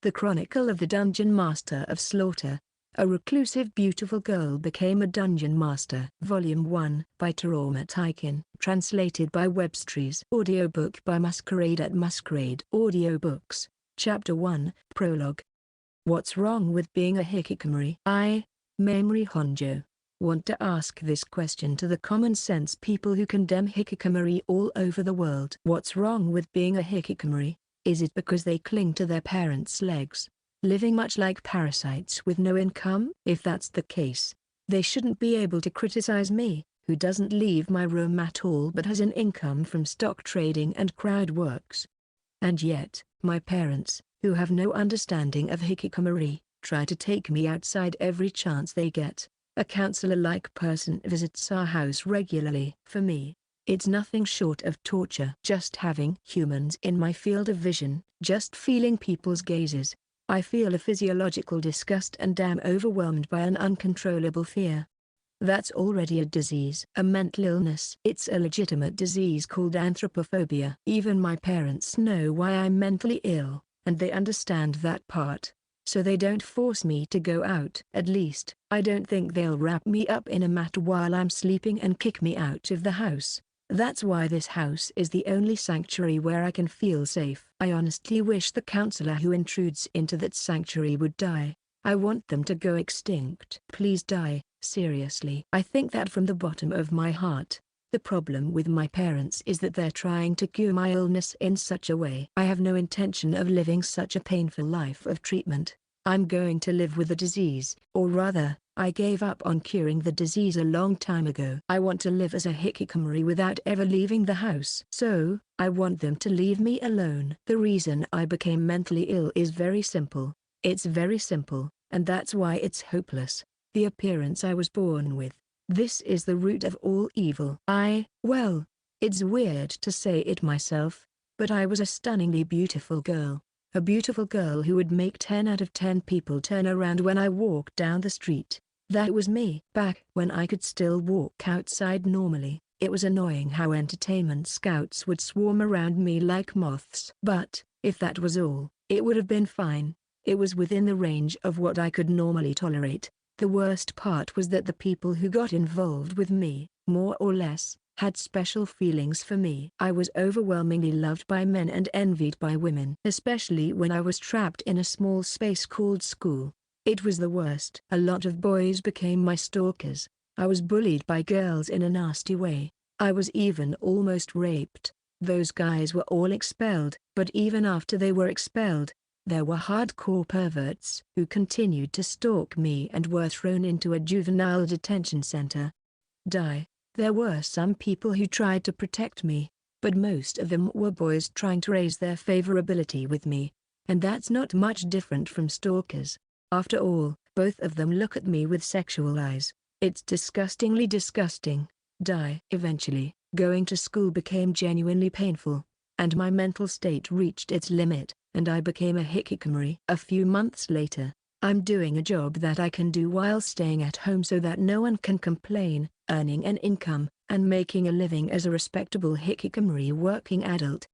The Chronicle of the Dungeon Master of Slaughter. A reclusive beautiful girl became a dungeon master. Volume 1 by Taroma Taikin. Translated by Webstrees. Audiobook by Masquerade at Masquerade Audiobooks. Chapter 1, Prologue. What's wrong with being a hikikomori? I, Mamori Honjo, want to ask this question to the common sense people who condemn hikikomori all over the world. What's wrong with being a hikikomori? Is it because they cling to their parents' legs, living much like parasites with no income? If that's the case, they shouldn't be able to criticize me, who doesn't leave my room at all but has an income from stock trading and crowd works. And yet, my parents, who have no understanding of hikikomori, try to take me outside every chance they get. A counselor-like person visits our house regularly. For me, it's nothing short of torture. Just having humans in my field of vision, just feeling people's gazes, I feel a physiological disgust and am overwhelmed by an uncontrollable fear. That's already a disease, a mental illness. It's a legitimate disease called anthropophobia. Even my parents know why I'm mentally ill, and they understand that part, so they don't force me to go out. At least, I don't think they'll wrap me up in a mat while I'm sleeping and kick me out of the house. That's why this house is the only sanctuary where I can feel safe. I honestly wish the counselor who intrudes into that sanctuary would die. I want them to go extinct. Please die, seriously. I think that from the bottom of my heart. The problem with my parents is that they're trying to cure my illness in such a way. I have no intention of living such a painful life of treatment. I'm going to live with the disease, or rather, I gave up on curing the disease a long time ago. I want to live as a hikikomori without ever leaving the house. So, I want them to leave me alone. The reason I became mentally ill is very simple. It's very simple, and that's why it's hopeless. The appearance I was born with. This is the root of all evil. Well, it's weird to say it myself, but I was a stunningly beautiful girl. A beautiful girl who would make 10 out of 10 people turn around when I walked down the street. That was me. Back when I could still walk outside normally, it was annoying how entertainment scouts would swarm around me like moths. But, if that was all, it would have been fine. It was within the range of what I could normally tolerate. The worst part was that the people who got involved with me, more or less, had special feelings for me. I was overwhelmingly loved by men and envied by women. Especially when I was trapped in a small space called school. It was the worst. A lot of boys became my stalkers. I was bullied by girls in a nasty way. I was even almost raped. Those guys were all expelled, but even after they were expelled, there were hardcore perverts who continued to stalk me and were thrown into a juvenile detention center. There were some people who tried to protect me, but most of them were boys trying to raise their favorability with me. And that's not much different from stalkers. After all, both of them look at me with sexual eyes. It's disgustingly disgusting. Eventually, going to school became genuinely painful, and my mental state reached its limit, and I became a hikikomori. A few months later, I'm doing a job that I can do while staying at home so that no one can complain, earning an income, and making a living as a respectable hikikomori working adult.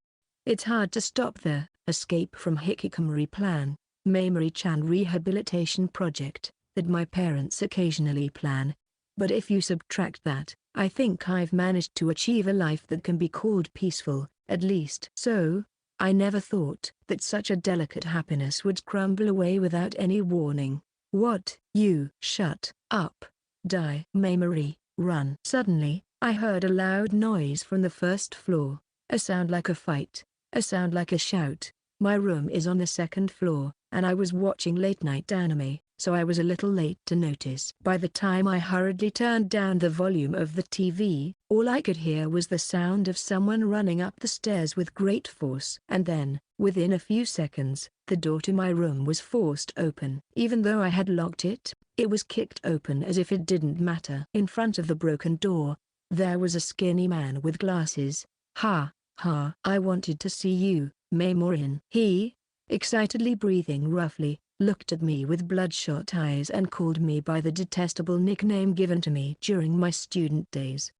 It's hard to stop the escape from hikikomori plan, Mamori-chan rehabilitation project, that my parents occasionally plan. But if you subtract that, I think I've managed to achieve a life that can be called peaceful, at least. So, I never thought that such a delicate happiness would crumble away without any warning. What? You shut up. Mamori, run. Suddenly, I heard a loud noise from the first floor. A sound like a fight. A sound like a shout. My room is on the second floor, and I was watching late-night anime, so I was a little late to notice. By the time I hurriedly turned down the volume of the TV, all I could hear was the sound of someone running up the stairs with great force. And then, within a few seconds, the door to my room was forced open. Even though I had locked it, it was kicked open as if it didn't matter. In front of the broken door, there was a skinny man with glasses. Ha, ha. I wanted to see you, Mamori. He, excitedly breathing roughly, looked at me with bloodshot eyes and called me by the detestable nickname given to me during my student days.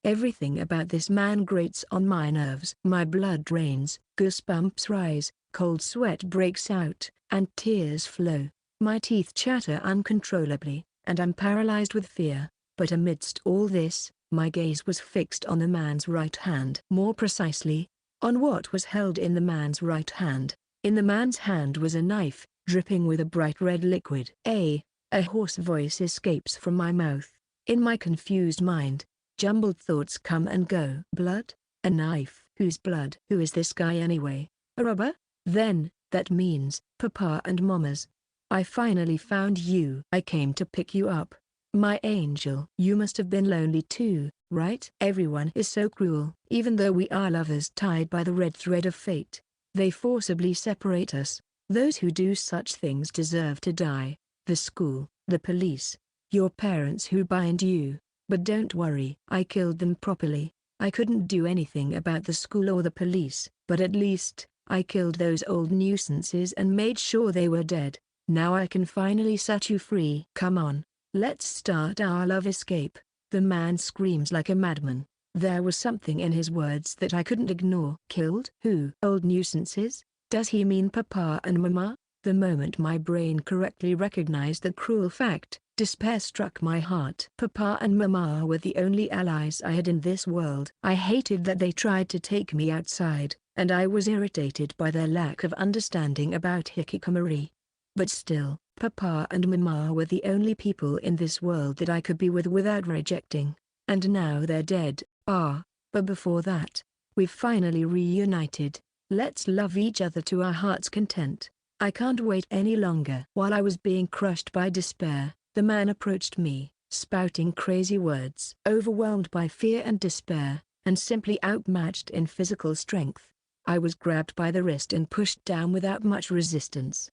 Everything about this man grates on my nerves. My blood drains, goosebumps rise, Cold sweat breaks out, and tears flow. My teeth chatter uncontrollably, and I'm paralyzed with fear. But amidst all this, my gaze was fixed on the man's right hand. More precisely, on what was held in the man's right hand. In the man's hand was a knife, dripping with a bright red liquid. A hoarse voice escapes from my mouth. In my confused mind, jumbled thoughts come and go. Blood? A knife? Whose blood? Who is this guy anyway? A robber? Then, that means, Papa and Mama's. I finally found you. I came to pick you up. My angel. You must have been lonely too, right? Everyone is so cruel. Even though we are lovers tied by the red thread of fate, they forcibly separate us. Those who do such things deserve to die. The school, the police, your parents who bind you. But don't worry, I killed them properly. I couldn't do anything about the school or the police, but at least, I killed those old nuisances and made sure they were dead. Now I can finally set you free. Come on. Let's start our love escape. The man screams like a madman. There was something in his words that I couldn't ignore. Killed? Who? Old nuisances? Does he mean Papa and Mama? The moment my brain correctly recognized the cruel fact, despair struck my heart. Papa and Mama were the only allies I had in this world. I hated that they tried to take me outside, and I was irritated by their lack of understanding about hikikomori. But still, Papa and Mama were the only people in this world that I could be with without rejecting. And now they're dead. But before that, we've finally reunited. Let's love each other to our heart's content. I can't wait any longer. While I was being crushed by despair, the man approached me, spouting crazy words. Overwhelmed by fear and despair, and simply outmatched in physical strength, I was grabbed by the wrist and pushed down without much resistance.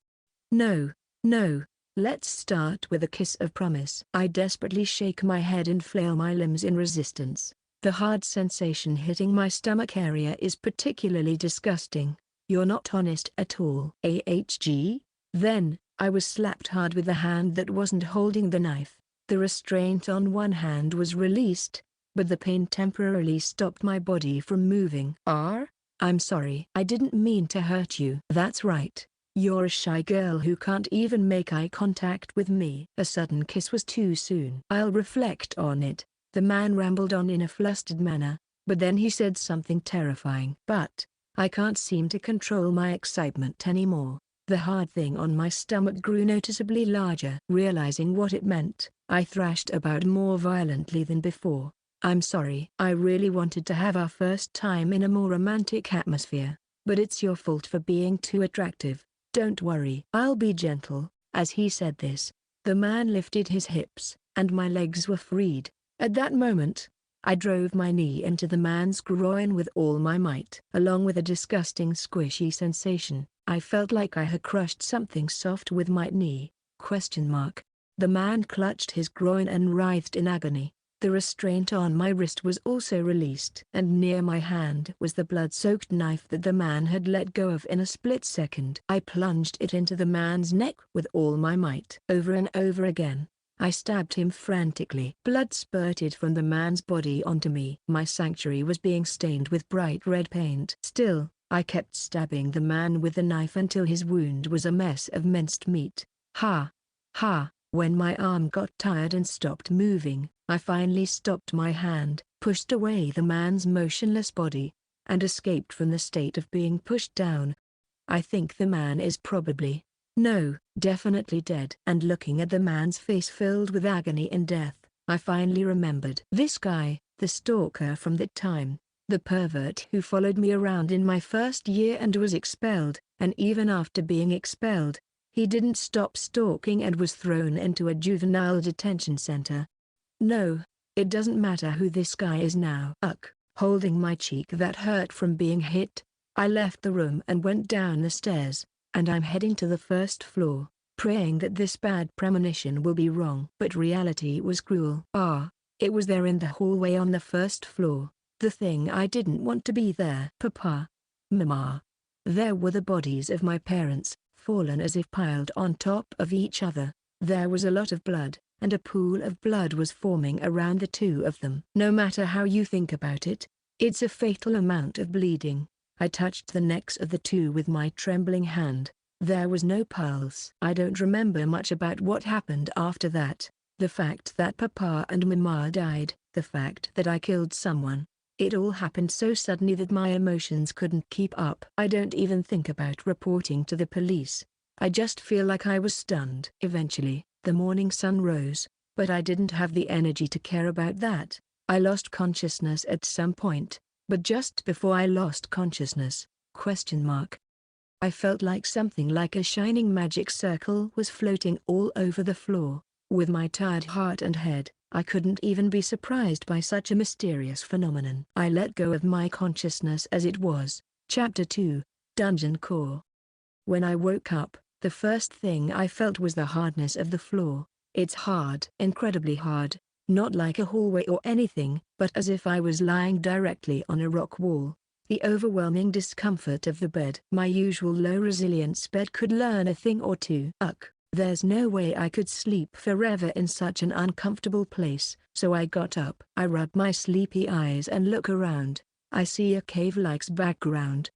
No, let's start with a kiss of promise. I desperately shake my head and flail my limbs in resistance. The hard sensation hitting my stomach area is particularly disgusting. You're not honest at all. AHG? Then, I was slapped hard with the hand that wasn't holding the knife. The restraint on one hand was released, but the pain temporarily stopped my body from moving. I'm sorry. I didn't mean to hurt you. That's right. You're a shy girl who can't even make eye contact with me. A sudden kiss was too soon. I'll reflect on it. The man rambled on in a flustered manner, but then he said something terrifying. But I can't seem to control my excitement anymore. The hard thing on my stomach grew noticeably larger. Realizing what it meant, I thrashed about more violently than before. I'm sorry. I really wanted to have our first time in a more romantic atmosphere, but it's your fault for being too attractive. Don't worry. I'll be gentle. As he said this, the man lifted his hips, and my legs were freed. At that moment, I drove my knee into the man's groin with all my might. Along with a disgusting squishy sensation, I felt like I had crushed something soft with my knee. The man clutched his groin and writhed in agony. The restraint on my wrist was also released. And near my hand was the blood-soaked knife that the man had let go of in a split second. I plunged it into the man's neck with all my might. Over and over again, I stabbed him frantically. Blood spurted from the man's body onto me. My sanctuary was being stained with bright red paint. Still, I kept stabbing the man with the knife until his wound was a mess of minced meat. When my arm got tired and stopped moving, I finally stopped my hand, pushed away the man's motionless body, and escaped from the state of being pushed down. I think the man is definitely dead. And looking at the man's face filled with agony and death, I finally remembered. This guy, the stalker from that time, the pervert who followed me around in my first year and was expelled, and even after being expelled, he didn't stop stalking and was thrown into a juvenile detention center. No, it doesn't matter who this guy is now. Holding my cheek that hurt from being hit, I left the room and went down the stairs, and I'm heading to the first floor, praying that this bad premonition will be wrong. But reality was cruel. It was there in the hallway on the first floor, the thing I didn't want to be there. Papa, Mama. There were the bodies of my parents, fallen as if piled on top of each other. There was a lot of blood, and a pool of blood was forming around the two of them. No matter how you think about it, it's a fatal amount of bleeding. I touched the necks of the two with my trembling hand. There was no pulse. I don't remember much about what happened after that. The fact that Papa and Mama died, the fact that I killed someone. It all happened so suddenly that my emotions couldn't keep up. I don't even think about reporting to the police. I just feel like I was stunned. Eventually, the morning sun rose, but I didn't have the energy to care about that. I lost consciousness at some point, but just before I lost consciousness, I felt like something like a shining magic circle was floating all over the floor. With my tired heart and head, I couldn't even be surprised by such a mysterious phenomenon. I let go of my consciousness as it was. Chapter 2, Dungeon Core. When I woke up, the first thing I felt was the hardness of the floor. It's hard, incredibly hard, not like a hallway or anything, but as if I was lying directly on a rock wall. The overwhelming discomfort of the bed. My usual low-resilience bed could learn a thing or two. There's no way I could sleep forever in such an uncomfortable place, so I got up. I rub my sleepy eyes and look around. I see a cave-like background.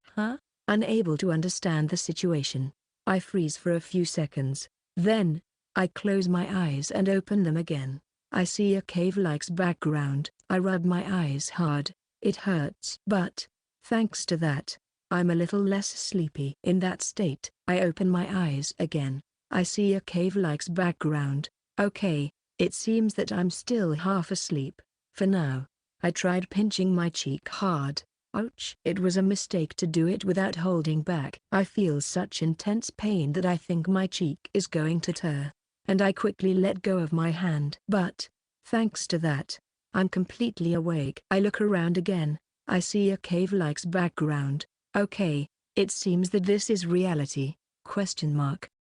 Unable to understand the situation, I freeze for a few seconds. Then, I close my eyes and open them again. I see a cave-like background. I rub my eyes hard. It hurts. But, thanks to that, I'm a little less sleepy. In that state, I open my eyes again. I see a cave-like background. Okay, it seems that I'm still half asleep. For now. I tried pinching my cheek hard. Ouch. It was a mistake to do it without holding back. I feel such intense pain that I think my cheek is going to tear. And I quickly let go of my hand. But, thanks to that, I'm completely awake. I look around again. I see a cave-like background. Okay, it seems that this is reality.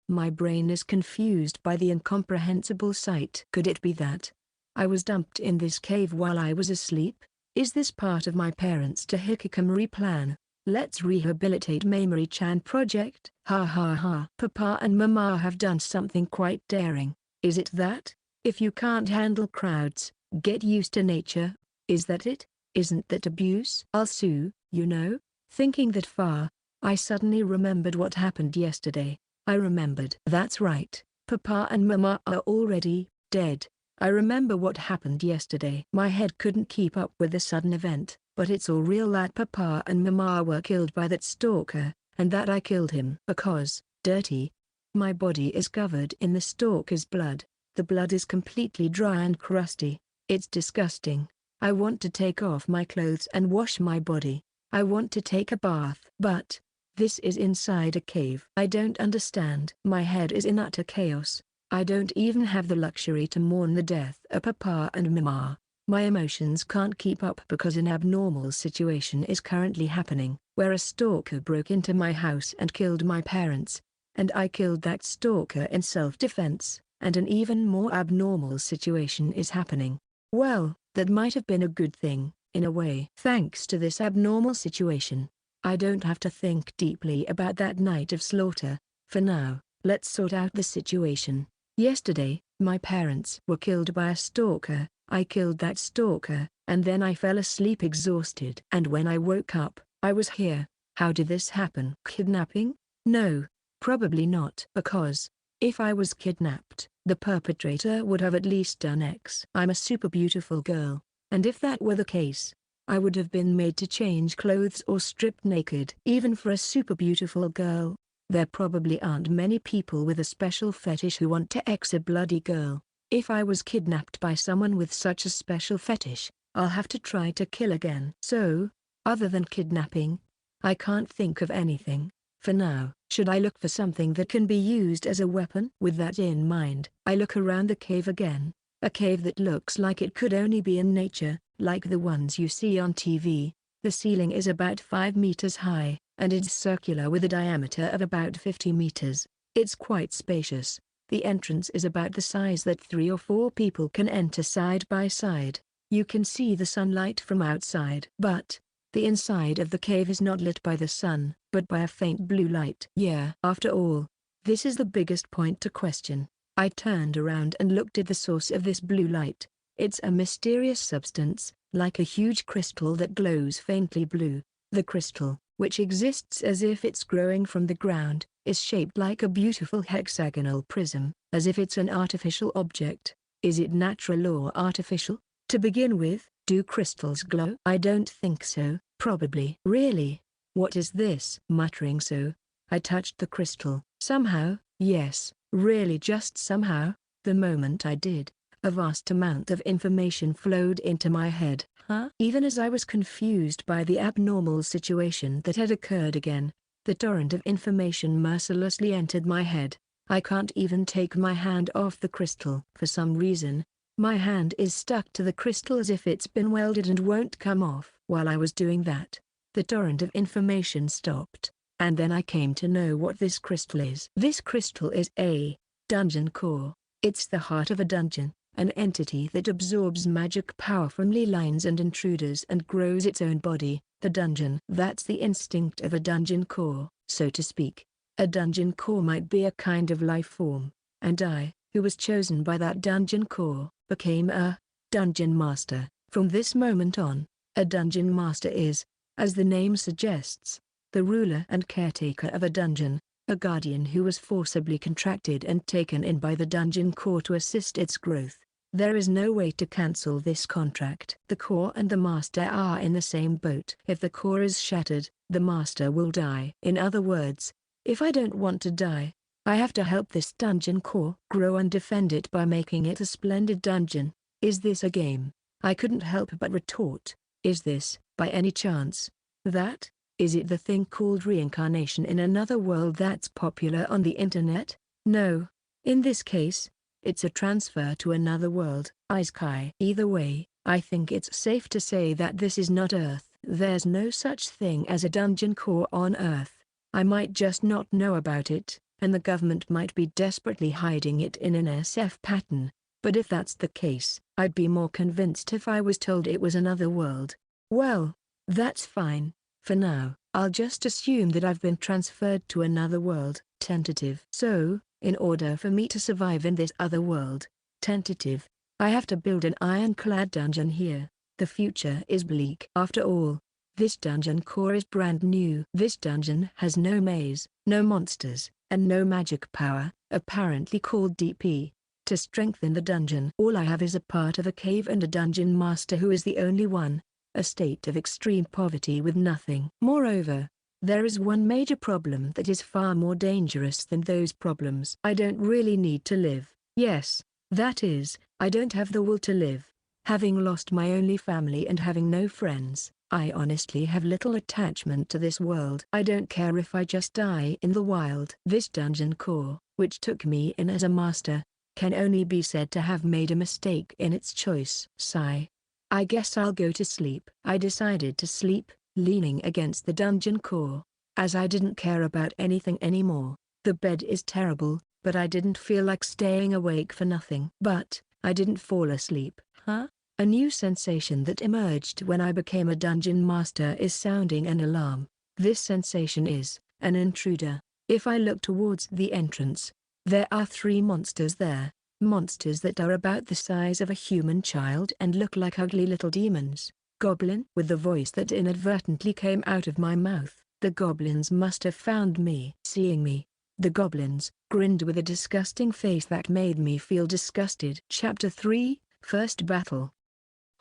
My brain is confused by the incomprehensible sight. Could it be that I was dumped in this cave while I was asleep? Is this part of my parents' hikikomori plan? Let's rehabilitate Mamori-chan project. Ha ha ha. Papa and Mama have done something quite daring. Is it that? If you can't handle crowds, get used to nature. Is that it? Isn't that abuse? I'll sue, you know. Thinking that far, I suddenly remembered what happened yesterday. I remembered. That's right. Papa and Mama are already dead. I remember what happened yesterday. My head couldn't keep up with the sudden event, but it's all real that Papa and Mama were killed by that stalker, and that I killed him. Because, dirty. My body is covered in the stalker's blood. The blood is completely dry and crusty. It's disgusting. I want to take off my clothes and wash my body. I want to take a bath. But this is inside a cave. I don't understand. My head is in utter chaos. I don't even have the luxury to mourn the death of Papa and Mama. My emotions can't keep up because an abnormal situation is currently happening, where a stalker broke into my house and killed my parents. And I killed that stalker in self-defense, and an even more abnormal situation is happening. Well, that might have been a good thing, in a way. Thanks to this abnormal situation, I don't have to think deeply about that night of slaughter. For now, let's sort out the situation. Yesterday, my parents were killed by a stalker. I killed that stalker, and then I fell asleep exhausted. And when I woke up, I was here. How did this happen? Kidnapping? No, probably not. Because, if I was kidnapped, the perpetrator would have at least done X. I'm a super beautiful girl, and if that were the case, I would have been made to change clothes or stripped naked. Even for a super beautiful girl, there probably aren't many people with a special fetish who want to X a bloody girl. If I was kidnapped by someone with such a special fetish, I'll have to try to kill again. So, other than kidnapping, I can't think of anything. For now, should I look for something that can be used as a weapon? With that in mind, I look around the cave again. A cave that looks like it could only be in nature, like the ones you see on TV. The ceiling is about 5 meters high, and it's circular with a diameter of about 50 meters. It's quite spacious. The entrance is about the size that 3 or 4 people can enter side by side. You can see the sunlight from outside. But the inside of the cave is not lit by the sun, but by a faint blue light. Yeah. After all, this is the biggest point to question. I turned around and looked at the source of this blue light. It's a mysterious substance, like a huge crystal that glows faintly blue. The crystal, which exists as if it's growing from the ground, is shaped like a beautiful hexagonal prism, as if it's an artificial object. Is it natural or artificial? To begin with, do crystals glow? I don't think so, probably. Really? What is this? Muttering so, I touched the crystal. Somehow, yes, really just somehow, the moment I did, a vast amount of information flowed into my head. Huh? Even as I was confused by the abnormal situation that had occurred again, the torrent of information mercilessly entered my head. I can't even take my hand off the crystal. For some reason, my hand is stuck to the crystal as if it's been welded and won't come off. While I was doing that, the torrent of information stopped, and then I came to know what this crystal is. This crystal is a dungeon core. It's the heart of a dungeon, an entity that absorbs magic power from ley lines and intruders and grows its own body, the dungeon. That's the instinct of a dungeon core, so to speak. A dungeon core might be a kind of life form, and I, who was chosen by that dungeon core, became a dungeon master. From this moment on, a dungeon master is, as the name suggests, the ruler and caretaker of a dungeon, a guardian who was forcibly contracted and taken in by the dungeon core to assist its growth. There is no way to cancel this contract. The core and the master are in the same boat. If the core is shattered, the master will die. In other words, if I don't want to die, I have to help this dungeon core grow and defend it by making it a splendid dungeon. Is this a game? I couldn't help but retort. Is this, by any chance, that? Is it the thing called reincarnation in another world that's popular on the internet? No. In this case, it's a transfer to another world. Isekai. Either way, I think it's safe to say that this is not Earth. There's no such thing as a dungeon core on Earth. I might just not know about it, and the government might be desperately hiding it in an SF pattern. But if that's the case, I'd be more convinced if I was told it was another world. Well, that's fine. For now, I'll just assume that I've been transferred to another world. Tentative. So, in order for me to survive in this other world, tentative, I have to build an ironclad dungeon here. The future is bleak. After all, this dungeon core is brand new. This dungeon has no maze, no monsters, and no magic power, apparently called DP. To strengthen the dungeon, all I have is a part of a cave and a dungeon master who is the only one. A state of extreme poverty with nothing. Moreover, there is one major problem that is far more dangerous than those problems. I don't really need to live. Yes, that is, I don't have the will to live. Having lost my only family and having no friends, I honestly have little attachment to this world. I don't care if I just die in the wild. This dungeon core, which took me in as a master, can only be said to have made a mistake in its choice. Sigh. I guess I'll go to sleep. I decided to sleep, leaning against the dungeon core, as I didn't care about anything anymore. The bed is terrible, but I didn't feel like staying awake for nothing. But, I didn't fall asleep. Huh? A new sensation that emerged when I became a dungeon master is sounding an alarm. This sensation is an intruder. If I look towards the entrance, there are 3 monsters there. Monsters that are about the size of a human child and look like ugly little demons. Goblin. With the voice that inadvertently came out of my mouth, the goblins must have found me. Seeing me, the goblins grinned with a disgusting face that made me feel disgusted. Chapter 3, First Battle.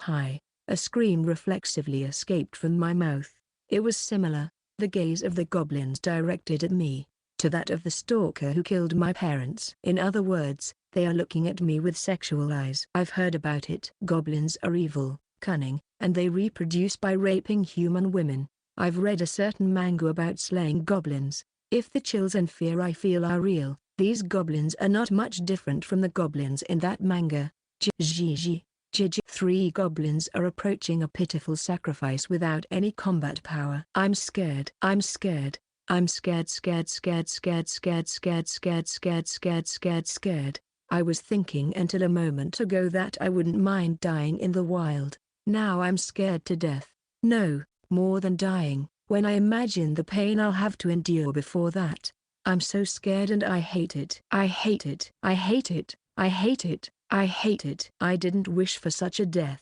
Hi. A scream reflexively escaped from my mouth. It was similar, the gaze of the goblins directed at me, to that of the stalker who killed my parents. In other words, they are looking at me with sexual eyes. I've heard about it. Goblins are evil, cunning, and they reproduce by raping human women. I've read a certain manga about slaying goblins. If the chills and fear I feel are real, these goblins are not much different from the goblins in that manga. 3 goblins are approaching a pitiful sacrifice without any combat power. I'm scared. I'm scared. I'm scared. I was thinking until a moment ago that I wouldn't mind dying in the wild. Now I'm scared to death. No, more than dying, when I imagine the pain I'll have to endure before that. I'm so scared and I hate it. I hate it. I hate it. I hate it. I hate it. I didn't wish for such a death.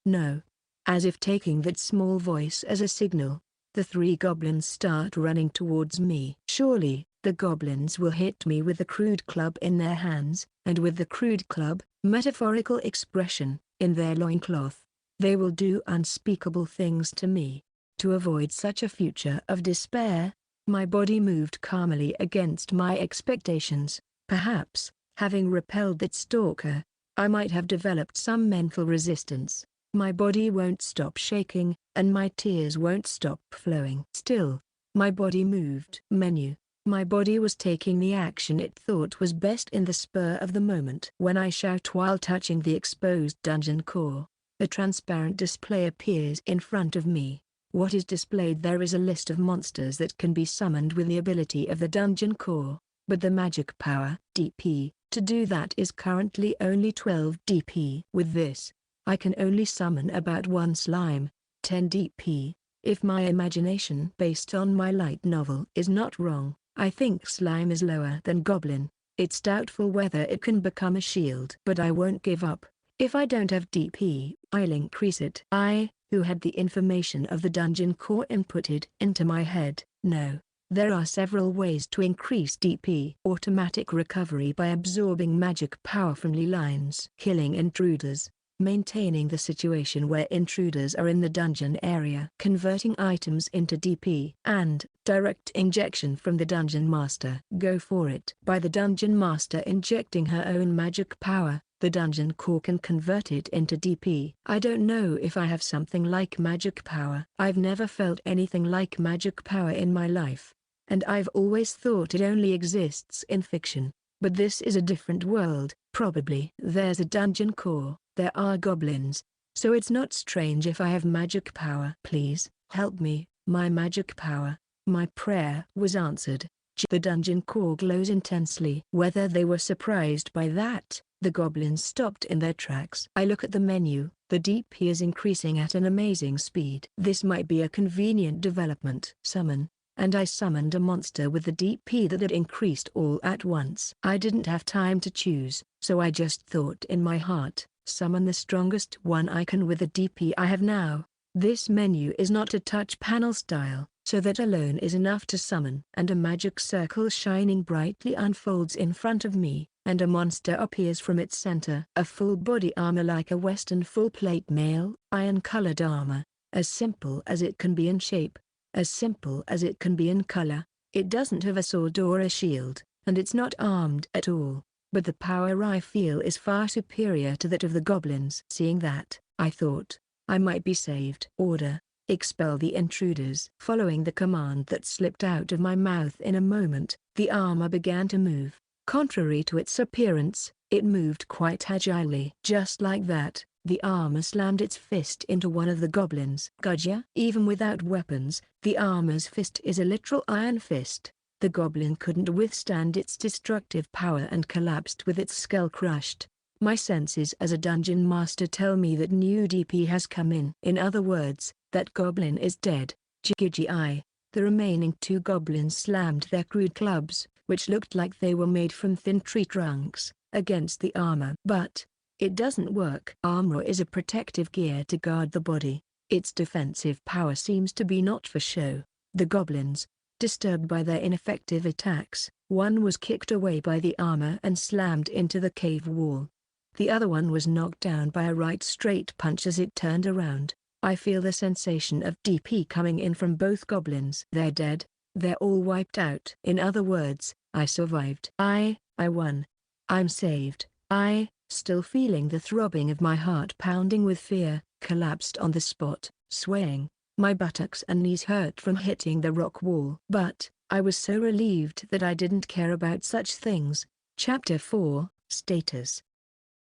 No. As if taking that small voice as a signal, The 3 goblins start running towards me. Surely, the goblins will hit me with the crude club in their hands, and with the crude club, metaphorical expression, in their loincloth. They will do unspeakable things to me. To avoid such a future of despair, my body moved calmly against my expectations. Perhaps, having repelled that stalker, I might have developed some mental resistance. My body won't stop shaking, and my tears won't stop flowing. Still, my body moved. Menu. My body was taking the action it thought was best in the spur of the moment. When I shout while touching the exposed dungeon core, a transparent display appears in front of me. What is displayed there is a list of monsters that can be summoned with the ability of the dungeon core, but the magic power, DP, to do that is currently only 12 DP. With this, I can only summon about 1 slime, 10 DP. If my imagination based on my light novel is not wrong, I think slime is lower than goblin. It's doubtful whether it can become a shield. But I won't give up. If I don't have DP, I'll increase it. I, who had the information of the dungeon core inputted into my head, know. There are several ways to increase DP. Automatic recovery by absorbing magic power from ley lines. Killing intruders. Maintaining the situation where intruders are in the dungeon area. Converting items into DP. And, direct injection from the dungeon master. Go for it. By the dungeon master injecting her own magic power, the dungeon core can convert it into DP. I don't know if I have something like magic power. I've never felt anything like magic power in my life. And I've always thought it only exists in fiction. But this is a different world. Probably there's a dungeon core. There are goblins, so it's not strange if I have magic power. Please, help me, my magic power. My prayer was answered. The dungeon core glows intensely. Whether they were surprised by that, the goblins stopped in their tracks. I look at the menu. The DP is increasing at an amazing speed. This might be a convenient development. Summon. And I summoned a monster with the DP that had increased all at once. I didn't have time to choose, so I just thought in my heart, summon the strongest one I can with the DP I have now. This menu is not a touch panel style, so that alone is enough to summon. And a magic circle shining brightly unfolds in front of me, and a monster appears from its center. A full body armor like a western full plate mail, iron-colored armor, as simple as it can be in shape. As simple as it can be in color. It doesn't have a sword or a shield, and it's not armed at all, but the power I feel is far superior to that of the goblins. Seeing that, I thought, I might be saved. Order, expel the intruders. Following the command that slipped out of my mouth in a moment, the armor began to move. Contrary to its appearance, it moved quite agilely. Just like that, the armor slammed its fist into one of the goblins. Gudja. Even without weapons, the armor's fist is a literal iron fist. The goblin couldn't withstand its destructive power and collapsed with its skull crushed. My senses as a dungeon master tell me that new DP has come in. In other words, that goblin is dead. Jiggy. The remaining 2 goblins slammed their crude clubs, which looked like they were made from thin tree trunks, against the armor. But it doesn't work. Armor is a protective gear to guard the body. Its defensive power seems to be not for show. The goblins, disturbed by their ineffective attacks, one was kicked away by the armor and slammed into the cave wall. The other one was knocked down by a right straight punch as it turned around. I feel the sensation of DP coming in from both goblins. They're dead. They're all wiped out. In other words, I survived. I won. I'm saved. I, still feeling the throbbing of my heart pounding with fear, collapsed on the spot, swaying. My buttocks and knees hurt from hitting the rock wall. But, I was so relieved that I didn't care about such things. Chapter 4, Status.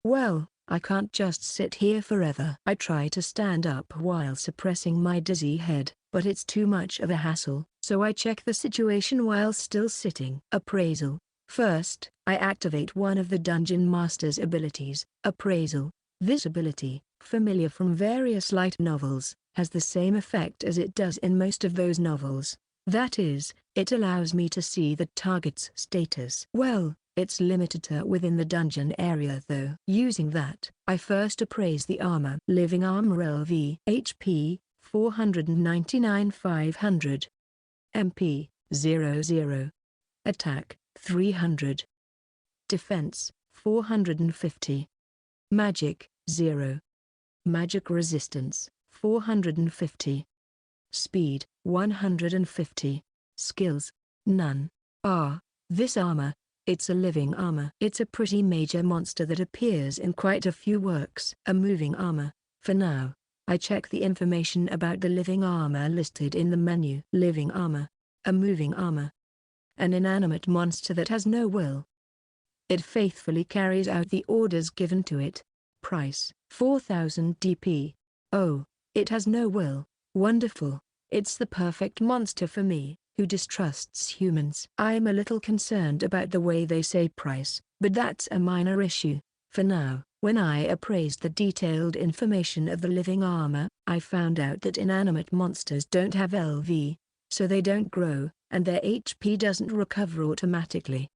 Well, I can't just sit here forever. I try to stand up while suppressing my dizzy head, but it's too much of a hassle, so I check the situation while still sitting. Appraisal. First, I activate one of the Dungeon Master's abilities, Appraisal. This ability, familiar from various light novels, has the same effect as it does in most of those novels. That is, it allows me to see the target's status. Well, it's limited to within the dungeon area though. Using that, I first appraise the armor. Living armor LV, HP, 499 500. MP, 00. Attack, 300. Defense, 450. Magic, 0. Magic resistance, 450. Speed, 150. Skills, none. This armor. It's a living armor. It's a pretty major monster that appears in quite a few works. A moving armor. For now, I check the information about the living armor listed in the menu. Living armor. A moving armor. An inanimate monster that has no will. It faithfully carries out the orders given to it. Price, 4000 DP. Oh, it has no will. Wonderful. It's the perfect monster for me, who distrusts humans. I'm a little concerned about the way they say price, but that's a minor issue. For now, when I appraised the detailed information of the living armor, I found out that inanimate monsters don't have LV, so they don't grow, and their HP doesn't recover automatically.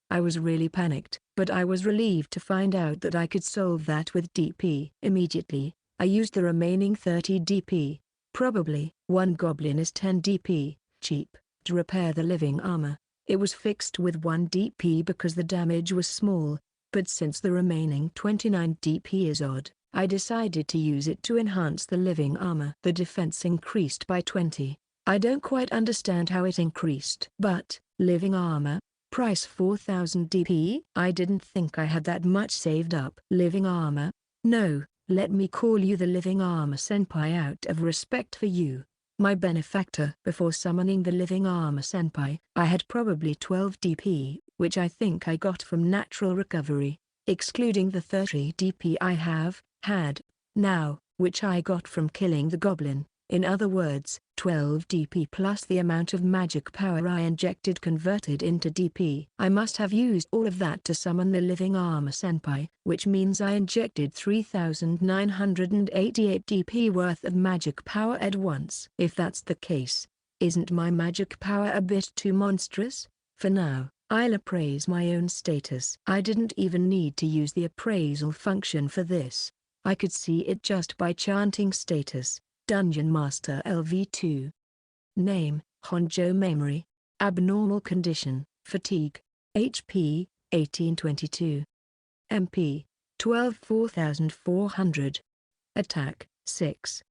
I was really panicked, but I was relieved to find out that I could solve that with DP. Immediately, I used the remaining 30 DP. Probably, one goblin is 10 DP, cheap, to repair the living armor. It was fixed with 1 DP because the damage was small, but since the remaining 29 DP is odd, I decided to use it to enhance the living armor. The defense increased by 20. I don't quite understand how it increased. But, living armor, price 4000 DP? I didn't think I had that much saved up. Living armor? No, let me call you the living armor senpai out of respect for you, my benefactor. Before summoning the living armor senpai, I had probably 12 DP, which I think I got from natural recovery, excluding the 30 DP I had now, which I got from killing the goblin. In other words, 12 DP plus the amount of magic power I injected converted into DP. I must have used all of that to summon the living armor senpai, which means I injected 3988 DP worth of magic power at once. If that's the case, isn't my magic power a bit too monstrous? For now, I'll appraise my own status. I didn't even need to use the appraisal function for this. I could see it just by chanting status. Dungeon Master LV2. Name, Honjo Mamori. Abnormal condition, fatigue. HP, 1822. MP, 12,4400. Attack, 6.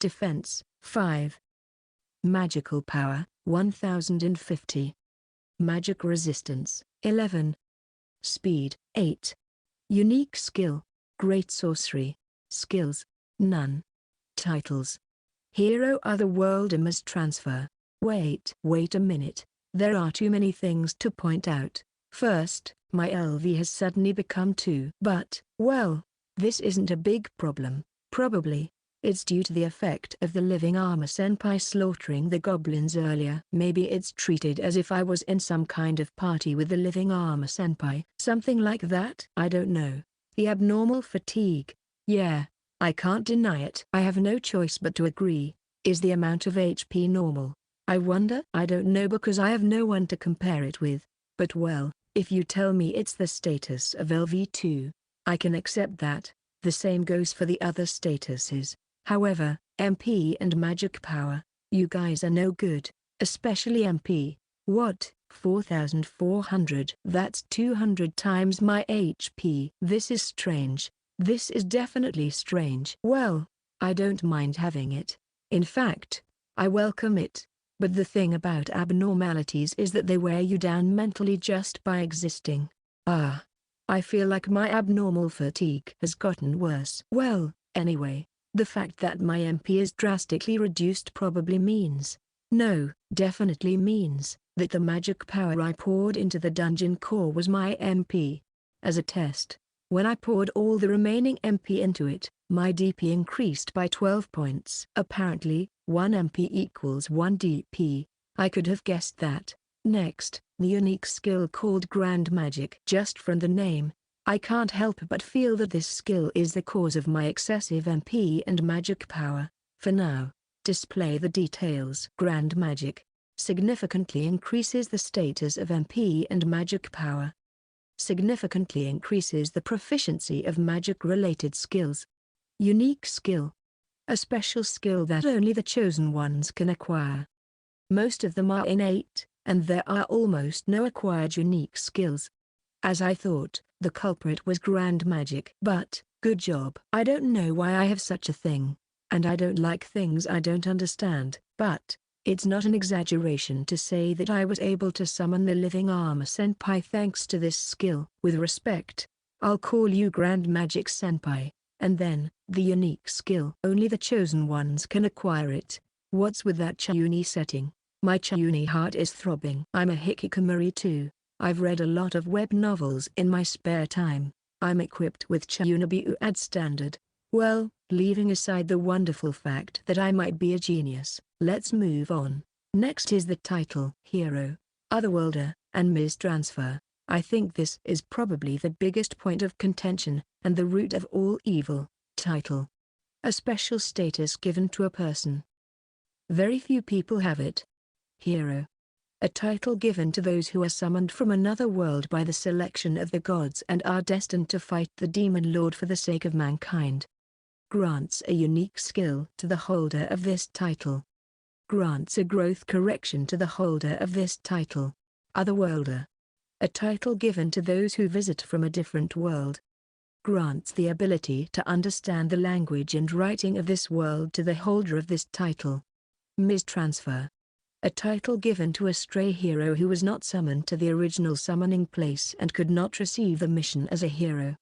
Defense, 5. Magical power, 1050. Magic resistance, 11. Speed, 8. Unique skill, Great Sorcery. Skills, none. Titles. Hero Otherworld Immerse Transfer. Wait a minute. There are too many things to point out. First, my LV has suddenly become 2. But, well, this isn't a big problem. Probably, it's due to the effect of the living armor senpai slaughtering the goblins earlier. Maybe it's treated as if I was in some kind of party with the living armor senpai. Something like that? I don't know. The abnormal fatigue. Yeah. I can't deny it. I have no choice but to agree. Is the amount of HP normal? I wonder. I don't know because I have no one to compare it with. But well, if you tell me it's the status of LV2, I can accept that. The same goes for the other statuses. However, MP and magic power, you guys are no good, especially MP. What? 4,400? That's 200 times my HP. This is strange. This is definitely strange. Well, I don't mind having it. In fact, I welcome it. But the thing about abnormalities is that they wear you down mentally just by existing. I feel like my abnormal fatigue has gotten worse. Well, anyway, the fact that my MP is drastically reduced probably means, definitely means, that the magic power I poured into the dungeon core was my MP. As a test, when I poured all the remaining MP into it, my DP increased by 12 points. Apparently, 1 MP equals 1 DP. I could have guessed that. Next, the unique skill called Grand Magic. Just from the name, I can't help but feel that this skill is the cause of my excessive MP and magic power. For now, display the details. Grand Magic significantly increases the status of MP and magic power. Significantly increases the proficiency of magic-related skills. Unique skill. a special skill that only the chosen ones can acquire. Most of them are innate, and there are almost no acquired unique skills. As I thought, the culprit was grand magic. But, good job. I don't know why I have such a thing, and I don't like things I don't understand, but it's not an exaggeration to say that I was able to summon the living armor senpai thanks to this skill. With respect, I'll call you Grand Magic Senpai, and then, the unique skill. Only the chosen ones can acquire it. What's with that Chiyuni setting? My Chiyuni heart is throbbing. I'm a hikikomori too. I've read a lot of web novels in my spare time. I'm equipped with Chiyunabi at standard. Well, leaving aside the wonderful fact that I might be a genius, let's move on. Next is the title, Hero, Otherworlder, and Mistransfer. I think this is probably the biggest point of contention, and the root of all evil. Title. A special status given to a person. Very few people have it. Hero. A title given to those who are summoned from another world by the selection of the gods and are destined to fight the demon lord for the sake of mankind. Grants a unique skill to the holder of this title. Grants a growth correction to the holder of this title. Otherworlder. A title given to those who visit from a different world. Grants the ability to understand the language and writing of this world to the holder of this title. Mistransfer. A title given to a stray hero who was not summoned to the original summoning place and could not receive the mission as a hero.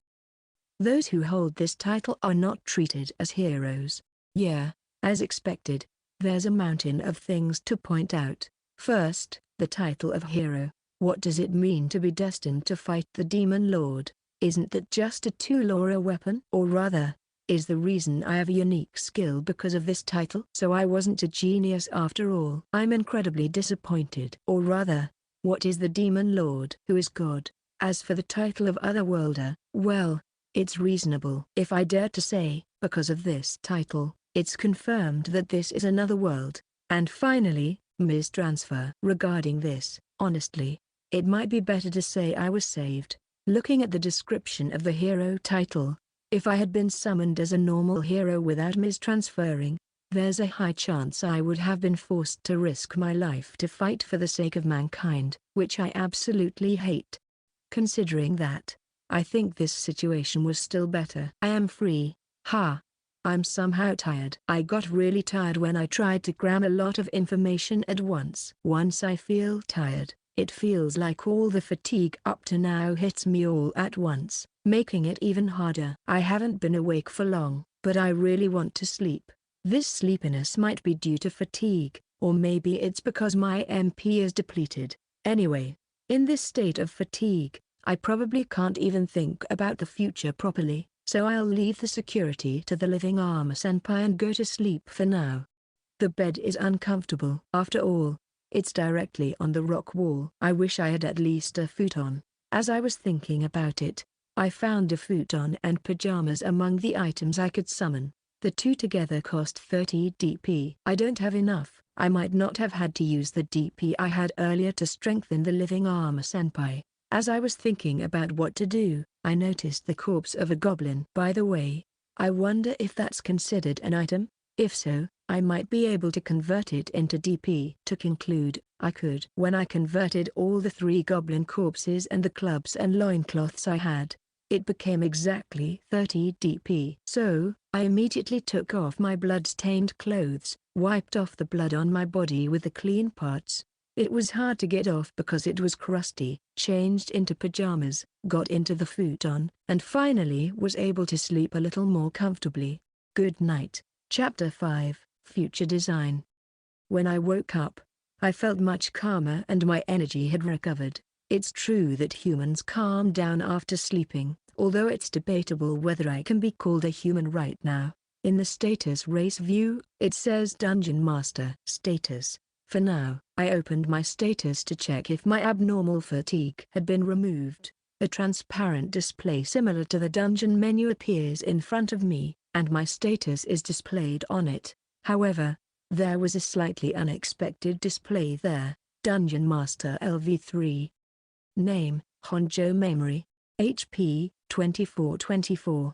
Those who hold this title are not treated as heroes. Yeah, as expected, there's a mountain of things to point out. First, the title of hero. What does it mean to be destined to fight the demon lord? Isn't that just a tool or a weapon? Or rather, is the reason I have a unique skill because of this title? So I wasn't a genius after all. I'm incredibly disappointed. Or rather, what is the demon lord? Who is God? As for the title of Otherworlder, well, it's reasonable. If I dare to say, because of this title, it's confirmed that this is another world. And finally, mistransfer. Regarding this, honestly, it might be better to say I was saved. Looking at the description of the hero title, if I had been summoned as a normal hero without mistransferring, there's a high chance I would have been forced to risk my life to fight for the sake of mankind, which I absolutely hate. Considering that, I think this situation was still better. I am free. I'm somehow tired. I got really tired when I tried to cram a lot of information at once. Once I feel tired, it feels like all the fatigue up to now hits me all at once, making it even harder. I haven't been awake for long, but I really want to sleep. This sleepiness might be due to fatigue, or maybe it's because my MP is depleted. Anyway, in this state of fatigue, I probably can't even think about the future properly, so I'll leave the security to the living armor senpai and go to sleep for now. The bed is uncomfortable. After all, it's directly on the rock wall. I wish I had at least a futon. As I was thinking about it, I found a futon and pajamas among the items I could summon. The two together cost 30 DP. I don't have enough. I might not have had to use the DP I had earlier to strengthen the living armor senpai. As I was thinking about what to do, I noticed the corpse of a goblin. By the way, I wonder if that's considered an item. If so, I might be able to convert it into DP. To conclude, I could. When I converted all the 3 goblin corpses and the clubs and loincloths I had, it became exactly 30 DP. So, I immediately took off my blood-stained clothes, wiped off the blood on my body with the clean parts. It was hard to get off because it was crusty, changed into pajamas, got into the futon, and finally was able to sleep a little more comfortably. Good night. Chapter 5, Future Design. When I woke up, I felt much calmer and my energy had recovered. It's true that humans calm down after sleeping, although it's debatable whether I can be called a human right now. In the status race view, it says Dungeon Master status. For now, I opened my status to check if my abnormal fatigue had been removed. A transparent display similar to the dungeon menu appears in front of me, and my status is displayed on it. However, there was a slightly unexpected display there. Dungeon Master LV3. Name, Honjo Mamori. HP, 2424.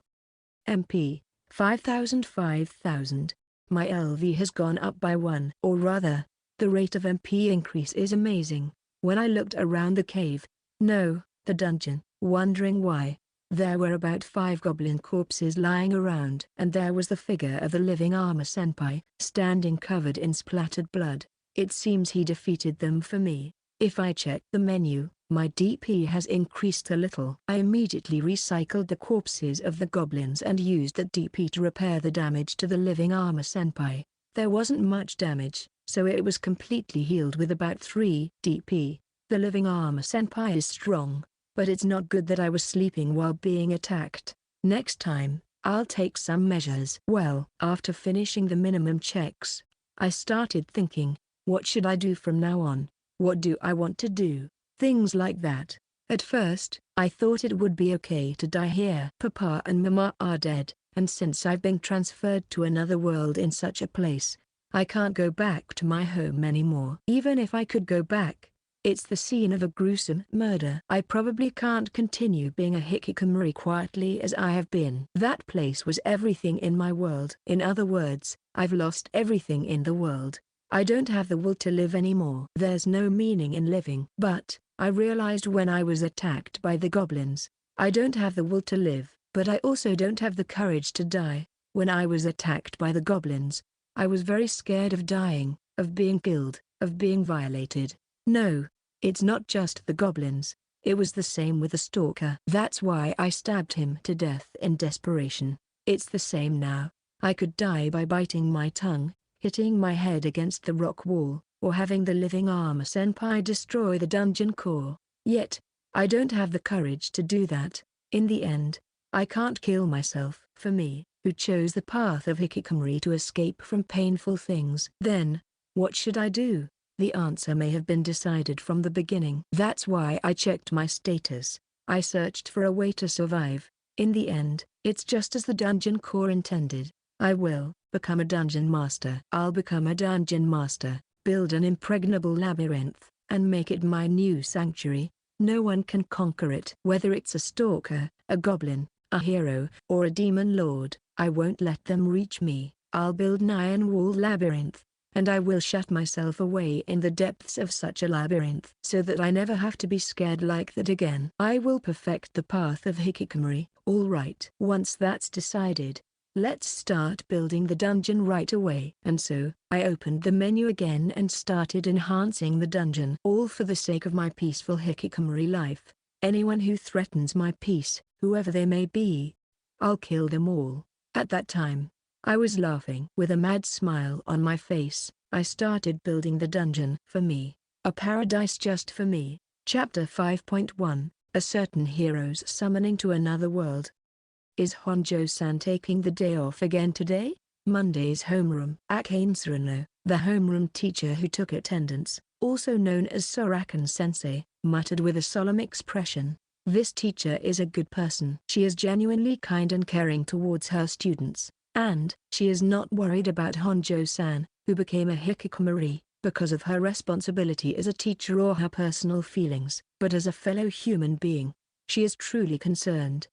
MP, 5000. My LV has gone up by 1. Or rather, the rate of MP increase is amazing. When I looked around the cave, no, the dungeon, wondering why, there were about 5 goblin corpses lying around. And there was the figure of the living armor senpai, standing covered in splattered blood. It seems he defeated them for me. If I check the menu, my DP has increased a little. I immediately recycled the corpses of the goblins and used that DP to repair the damage to the living armor senpai. There wasn't much damage, so it was completely healed with about 3 DP. The living armor senpai is strong, but it's not good that I was sleeping while being attacked. Next time, I'll take some measures. Well, after finishing the minimum checks, I started thinking, what should I do from now on? What do I want to do? Things like that. At first, I thought it would be okay to die here. Papa and Mama are dead, and since I've been transferred to another world in such a place, I can't go back to my home anymore. Even if I could go back, it's the scene of a gruesome murder. I probably can't continue being a hikikomori quietly as I have been. That place was everything in my world. In other words, I've lost everything in the world. I don't have the will to live anymore. There's no meaning in living. But, I realized when I was attacked by the goblins, I don't have the will to live. But I also don't have the courage to die. When I was attacked by the goblins, I was very scared of dying, of being killed, of being violated. No, it's not just the goblins. It was the same with the stalker. That's why I stabbed him to death in desperation. It's the same now. I could die by biting my tongue, hitting my head against the rock wall, or having the living armor senpai destroy the dungeon core. Yet, I don't have the courage to do that. In the end, I can't kill myself. For me, who chose the path of hikikomori to escape from painful things. Then, what should I do? The answer may have been decided from the beginning. That's why I checked my status. I searched for a way to survive. In the end, it's just as the dungeon core intended. I will become a dungeon master. I'll become a dungeon master, build an impregnable labyrinth, and make it my new sanctuary. No one can conquer it. Whether it's a stalker, a goblin, a hero, or a demon lord, I won't let them reach me. I'll build an iron wall labyrinth, and I will shut myself away in the depths of such a labyrinth so that I never have to be scared like that again. I will perfect the path of hikikomori. All right. Once that's decided, let's start building the dungeon right away. And so, I opened the menu again and started enhancing the dungeon. All for the sake of my peaceful hikikomori life. Anyone who threatens my peace, whoever they may be, I'll kill them all. At that time, I was laughing. With a mad smile on my face, I started building the dungeon. For me, a paradise just for me. Chapter 5.1, A certain hero's summoning to another world. Is Honjo-san taking the day off again today? Monday's homeroom. Akane Surano, the homeroom teacher who took attendance, also known as Sorakan-sensei, muttered with a solemn expression. This teacher is a good person. She is genuinely kind and caring towards her students, and she is not worried about Honjo-san, who became a hikikomori, because of her responsibility as a teacher or her personal feelings, but as a fellow human being. She is truly concerned.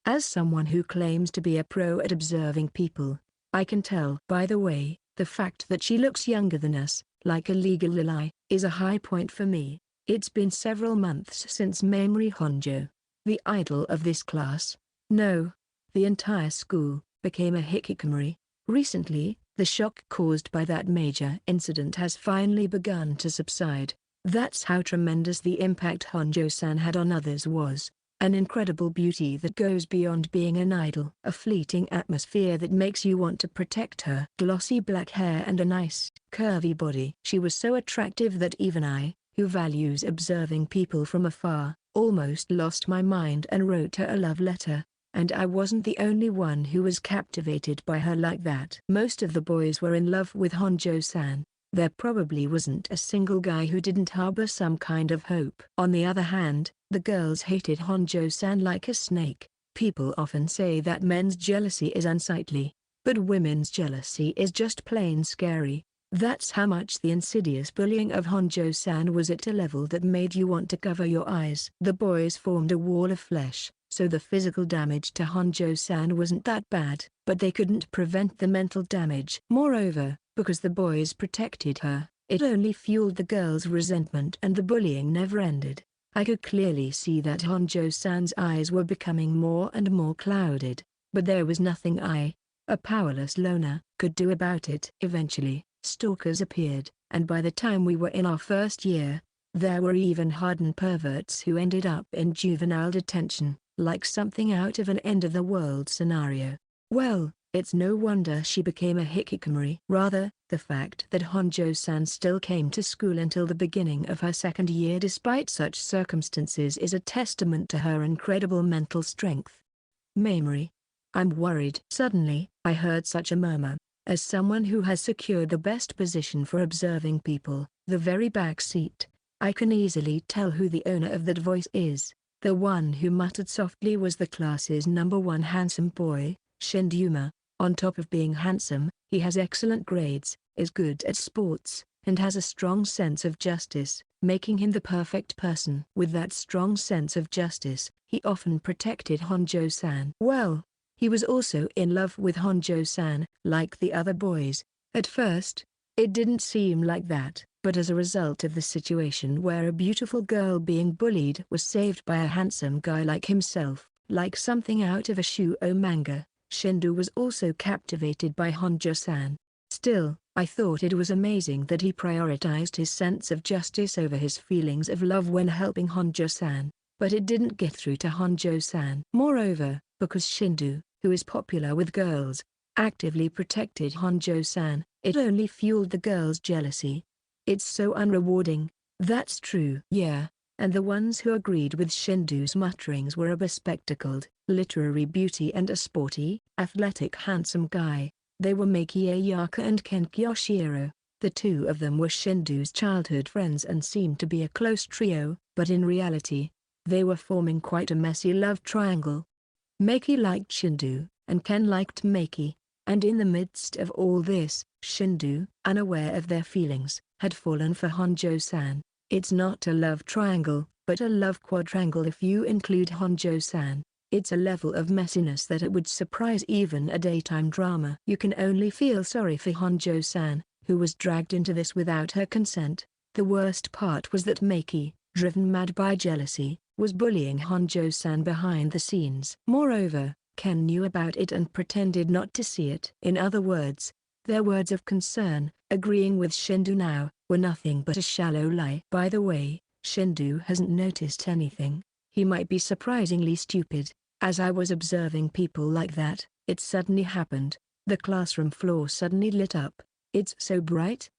As someone who claims to be a pro at observing people, I can tell. By the way, the fact that she looks younger than us, like a legal lily, is a high point for me. It's been several months since Mamori Honjo, the idol of this class, no, the entire school, became a hikikomori. Recently, the shock caused by that major incident has finally begun to subside. That's how tremendous the impact Honjo-san had on others was. An incredible beauty that goes beyond being an idol. A fleeting atmosphere that makes you want to protect her. Glossy black hair and a nice, curvy body. She was so attractive that even I, who values observing people from afar, almost lost my mind and wrote her a love letter. And I wasn't the only one who was captivated by her like that. Most of the boys were in love with Honjo-san. There probably wasn't a single guy who didn't harbor some kind of hope. On the other hand, the girls hated Honjo-san like a snake. People often say that men's jealousy is unsightly, but women's jealousy is just plain scary. That's how much the insidious bullying of Honjo-san was at a level that made you want to cover your eyes. The boys formed a wall of flesh, So the physical damage to Honjo-san wasn't that bad, but they couldn't prevent the mental damage. Moreover, because the boys protected her, it only fueled the girl's resentment and the bullying never ended. I could clearly see that Honjo-san's eyes were becoming more and more clouded, but there was nothing I, a powerless loner, could do about it. Eventually, stalkers appeared, and by the time we were in our first year, there were even hardened perverts who ended up in juvenile detention, like something out of an end-of-the-world scenario. Well, it's no wonder she became a hikikomori. Rather, the fact that Honjo-san still came to school until the beginning of her second year despite such circumstances is a testament to her incredible mental strength. Mamori. I'm worried. Suddenly, I heard such a murmur. As someone who has secured the best position for observing people, the very back seat, I can easily tell who the owner of that voice is. The one who muttered softly was the class's #1 handsome boy, Shinduma. On top of being handsome, he has excellent grades, is good at sports, and has a strong sense of justice, making him the perfect person. With that strong sense of justice, he often protected Honjo-san. Well, he was also in love with Honjo-san, like the other boys. At first, it didn't seem like that, but as a result of the situation where a beautiful girl being bullied was saved by a handsome guy like himself, like something out of a shoujo manga, Shindu was also captivated by Honjo-san. Still, I thought it was amazing that he prioritized his sense of justice over his feelings of love when helping Honjo-san, but it didn't get through to Honjo-san. Moreover, because Shindu, who is popular with girls, actively protected Honjo-san, it only fueled the girl's jealousy. It's so unrewarding. That's true. Yeah, and the ones who agreed with Shindu's mutterings were a bespectacled, literary beauty and a sporty, athletic handsome guy. They were Maki Ayaka and Ken Kyoshiro. The two of them were Shindu's childhood friends and seemed to be a close trio, but in reality, they were forming quite a messy love triangle. Maki liked Shindu, and Ken liked Maki, and in the midst of all this, Shindu, unaware of their feelings, had fallen for Honjo-san. It's not a love triangle, but a love quadrangle if you include Honjo-san. It's a level of messiness that it would surprise even a daytime drama. You can only feel sorry for Honjo-san, who was dragged into this without her consent. The worst part was that Maki, driven mad by jealousy, was bullying Honjo-san behind the scenes. Moreover, Ken knew about it and pretended not to see it. In other words, their words of concern, agreeing with Shindu now, were nothing but a shallow lie. By the way, Shindu hasn't noticed anything. He might be surprisingly stupid. As I was observing people like that, it suddenly happened. The classroom floor suddenly lit up. It's so bright.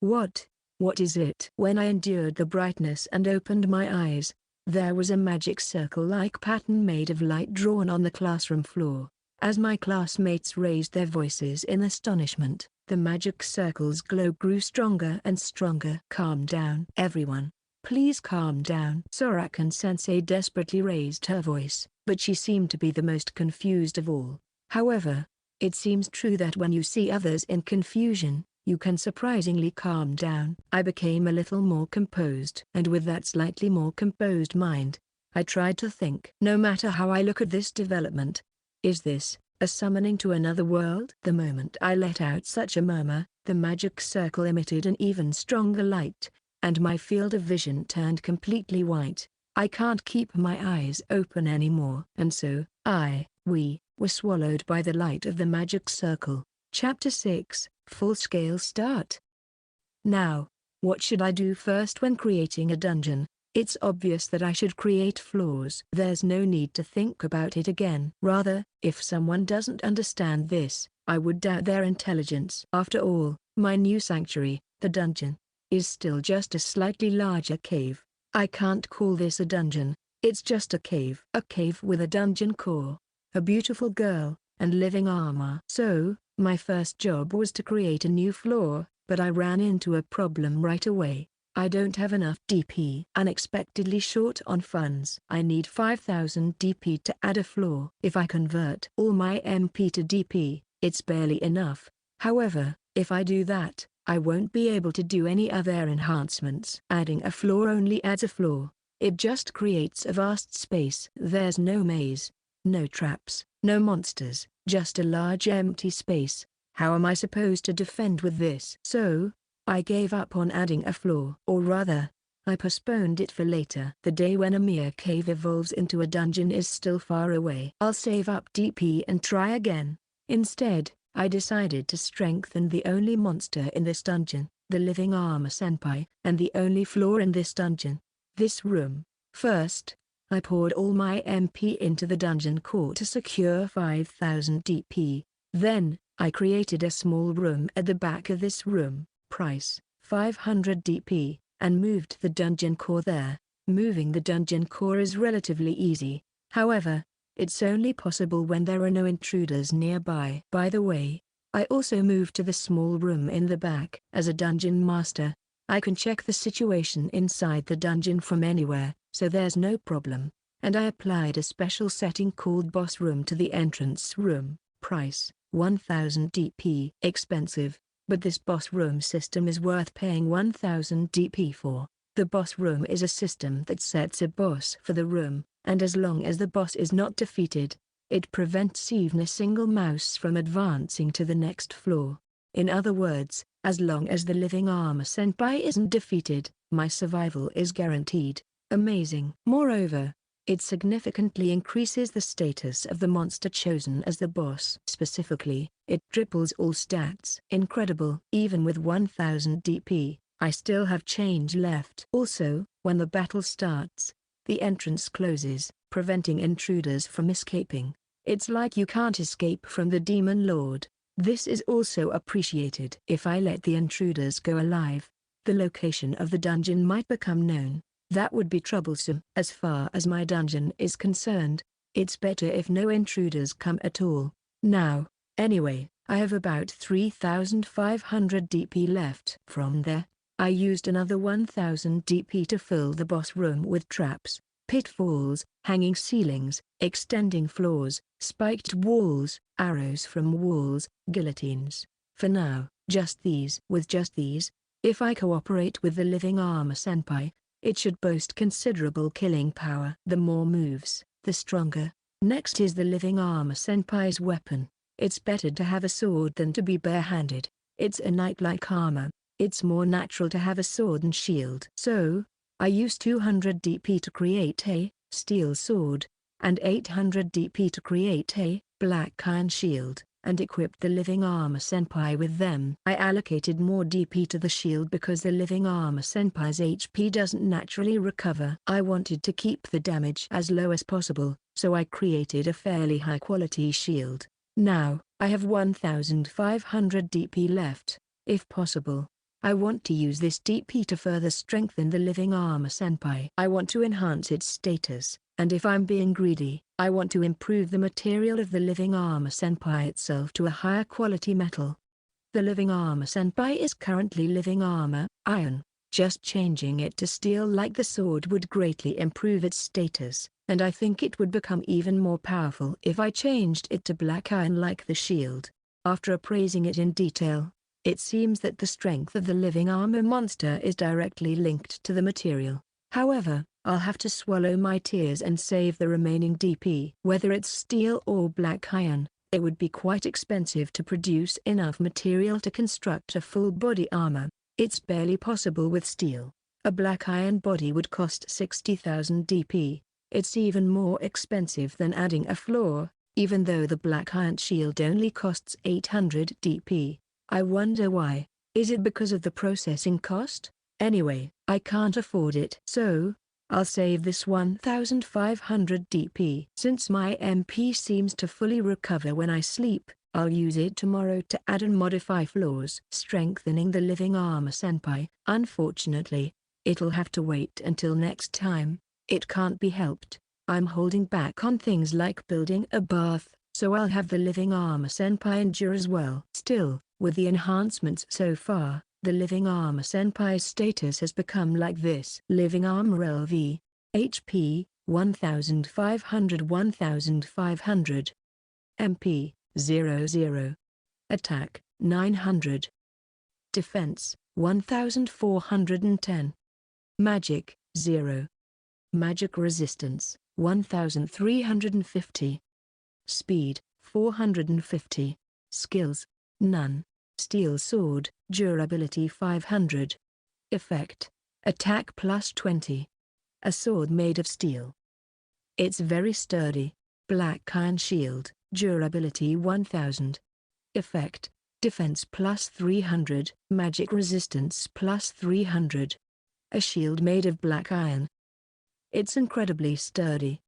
What? What is it? When I endured the brightness and opened my eyes, there was a magic circle-like pattern made of light drawn on the classroom floor. As my classmates raised their voices in astonishment, the magic circle's glow grew stronger and stronger. Calm down, everyone. Please calm down. Sorakan-sensei desperately raised her voice, but she seemed to be the most confused of all. However, it seems true that when you see others in confusion, you can surprisingly calm down. I became a little more composed, and with that slightly more composed mind, I tried to think. No matter how I look at this development, is this a summoning to another world? The moment I let out such a murmur, the magic circle emitted an even stronger light, and my field of vision turned completely white. I can't keep my eyes open anymore. And so, we were swallowed by the light of the magic circle. Chapter 6, Full-Scale Start. Now, what should I do first when creating a dungeon? It's obvious that I should create floors. There's no need to think about it again. Rather, if someone doesn't understand this, I would doubt their intelligence. After all, my new sanctuary, the dungeon, is still just a slightly larger cave. I can't call this a dungeon, it's just a cave. A cave with a dungeon core, a beautiful girl, and living armor. So, my first job was to create a new floor, but I ran into a problem right away. I don't have enough DP. Unexpectedly short on funds. I need 5,000 DP to add a floor. If I convert all my MP to DP, it's barely enough. However, if I do that, I won't be able to do any other enhancements. Adding a floor only adds a floor. It just creates a vast space. There's no maze, no traps, no monsters, just a large empty space. How am I supposed to defend with this? So, I gave up on adding a floor. Or rather, I postponed it for later. The day when a mere cave evolves into a dungeon is still far away. I'll save up DP and try again. Instead, I decided to strengthen the only monster in this dungeon, the living armor senpai, and the only floor in this dungeon, this room. First, I poured all my MP into the dungeon core to secure 5000 DP. Then, I created a small room at the back of this room, price 500 DP, and moved the dungeon core there. Moving the dungeon core is relatively easy. However, it's only possible when there are no intruders nearby. By the way, I also moved to the small room in the back. As a dungeon master, I can check the situation inside the dungeon from anywhere, so there's no problem. And I applied a special setting called boss room to the entrance room. Price 1000 DP. Expensive, but this boss room system is worth paying 1000 DP for. The boss room is a system that sets a boss for the room, and as long as the boss is not defeated, it prevents even a single mouse from advancing to the next floor. In other words, as long as the living armor senpai isn't defeated, my survival is guaranteed. Amazing. Moreover, it significantly increases the status of the monster chosen as the boss. Specifically, it triples all stats. Incredible. Even with 1000 DP, I still have change left. Also, when the battle starts, the entrance closes, preventing intruders from escaping. It's like you can't escape from the Demon Lord. This is also appreciated. If I let the intruders go alive, the location of the dungeon might become known. That would be troublesome. As far as my dungeon is concerned, it's better if no intruders come at all. Now, anyway, I have about 3500 DP left. From there, I used another 1000 DP to fill the boss room with traps, pitfalls, hanging ceilings, extending floors, spiked walls, arrows from walls, guillotines. For now, just these. With just these, if I cooperate with the living armor senpai, it should boast considerable killing power. The more moves, the stronger. Next is the living armor senpai's weapon. It's better to have a sword than to be barehanded. It's a knight-like armor. It's more natural to have a sword and shield. So, I used 200 DP to create a steel sword, and 800 DP to create a black iron shield, and equipped the living armor senpai with them. I allocated more DP to the shield because the living armor senpai's HP doesn't naturally recover. I wanted to keep the damage as low as possible, so I created a fairly high-quality shield. Now, I have 1500 DP left. If possible, I want to use this DP to further strengthen the living armor senpai. I want to enhance its status, and if I'm being greedy, I want to improve the material of the living armor senpai itself to a higher quality metal. The living armor senpai is currently living armor, iron. Just changing it to steel like the sword would greatly improve its status, and I think it would become even more powerful if I changed it to black iron like the shield. After appraising it in detail, it seems that the strength of the living armor monster is directly linked to the material. However, I'll have to swallow my tears and save the remaining DP. Whether it's steel or black iron, it would be quite expensive to produce enough material to construct a full body armor. It's barely possible with steel. A black iron body would cost 60,000 DP. It's even more expensive than adding a floor, even though the black iron shield only costs 800 DP. I wonder why. Is it because of the processing cost? Anyway, I can't afford it. So, I'll save this 1500 DP. Since my MP seems to fully recover when I sleep, I'll use it tomorrow to add and modify floors. Strengthening the living armor senpai. Unfortunately, it'll have to wait until next time. It can't be helped. I'm holding back on things like building a bath, so I'll have the living armor senpai endure as well. Still, with the enhancements so far, the living armor senpai's status has become like this. Living armor LV. HP, 1500 1500. MP, 00. Attack, 900. Defense, 1410. Magic, 0. Magic resistance, 1350. Speed, 450. Skills, none. Steel sword, durability 500. Effect, attack plus 20. A sword made of steel. It's very sturdy. Black iron shield, durability 1000. Effect, defense plus 300, magic resistance plus 300. A shield made of black iron. It's incredibly sturdy.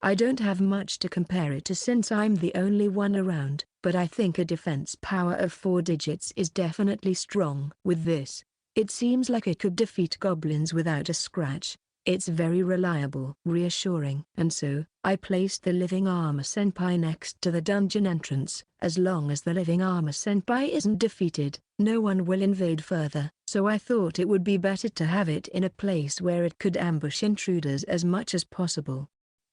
I don't have much to compare it to since I'm the only one around, but I think a defense power of 4 digits is definitely strong. With this, it seems like it could defeat goblins without a scratch. It's very reliable, reassuring. And so, I placed the living armor senpai next to the dungeon entrance. As long as the living armor senpai isn't defeated, no one will invade further. So I thought it would be better to have it in a place where it could ambush intruders as much as possible.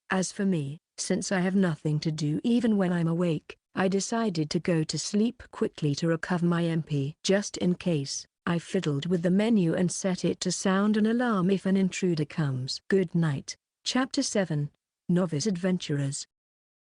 As for me, since I have nothing to do even when I'm awake, I decided to go to sleep quickly to recover my MP. Just in case, I fiddled with the menu and set it to sound an alarm if an intruder comes. Good night. Chapter 7. Novice Adventurers.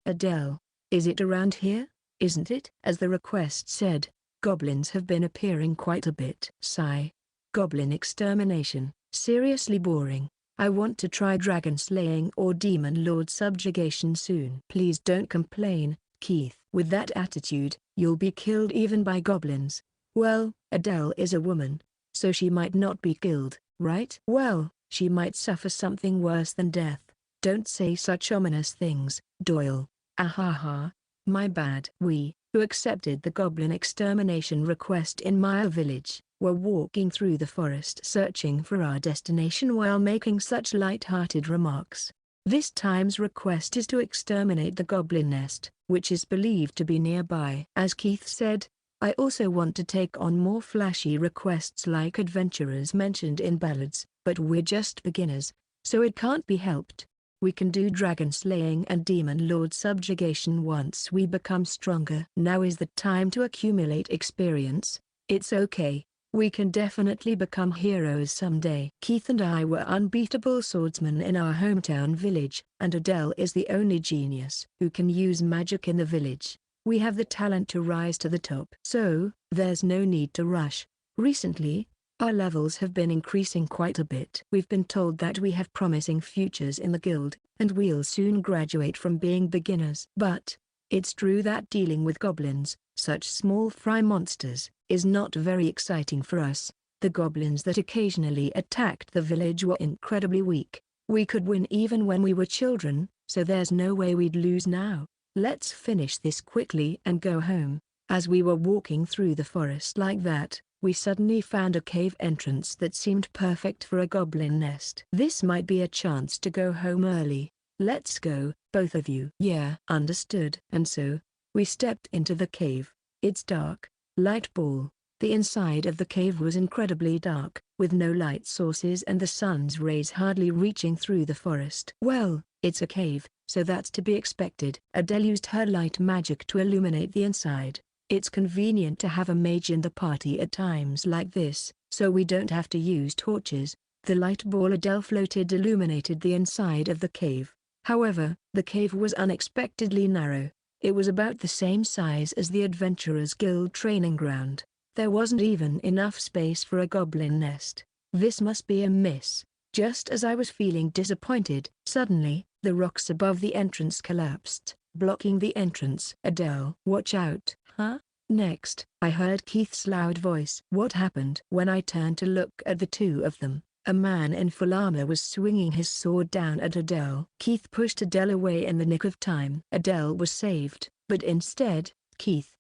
Adele, is it around here, isn't it? As the request said, goblins have been appearing quite a bit. Sigh. Goblin extermination, seriously boring. I want to try dragon slaying or demon lord subjugation soon. Please don't complain, Keith. With that attitude, you'll be killed even by goblins. Well, Adele is a woman, so she might not be killed, right? Well, she might suffer something worse than death. Don't say such ominous things, Doyle. Ahaha. My bad. We, who accepted the goblin extermination request in Maya Village, were walking through the forest searching for our destination while making such light-hearted remarks. This time's request is to exterminate the goblin nest, which is believed to be nearby. As Keith said, I also want to take on more flashy requests like adventurers mentioned in ballads, but we're just beginners, so it can't be helped. We can do dragon slaying and demon lord subjugation once we become stronger. Now is the time to accumulate experience. It's okay. We can definitely become heroes someday. Keith and I were unbeatable swordsmen in our hometown village, and Adele is the only genius who can use magic in the village. We have the talent to rise to the top. So, there's no need to rush. Recently, our levels have been increasing quite a bit. We've been told that we have promising futures in the guild, and we'll soon graduate from being beginners. But, it's true that dealing with goblins, such small fry monsters, is not very exciting for us. The goblins that occasionally attacked the village were incredibly weak. We could win even when we were children, so there's no way we'd lose now. Let's finish this quickly and go home. As we were walking through the forest like that, we suddenly found a cave entrance that seemed perfect for a goblin nest. This might be a chance to go home early. Let's go, both of you. Yeah, understood. And so, we stepped into the cave. It's dark. Light ball. The inside of the cave was incredibly dark, with no light sources and the sun's rays hardly reaching through the forest. Well, it's a cave, so that's to be expected. Adele used her light magic to illuminate the inside. It's convenient to have a mage in the party at times like this, so we don't have to use torches. The light ball Adele floated illuminated the inside of the cave. However, the cave was unexpectedly narrow. It was about the same size as the Adventurers Guild training ground. There wasn't even enough space for a goblin nest. This must be a miss. Just as I was feeling disappointed, suddenly, the rocks above the entrance collapsed, blocking the entrance. Adele, watch out. Huh? Next, I heard Keith's loud voice. What happened? When I turned to look at the two of them, a man in full armor was swinging his sword down at Adele. Keith pushed Adele away in the nick of time. Adele was saved, but instead, Keith,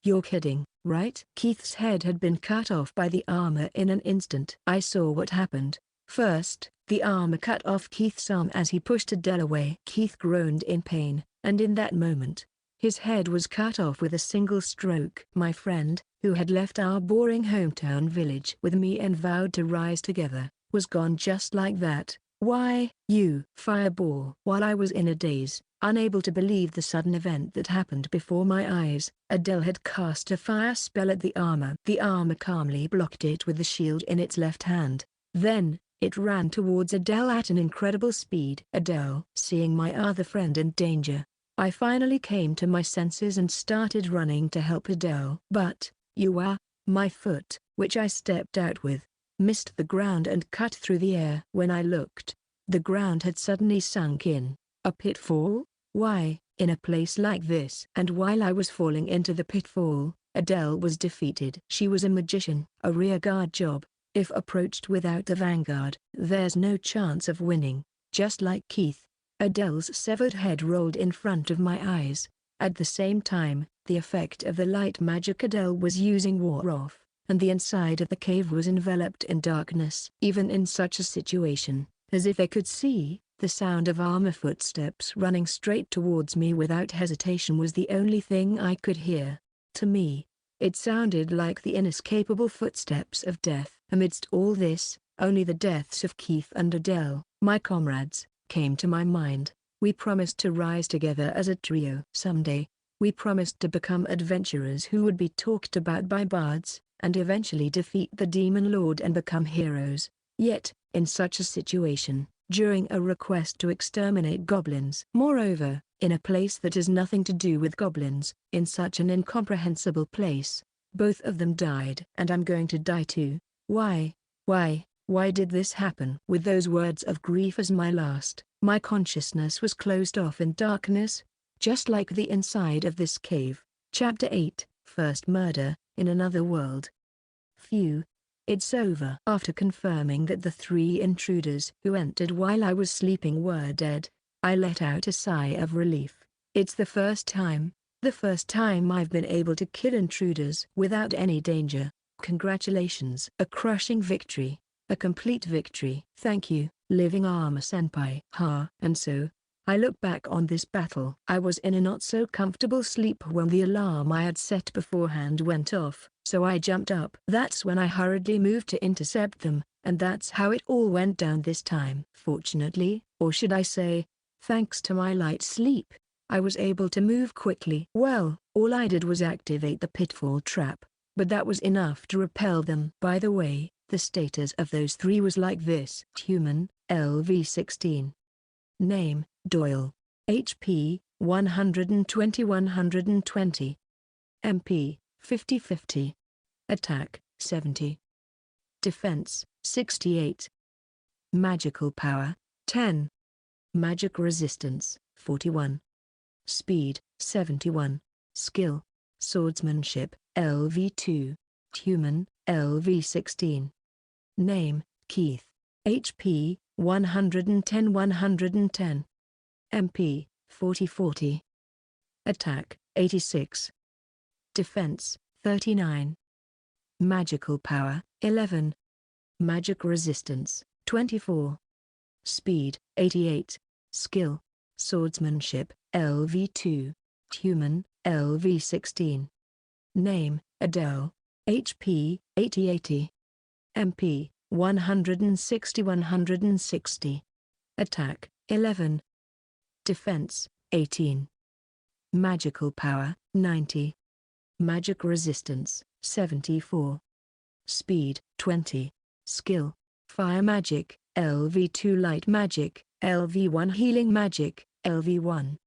you're kidding, right? Keith's head had been cut off by the armor in an instant. I saw what happened. First, the armor cut off Keith's arm as he pushed Adele away. Keith groaned in pain, and in that moment, his head was cut off with a single stroke. My friend, who had left our boring hometown village with me and vowed to rise together, was gone just like that. Why, you fireball. While I was in a daze, unable to believe the sudden event that happened before my eyes, Adele had cast a fire spell at the armor. The armor calmly blocked it with the shield in its left hand. Then, It ran towards Adele at an incredible speed. Adele, seeing my other friend in danger, I finally came to my senses and started running to help Adele. But, my foot, which I stepped out with, missed the ground and cut through the air. When I looked, the ground had suddenly sunk in. A pitfall? Why, in a place like this? And while I was falling into the pitfall, Adele was defeated. She was a magician. A rearguard job. If approached without a vanguard, there's no chance of winning. Just like Keith, Adele's severed head rolled in front of my eyes. At the same time, the effect of the light magic Adele was using wore off, and the inside of the cave was enveloped in darkness. Even in such a situation, as if I could see, the sound of armor footsteps running straight towards me without hesitation was the only thing I could hear. To me, it sounded like the inescapable footsteps of death. Amidst all this, only the deaths of Keith and Adele, my comrades, came to my mind. We promised to rise together as a trio. Someday, we promised to become adventurers who would be talked about by bards, and eventually defeat the demon lord and become heroes. Yet, in such a situation, during a request to exterminate goblins, moreover, in a place that has nothing to do with goblins, in such an incomprehensible place, both of them died. And I'm going to die too. Why did this happen? With those words of grief as my last, my consciousness was closed off in darkness, just like the inside of this cave. Chapter 8, First Murder, in Another World. Phew. It's over. After confirming that the 3 intruders who entered while I was sleeping were dead, I let out a sigh of relief. It's the first time I've been able to kill intruders without any danger. Congratulations. A crushing victory. A complete victory. Thank you, Living Armor Senpai. And so, I look back on this battle. I was in a not so comfortable sleep when the alarm I had set beforehand went off, so I jumped up. That's when I hurriedly moved to intercept them, and that's how it all went down this time. Fortunately, or should I say, thanks to my light sleep, I was able to move quickly. Well, all I did was activate the pitfall trap, but that was enough to repel them. By the way, the status of those 3 was like this. Human, LV16. Name, Doyle. HP, 120-120. MP, 50-50. Attack, 70. Defense, 68. Magical power, 10. Magic resistance, 41. Speed, 71. Skill, swordsmanship, LV2. Human, LV16. Name, Keith. HP, 110-110. MP, 40-40. Attack, 86. Defense, 39. Magical power, 11. Magic resistance, 24. Speed, 88. Skill, swordsmanship, LV2. Human, LV16. Name, Adele. HP, 80-80. MP, 160-160. Attack, 11. Defense, 18. Magical power, 90. Magic resistance, 74. Speed, 20. Skill, fire magic, LV2 light magic, LV1 healing magic, LV1.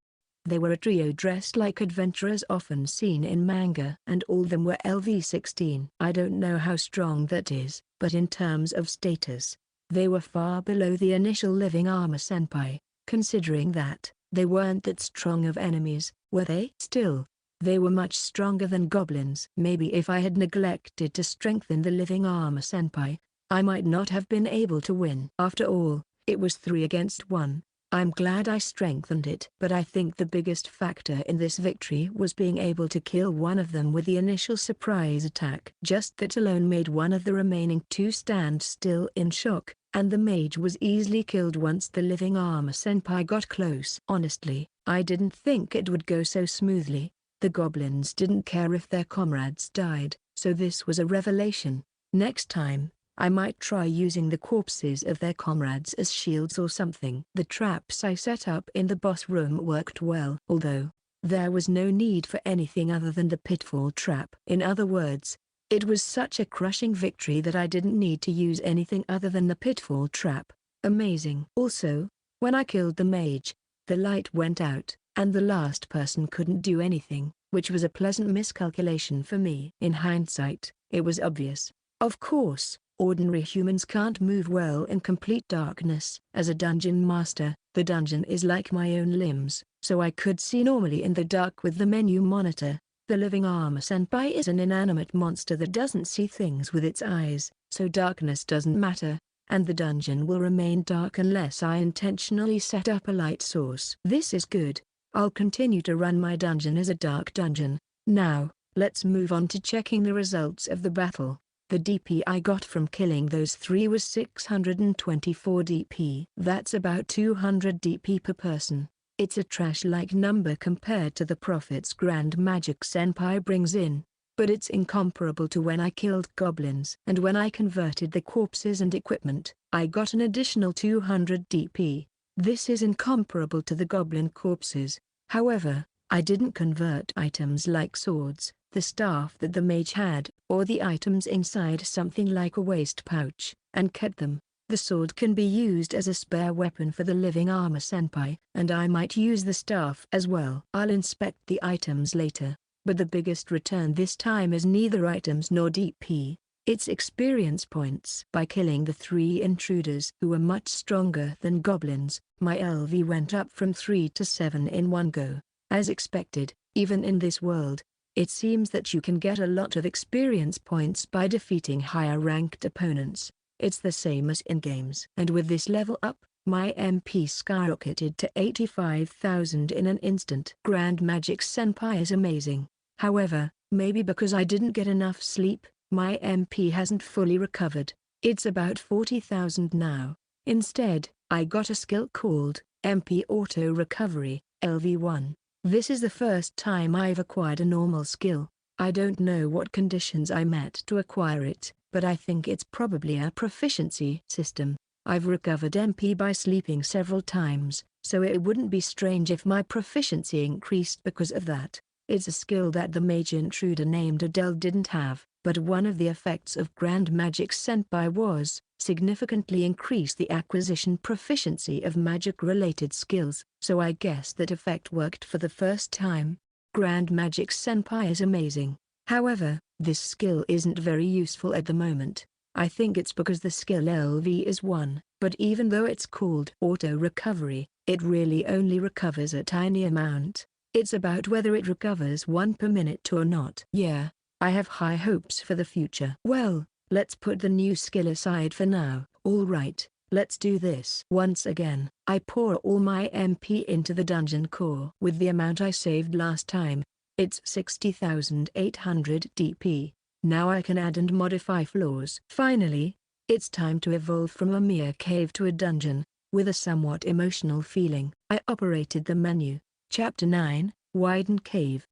They were a trio dressed like adventurers often seen in manga, and all of them were LV16. I don't know how strong that is, but in terms of status, they were far below the initial Living Armor Senpai, considering that they weren't that strong of enemies, were they? Still, they were much stronger than goblins. Maybe if I had neglected to strengthen the Living Armor Senpai, I might not have been able to win. After all, it was 3 against 1. I'm glad I strengthened it. But I think the biggest factor in this victory was being able to kill one of them with the initial surprise attack. Just that alone made one of the remaining 2 stand still in shock, and the mage was easily killed once the Living Armor Senpai got close. Honestly, I didn't think it would go so smoothly. The goblins didn't care if their comrades died, so this was a revelation. Next time, I might try using the corpses of their comrades as shields or something. The traps I set up in the boss room worked well, although there was no need for anything other than the pitfall trap. In other words, It was such a crushing victory that I didn't need to use anything other than the pitfall trap. Amazing. Also, when I killed the mage, the light went out, and the last person couldn't do anything, which was a pleasant miscalculation for me. In hindsight, it was obvious. Of course, ordinary humans can't move well in complete darkness. As a dungeon master, the dungeon is like my own limbs, so I could see normally in the dark with the menu monitor. The living armor senpai is an inanimate monster that doesn't see things with its eyes, so darkness doesn't matter, and the dungeon will remain dark unless I intentionally set up a light source. This is good. I'll continue to run my dungeon as a dark dungeon. Now, let's move on to checking the results of the battle. The DP I got from killing those three was 624 DP. That's about 200 DP per person. It's a trash-like number compared to the profits Grand Magic Senpai brings in, but it's incomparable to when I killed goblins. And when I converted the corpses and equipment, I got an additional 200 DP. This is incomparable to the goblin corpses. However, I didn't convert items like swords, the staff that the mage had, or the items inside something like a waist pouch, and kept them. The sword can be used as a spare weapon for the living armor senpai, and I might use the staff as well. I'll inspect the items later, but the biggest return this time is neither items nor DP. It's experience points. By killing the three intruders who were much stronger than goblins, my LV went up from 3 to 7 in one go. As expected, even in this world, it seems that you can get a lot of experience points by defeating higher-ranked opponents. It's the same as in games. And with this level up, my MP skyrocketed to 85,000 in an instant. Grand Magic Senpai is amazing. However, maybe because I didn't get enough sleep, my MP hasn't fully recovered. It's about 40,000 now. Instead, I got a skill called MP Auto Recovery, LV1. This is the first time I've acquired a normal skill. I don't know what conditions I met to acquire it, but I think it's probably a proficiency system. I've recovered MP by sleeping several times, so it wouldn't be strange if my proficiency increased because of that. It's a skill that the mage intruder named Adele didn't have, but one of the effects of Grand Magic Senpai was significantly increase the acquisition proficiency of magic-related skills, so I guess that effect worked for the first time. Grand Magic Senpai is amazing. However, this skill isn't very useful at the moment. I think it's because the skill LV is 1, but even though it's called auto recovery, it really only recovers a tiny amount. It's about whether it recovers 1 per minute or not. Yeah, I have high hopes for the future. Well, let's put the new skill aside for now. Alright, let's do this. Once again, I pour all my MP into the dungeon core. With the amount I saved last time, it's 60,800 DP. Now I can add and modify floors. Finally, it's time to evolve from a mere cave to a dungeon, with a somewhat emotional feeling. I operated the menu. Chapter 9, Widen Cave.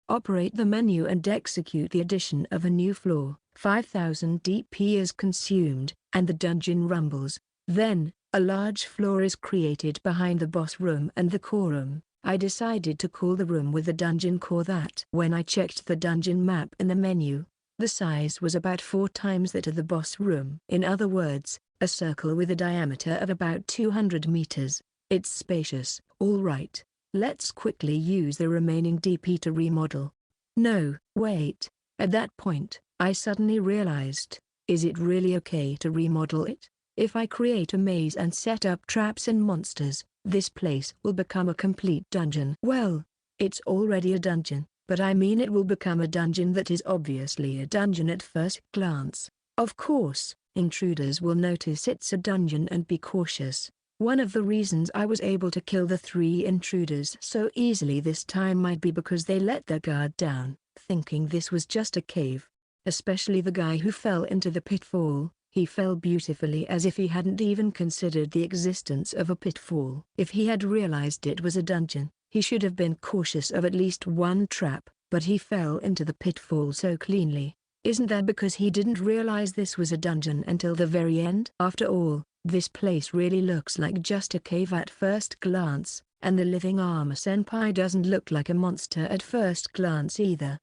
Operate the menu and execute the addition of a new floor. 5,000 DP is consumed, and the dungeon rumbles. Then, a large floor is created behind the boss room and the core room. I decided to call the room with the dungeon core that. When I checked the dungeon map in the menu, the size was about 4 times that of the boss room. In other words, a circle with a diameter of about 200 meters. It's spacious. Alright, let's quickly use the remaining DP to remodel. No, wait. At that point, I suddenly realized, is it really okay to remodel it? If I create a maze and set up traps and monsters, this place will become a complete dungeon. Well, it's already a dungeon, but I mean it will become a dungeon that is obviously a dungeon at first glance. Of course, intruders will notice it's a dungeon and be cautious. One of the reasons I was able to kill the 3 intruders so easily this time might be because they let their guard down, thinking this was just a cave. Especially the guy who fell into the pitfall. He fell beautifully as if he hadn't even considered the existence of a pitfall. If he had realized it was a dungeon, he should have been cautious of at least one trap, but he fell into the pitfall so cleanly. Isn't that because he didn't realize this was a dungeon until the very end? After all, this place really looks like just a cave at first glance, and the living armor senpai doesn't look like a monster at first glance either.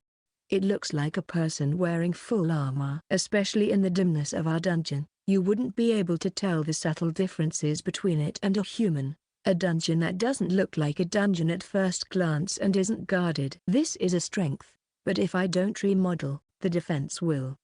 It looks like a person wearing full armor. Especially in the dimness of our dungeon, you wouldn't be able to tell the subtle differences between it and a human. A dungeon that doesn't look like a dungeon at first glance and isn't guarded. This is a strength, but if I don't remodel, the defense will.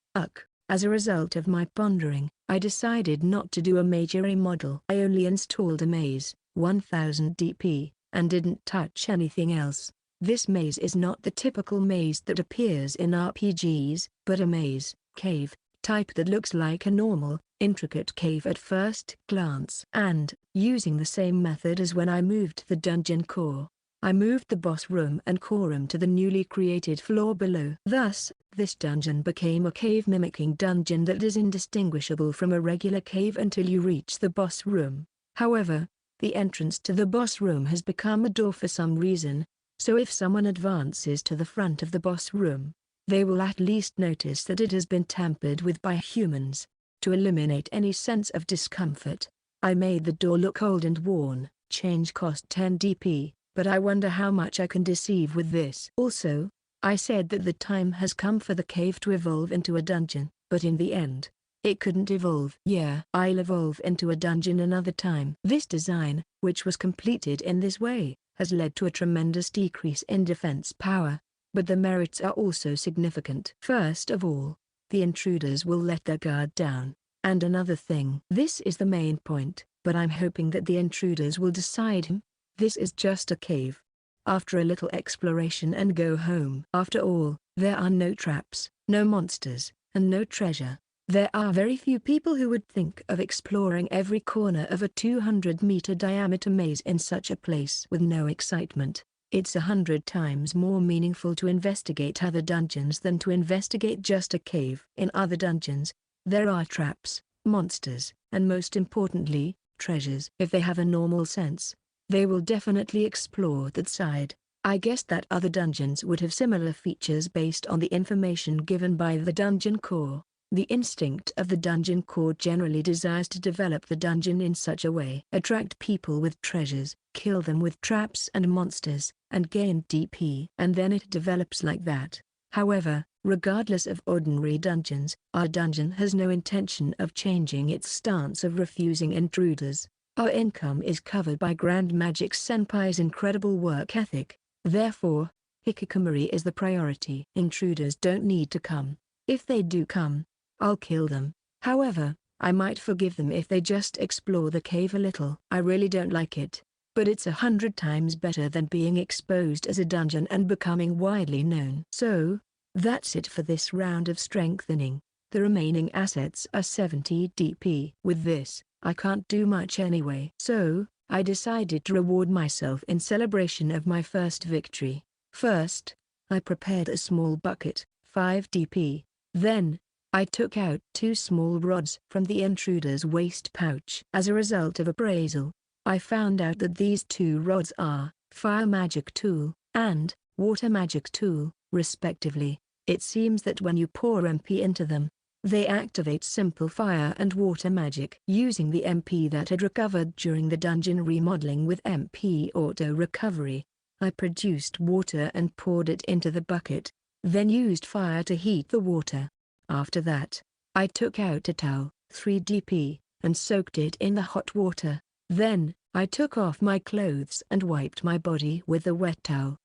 As a result of my pondering, I decided not to do a major remodel. I only installed a maze, 1000 DP, and didn't touch anything else. This maze is not the typical maze that appears in RPGs, but a maze, cave, type that looks like a normal, intricate cave at first glance. And, using the same method as when I moved the dungeon core, I moved the boss room and core room to the newly created floor below. Thus, this dungeon became a cave-mimicking dungeon that is indistinguishable from a regular cave until you reach the boss room. However, the entrance to the boss room has become a door for some reason, so if someone advances to the front of the boss room, they will at least notice that it has been tampered with by humans. To eliminate any sense of discomfort, I made the door look old and worn. Change cost 10 DP. But I wonder how much I can deceive with this. Also, I said that the time has come for the cave to evolve into a dungeon, but in the end, it couldn't evolve. Yeah, I'll evolve into a dungeon another time. This design, which was completed in this way, has led to a tremendous decrease in defense power, but the merits are also significant. First of all, the intruders will let their guard down. And another thing. This is the main point, but I'm hoping that the intruders will decide, this is just a cave. After a little exploration and go home. After all, there are no traps, no monsters, and no treasure. There are very few people who would think of exploring every corner of a 200-meter diameter maze in such a place with no excitement. It's 100 times more meaningful to investigate other dungeons than to investigate just a cave. In other dungeons, there are traps, monsters, and most importantly, treasures. If they have a normal sense, they will definitely explore that side. I guess that other dungeons would have similar features based on the information given by the dungeon core. The instinct of the dungeon core generally desires to develop the dungeon in such a way. Attract people with treasures, kill them with traps and monsters, and gain DP. And then it develops like that. However, regardless of ordinary dungeons, our dungeon has no intention of changing its stance of refusing intruders. Our income is covered by Grand Magic Senpai's incredible work ethic. Therefore, hikikomori is the priority. Intruders don't need to come. If they do come, I'll kill them. However, I might forgive them if they just explore the cave a little. I really don't like it, but it's 100 times better than being exposed as a dungeon and becoming widely known. So, that's it for this round of strengthening. The remaining assets are 70 DP. With this, I can't do much anyway. So, I decided to reward myself in celebration of my first victory. First, I prepared a small bucket, 5 DP. Then, I took out 2 small rods from the intruder's waist pouch. As a result of appraisal, I found out that these 2 rods are Fire Magic Tool and Water Magic Tool, respectively. It seems that when you pour MP into them, they activate simple fire and water magic. Using the MP that had recovered during the dungeon remodeling with MP auto recovery, I produced water and poured it into the bucket, then used fire to heat the water. After that, I took out a towel, 3 DP, and soaked it in the hot water. Then, I took off my clothes and wiped my body with the wet towel.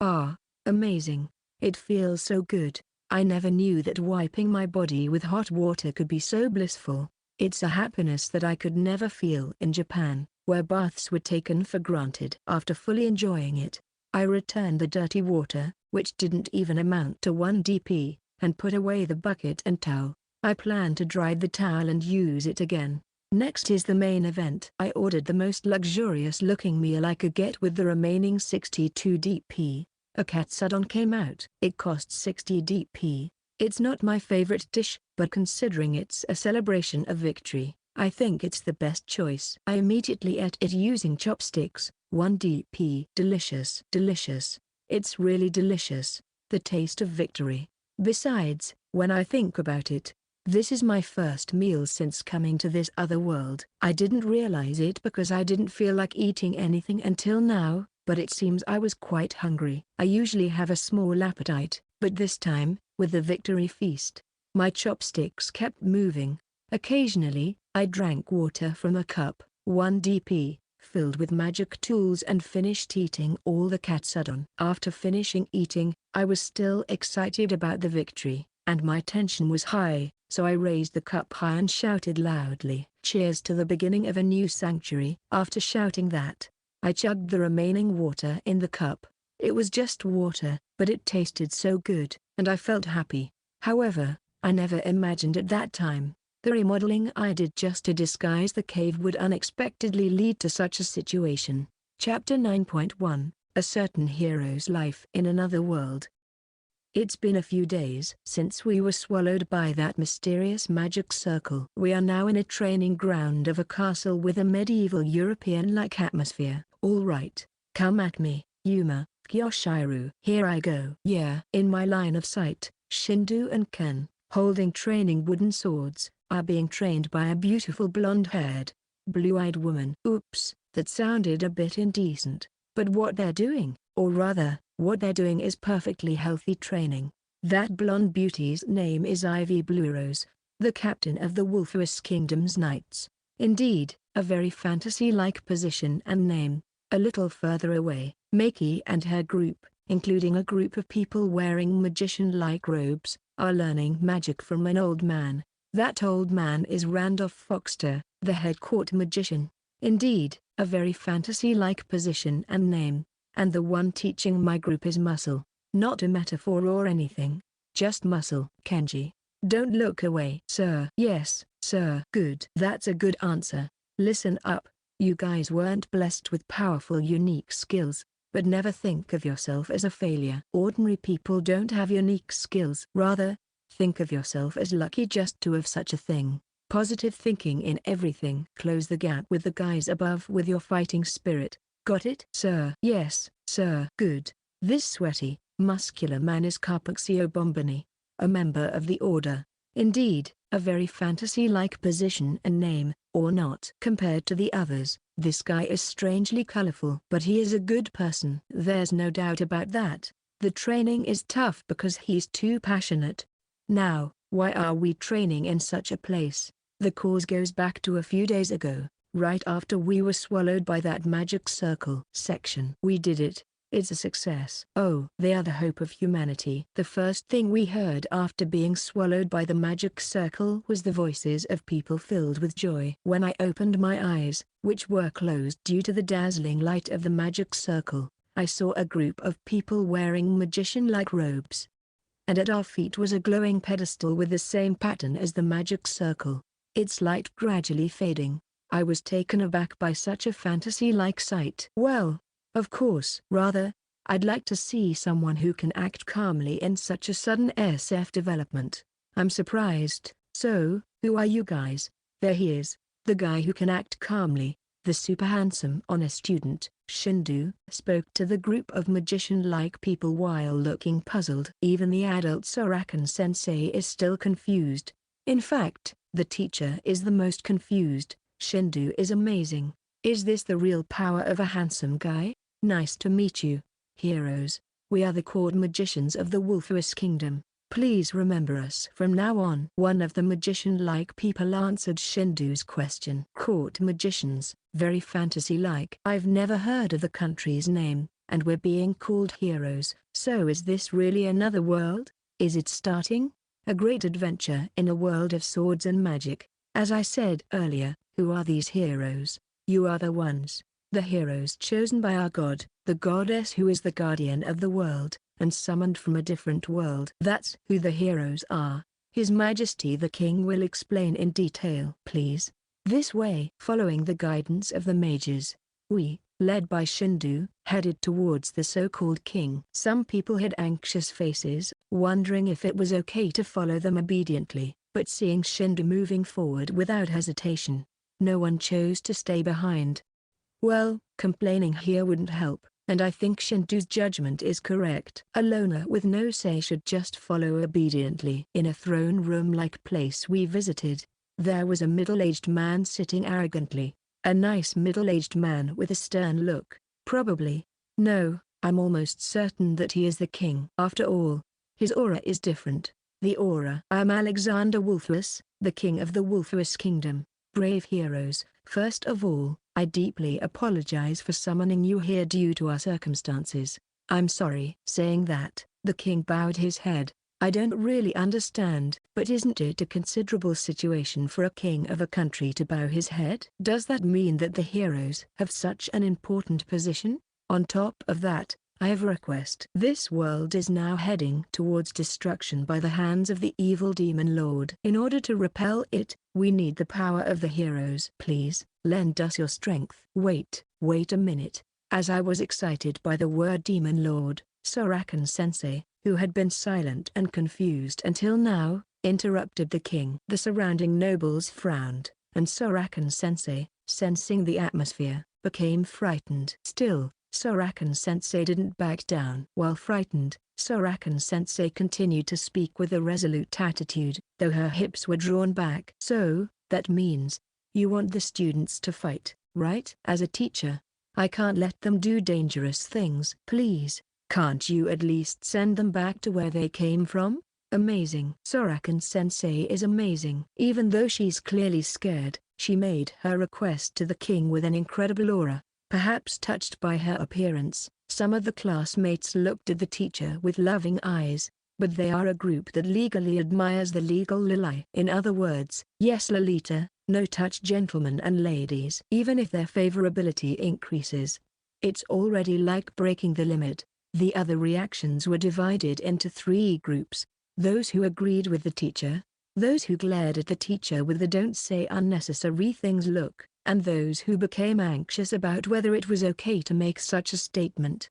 Amazing. It feels so good. I never knew that wiping my body with hot water could be so blissful. It's a happiness that I could never feel in Japan, where baths were taken for granted. After fully enjoying it, I returned the dirty water, which didn't even amount to 1 DP, and put away the bucket and towel. I plan to dry the towel and use it again. Next is the main event. I ordered the most luxurious looking meal I could get with the remaining 62 DP. A katsudon came out. It cost 60 DP. It's not my favorite dish, but considering it's a celebration of victory, I think it's the best choice. I immediately ate it using chopsticks. 1 DP. Delicious. Delicious. It's really delicious. The taste of victory. Besides, when I think about it, this is my first meal since coming to this other world. I didn't realize it because I didn't feel like eating anything until now, but it seems I was quite hungry. I usually have a small appetite, but this time, With the victory feast, my chopsticks kept moving. Occasionally, I drank water from a cup, 1 dp, filled with magic tools and finished eating all the katsudon. After finishing eating, I was still excited about the victory, and my tension was high, so I raised the cup high and shouted loudly, "Cheers to the beginning of a new sanctuary." After shouting that, I chugged the remaining water in the cup. It was just water, but it tasted so good, and I felt happy. However, I never imagined at that time, the remodeling I did just to disguise the cave would unexpectedly lead to such a situation. Chapter 9.1 A Certain Hero's Life in Another World. It's been a few days since we were swallowed by that mysterious magic circle. We are now in a training ground of a castle with a medieval European-like atmosphere. All right, come at me, Yuma, Kyoshiru. Here I go. Yeah. In my line of sight, Shindu and Ken, holding training wooden swords, are being trained by a beautiful blonde-haired, blue-eyed woman. Oops, that sounded a bit indecent, but what they're doing, or rather, what they're doing is perfectly healthy training. That blonde beauty's name is Ivy Bluerose, the captain of the Wolfus Kingdom's Knights. Indeed, a very fantasy-like position and name. A little further away, Maki and her group, including a group of people wearing magician-like robes, are learning magic from an old man. That old man is Randolph Foxter, the head court magician. Indeed, a very fantasy-like position and name. And the one teaching my group is Muscle. Not a metaphor or anything. Just Muscle. Kenji. Don't look away. Sir. Yes, sir. Good. That's a good answer. Listen up. You guys weren't blessed with powerful unique skills, but never think of yourself as a failure. Ordinary people don't have unique skills. Rather, think of yourself as lucky just to have such a thing. Positive thinking in everything. Close the gap with the guys above with your fighting spirit. Got it? Sir. Yes, sir. Good. This sweaty, muscular man is Carpuxio Bombini, a member of the Order. Indeed, a very fantasy-like position and name, or not. Compared to the others, this guy is strangely colorful. But he is a good person. There's no doubt about that. The training is tough because he's too passionate. Now, why are we training in such a place? The cause goes back to a few days ago, right after we were swallowed by that magic circle. Section. We did it. It's a success. Oh, they are the hope of humanity. The first thing we heard after being swallowed by the magic circle was the voices of people filled with joy. When I opened my eyes, which were closed due to the dazzling light of the magic circle, I saw a group of people wearing magician-like robes. And at our feet was a glowing pedestal with the same pattern as the magic circle, its light gradually fading. I was taken aback by such a fantasy-like sight. Well, of course. Rather, I'd like to see someone who can act calmly in such a sudden SF development. I'm surprised. So, who are you guys? There he is, the guy who can act calmly, the super handsome honest student. Shindu spoke to the group of magician-like people while looking puzzled. Even the adult Sorakan-sensei is still confused. In fact, the teacher is the most confused. Shindu is amazing. Is this the real power of a handsome guy? Nice to meet you, heroes. We are the court magicians of the Wolfus Kingdom. Please remember us from now on. One of the magician-like people answered Shindu's question. Court magicians, very fantasy-like. I've never heard of the country's name, and we're being called heroes. So is this really another world? Is it starting? A great adventure in a world of swords and magic. As I said earlier, who are these heroes? You are the ones. The heroes chosen by our god, the goddess who is the guardian of the world, and summoned from a different world. That's who the heroes are. His Majesty the King will explain in detail. Please. This way. Following the guidance of the mages, we, led by Shindu, headed towards the so-called king. Some people had anxious faces, wondering if it was okay to follow them obediently, but seeing Shindu moving forward without hesitation, no one chose to stay behind. Well, complaining here wouldn't help, and I think Shindu's judgment is correct. A loner with no say should just follow obediently. In a throne room-like place we visited, there was a middle-aged man sitting arrogantly. A nice middle-aged man with a stern look, probably. No, I'm almost certain that he is the king. After all, His aura is different. The aura. I'm Alexander Wolfless, the king of the Wolfless Kingdom. Brave heroes, first of all, I deeply apologize for summoning you here due to our circumstances. I'm sorry. Saying that, the king bowed his head. I don't really understand. But isn't it a considerable situation for a king of a country to bow his head? Does that mean that the heroes have such an important position? On top of that, I have a request. This world is now heading towards destruction by the hands of the evil demon lord. In order to repel it, we need the power of the heroes. Please, lend us your strength. Wait a minute. As I was excited by the word demon lord, Sorakan-sensei, who had been silent and confused until now, interrupted the king. The surrounding nobles frowned, and Sorakan-sensei, sensing the atmosphere, became frightened. Still, Sorakan-sensei didn't back down. While frightened, Sorakan-sensei continued to speak with a resolute attitude, though her hips were drawn back. So, that means, you want the students to fight, right? As a teacher, I can't let them do dangerous things. Please, can't you at least send them back to where they came from? Amazing. Sorakan-sensei is amazing. Even though she's clearly scared, she made her request to the king with an incredible aura. Perhaps touched by her appearance, some of the classmates looked at the teacher with loving eyes, but they are a group that legally admires the legal Lili. In other words, yes Lolita, no touch gentlemen and ladies. Even if their favorability increases, it's already like breaking the limit. The other reactions were divided into 3 groups: those who agreed with the teacher, those who glared at the teacher with the don't say unnecessary things look, and those who became anxious about whether it was okay to make such a statement.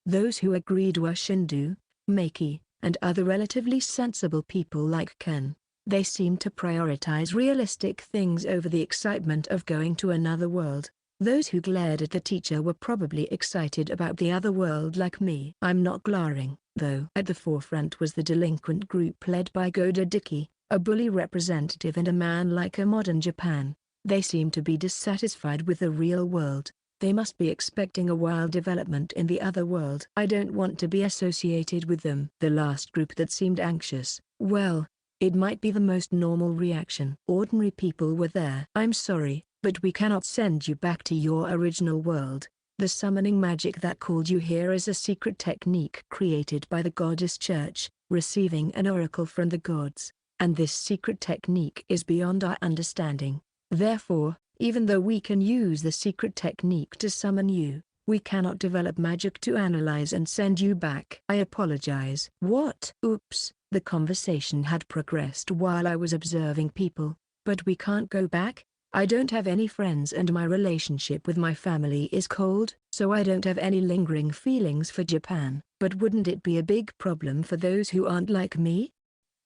Those who agreed were Shindu, Maki, and other relatively sensible people like Ken. They seemed to prioritize realistic things over the excitement of going to another world. Those who glared at the teacher were probably excited about the other world like me. I'm not glaring, though. At the forefront was the delinquent group led by Goda Dicky, a bully representative and a man like a modern Japan. They seem to be dissatisfied with the real world. They must be expecting a wild development in the other world. I don't want to be associated with them. The last group that seemed anxious, well, it might be the most normal reaction. Ordinary people were there. I'm sorry, but we cannot send you back to your original world. The summoning magic that called you here is a secret technique created by the goddess church, receiving an oracle from the gods, and this secret technique is beyond our understanding. Therefore, even though we can use the secret technique to summon you, we cannot develop magic to analyze and send you back. I apologize. What? Oops, the conversation had progressed while I was observing people, but we can't go back? I don't have any friends and my relationship with my family is cold, so I don't have any lingering feelings for Japan. But wouldn't it be a big problem for those who aren't like me?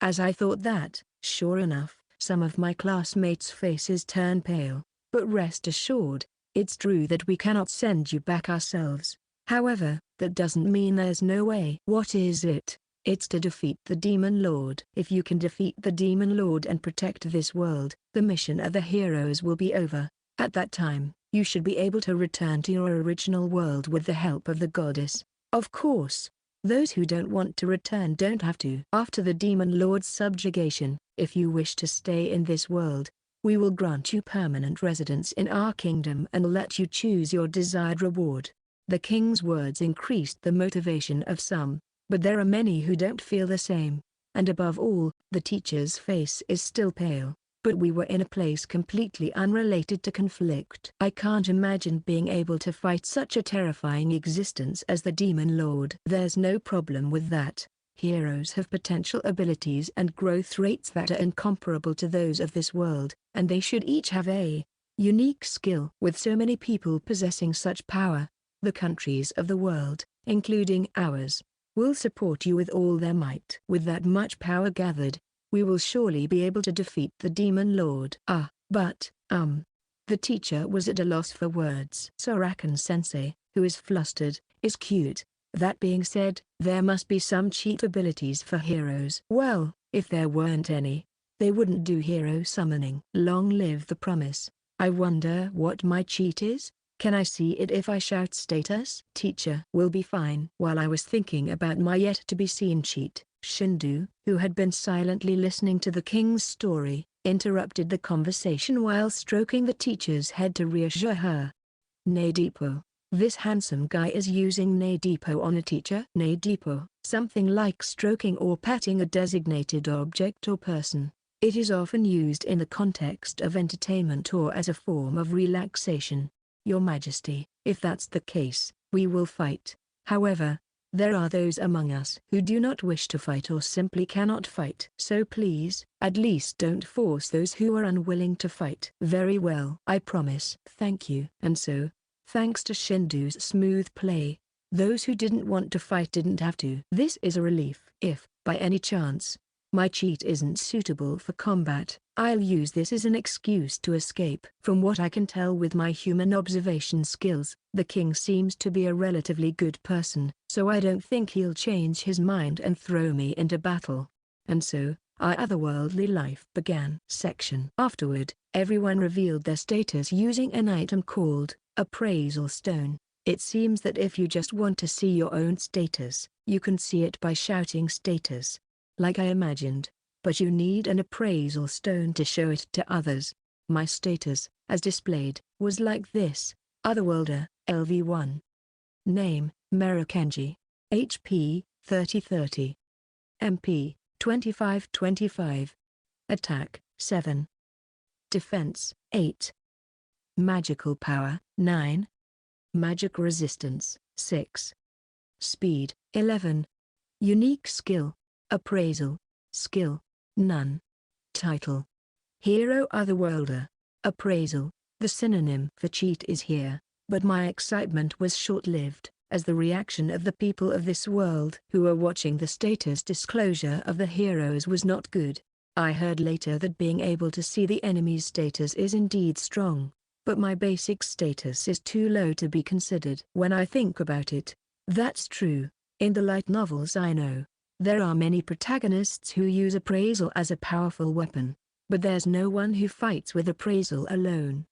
As I thought that, sure enough, some of my classmates' faces turned pale. But rest assured, it's true that we cannot send you back ourselves. However, that doesn't mean there's no way. What is it? It's to defeat the Demon Lord. If you can defeat the Demon Lord and protect this world, the mission of the heroes will be over. At that time, you should be able to return to your original world with the help of the goddess. Of course, those who don't want to return don't have to. After the Demon Lord's subjugation, if you wish to stay in this world, we will grant you permanent residence in our kingdom and let you choose your desired reward. The king's words increased the motivation of some, but there are many who don't feel the same, and above all, the teacher's face is still pale. But we were in a place completely unrelated to conflict. I can't imagine being able to fight such a terrifying existence as the Demon Lord. There's no problem with that. Heroes have potential abilities and growth rates that are incomparable to those of this world, and they should each have a unique skill. With so many people possessing such power, the countries of the world, including ours, will support you with all their might. With that much power gathered, we will surely be able to defeat the Demon Lord. The teacher was at a loss for words. Sorakan-sensei, who is flustered, is cute. That being said, there must be some cheat abilities for heroes. Well, if there weren't any, they wouldn't do hero summoning. Long live the promise. I wonder what my cheat is? Can I see it if I shout status? Teacher will be fine. While I was thinking about my yet-to-be-seen cheat, Shindu, who had been silently listening to the king's story, interrupted the conversation while stroking the teacher's head to reassure her. Nadipo. This handsome guy is using Nadipo on a teacher. Nadipo, something like stroking or patting a designated object or person. It is often used in the context of entertainment or as a form of relaxation. Your Majesty, if that's the case, we will fight. However, there are those among us who do not wish to fight or simply cannot fight. So please, at least don't force those who are unwilling to fight. Very well. I promise. Thank you. And so, thanks to Shindu's smooth play, those who didn't want to fight didn't have to. This is a relief. If, by any chance, my cheat isn't suitable for combat, I'll use this as an excuse to escape. From what I can tell with my human observation skills, the king seems to be a relatively good person, so I don't think he'll change his mind and throw me into battle. And so, our otherworldly life began. Afterward, everyone revealed their status using an item called Appraisal Stone. It seems that if you just want to see your own status, you can see it by shouting status. Like I imagined. But you need an appraisal stone to show it to others. My status, as displayed, was like this: Otherworlder, LV1. Name, Merakenji. HP, 3030. MP, 2525. Attack, 7. Defense, 8. Magical power, 9. Magic resistance, 6. Speed, 11. Unique skill, Appraisal. Skill, none. Title: Hero Otherworlder. Appraisal. The synonym for cheat is here, but my excitement was short-lived, as the reaction of the people of this world who were watching the status disclosure of the heroes was not good. I heard later that being able to see the enemy's status is indeed strong, but my basic status is too low to be considered. When I think about it, that's true. In the light novels I know, there are many protagonists who use appraisal as a powerful weapon, but there's no one who fights with appraisal alone.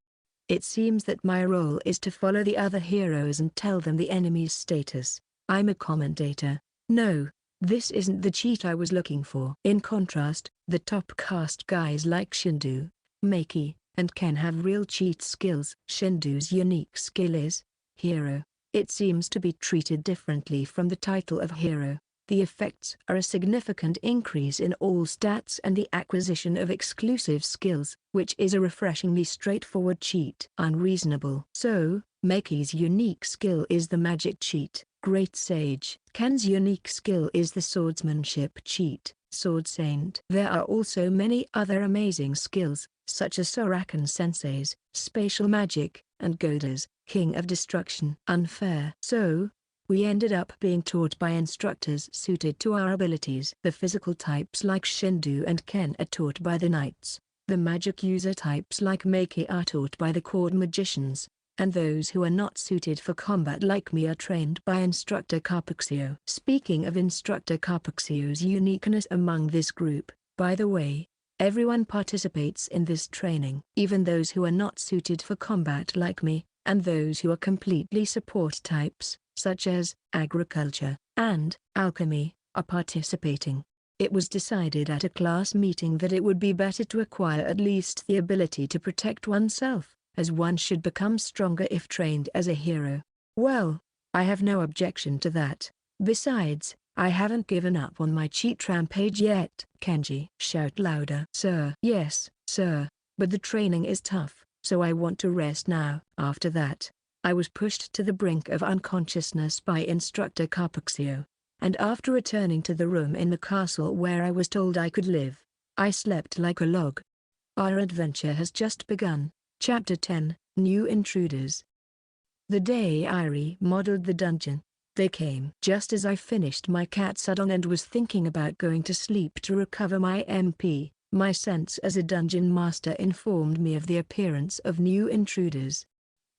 It seems that my role is to follow the other heroes and tell them the enemy's status. I'm a commentator. No, this isn't the cheat I was looking for. In contrast, the top caste guys like Shindu, Maki, and Ken have real cheat skills. Shindu's unique skill is Hero. It seems to be treated differently from the title of Hero. The effects are a significant increase in all stats and the acquisition of exclusive skills, which is a refreshingly straightforward cheat. Unreasonable. So, Maki's unique skill is the magic cheat, Great Sage. Ken's unique skill is the swordsmanship cheat, Sword Saint. There are also many other amazing skills, such as Sorakan Sensei's spatial magic, and Goda's King of Destruction. Unfair. So, we ended up being taught by instructors suited to our abilities. The physical types like Shindu and Ken are taught by the knights. The magic user types like Maki are taught by the court magicians, and those who are not suited for combat like me are trained by Instructor Carpuxio. Speaking of Instructor Carpuxio's uniqueness among this group, by the way, everyone participates in this training. Even those who are not suited for combat like me, and those who are completely support types, such as agriculture and alchemy, are participating. It was decided at a class meeting that it would be better to acquire at least the ability to protect oneself, as one should become stronger if trained as a hero. Well, I have no objection to that. Besides, I haven't given up on my cheat rampage yet. Kenji, shout louder. Sir. Yes, sir, but the training is tough, so I want to rest now. After that, I was pushed to the brink of unconsciousness by Instructor Carpuxio, and after returning to the room in the castle where I was told I could live, I slept like a log. Our adventure has just begun. Chapter 10, New Intruders. The day I remodeled the dungeon, they came just as I finished my katsudon and was thinking about going to sleep to recover my MP. My sense as a dungeon master informed me of the appearance of new intruders.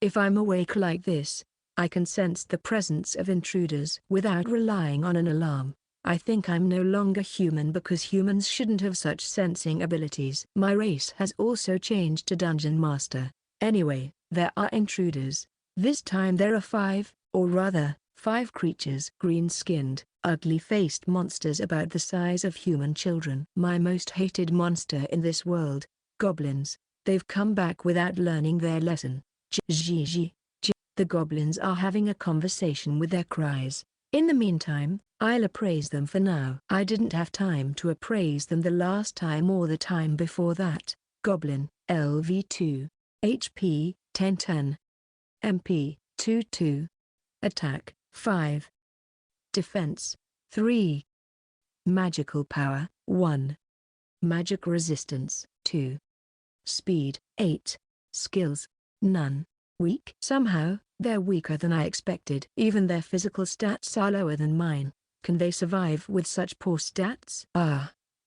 If I'm awake like this, I can sense the presence of intruders without relying on an alarm. I think I'm no longer human because humans shouldn't have such sensing abilities. My race has also changed to Dungeon Master. Anyway, there are intruders. This time there are 5, or rather, 5 creatures. Green-skinned, ugly-faced monsters about the size of human children. My most hated monster in this world, goblins. They've come back without learning their lesson. The goblins are having a conversation with their cries. In the meantime, I'll appraise them for now. I didn't have time to appraise them the last time or the time before that. Goblin, LV2. HP, 1010. MP, 22. Attack, 5. Defense, 3. Magical power, 1. Magic resistance, 2. Speed, 8. Skills, none. Weak? Somehow, they're weaker than I expected. Even their physical stats are lower than mine. Can they survive with such poor stats?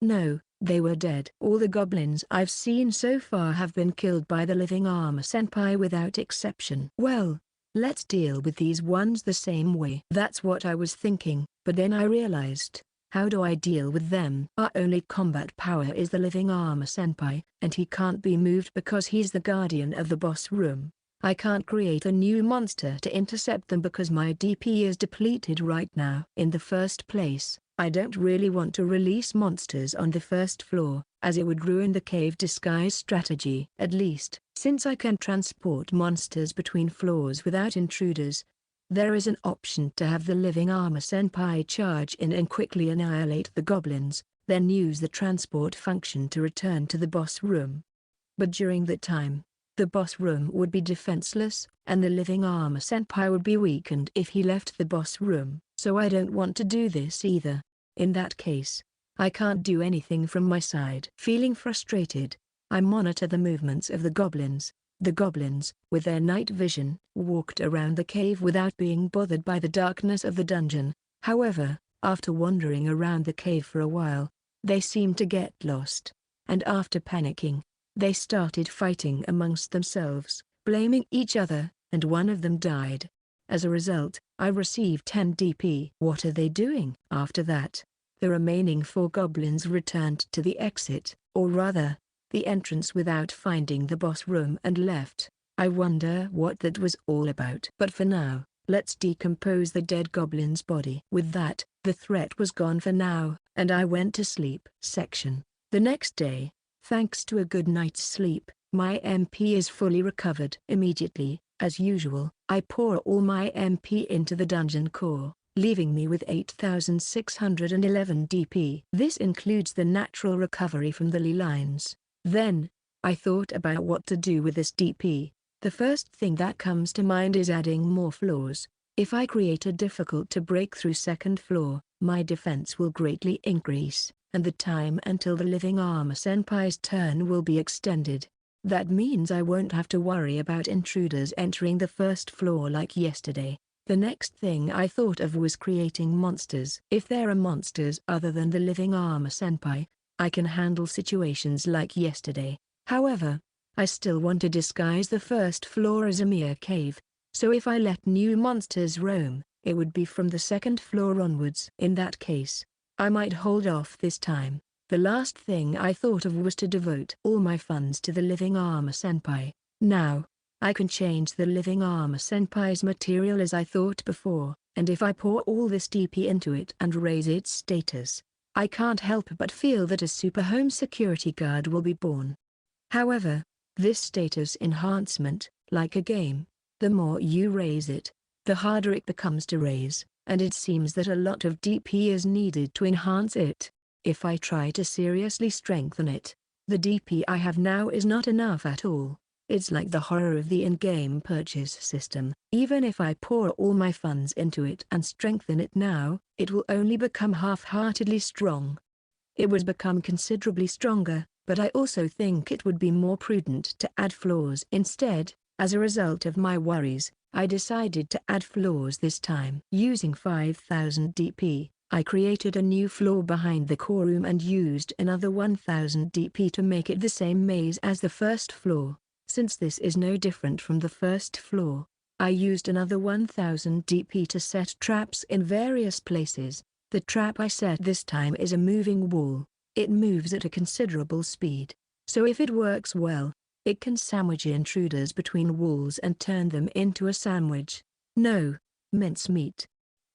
No, they were dead. All the goblins I've seen so far have been killed by the living armor senpai without exception. Well, let's deal with these ones the same way. That's what I was thinking, but then I realized, how do I deal with them? Our only combat power is the living armor senpai, and he can't be moved because he's the guardian of the boss room. I can't create a new monster to intercept them because my DP is depleted right now. In the first place, I don't really want to release monsters on the first floor, as it would ruin the cave disguise strategy. At least, since I can transport monsters between floors without intruders, there is an option to have the living armor senpai charge in and quickly annihilate the goblins, then use the transport function to return to the boss room. But during that time, the boss room would be defenseless, and the living armor senpai would be weakened if he left the boss room. So I don't want to do this either. In that case, I can't do anything from my side. Feeling frustrated, I monitor the movements of the goblins. The goblins, with their night vision, walked around the cave without being bothered by the darkness of the dungeon. However, after wandering around the cave for a while, they seemed to get lost. And after panicking, they started fighting amongst themselves, blaming each other, and one of them died. As a result, I received 10 DP. What are they doing? After that, the remaining 4 goblins returned to the exit, or rather, the entrance without finding the boss room and left. I wonder what that was all about. But for now, let's decompose the dead goblin's body. With that, the threat was gone for now, and I went to sleep. Section. The next day, thanks to a good night's sleep, my MP is fully recovered. Immediately, as usual, I pour all my MP into the dungeon core, leaving me with 8,611 DP. This includes the natural recovery from the ley lines. Then, I thought about what to do with this DP. The first thing that comes to mind is adding more floors. If I create a difficult to break through second floor, my defense will greatly increase, and the time until the living armor senpai's turn will be extended. That means I won't have to worry about intruders entering the first floor like yesterday. The next thing I thought of was creating monsters. If there are monsters other than the living armor senpai, I can handle situations like yesterday. However, I still want to disguise the first floor as a mere cave, so if I let new monsters roam, it would be from the second floor onwards. In that case, I might hold off this time. The last thing I thought of was to devote all my funds to the living armor senpai. Now, I can change the living armor senpai's material as I thought before, and if I pour all this DP into it and raise its status, I can't help but feel that a super home security guard will be born. However, this status enhancement, like a game, the more you raise it, the harder it becomes to raise, and it seems that a lot of DP is needed to enhance it. If I try to seriously strengthen it, the DP I have now is not enough at all. It's like the horror of the in-game purchase system. Even if I pour all my funds into it and strengthen it now, it will only become half-heartedly strong. It would become considerably stronger, but I also think it would be more prudent to add floors instead. As a result of my worries, I decided to add floors this time. Using 5,000 DP, I created a new floor behind the core room and used another 1,000 DP to make it the same maze as the first floor. Since this is no different from the first floor, I used another 1,000 DP to set traps in various places. The trap I set this time is a moving wall. It moves at a considerable speed, so if it works well, it can sandwich intruders between walls and turn them into a sandwich. No, mincemeat.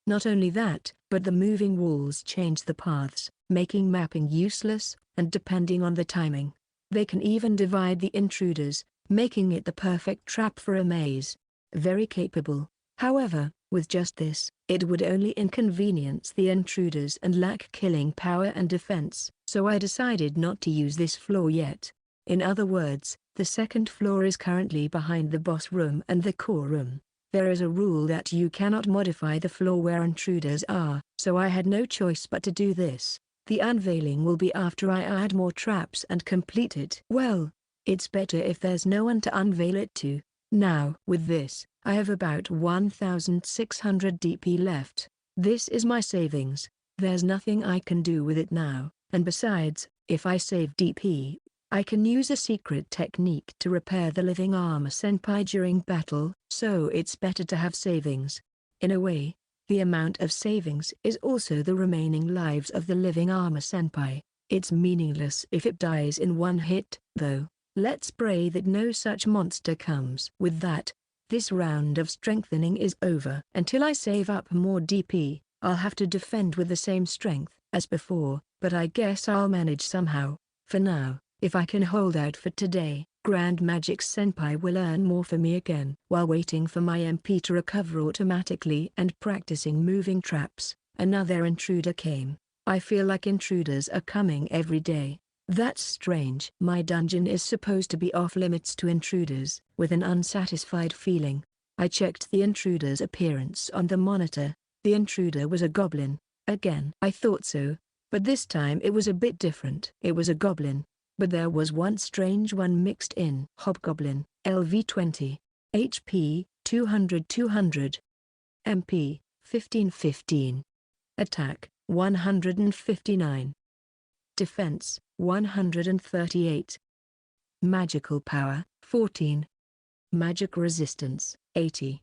Not only that, but the moving walls change the paths, making mapping useless, and depending on the timing, they can even divide the intruders, making it the perfect trap for a maze. Very capable. However, with just this, it would only inconvenience the intruders and lack killing power and defense, so I decided not to use this floor yet. In other words, the second floor is currently behind the boss room and the core room. There is a rule that you cannot modify the floor where intruders are, so I had no choice but to do this. The unveiling will be after I add more traps and complete it. Well, it's better if there's no one to unveil it to. Now, with this, I have about 1600 DP left. This is my savings. There's nothing I can do with it now, and besides, if I save DP, I can use a secret technique to repair the living armor senpai during battle, so it's better to have savings. In a way, the amount of savings is also the remaining lives of the living armor senpai. It's meaningless if it dies in one hit, though. Let's pray that no such monster comes. With that, this round of strengthening is over. Until I save up more DP, I'll have to defend with the same strength as before, but I guess I'll manage somehow. For now, if I can hold out for today, Grand Magic Senpai will earn more for me again. While waiting for my MP to recover automatically and practicing moving traps, another intruder came. I feel like intruders are coming every day. That's strange. My dungeon is supposed to be off limits to intruders. With an unsatisfied feeling, I checked the intruder's appearance on the monitor. The intruder was a goblin. Again. I thought so, but this time it was a bit different. It was a goblin, but there was one strange one mixed in. Hobgoblin, LV 20. HP, 200-200. MP, 15-15. Attack, 159. Defense, 138. Magical power, 14. Magic resistance, 80.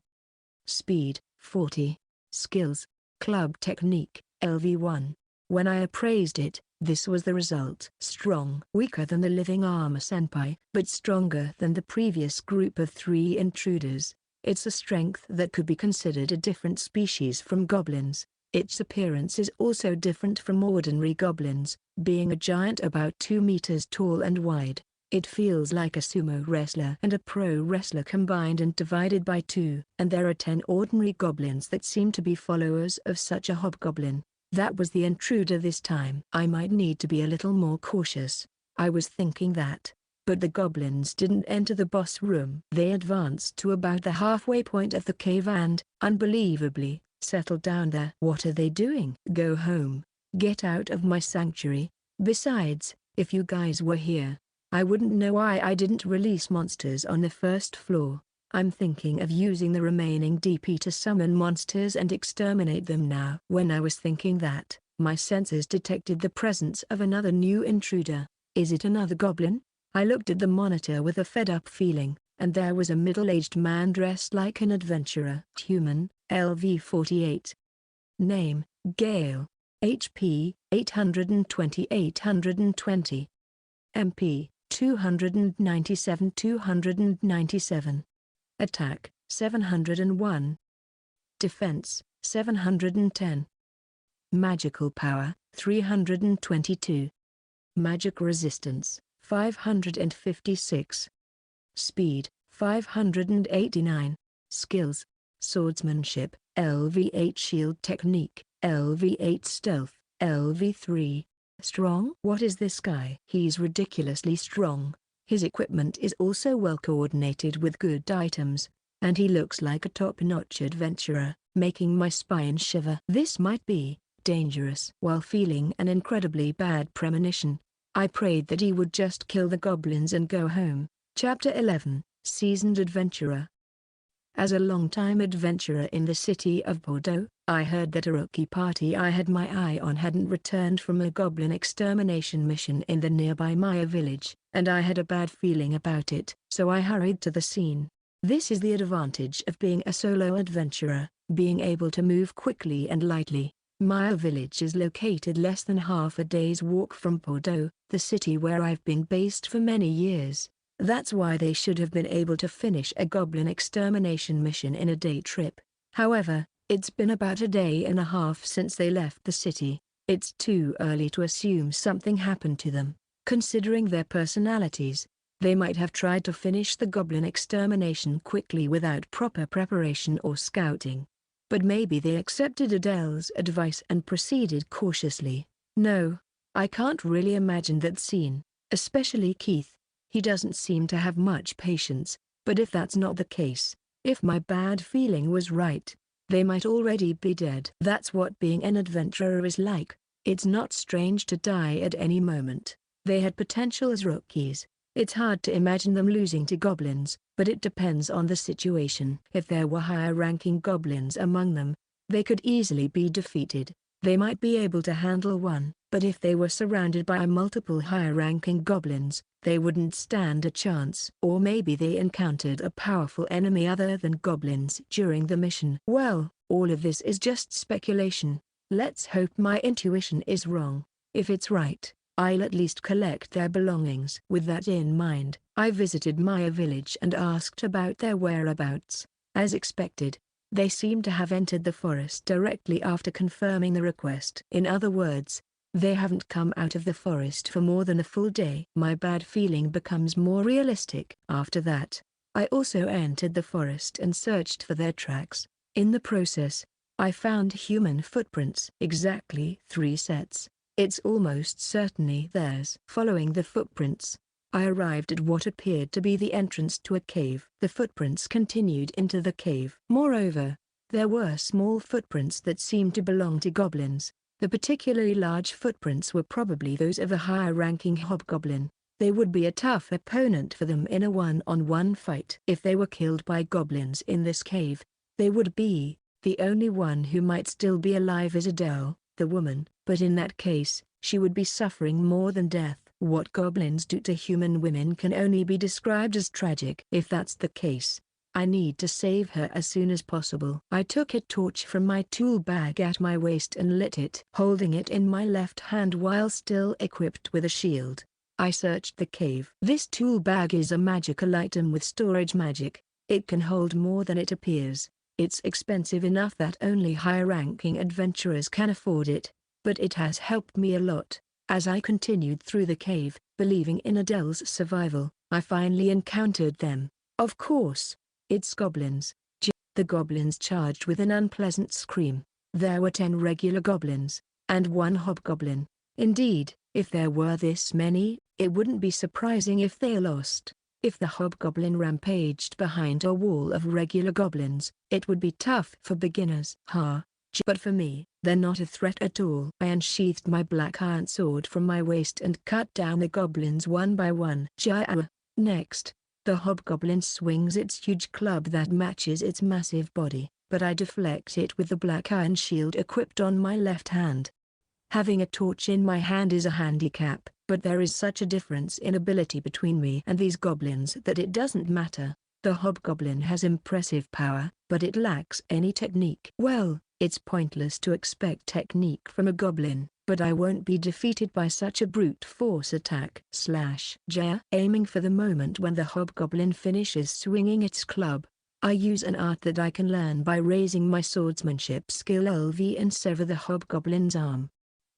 Speed, 40. Skills, club technique, LV1. When I appraised it, this was the result. Strong. Weaker than the living armor senpai, but stronger than the previous group of 3 intruders. It's a strength that could be considered a different species from goblins. Its appearance is also different from ordinary goblins, being a giant about 2 meters tall and wide. It feels like a sumo wrestler and a pro wrestler combined and divided by 2. And there are 10 ordinary goblins that seem to be followers of such a hobgoblin. That was the intruder this time. I might need to be a little more cautious. I was thinking that. But the goblins didn't enter the boss room. They advanced to about the halfway point of the cave and, unbelievably, settled down there. What are they doing? Go home. Get out of my sanctuary. Besides, if you guys were here, I wouldn't know why I didn't release monsters on the first floor. I'm thinking of using the remaining DP to summon monsters and exterminate them now. When I was thinking that, my senses detected the presence of another new intruder. Is it another goblin? I looked at the monitor with a fed-up feeling, and there was a middle-aged man dressed like an adventurer. Human, LV 48. Name, Gale. HP, 820-820. MP, 297-297. Attack, 701. Defense, 710. Magical power, 322. Magic resistance, 556. Speed, 589. Skills, swordsmanship, LV8 shield technique, LV8 stealth, LV3. Strong? What is this guy? He's ridiculously strong. His equipment is also well coordinated with good items, and he looks like a top-notch adventurer, making my spine shiver. This might be dangerous. While feeling an incredibly bad premonition, I prayed that he would just kill the goblins and go home. Chapter 11, Seasoned Adventurer. As a long-time adventurer in the city of Bordeaux, I heard that a rookie party I had my eye on hadn't returned from a goblin extermination mission in the nearby Maya village, and I had a bad feeling about it, so I hurried to the scene. This is the advantage of being a solo adventurer, being able to move quickly and lightly. Maya village is located less than half a day's walk from Bordeaux, the city where I've been based for many years. That's why they should have been able to finish a goblin extermination mission in a day trip. However, It's been about a day and a half since they left the city. It's too early to assume something happened to them. Considering their personalities, they might have tried to finish the goblin extermination quickly without proper preparation or scouting. But maybe they accepted Adele's advice and proceeded cautiously. No, I can't really imagine that scene, especially Keith. He doesn't seem to have much patience, but if that's not the case, if my bad feeling was right, they might already be dead. That's what being an adventurer is like. It's not strange to die at any moment. They had potential as rookies. It's hard to imagine them losing to goblins, but it depends on the situation. If there were higher-ranking goblins among them, they could easily be defeated. They might be able to handle one, but if they were surrounded by multiple higher-ranking goblins, they wouldn't stand a chance. Or maybe they encountered a powerful enemy other than goblins during the mission. Well, all of this is just speculation. Let's hope my intuition is wrong. If it's right, I'll at least collect their belongings. With that in mind, I visited Maya village and asked about their whereabouts. As expected, they seem to have entered the forest directly after confirming the request. In other words, they haven't come out of the forest for more than a full day. My bad feeling becomes more realistic. After that, I also entered the forest and searched for their tracks. In the process, I found human footprints. Exactly 3 sets. It's almost certainly theirs. Following the footprints, I arrived at what appeared to be the entrance to a cave. The footprints continued into the cave. Moreover, there were small footprints that seemed to belong to goblins. The particularly large footprints were probably those of a higher-ranking hobgoblin. They would be a tough opponent for them in a one-on-one fight. If they were killed by goblins in this cave, they would be. The only one who might still be alive is Adele, the woman, but in that case, she would be suffering more than death. What goblins do to human women can only be described as tragic. If that's the case, I need to save her as soon as possible. I took a torch from my tool bag at my waist and lit it. Holding it in my left hand while still equipped with a shield, I searched the cave. This tool bag is a magical item with storage magic. It can hold more than it appears. It's expensive enough that only high-ranking adventurers can afford it, but it has helped me a lot. As I continued through the cave, believing in Adele's survival, I finally encountered them. Of course, it's goblins. The goblins charged with an unpleasant scream. There were 10 regular goblins, and 1 hobgoblin. Indeed, if there were this many, it wouldn't be surprising if they lost. If the hobgoblin rampaged behind a wall of regular goblins, it would be tough for beginners. But for me, they're not a threat at all. I unsheathed my black iron sword from my waist and cut down the goblins one by one. Next, the hobgoblin swings its huge club that matches its massive body, but I deflect it with the black iron shield equipped on my left hand. Having a torch in my hand is a handicap, but there is such a difference in ability between me and these goblins that it doesn't matter. The hobgoblin has impressive power, but it lacks any technique. Well, it's pointless to expect technique from a goblin, but I won't be defeated by such a brute force attack. Aiming for the moment when the hobgoblin finishes swinging its club, I use an art that I can learn by raising my swordsmanship skill LV and sever the hobgoblin's arm.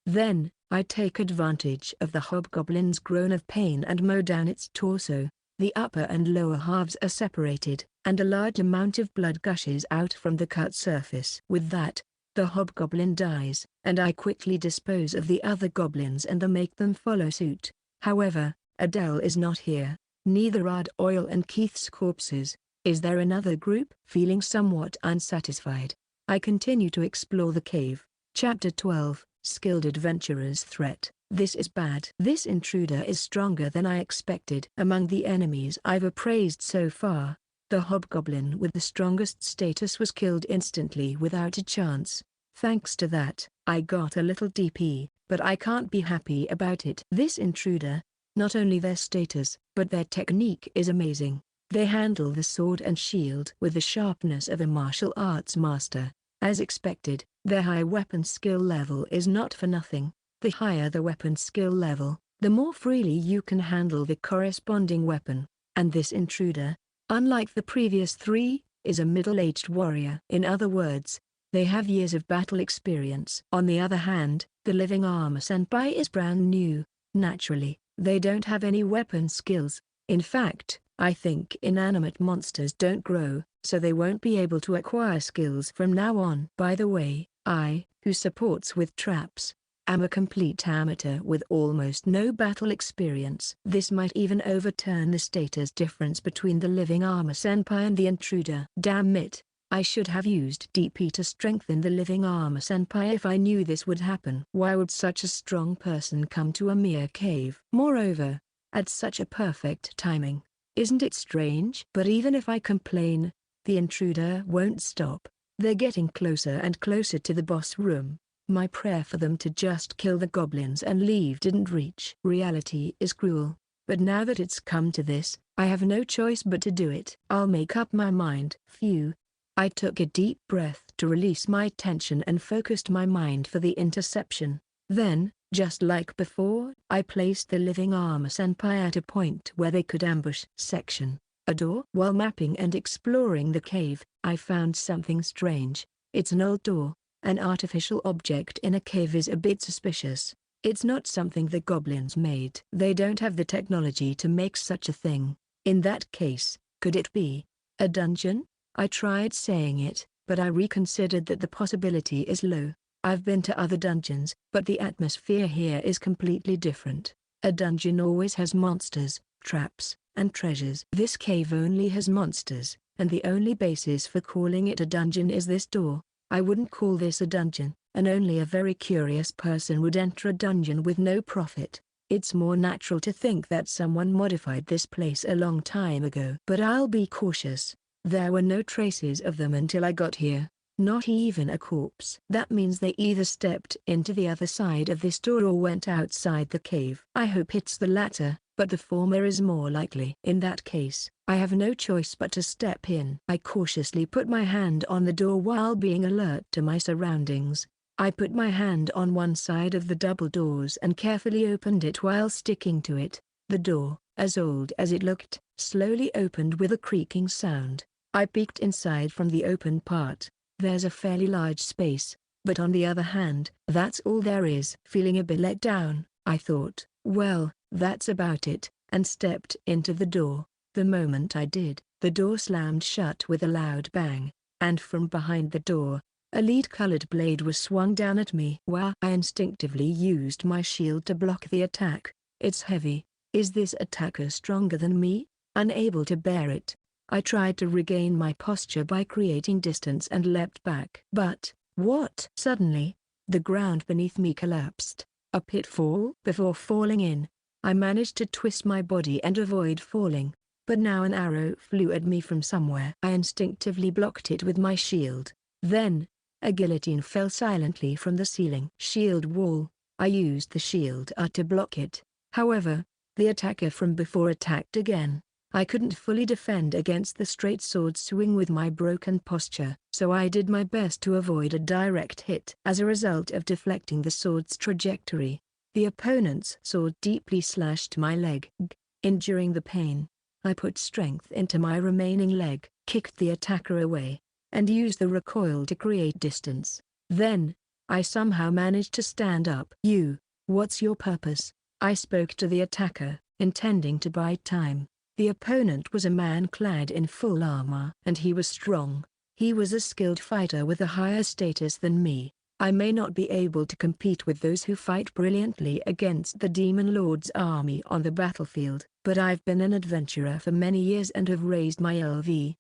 Then, I take advantage of the hobgoblin's groan of pain and mow down its torso. The upper and lower halves are separated, and a large amount of blood gushes out from the cut surface. With that, the hobgoblin dies, and I quickly dispose of the other goblins and make them follow suit. However, Adele is not here, neither are Oil and Keith's corpses. Is there another group? Feeling somewhat unsatisfied, I continue to explore the cave. Chapter 12, Skilled Adventurer's Threat. This is bad. This intruder is stronger than I expected. Among the enemies I've appraised so far, the hobgoblin with the strongest status was killed instantly without a chance. Thanks to that, I got a little DP, but I can't be happy about it. This intruder, not only their status, but their technique is amazing. They handle the sword and shield with the sharpness of a martial arts master. As expected, their high weapon skill level is not for nothing. The higher the weapon skill level, the more freely you can handle the corresponding weapon. And this intruder, unlike the previous 3, is a middle-aged warrior. In other words, They have years of battle experience. On the other hand, the living armor senpai is brand new. Naturally, they don't have any weapon skills. In fact, I think inanimate monsters don't grow, so they won't be able to acquire skills from now on. By the way, I, who supports with traps, am a complete amateur with almost no battle experience. This might even overturn the status difference between the living armor senpai and the intruder. Damn it, I should have used DP to strengthen the living armor senpai if I knew this would happen. Why would such a strong person come to a mere cave? Moreover, at such a perfect timing. Isn't it strange? But even if I complain, the intruder won't stop. They're getting closer and closer to the boss room. My prayer for them to just kill the goblins and leave didn't reach. Reality is cruel, but now that it's come to this, I have no choice but to do it. I'll make up my mind. Phew. I took a deep breath to release my tension and focused my mind for the interception. Then, just like before, I placed the living armor senpai at a point where they could ambush. Section: a door. While mapping and exploring the cave, I found something strange. It's an old door. An artificial object in a cave is a bit suspicious. It's not something the goblins made. They don't have the technology to make such a thing. In that case, could it be a dungeon? I tried saying it, but I reconsidered that the possibility is low. I've been to other dungeons, but the atmosphere here is completely different. A dungeon always has monsters, traps, and treasures. This cave only has monsters, and the only basis for calling it a dungeon is this door. I wouldn't call this a dungeon, and only a very curious person would enter a dungeon with no profit. It's more natural to think that someone modified this place a long time ago. But I'll be cautious. There were no traces of them until I got here. Not even a corpse. That means they either stepped into the other side of this door or went outside the cave. I hope it's the latter, but the former is more likely. In that case, I have no choice but to step in. I cautiously put my hand on the door while being alert to my surroundings. I put my hand on one side of the double doors and carefully opened it while sticking to it. The door, as old as it looked, slowly opened with a creaking sound. I peeked inside from the open part. There's a fairly large space, but on the other hand, that's all there is. Feeling a bit let down, I thought, well, that's about it, and stepped into the door. The moment I did, the door slammed shut with a loud bang, and from behind the door, a lead-colored blade was swung down at me. Wow! I instinctively used my shield to block the attack. It's heavy. Is this attacker stronger than me? Unable to bear it, I tried to regain my posture by creating distance and leapt back. But, what? Suddenly, the ground beneath me collapsed. A pitfall? Before falling in, I managed to twist my body and avoid falling. But now an arrow flew at me from somewhere. I instinctively blocked it with my shield. Then, a guillotine fell silently from the ceiling. Shield wall. I used the shield to block it. However, the attacker from before attacked again. I couldn't fully defend against the straight sword swing with my broken posture, so I did my best to avoid a direct hit. As a result of deflecting the sword's trajectory, the opponent's sword deeply slashed my leg. Enduring the pain, I put strength into my remaining leg, kicked the attacker away, and used the recoil to create distance. Then, I somehow managed to stand up. What's your purpose? I spoke to the attacker, intending to buy time. The opponent was a man clad in full armor, and he was strong. He was a skilled fighter with a higher status than me. I may not be able to compete with those who fight brilliantly against the Demon Lord's army on the battlefield, but I've been an adventurer for many years and have raised my LV.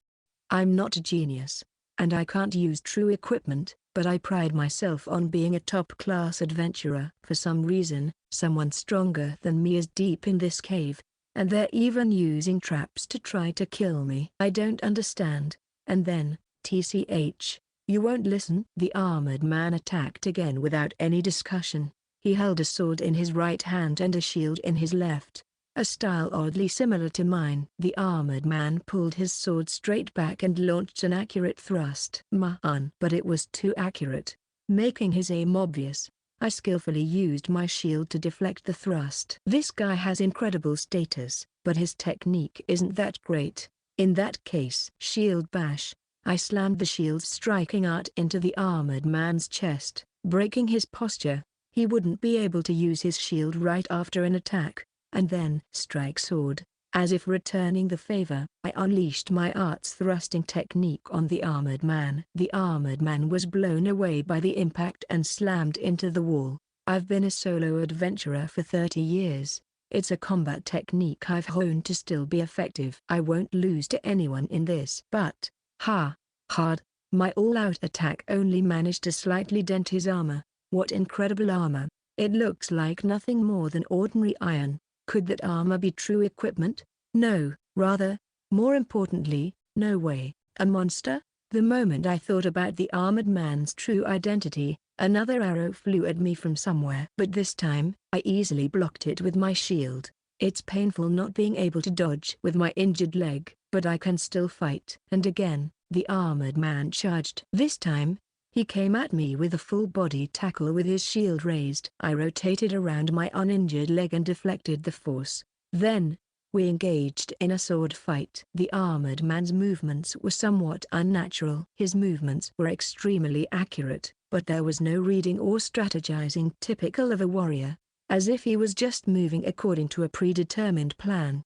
I'm not a genius, and I can't use true equipment, but I pride myself on being a top-class adventurer. For some reason, someone stronger than me is deep in this cave, and they're even using traps to try to kill me. I don't understand. And then, TCH, you won't listen? The armored man attacked again without any discussion. He held a sword in his right hand and a shield in his left, a style oddly similar to mine. The armored man pulled his sword straight back and launched an accurate thrust. But it was too accurate, making his aim obvious. I skillfully used my shield to deflect the thrust. This guy has incredible status, but his technique isn't that great. In that case, shield bash. I slammed the shield, striking out into the armored man's chest, breaking his posture. He wouldn't be able to use his shield right after an attack, and then strike sword. As if returning the favor, I unleashed my art's thrusting technique on the armored man. The armored man was blown away by the impact and slammed into the wall. I've been a solo adventurer for 30 years. It's a combat technique I've honed to still be effective. I won't lose to anyone in this. But, hard, my all-out attack only managed to slightly dent his armor. What incredible armor. It looks like nothing more than ordinary iron. Could that armor be true equipment? No, rather, more importantly, no way, a monster? The moment I thought about the armored man's true identity, another arrow flew at me from somewhere. But this time, I easily blocked it with my shield. It's painful not being able to dodge with my injured leg, but I can still fight. And again, the armored man charged. This time, he came at me with a full-body tackle with his shield raised. I rotated around my uninjured leg and deflected the force. Then, we engaged in a sword fight. The armored man's movements were somewhat unnatural. His movements were extremely accurate, but there was no reading or strategizing typical of a warrior, as if he was just moving according to a predetermined plan.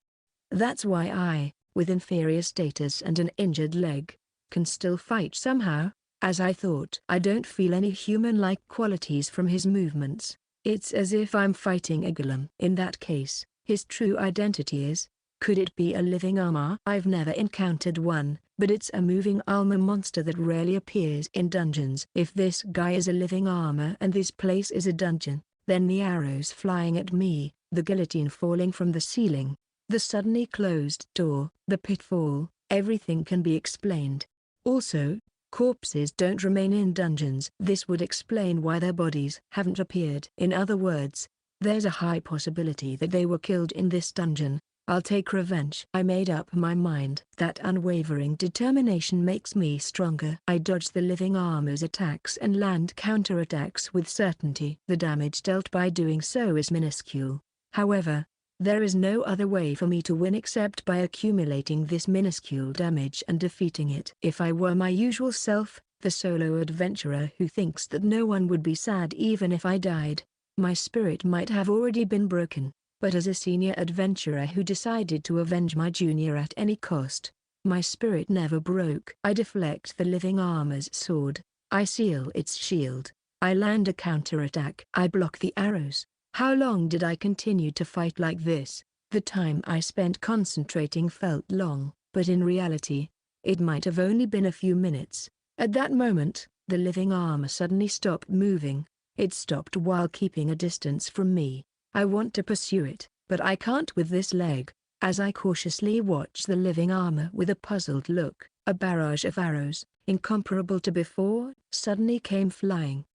That's why I, with inferior status and an injured leg, can still fight somehow. As I thought, I don't feel any human-like qualities from his movements. It's as if I'm fighting a golem. In that case, his true identity is, could it be a living armor? I've never encountered one, but it's a moving armor monster that rarely appears in dungeons. If this guy is a living armor and this place is a dungeon, then the arrows flying at me, the guillotine falling from the ceiling, the suddenly closed door, the pitfall, everything can be explained. Also, corpses don't remain in dungeons. This would explain why their bodies haven't appeared. In other words, there's a high possibility that they were killed in this dungeon. I'll take revenge. I made up my mind. That unwavering determination makes me stronger. I dodge the living armor's attacks and land counterattacks with certainty. The damage dealt by doing so is minuscule. However, there is no other way for me to win except by accumulating this minuscule damage and defeating it. If I were my usual self, the solo adventurer who thinks that no one would be sad even if I died, my spirit might have already been broken. But as a senior adventurer who decided to avenge my junior at any cost, my spirit never broke. I deflect the living armor's sword. I seal its shield. I land a counterattack. I block the arrows. How long did I continue to fight like this? The time I spent concentrating felt long, but in reality, it might have only been a few minutes. At that moment, the living armor suddenly stopped moving. It stopped while keeping a distance from me. I want to pursue it, but I can't with this leg. As I cautiously watch the living armor with a puzzled look, a barrage of arrows, incomparable to before, suddenly came flying.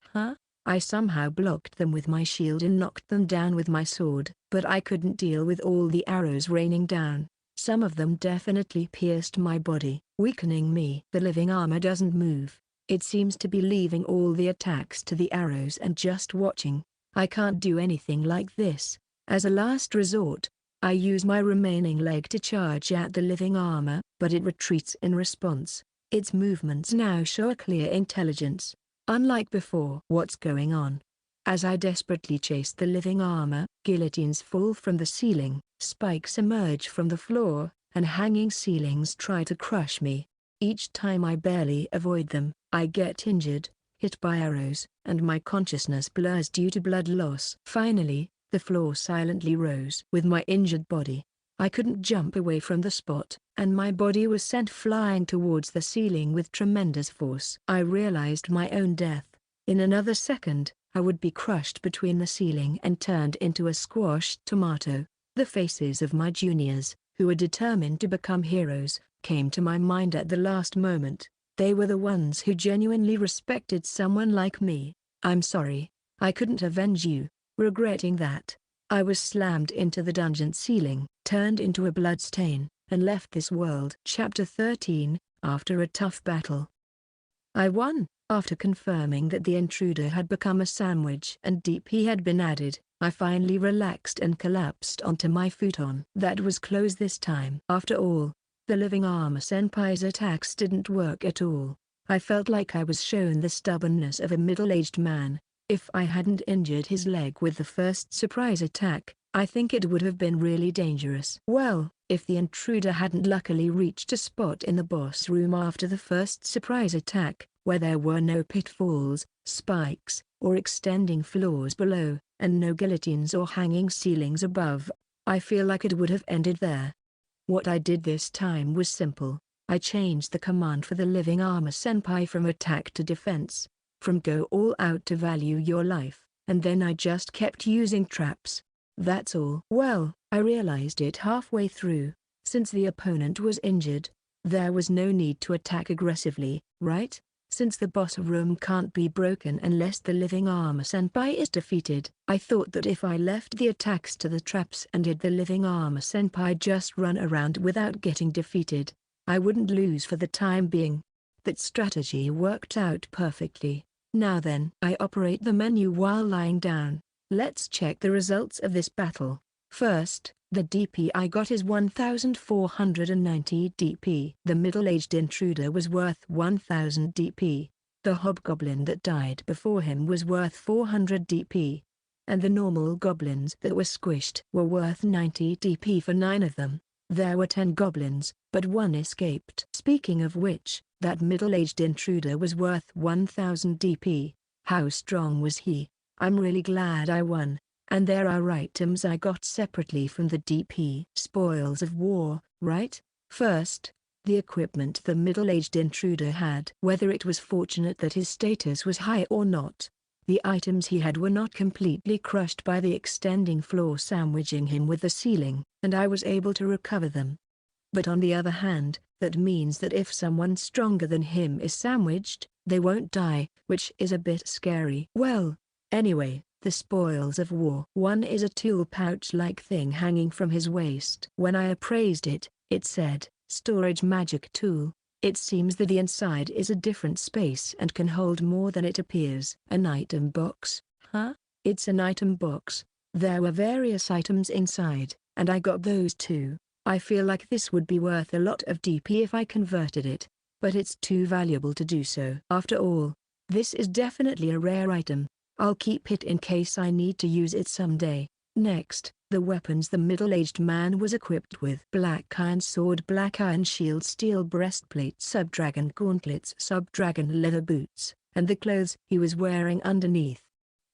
I somehow blocked them with my shield and knocked them down with my sword, but I couldn't deal with all the arrows raining down. Some of them definitely pierced my body, weakening me. The living armor doesn't move. It seems to be leaving all the attacks to the arrows and just watching. I can't do anything like this. As a last resort, I use my remaining leg to charge at the living armor, but it retreats in response. Its movements now show a clear intelligence. Unlike before. What's going on? As I desperately chase the living armor, guillotines fall from the ceiling, spikes emerge from the floor, and hanging ceilings try to crush me. Each time I barely avoid them, I get injured, hit by arrows, and my consciousness blurs due to blood loss. Finally, the floor silently rose with my injured body. I couldn't jump away from the spot, and my body was sent flying towards the ceiling with tremendous force. I realized my own death. In another second, I would be crushed between the ceiling and turned into a squashed tomato. The faces of my juniors, who were determined to become heroes, came to my mind at the last moment. They were the ones who genuinely respected someone like me. I'm sorry, I couldn't avenge you. Regretting that, I was slammed into the dungeon ceiling, turned into a bloodstain, and left this world. Chapter 13, After a Tough Battle. I won. After confirming that the intruder had become a sandwich and deep he had been added, I finally relaxed and collapsed onto my futon. That was close this time. After all, The living armor senpai's attacks didn't work at all. I felt like I was shown the stubbornness of a middle-aged man. If I hadn't injured his leg with the first surprise attack, I think it would have been really dangerous. Well, if the intruder hadn't luckily reached a spot in the boss room after the first surprise attack, where there were no pitfalls, spikes, or extending floors below, and no guillotines or hanging ceilings above, I feel like it would have ended there. What I did this time was simple. I changed the command for the living armor senpai from attack to defense, from go all out to value your life, and then I just kept using traps. That's all. Well, I realized it halfway through. Since the opponent was injured, there was no need to attack aggressively, right? Since the boss room can't be broken unless the living armor senpai is defeated. I thought that if I left the attacks to the traps and did the living armor senpai just run around without getting defeated, I wouldn't lose for the time being. That strategy worked out perfectly. Now then, I operate the menu while lying down. Let's check the results of this battle. First, the DP I got is 1490 DP. The middle-aged intruder was worth 1000 DP. The hobgoblin that died before him was worth 400 DP. And the normal goblins that were squished were worth 90 DP for 9 of them. There were 10 goblins, but 1 escaped. Speaking of which, that middle-aged intruder was worth 1000 DP. How strong was he? I'm really glad I won. And there are items I got separately from the DP. Spoils of war, right? First, the equipment the middle-aged intruder had. Whether it was fortunate that his status was high or not, the items he had were not completely crushed by the extending floor sandwiching him with the ceiling, and I was able to recover them. But on the other hand, that means that if someone stronger than him is sandwiched, they won't die, which is a bit scary. Well, anyway, the spoils of war. One is a tool pouch-like thing hanging from his waist. When I appraised it, it said, storage magic tool. It seems that the inside is a different space and can hold more than it appears. An item box, huh? It's an item box. There were various items inside, and I got those too. I feel like this would be worth a lot of DP if I converted it, but it's too valuable to do so. After all, this is definitely a rare item. I'll keep it in case I need to use it someday. Next, the weapons the middle-aged man was equipped with. Black iron sword, black iron shield, steel breastplate, sub-dragon gauntlets, sub-dragon leather boots, and the clothes he was wearing underneath.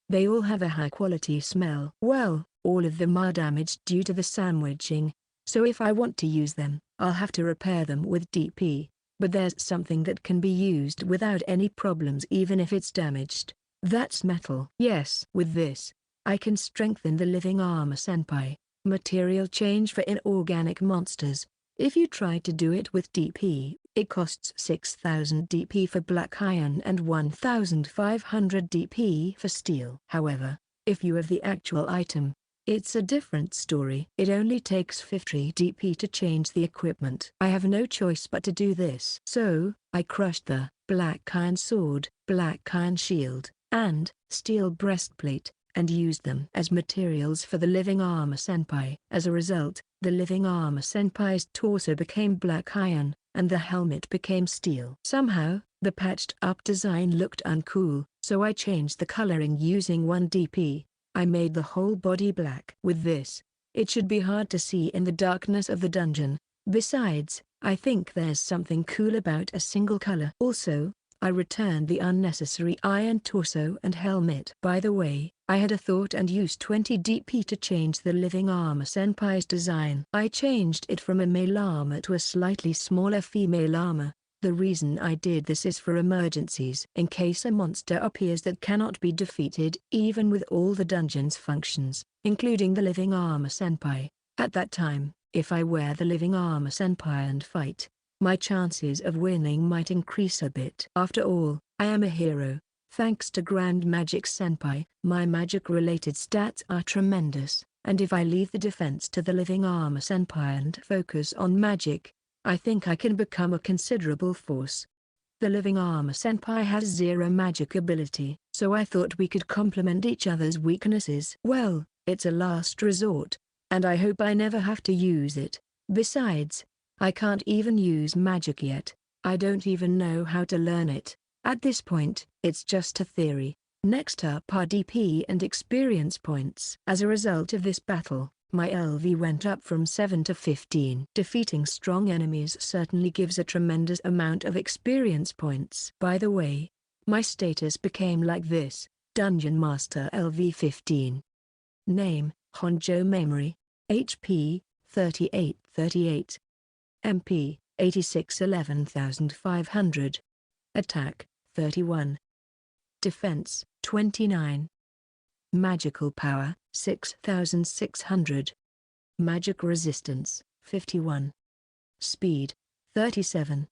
They all have a high-quality smell. Well, all of them are damaged due to the sandwiching, so if I want to use them, I'll have to repair them with DP. But there's something that can be used without any problems even if it's damaged. That's metal. Yes. With this, I can strengthen the living armor senpai. Material change for inorganic monsters. If you try to do it with DP, it costs 6000 DP for black iron and 1500 DP for steel. However, if you have the actual item, it's a different story. It only takes 50 DP to change the equipment. I have no choice but to do this. So, I crushed the black iron sword, black iron shield, and steel breastplate, and used them as materials for the living armor senpai. As a result, the living armor senpai's torso became black iron, and the helmet became steel. Somehow, the patched-up design looked uncool, so I changed the coloring using 1 DP. I made the whole body black. With this, it should be hard to see in the darkness of the dungeon. Besides, I think there's something cool about a single color. Also, I returned the unnecessary iron torso and helmet. By the way, I had a thought and used 20 DP to change the living armor senpai's design. I changed it from a male armor to a slightly smaller female armor. The reason I did this is for emergencies. In case a monster appears that cannot be defeated even with all the dungeon's functions, including the living armor senpai. At that time, if I wear the living armor senpai and fight, my chances of winning might increase a bit. After all, I am a hero. Thanks to Grand Magic Senpai, my magic-related stats are tremendous, and if I leave the defense to the living armor senpai and focus on magic, I think I can become a considerable force. The living armor senpai has 0 magic ability, so I thought we could complement each other's weaknesses. Well, it's a last resort, and I hope I never have to use it. Besides, I can't even use magic yet. I don't even know how to learn it. At this point, it's just a theory. Next up are DP and experience points. As a result of this battle, my LV went up from 7 to 15. Defeating strong enemies certainly gives a tremendous amount of experience points. By the way, my status became like this: Dungeon Master LV 15. Name, Honjo Mamori. HP, 3838. MP, 86 11500. Attack, 31. Defense, 29. Magical power, 6600. Magic resistance, 51. Speed, 37.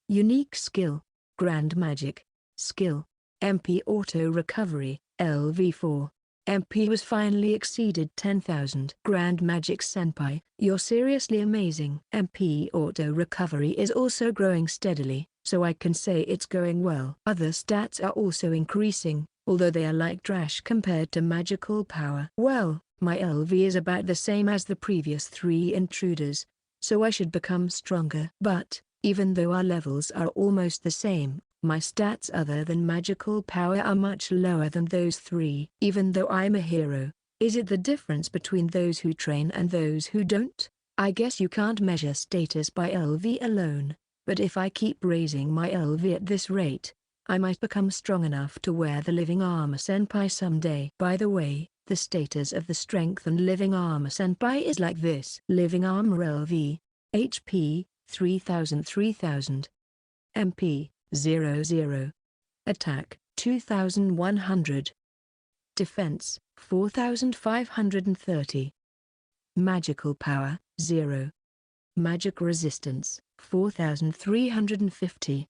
Unique skill, Grand Magic. Skill, MP Auto Recovery, LV4. MP was finally exceeded 10,000. Grand Magic Senpai, you're seriously amazing. MP Auto Recovery is also growing steadily, so I can say it's going well. Other stats are also increasing, although they are like trash compared to magical power. Well, my LV is about the same as the previous 3 intruders, so I should become stronger. But, even though our levels are almost the same, my stats other than magical power are much lower than those 3. Even though I'm a hero, is it the difference between those who train and those who don't? I guess you can't measure status by LV alone, but if I keep raising my LV at this rate, I might become strong enough to wear the living armor senpai someday. By the way, the status of the strengthened living armor senpai is like this: living armor LV, HP, 3000. MP, 00. Attack, 2100. Defense, 4530. Magical power, 0. Magic resistance, 4350.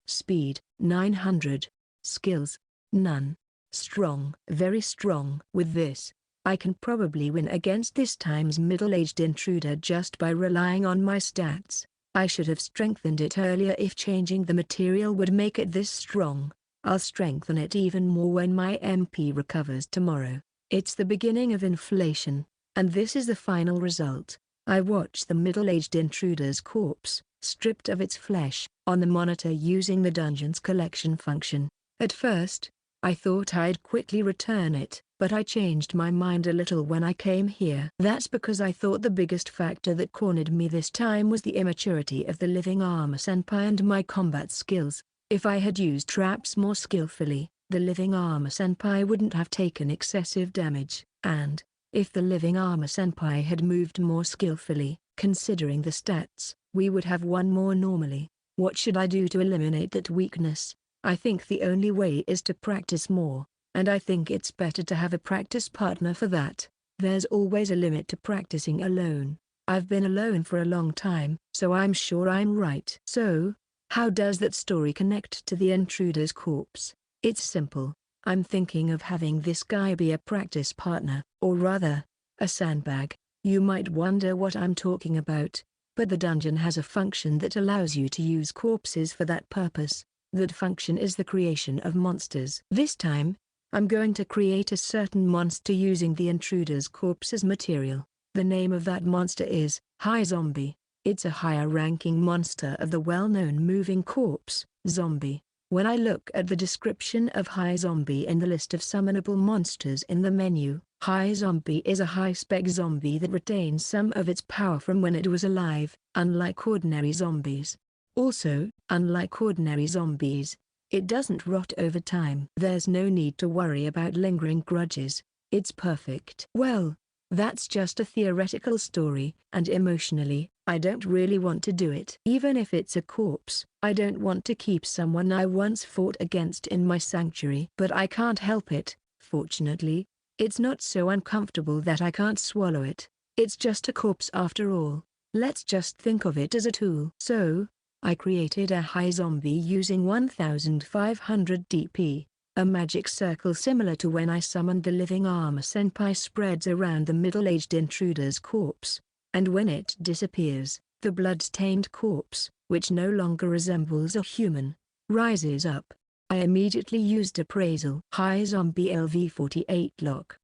Speed, 900. Skills, none. Strong, very strong. With this, I can probably win against this time's middle-aged intruder just by relying on my stats. I should have strengthened it earlier if changing the material would make it this strong. I'll strengthen it even more when my MP recovers tomorrow. It's the beginning of inflation, and this is the final result. I watched the middle-aged intruder's corpse, stripped of its flesh, on the monitor using the Dungeons collection function. At first, I thought I'd quickly return it, but I changed my mind a little when I came here. That's because I thought the biggest factor that cornered me this time was the immaturity of the living armor senpai and my combat skills. If I had used traps more skillfully, the living armor senpai wouldn't have taken excessive damage. And, if the living armor senpai had moved more skillfully, considering the stats, we would have won more normally. What should I do to eliminate that weakness? I think the only way is to practice more, and I think it's better to have a practice partner for that. There's always a limit to practicing alone. I've been alone for a long time, so I'm sure I'm right. So, how does that story connect to the intruder's corpse? It's simple. I'm thinking of having this guy be a practice partner, or rather, a sandbag. You might wonder what I'm talking about, but the dungeon has a function that allows you to use corpses for that purpose. That function is the creation of monsters. This time, I'm going to create a certain monster using the intruder's corpse as material. The name of that monster is High Zombie. It's a higher-ranking monster of the well-known moving corpse, zombie. When I look at the description of High Zombie in the list of summonable monsters in the menu, High Zombie is a high-spec zombie that retains some of its power from when it was alive, unlike ordinary zombies. Also, unlike ordinary zombies, it doesn't rot over time. There's no need to worry about lingering grudges. It's perfect. Well, that's just a theoretical story, and emotionally, I don't really want to do it. Even if it's a corpse, I don't want to keep someone I once fought against in my sanctuary. But I can't help it, fortunately. It's not so uncomfortable that I can't swallow it. It's just a corpse after all. Let's just think of it as a tool. So, I created a high zombie using 1500 DP. A magic circle similar to when I summoned the living armor senpai spreads around the middle-aged intruder's corpse, and when it disappears, the blood-stained corpse, which no longer resembles a human, rises up. I immediately used appraisal. High Zombie LV48 lock.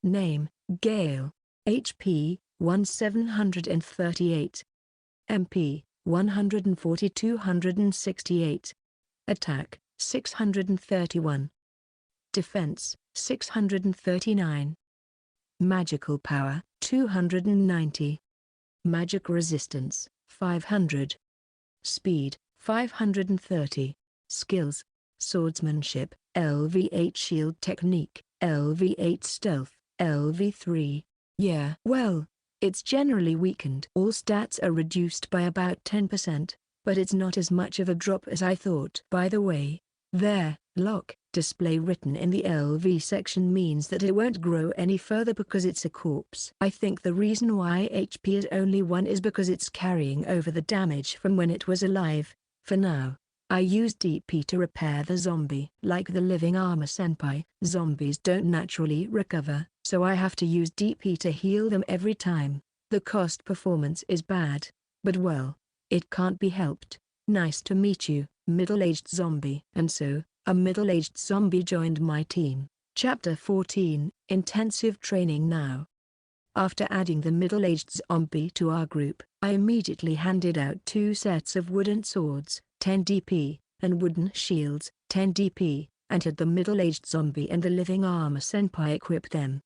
Name, Gale. HP, 1738. MP 140 268. Attack 631. Defense 639. Magical power 290. Magic resistance 500. Speed 530. Skills: swordsmanship, LV8 shield technique, LV8 stealth, LV3. Yeah, well, it's generally weakened. All stats are reduced by about 10%, but it's not as much of a drop as I thought. By the way, there, lock, display written in the LV section means that it won't grow any further because it's a corpse. I think the reason why HP is only 1 is because it's carrying over the damage from when it was alive. For now, I use DP to repair the zombie. Like the living armor senpai, zombies don't naturally recover, so I have to use DP to heal them every time. The cost performance is bad, but well, it can't be helped. Nice to meet you, middle-aged zombie. And so, a middle-aged zombie joined my team. Chapter 14, Intensive Training Now. After adding the middle-aged zombie to our group, I immediately handed out 2 sets of wooden swords, 10 DP, and wooden shields, 10 DP, and had the middle-aged zombie and the living armor senpai equip them.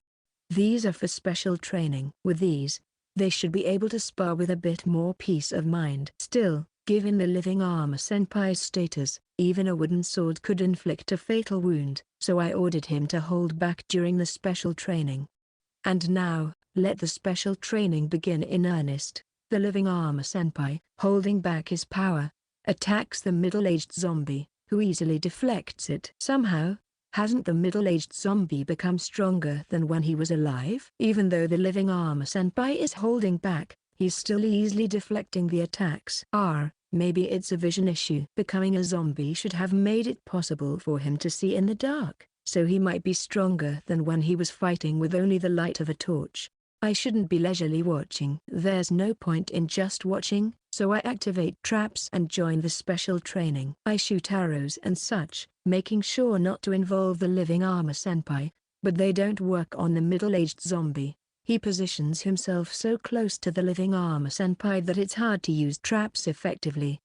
These are for special training. With these, they should be able to spar with a bit more peace of mind. Still, given the living armor senpai's status, even a wooden sword could inflict a fatal wound, so I ordered him to hold back during the special training. And now, let the special training begin in earnest. The living armor senpai, holding back his power, attacks the middle-aged zombie, who easily deflects it. Somehow, hasn't the middle-aged zombie become stronger than when he was alive? Even though the living armor senpai is holding back, he's still easily deflecting the attacks. Maybe it's a vision issue. Becoming a zombie should have made it possible for him to see in the dark, so he might be stronger than when he was fighting with only the light of a torch. I shouldn't be leisurely watching. There's no point in just watching, so I activate traps and join the special training. I shoot arrows and such, making sure not to involve the living armor senpai, but they don't work on the middle-aged zombie. He positions himself so close to the living armor senpai that it's hard to use traps effectively.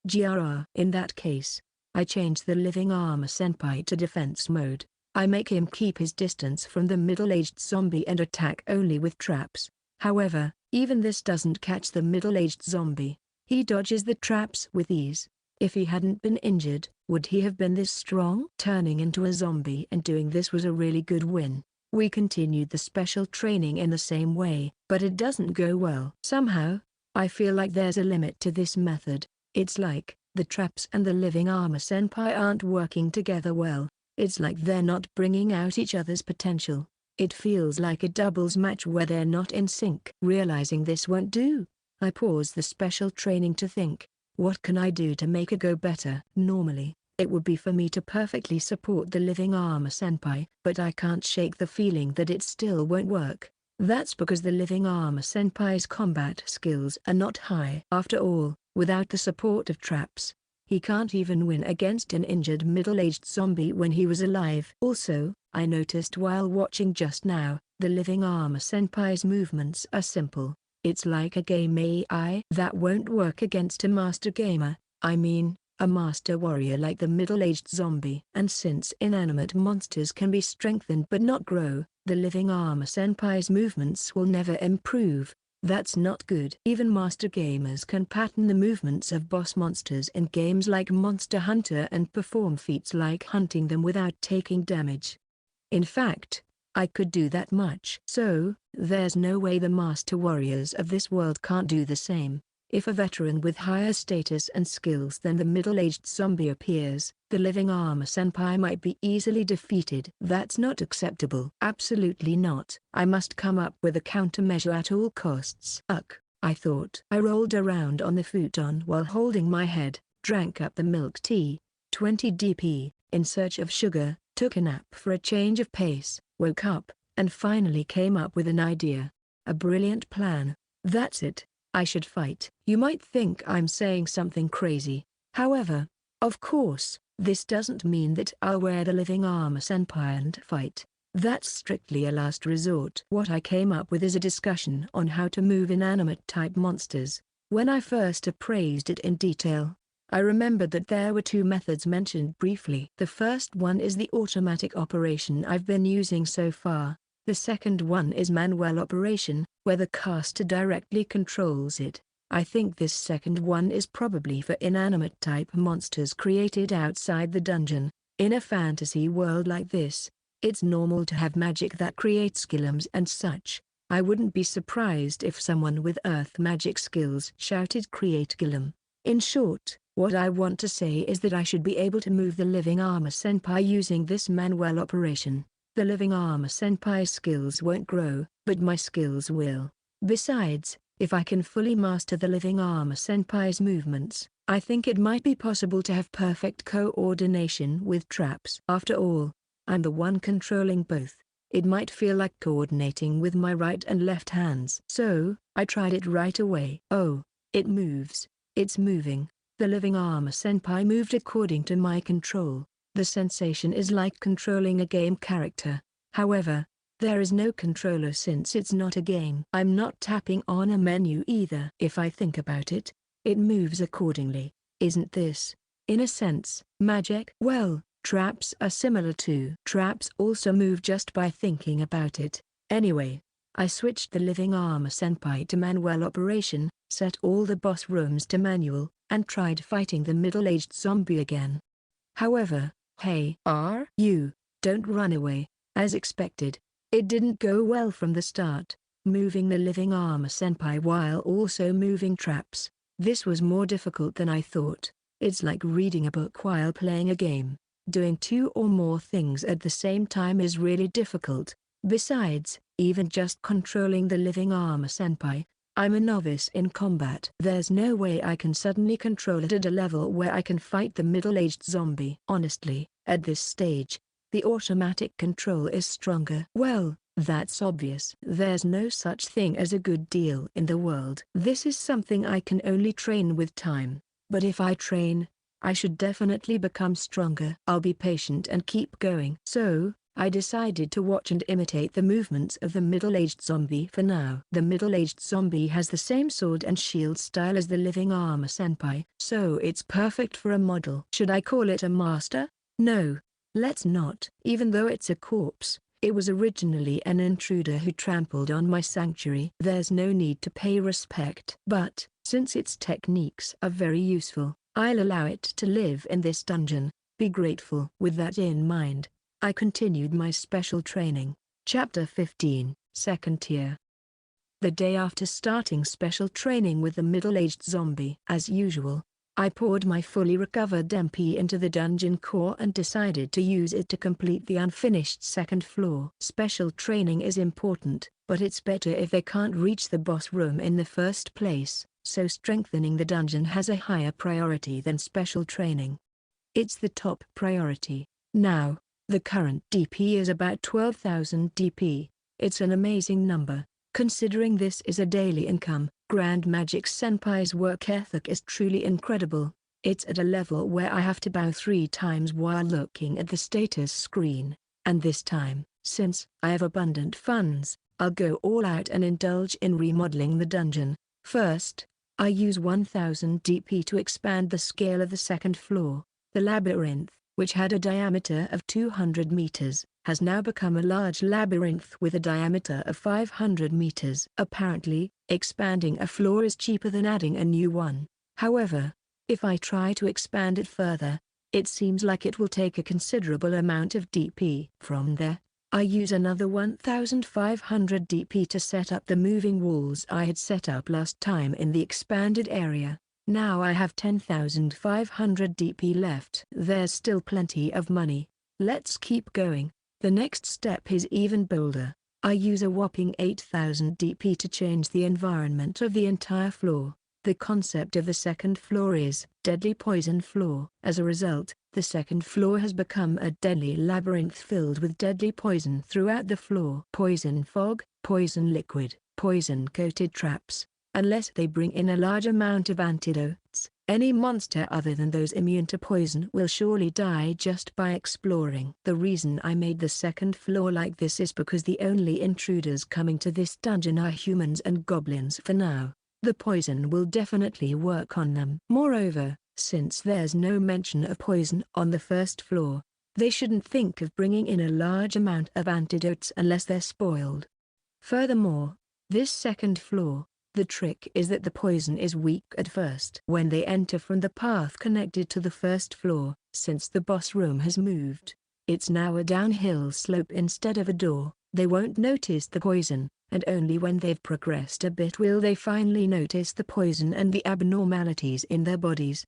In that case, I change the living armor senpai to defense mode. I make him keep his distance from the middle-aged zombie and attack only with traps. However, even this doesn't catch the middle-aged zombie. He dodges the traps with ease. If he hadn't been injured, would he have been this strong? Turning into a zombie and doing this was a really good win. We continued the special training in the same way, but it doesn't go well. Somehow, I feel like there's a limit to this method. It's like, the traps and the living armor senpai aren't working together well. It's like they're not bringing out each other's potential. It feels like a doubles match where they're not in sync. Realizing this won't do, I pause the special training to think, what can I do to make it go better? Normally, it would be for me to perfectly support the living armor senpai, but I can't shake the feeling that it still won't work. That's because the living armor senpai's combat skills are not high. After all, without the support of traps, he can't even win against an injured middle-aged zombie when he was alive. Also, I noticed while watching just now, the living armor senpai's movements are simple. It's like a game AI that won't work against a master gamer, a master warrior like the middle-aged zombie. And since inanimate monsters can be strengthened but not grow, the living armor senpai's movements will never improve. That's not good. Even master gamers can pattern the movements of boss monsters in games like Monster Hunter and perform feats like hunting them without taking damage. In fact, I could do that much. So, there's no way the master warriors of this world can't do the same. If a veteran with higher status and skills than the middle-aged zombie appears, the living armor senpai might be easily defeated. That's not acceptable. Absolutely not. I must come up with a countermeasure at all costs. I thought. I rolled around on the futon while holding my head, drank up the milk tea, 20 DP, in search of sugar, took a nap for a change of pace, woke up, and finally came up with an idea. A brilliant plan. That's it. I should fight. You might think I'm saying something crazy. However, of course, this doesn't mean that I'll wear the living armor senpai and fight. That's strictly a last resort. What I came up with is a discussion on how to move inanimate type monsters. When I first appraised it in detail, I remembered that there were two methods mentioned briefly. The first one is the automatic operation I've been using so far. The second one is manual operation, where the caster directly controls it. I think this second one is probably for inanimate type monsters created outside the dungeon. In a fantasy world like this, it's normal to have magic that creates golems and such. I wouldn't be surprised if someone with earth magic skills shouted create golem. In short, what I want to say is that I should be able to move the living armor senpai using this manual operation. The living armor senpai's skills won't grow, but my skills will. Besides, if I can fully master the living armor senpai's movements, I think it might be possible to have perfect coordination with traps. After all, I'm the one controlling both. It might feel like coordinating with my right and left hands. So, I tried it right away. Oh, it moves. It's moving. The living armor senpai moved according to my control. The sensation is like controlling a game character. However, there is no controller since it's not a game. I'm not tapping on a menu either. If I think about it, it moves accordingly. Isn't this, in a sense, magic? Well, traps are similar too. Traps also move just by thinking about it. Anyway, I switched the living armor senpai to manual operation, set all the boss rooms to manual, and tried fighting the middle-aged zombie again. However, hey, don't run away. As expected, it didn't go well from the start, moving the living armor senpai while also moving traps. This was more difficult than I thought. It's like reading a book while playing a game. Doing two or more things at the same time is really difficult. Besides, even just controlling the living armor senpai, I'm a novice in combat. There's no way I can suddenly control it at a level where I can fight the middle-aged zombie. Honestly, at this stage, the automatic control is stronger. Well, that's obvious. There's no such thing as a good deal in the world. This is something I can only train with time. But if I train, I should definitely become stronger. I'll be patient and keep going. So, I decided to watch and imitate the movements of the middle-aged zombie for now. The middle-aged zombie has the same sword and shield style as the living armor senpai, so it's perfect for a model. Should I call it a master? No, let's not. Even though it's a corpse, it was originally an intruder who trampled on my sanctuary. There's no need to pay respect. But, since its techniques are very useful, I'll allow it to live in this dungeon. Be grateful. With that in mind, I continued my special training. Chapter 15, Second Tier. The day after starting special training with the middle-aged zombie, as usual, I poured my fully recovered MP into the dungeon core and decided to use it to complete the unfinished second floor. Special training is important, but it's better if they can't reach the boss room in the first place, so strengthening the dungeon has a higher priority than special training. It's the top priority. Now, the current DP is about 12,000 DP. It's an amazing number, considering this is a daily income. Grand Magic Senpai's work ethic is truly incredible. It's at a level where I have to bow 3 times while looking at the status screen. And this time, since I have abundant funds, I'll go all out and indulge in remodeling the dungeon. First, I use 1000 DP to expand the scale of the second floor. The labyrinth, which had a diameter of 200 meters, has now become a large labyrinth with a diameter of 500 meters. Apparently, expanding a floor is cheaper than adding a new one. However, if I try to expand it further, it seems like it will take a considerable amount of DP. From there, I use another 1500 DP to set up the moving walls I had set up last time in the expanded area. Now I have 10,500 DP left. There's still plenty of money. Let's keep going. The next step is even bolder. I use a whopping 8,000 DP to change the environment of the entire floor. The concept of the second floor is deadly poison floor. As a result, the second floor has become a deadly labyrinth filled with deadly poison throughout the floor. Poison fog, poison liquid, poison-coated traps. Unless they bring in a large amount of antidotes, any monster other than those immune to poison will surely die just by exploring. The reason I made the second floor like this is because the only intruders coming to this dungeon are humans and goblins for now. The poison will definitely work on them. Moreover, since there's no mention of poison on the first floor, they shouldn't think of bringing in a large amount of antidotes unless they're spoiled. Furthermore, this second floor, the trick is that the poison is weak at first. When they enter from the path connected to the first floor, since the boss room has moved, it's now a downhill slope instead of a door, they won't notice the poison, and only when they've progressed a bit will they finally notice the poison and the abnormalities in their bodies.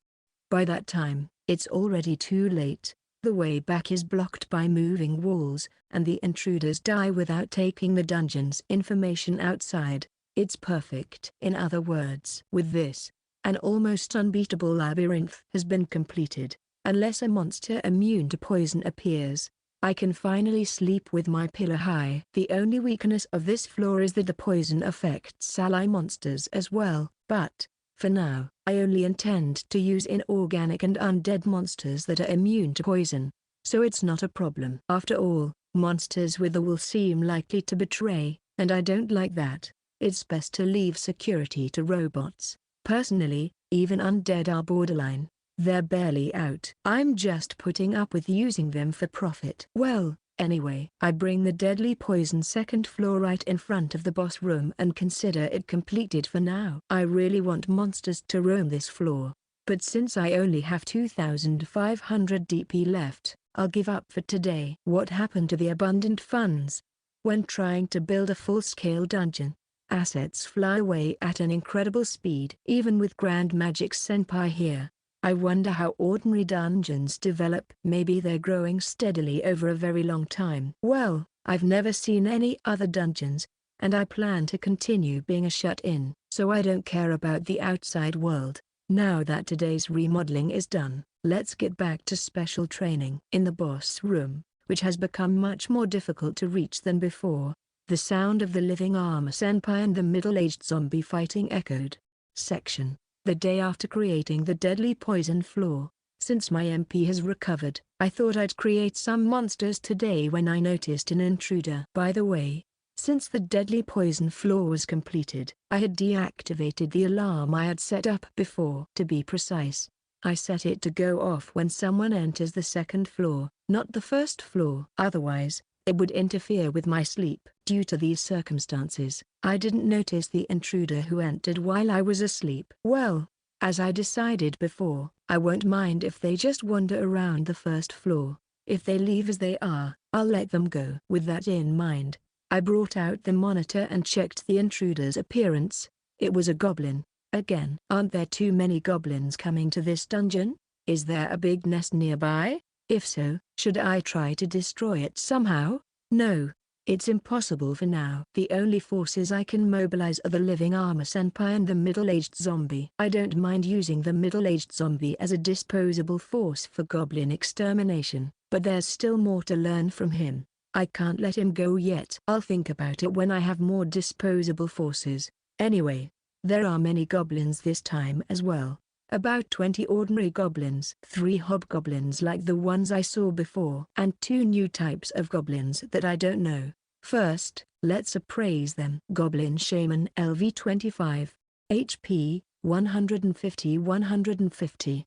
By that time, it's already too late. The way back is blocked by moving walls, and the intruders die without taking the dungeon's information outside. It's perfect. In other words, with this, an almost unbeatable labyrinth has been completed. Unless a monster immune to poison appears, I can finally sleep with my pillow high. The only weakness of this floor is that the poison affects ally monsters as well, but, for now, I only intend to use inorganic and undead monsters that are immune to poison, so it's not a problem. After all, monsters with a will seem likely to betray, and I don't like that. It's best to leave security to robots. Personally, even undead are borderline. They're barely out. I'm just putting up with using them for profit. Well, anyway, I bring the deadly poison second floor right in front of the boss room and consider it completed for now. I really want monsters to roam this floor, but since I only have 2,500 DP left, I'll give up for today. What happened to the abundant funds? When trying to build a full-scale dungeon, assets fly away at an incredible speed. Even with Grand Magic Senpai here, I wonder how ordinary dungeons develop. Maybe they're growing steadily over a very long time. Well, I've never seen any other dungeons, and I plan to continue being a shut-in, so I don't care about the outside world. Now that today's remodeling is done, let's get back to special training. In the boss room, which has become much more difficult to reach than before, the sound of the living armor senpai and the middle-aged zombie fighting echoed. Section. The day after creating the deadly poison floor, since my MP has recovered, I thought I'd create some monsters today when I noticed an intruder. By the way, since the deadly poison floor was completed, I had deactivated the alarm I had set up before. To be precise, I set it to go off when someone enters the second floor, not the first floor. Otherwise, it would interfere with my sleep. Due to these circumstances, I didn't notice the intruder who entered while I was asleep. Well, as I decided before, I won't mind if they just wander around the first floor. If they leave as they are, I'll let them go. With that in mind, I brought out the monitor and checked the intruder's appearance. It was a goblin. Again. Aren't there too many goblins coming to this dungeon? Is there a big nest nearby? If so, should I try to destroy it somehow? No, it's impossible for now. The only forces I can mobilize are the living armor senpai and the middle-aged zombie. I don't mind using the middle-aged zombie as a disposable force for goblin extermination, but there's still more to learn from him. I can't let him go yet. I'll think about it when I have more disposable forces. Anyway, there are many goblins this time as well. About 20 ordinary goblins, 3 hobgoblins like the ones I saw before, and 2 new types of goblins that I don't know. First, let's appraise them. Goblin Shaman LV 25. HP, 150-150.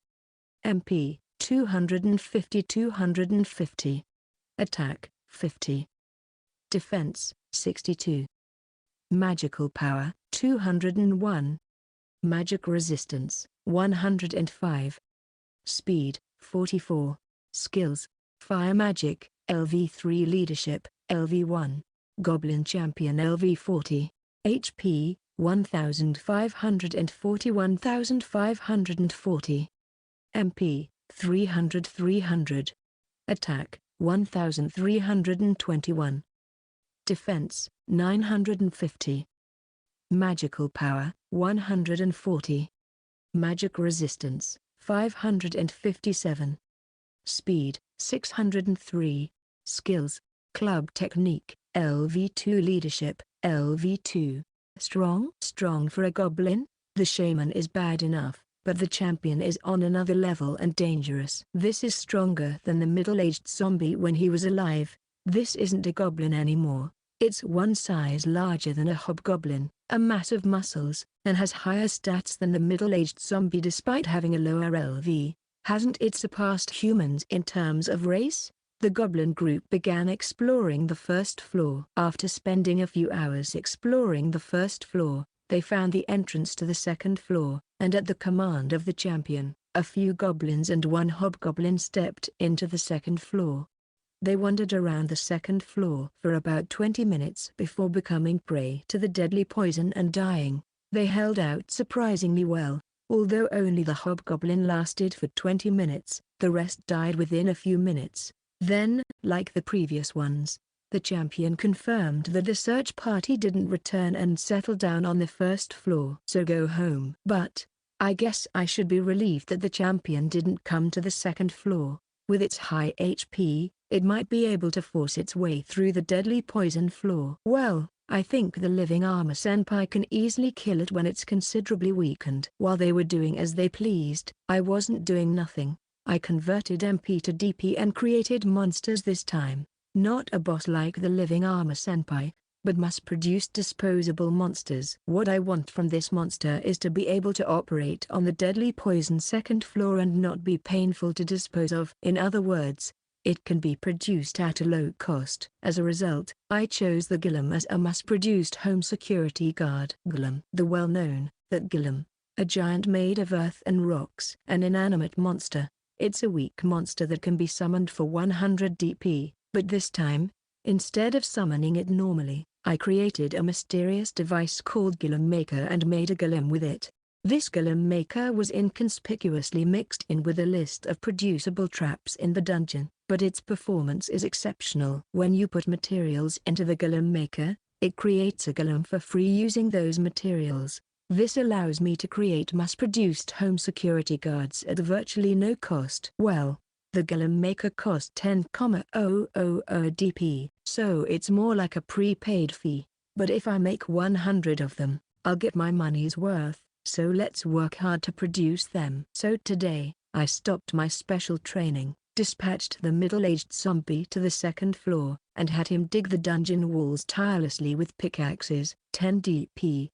MP, 250-250. Attack, 50. Defense, 62. Magical power, 201. Magic resistance, 105. Speed, 44. Skills, Fire Magic, LV3 Leadership, LV1. Goblin Champion LV 40. HP, 1540-1540. MP, 300-300. Attack, 1321. Defense, 950. Magical power, 140. Magic resistance, 557. Speed, 603. Skills, Club Technique, LV2 Leadership, LV2. Strong for a goblin? The shaman is bad enough, but the champion is on another level and dangerous. This is stronger than the middle-aged zombie when he was alive. This isn't a goblin anymore. It's one size larger than a hobgoblin, a mass of muscles, and has higher stats than the middle-aged zombie despite having a lower LV. Hasn't it surpassed humans in terms of race? The goblin group began exploring the first floor. After spending a few hours exploring the first floor, they found the entrance to the second floor, and at the command of the champion, a few goblins and one hobgoblin stepped into the second floor. They wandered around the second floor for about 20 minutes before becoming prey to the deadly poison and dying. They held out surprisingly well. Although only the hobgoblin lasted for 20 minutes, the rest died within a few minutes. Then, like the previous ones, the champion confirmed that the search party didn't return and settle down on the first floor. So go home. But, I guess I should be relieved that the champion didn't come to the second floor. With its high HP, it might be able to force its way through the deadly poison floor. Well, I think the living armor senpai can easily kill it when it's considerably weakened. While they were doing as they pleased, I wasn't doing nothing. I converted MP to DP and created monsters this time. Not a boss like the living armor senpai, but mass-produced disposable monsters. What I want from this monster is to be able to operate on the deadly poison second floor and not be painful to dispose of. In other words, it can be produced at a low cost. As a result, I chose the Golem as a mass-produced home security guard. Golem. The well-known, that Golem, a giant made of earth and rocks. An inanimate monster. It's a weak monster that can be summoned for 100 DP, but this time, instead of summoning it normally, I created a mysterious device called Golem Maker and made a golem with it. This Golem Maker was inconspicuously mixed in with a list of producible traps in the dungeon, but its performance is exceptional. When you put materials into the Golem Maker, it creates a golem for free using those materials. This allows me to create mass-produced home security guards at virtually no cost. Well, the Golem Maker cost 10,000 DP, so it's more like a prepaid fee. But if I make 100 of them, I'll get my money's worth. So let's work hard to produce them. So today, I stopped my special training, dispatched the middle-aged zombie to the second floor, and had him dig the dungeon walls tirelessly with pickaxes. 10 DP.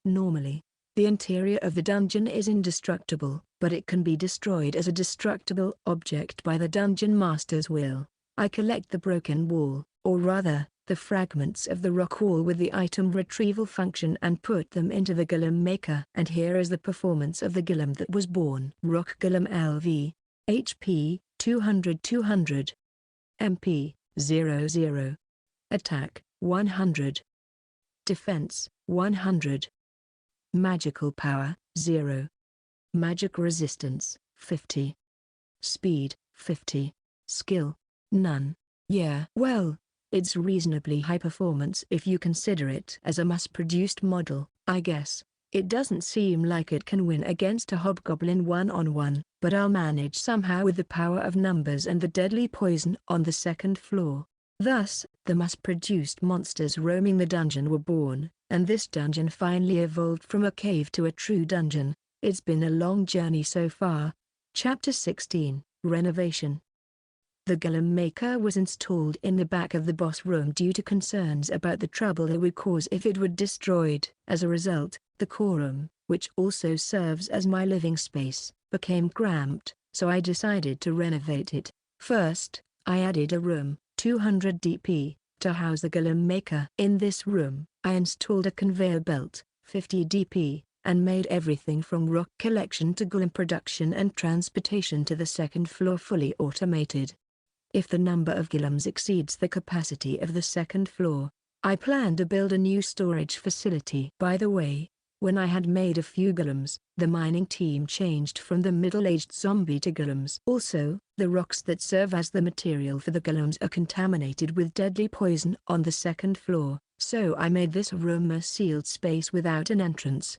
Normally, the interior of the dungeon is indestructible, but it can be destroyed as a destructible object by the dungeon master's will. I collect the broken wall, or rather, the fragments of the rock wall with the item retrieval function and put them into the Golem Maker. And here is the performance of the golem that was born. Rock Golem LV, HP, 200 MP, 00. Attack, 100. Defense, 100. Magical power, 0. Magic resistance, 50. Speed, 50. Skill, none. Yeah. Well, it's reasonably high performance if you consider it as a mass-produced model, I guess. It doesn't seem like it can win against a hobgoblin one-on-one, but I'll manage somehow with the power of numbers and the deadly poison on the second floor. Thus, the mass-produced monsters roaming the dungeon were born, and this dungeon finally evolved from a cave to a true dungeon. It's been a long journey so far. Chapter 16, Renovation. The Golem Maker was installed in the back of the boss room due to concerns about the trouble it would cause if it were destroyed. As a result, the core room, which also serves as my living space, became cramped, so I decided to renovate it. First, I added a room, 200 DP, to house the Golem Maker. In this room, I installed a conveyor belt, 50 DP, and made everything from rock collection to golem production and transportation to the second floor fully automated. If the number of golems exceeds the capacity of the second floor, I plan to build a new storage facility. By the way, when I had made a few golems, the mining team changed from the middle-aged zombie to golems. Also, the rocks that serve as the material for the golems are contaminated with deadly poison on the second floor, so I made this room a sealed space without an entrance.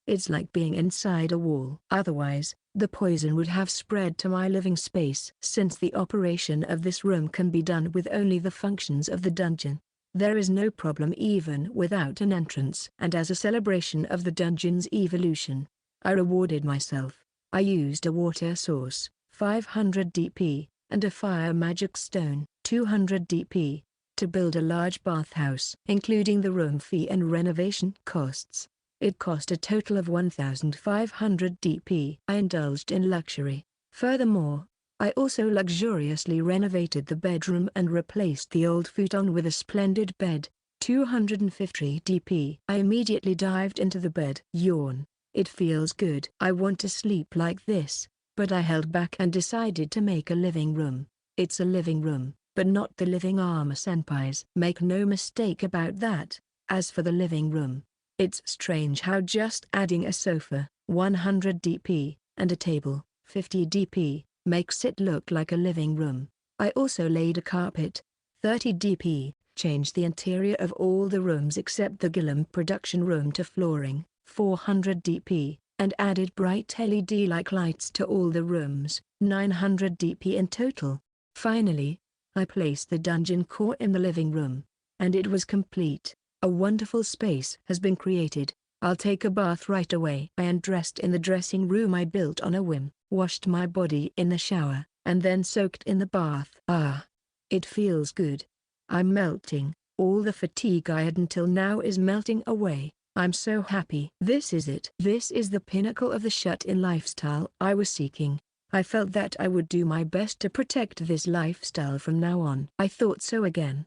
It's like being inside a wall. Otherwise, the poison would have spread to my living space. Since the operation of this room can be done with only the functions of the dungeon, there is no problem even without an entrance. And as a celebration of the dungeon's evolution, I rewarded myself. I used a water source, 500 DP, and a fire magic stone, 200 DP. to build a large bathhouse, including the room fee and renovation costs. It cost a total of 1,500 DP. I indulged in luxury. Furthermore, I also luxuriously renovated the bedroom and replaced the old futon with a splendid bed. 250 DP. I immediately dived into the bed. Yawn. It feels good. I want to sleep like this, but I held back and decided to make a living room. It's a living room, but not the living armor senpai's. Make no mistake about that. As for the living room, it's strange how just adding a sofa, 100 DP, and a table, 50 DP, makes it look like a living room. I also laid a carpet, 30 DP, changed the interior of all the rooms except the Gillam production room to flooring, 400 DP, and added bright LED-like lights to all the rooms, 900 DP in total. Finally, I placed the dungeon core in the living room, and it was complete. A wonderful space has been created. I'll take a bath right away. I undressed in the dressing room I built on a whim, washed my body in the shower, and then soaked in the bath. Ah! It feels good. I'm melting. All the fatigue I had until now is melting away. I'm so happy. This is it. This is the pinnacle of the shut-in lifestyle I was seeking. I felt that I would do my best to protect this lifestyle from now on. I thought so again.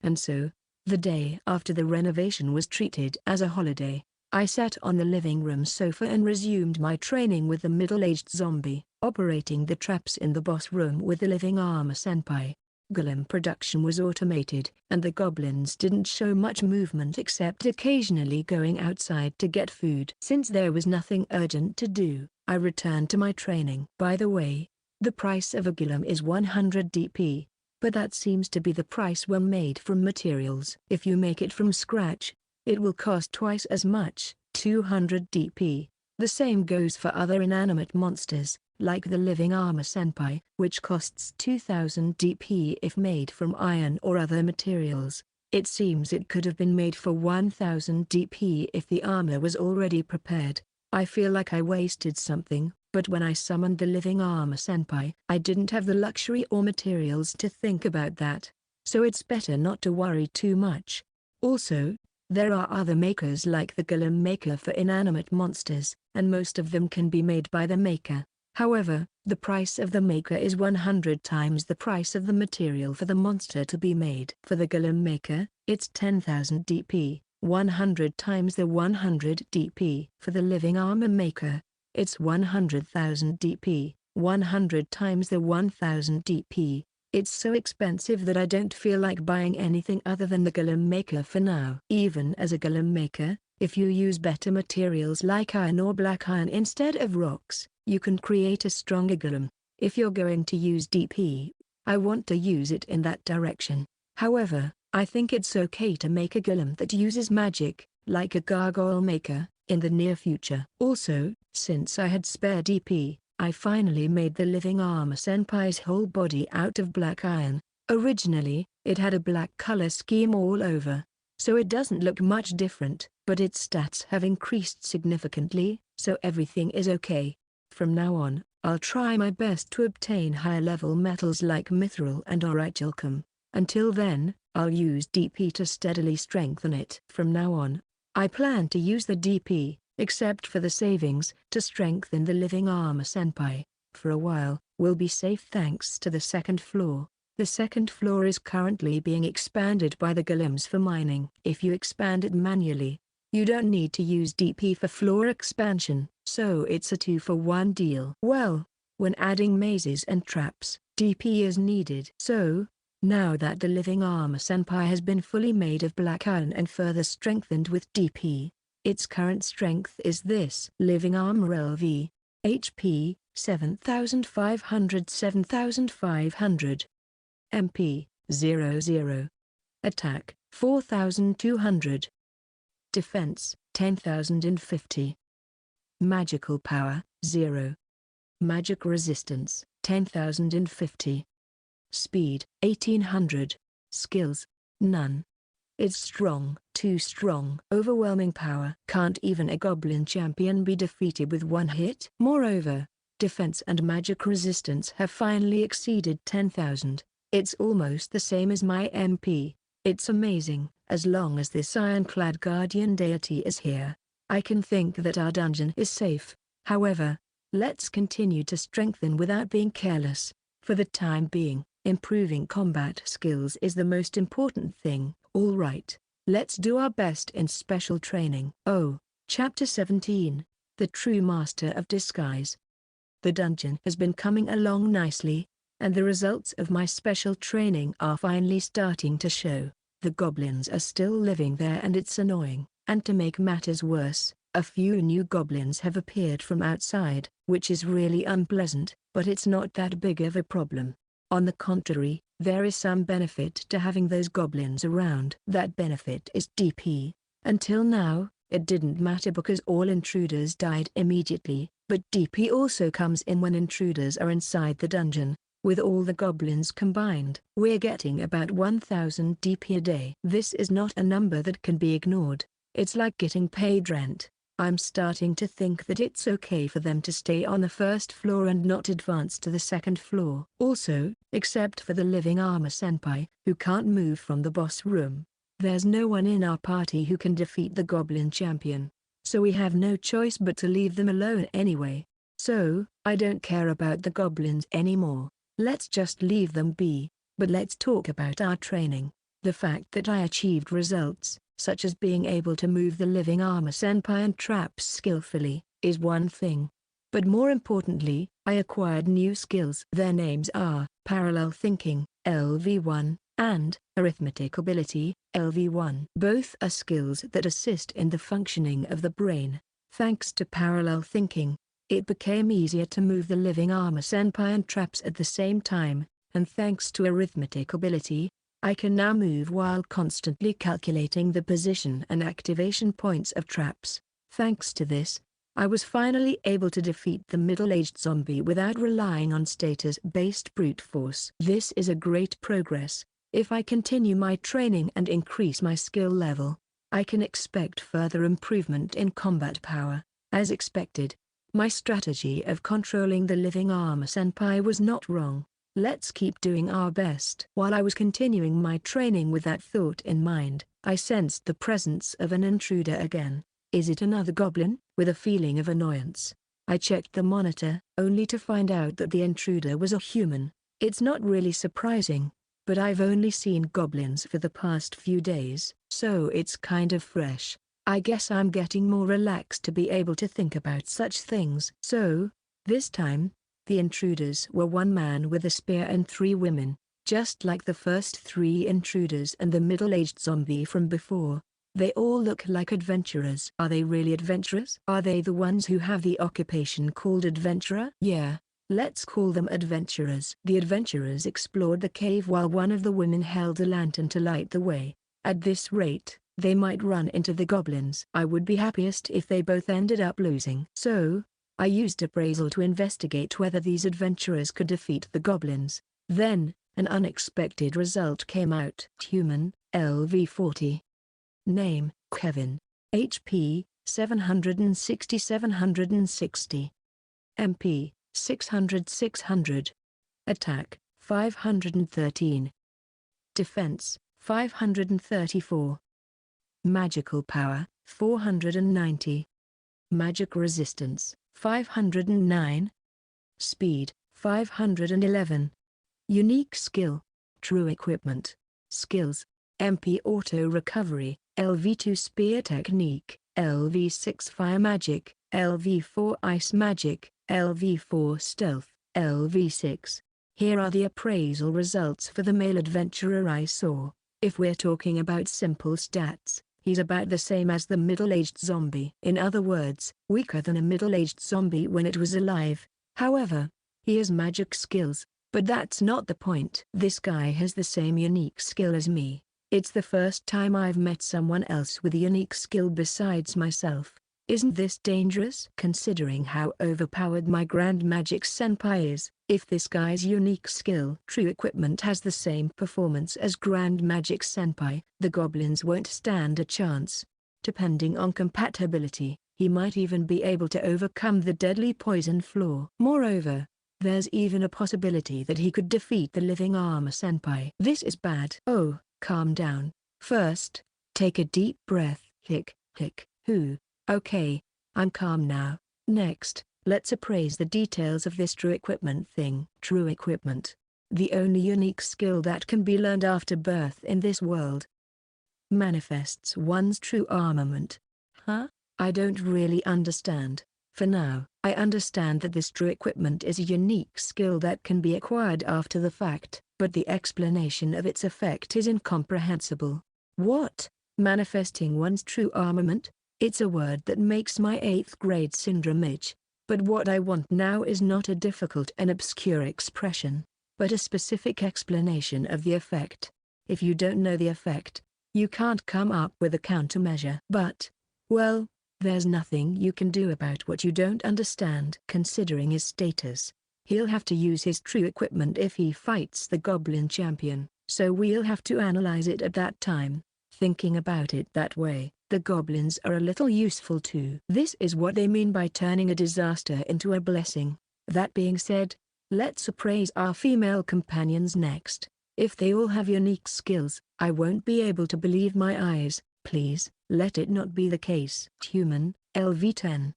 And so, the day after the renovation was treated as a holiday, I sat on the living room sofa and resumed my training with the middle-aged zombie, operating the traps in the boss room with the living armor senpai. Golem production was automated, and the goblins didn't show much movement except occasionally going outside to get food. Since there was nothing urgent to do, I returned to my training. By the way, the price of a golem is 100 DP. But that seems to be the price when made from materials. If you make it from scratch, it will cost twice as much, 200 DP. The same goes for other inanimate monsters, like the living armor senpai, which costs 2000 DP if made from iron or other materials. It seems it could have been made for 1000 DP if the armor was already prepared. I feel like I wasted something. But when I summoned the living armor senpai, I didn't have the luxury or materials to think about that. So it's better not to worry too much. Also, there are other makers like the golem maker for inanimate monsters, and most of them can be made by the maker. However, the price of the maker is 100 times the price of the material for the monster to be made. For the golem maker, it's 10,000 DP, 100 times the 100 DP. For the living armor maker, it's 100,000 DP, 100 times the 1000 DP. It's so expensive that I don't feel like buying anything other than the golem maker for now. Even as a golem maker, if you use better materials like iron or black iron instead of rocks, you can create a stronger golem. If you're going to use DP, I want to use it in that direction. However, I think it's okay to make a golem that uses magic, like a gargoyle maker, in the near future. Also, since I had spare DP, I finally made the living armor senpai's whole body out of black iron. Originally, it had a black color scheme all over, so it doesn't look much different, but its stats have increased significantly, so everything is okay. From now on, I'll try my best to obtain higher-level metals like mithril and orichalcum. Until then, I'll use DP to steadily strengthen it. From now on, I plan to use the DP, except for the savings, to strengthen the living armor senpai. For a while, we'll be safe thanks to the second floor. The second floor is currently being expanded by the golems for mining. If you expand it manually, you don't need to use DP for floor expansion, so it's a 2-for-1 deal. Well, when adding mazes and traps, DP is needed. So, now that the living armor senpai has been fully made of black iron and further strengthened with DP, its current strength is this: living armor LV, HP, 7500 MP, 00. Attack, 4200. Defense, 10,050. Magical power, 0. Magic resistance, 10,050. Speed, 1800. Skills, none. It's strong, too strong. Overwhelming power. Can't even a goblin champion be defeated with one hit? Moreover, defense and magic resistance have finally exceeded 10,000. It's almost the same as my MP. It's amazing. As long as this ironclad guardian deity is here, I can think that our dungeon is safe. However, let's continue to strengthen without being careless. For the time being, improving combat skills is the most important thing. All right, let's do our best in special training. Oh, Chapter 17, The True Master of Disguise. The dungeon has been coming along nicely, and the results of my special training are finally starting to show. The goblins are still living there and it's annoying. And to make matters worse, a few new goblins have appeared from outside, which is really unpleasant, but it's not that big of a problem. On the contrary, there is some benefit to having those goblins around. That benefit is DP. Until now, it didn't matter because all intruders died immediately, but DP also comes in when intruders are inside the dungeon. With all the goblins combined, we're getting about 1000 DP a day. This is not a number that can be ignored. It's like getting paid rent. I'm starting to think that it's okay for them to stay on the first floor and not advance to the second floor. Also, except for the living armor senpai, who can't move from the boss room, there's no one in our party who can defeat the goblin champion. So we have no choice but to leave them alone anyway. So, I don't care about the goblins anymore. Let's just leave them be. But let's talk about our training. The fact that I achieved results, such as being able to move the living armor senpai and traps skillfully, is one thing. But more importantly, I acquired new skills. Their names are Parallel Thinking, LV1, and Arithmetic Ability, LV1. Both are skills that assist in the functioning of the brain. Thanks to Parallel Thinking, it became easier to move the living armor senpai and traps at the same time, and thanks to Arithmetic Ability, I can now move while constantly calculating the position and activation points of traps. Thanks to this, I was finally able to defeat the middle-aged zombie without relying on status-based brute force. This is a great progress. If I continue my training and increase my skill level, I can expect further improvement in combat power. As expected, my strategy of controlling the living armor senpai was not wrong. Let's keep doing our best. While I was continuing my training with that thought in mind, I sensed the presence of an intruder again. Is it another goblin? With a feeling of annoyance, I checked the monitor, only to find out that the intruder was a human. It's not really surprising, but I've only seen goblins for the past few days, so it's kind of fresh. I guess I'm getting more relaxed to be able to think about such things. So, this time, the intruders were one man with a spear and 3 women, just like the first 3 intruders and the middle-aged zombie from before. They all look like adventurers. Are they really adventurers? Are they the ones who have the occupation called adventurer? Yeah, let's call them adventurers. The adventurers explored the cave while one of the women held a lantern to light the way. At this rate, they might run into the goblins. I would be happiest if they both ended up losing. So, I used appraisal to investigate whether these adventurers could defeat the goblins. Then, an unexpected result came out. Human, LV40. Name, Kevin. HP, 760-760. MP, 600-600. Attack, 513. Defense, 534. Magical power, 490. Magic resistance, 509. Speed, 511. Unique skill, true equipment. Skills, MP Auto Recovery, LV2 Spear Technique, LV6 Fire Magic, LV4 Ice Magic, LV4 Stealth, LV6. Here are the appraisal results for the male adventurer I saw. If we're talking about simple stats, he's about the same as the middle-aged zombie. In other words, weaker than a middle-aged zombie when it was alive. However, he has magic skills, but that's not the point. This guy has the same unique skill as me. It's the first time I've met someone else with a unique skill besides myself. Isn't this dangerous? Considering how overpowered my Grand Magic Senpai is, if this guy's unique skill True Equipment has the same performance as Grand Magic Senpai, the goblins won't stand a chance. Depending on compatibility, he might even be able to overcome the deadly poison floor. Moreover, There's even a possibility that he could defeat the living Armor-senpai. This is bad. Oh, calm down. First, take a deep breath. Okay, I'm calm now. Next, let's appraise the details of this true equipment thing. True equipment. The only unique skill that can be learned after birth in this world. Manifests one's true armament. Huh? I don't really understand. For now, I understand that this true equipment is a unique skill that can be acquired after the fact, but the explanation of its effect is incomprehensible. What? Manifesting one's true armament? It's a word that makes my 8th grade syndrome itch. But what I want now is not a difficult and obscure expression, but a specific explanation of the effect. If you don't know the effect, you can't come up with a countermeasure. But, well, there's nothing you can do about what you don't understand. Considering his status, he'll have to use his true equipment if he fights the Goblin Champion, so we'll have to analyze it at that time. Thinking about it that way, the goblins are a little useful too. This is what they mean by turning a disaster into a blessing. That being said, let's appraise our female companions next. If they all have unique skills, I won't be able to believe my eyes. Please, let it not be the case. Human, LV10.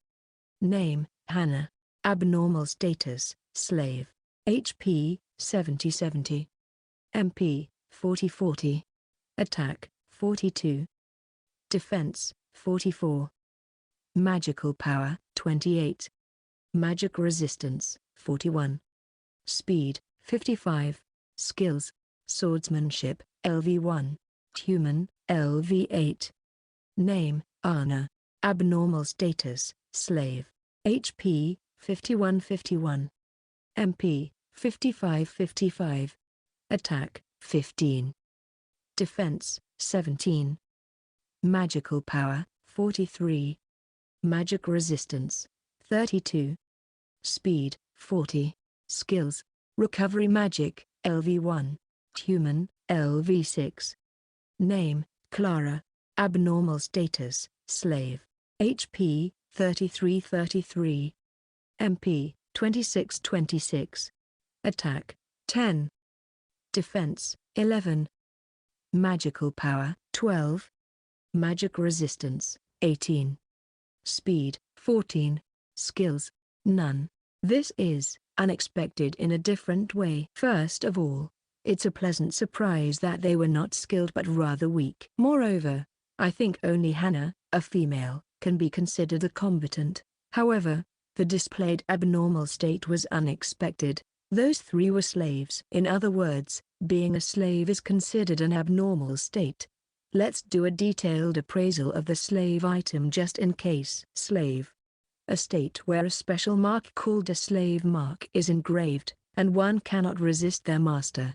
Name, Hannah. Abnormal status, slave. HP, 70-70. MP, 40-40. Attack, 42. Defense, 44. Magical power, 28. Magic resistance, 41. Speed, 55. Skills, swordsmanship, LV1. Human, LV8. Name, Anna. Abnormal status, slave. HP, 51-51. MP, 55-55. Attack, 15. Defense, 17. Magical power, 43. Magic resistance, 32. Speed, 40. Skills, recovery magic, LV1. Human, LV6. Name, Clara. Abnormal status, slave. HP, 33-33. MP, 26-26. Attack, 10. Defense, 11. Magical power, 12. Magic resistance, 18. Speed, 14. Skills, none. This is unexpected in a different way. First of all, it's a pleasant surprise that they were not skilled but rather weak. Moreover, I think only Hannah, a female, can be considered a combatant. However, the displayed abnormal state was unexpected. Those three were slaves. In other words, being a slave is considered an abnormal state. Let's do a detailed appraisal of the slave item just in case. Slave. A state where a special mark called a slave mark is engraved, and one cannot resist their master.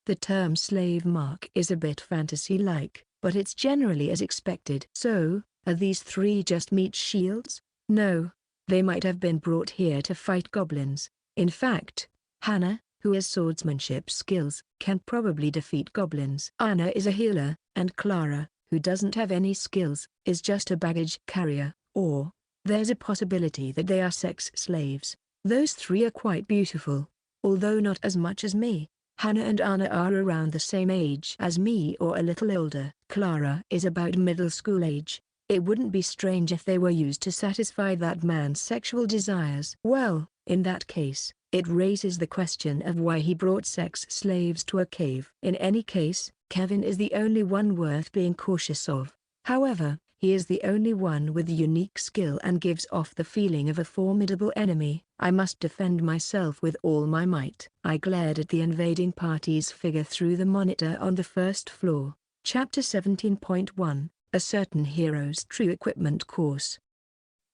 The term slave mark is a bit fantasy-like, but it's generally as expected. So, are these three just meat shields? No. They might have been brought here to fight goblins. In fact, Hannah, who has swordsmanship skills, can probably defeat goblins. Anna is a healer, and Clara, who doesn't have any skills, is just a baggage carrier, or there's a possibility that they are sex slaves. Those three are quite beautiful, although not as much as me. Hannah and Anna are around the same age as me or a little older. Clara is about middle school age. It wouldn't be strange if they were used to satisfy that man's sexual desires. Well, in that case, it raises the question of why he brought sex slaves to a cave. In any case, Kevin is the only one worth being cautious of. However, he is the only one with unique skill and gives off the feeling of a formidable enemy. I must defend myself with all my might. I glared at the invading party's figure through the monitor on the first floor. Chapter 17.1, A Certain Hero's True Equipment Course.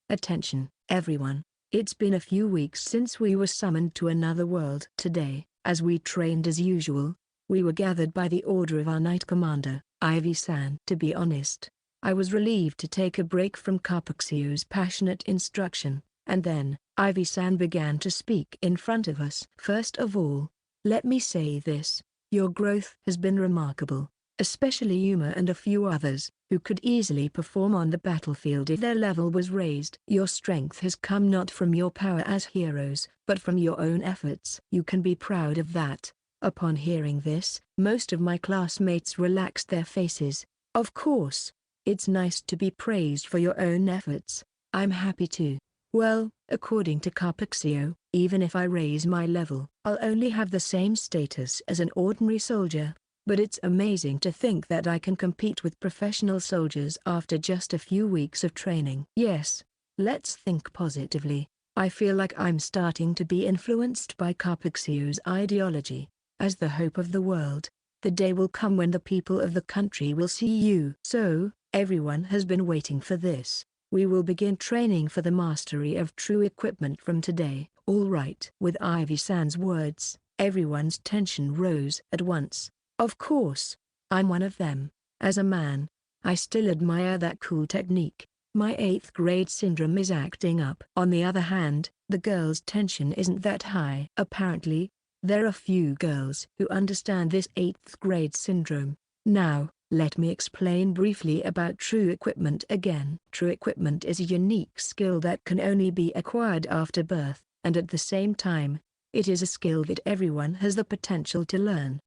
Attention, everyone. It's been a few weeks since we were summoned to another world. Today, as we trained as usual, we were gathered by the order of our Knight Commander, Ivy-san. To be honest, I was relieved to take a break from Carpuxio's passionate instruction, and then, Ivy-san began to speak in front of us. First of all, let me say this: your growth has been remarkable, especially Yuma and a few others, who could easily perform on the battlefield if their level was raised. Your strength has come not from your power as heroes, but from your own efforts. You can be proud of that. Upon hearing this, most of my classmates relaxed their faces. Of course, it's nice to be praised for your own efforts. I'm happy to. Well, according to Carpixio, even if I raise my level, I'll only have the same status as an ordinary soldier. But it's amazing to think that I can compete with professional soldiers after just a few weeks of training. Yes, let's think positively. I feel like I'm starting to be influenced by Carpixio's ideology. As the hope of the world, the day will come when the people of the country will see you. So, everyone has been waiting for this. We will begin training for the mastery of true equipment from today. All right. With Ivy-san's words, everyone's tension rose at once. Of course, I'm one of them. As a man, I still admire that cool technique. My 8th grade syndrome is acting up. On the other hand, the girls' tension isn't that high. Apparently, there are few girls who understand this 8th grade syndrome. Now, let me explain briefly about true equipment again. True equipment is a unique skill that can only be acquired after birth, and at the same time, it is a skill that everyone has the potential to learn.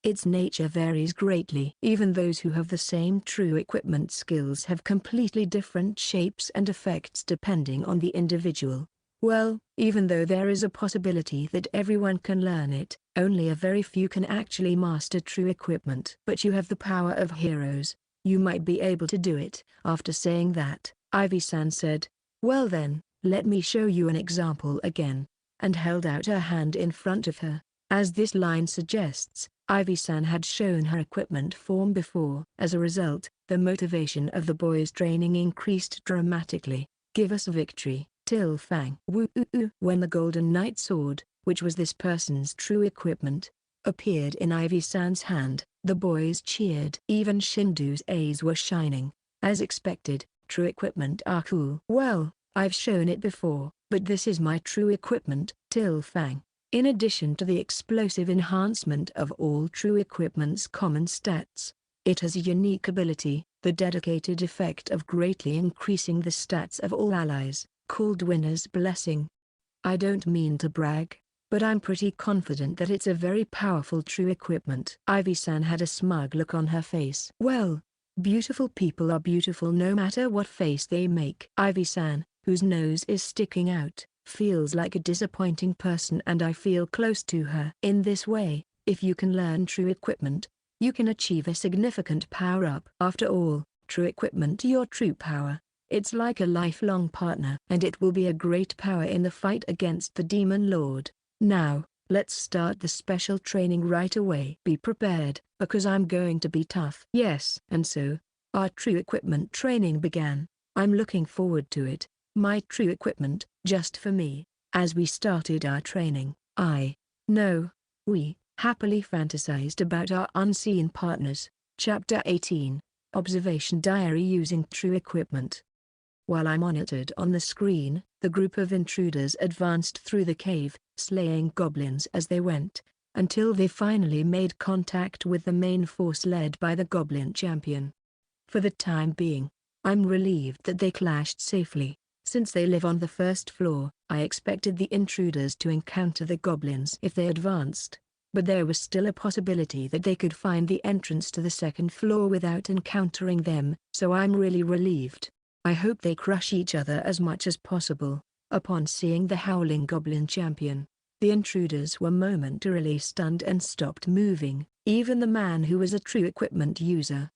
Its nature varies greatly. Even those who have the same true equipment skills have completely different shapes and effects depending on the individual. Well, even though there is a possibility that everyone can learn it, only a very few can actually master true equipment. But you have the power of heroes. You might be able to do it. After saying that, Ivy-san said, "Well then, let me show you an example again," and held out her hand in front of her. As this line suggests, Ivy-san had shown her equipment form before. As a result, the motivation of the boys' training increased dramatically. Give us victory, Till Fang. Woo-oo-oo. When the Golden Knight Sword, which was this person's true equipment, appeared in Ivy-san's hand, the boys cheered. Even Shindu's eyes were shining. As expected, true equipment are cool. Well, I've shown it before, but this is my true equipment, Till Fang. In addition to the explosive enhancement of all true equipment's common stats, it has a unique ability, the dedicated effect of greatly increasing the stats of all allies, called Winner's Blessing. I don't mean to brag, but I'm pretty confident that it's a very powerful true equipment. Ivy-san had a smug look on her face. Well, beautiful people are beautiful no matter what face they make. Ivy-san, whose nose is sticking out, feels like a disappointing person, and I feel close to her. In this way, if you can learn true equipment, you can achieve a significant power-up. After all, true equipment your true power. It's like a lifelong partner, and it will be a great power in the fight against the Demon Lord. Now, let's start the special training right away. Be prepared, because I'm going to be tough. Yes. And so, our true equipment training began. I'm looking forward to it. My true equipment, just for me. As we started our training, we happily fantasized about our unseen partners. Chapter 18. Observation Diary using true equipment. While I monitored on the screen, the group of intruders advanced through the cave, slaying goblins as they went, until they finally made contact with the main force led by the goblin champion. For the time being, I'm relieved that they clashed safely. Since they live on the first floor, I expected the intruders to encounter the goblins if they advanced, but there was still a possibility that they could find the entrance to the second floor without encountering them, so I'm really relieved. I hope they crush each other as much as possible. Upon seeing the howling goblin champion, the intruders were momentarily stunned and stopped moving, even the man who was a true equipment user.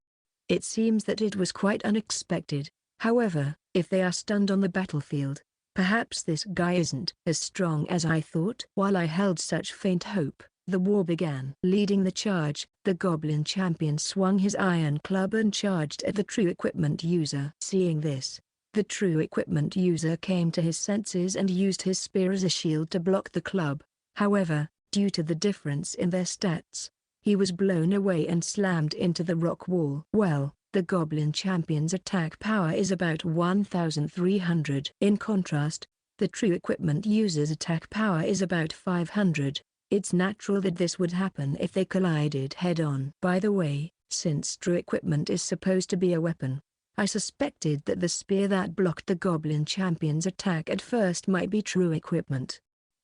It seems that it was quite unexpected. However, if they are stunned on the battlefield, perhaps this guy isn't as strong as I thought. While I held such faint hope, the war began. Leading the charge, the goblin champion swung his iron club and charged at the true equipment user. Seeing this, the true equipment user came to his senses and used his spear as a shield to block the club. However, due to the difference in their stats, he was blown away and slammed into the rock wall. Well, the goblin champion's attack power is about 1,300. In contrast, the true equipment user's attack power is about 500. It's natural that this would happen if they collided head-on. By the way, Since true equipment is supposed to be a weapon, I suspected that the spear that blocked the goblin champion's attack at first might be true equipment.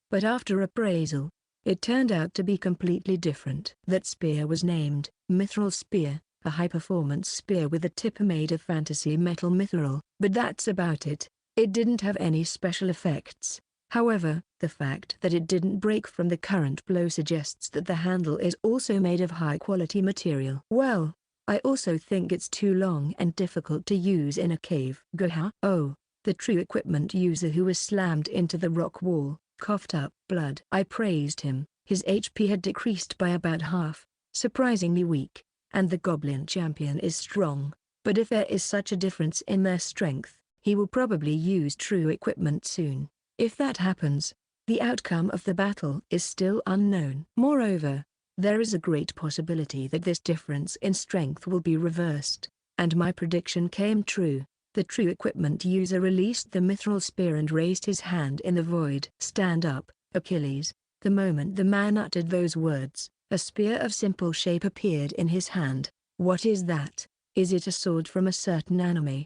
But after appraisal, it turned out to be completely different. That spear was named Mithril Spear, a high-performance spear with a tip made of fantasy metal mithril, but that's about it. It didn't have any special effects. However, the fact that it didn't break from the current blow suggests that the handle is also made of high-quality material. Well, I also think it's too long and difficult to use in a cave. Gaha. Oh, the true equipment user who was slammed into the rock wall, coughed up blood. I praised him. His HP had decreased by about half, surprisingly weak, and the goblin champion is strong. But if there is such a difference in their strength, he will probably use true equipment soon. If that happens, the outcome of the battle is still unknown. Moreover, there is a great possibility that this difference in strength will be reversed, and my prediction came true. The true equipment user released the mithril spear and raised his hand in the void. "Stand up, Achilles." The moment the man uttered those words, a spear of simple shape appeared in his hand. "What is that? Is it a sword from a certain anime?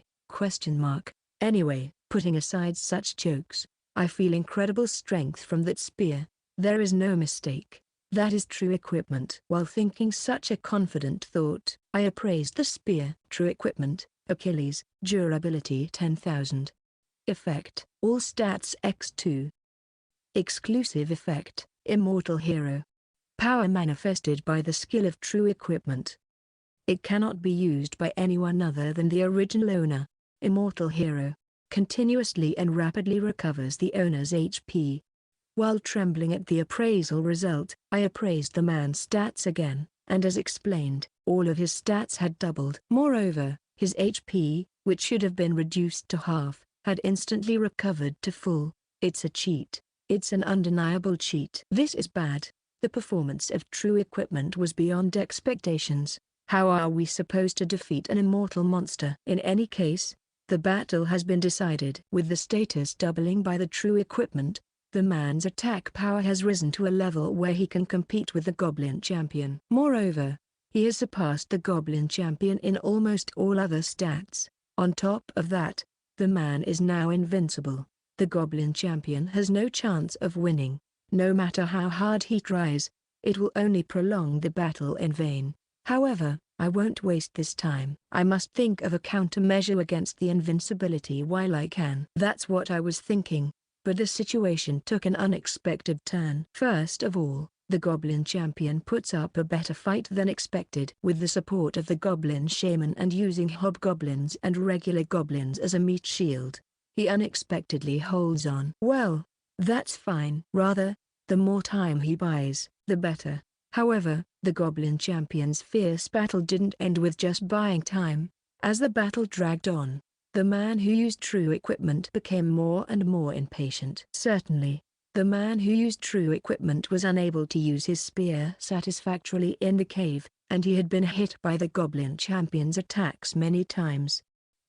Anyway, putting aside such jokes, I feel incredible strength from that spear. There is no mistake. That is true equipment." While thinking such a confident thought, I appraised the spear. True equipment, Achilles, durability 10,000. Effect, all stats x2. Exclusive effect, immortal hero. Power manifested by the skill of true equipment. It cannot be used by anyone other than the original owner. Immortal hero. Continuously and rapidly recovers the owner's HP. While trembling at the appraisal result, I appraised the man's stats again, and as explained, all of his stats had doubled. Moreover, his HP, which should have been reduced to half, had instantly recovered to full. It's a cheat. It's an undeniable cheat. This is bad. The performance of true equipment was beyond expectations. How are we supposed to defeat an immortal monster? In any case, the battle has been decided. With the status doubling by the true equipment, the man's attack power has risen to a level where he can compete with the goblin champion. Moreover, he has surpassed the goblin champion in almost all other stats. On top of that, the man is now invincible. The goblin champion has no chance of winning. No matter how hard he tries, it will only prolong the battle in vain. However, I won't waste this time. I must think of a countermeasure against the invincibility while I can. That's what I was thinking, but the situation took an unexpected turn. First of all, the goblin champion puts up a better fight than expected. With the support of the goblin shaman and using hobgoblins and regular goblins as a meat shield, he unexpectedly holds on. Well, that's fine. Rather, the more time he buys, the better. However, the goblin champion's fierce battle didn't end with just buying time. As the battle dragged on, the man who used true equipment became more and more impatient. Certainly, the man who used true equipment was unable to use his spear satisfactorily in the cave, and he had been hit by the goblin champion's attacks many times.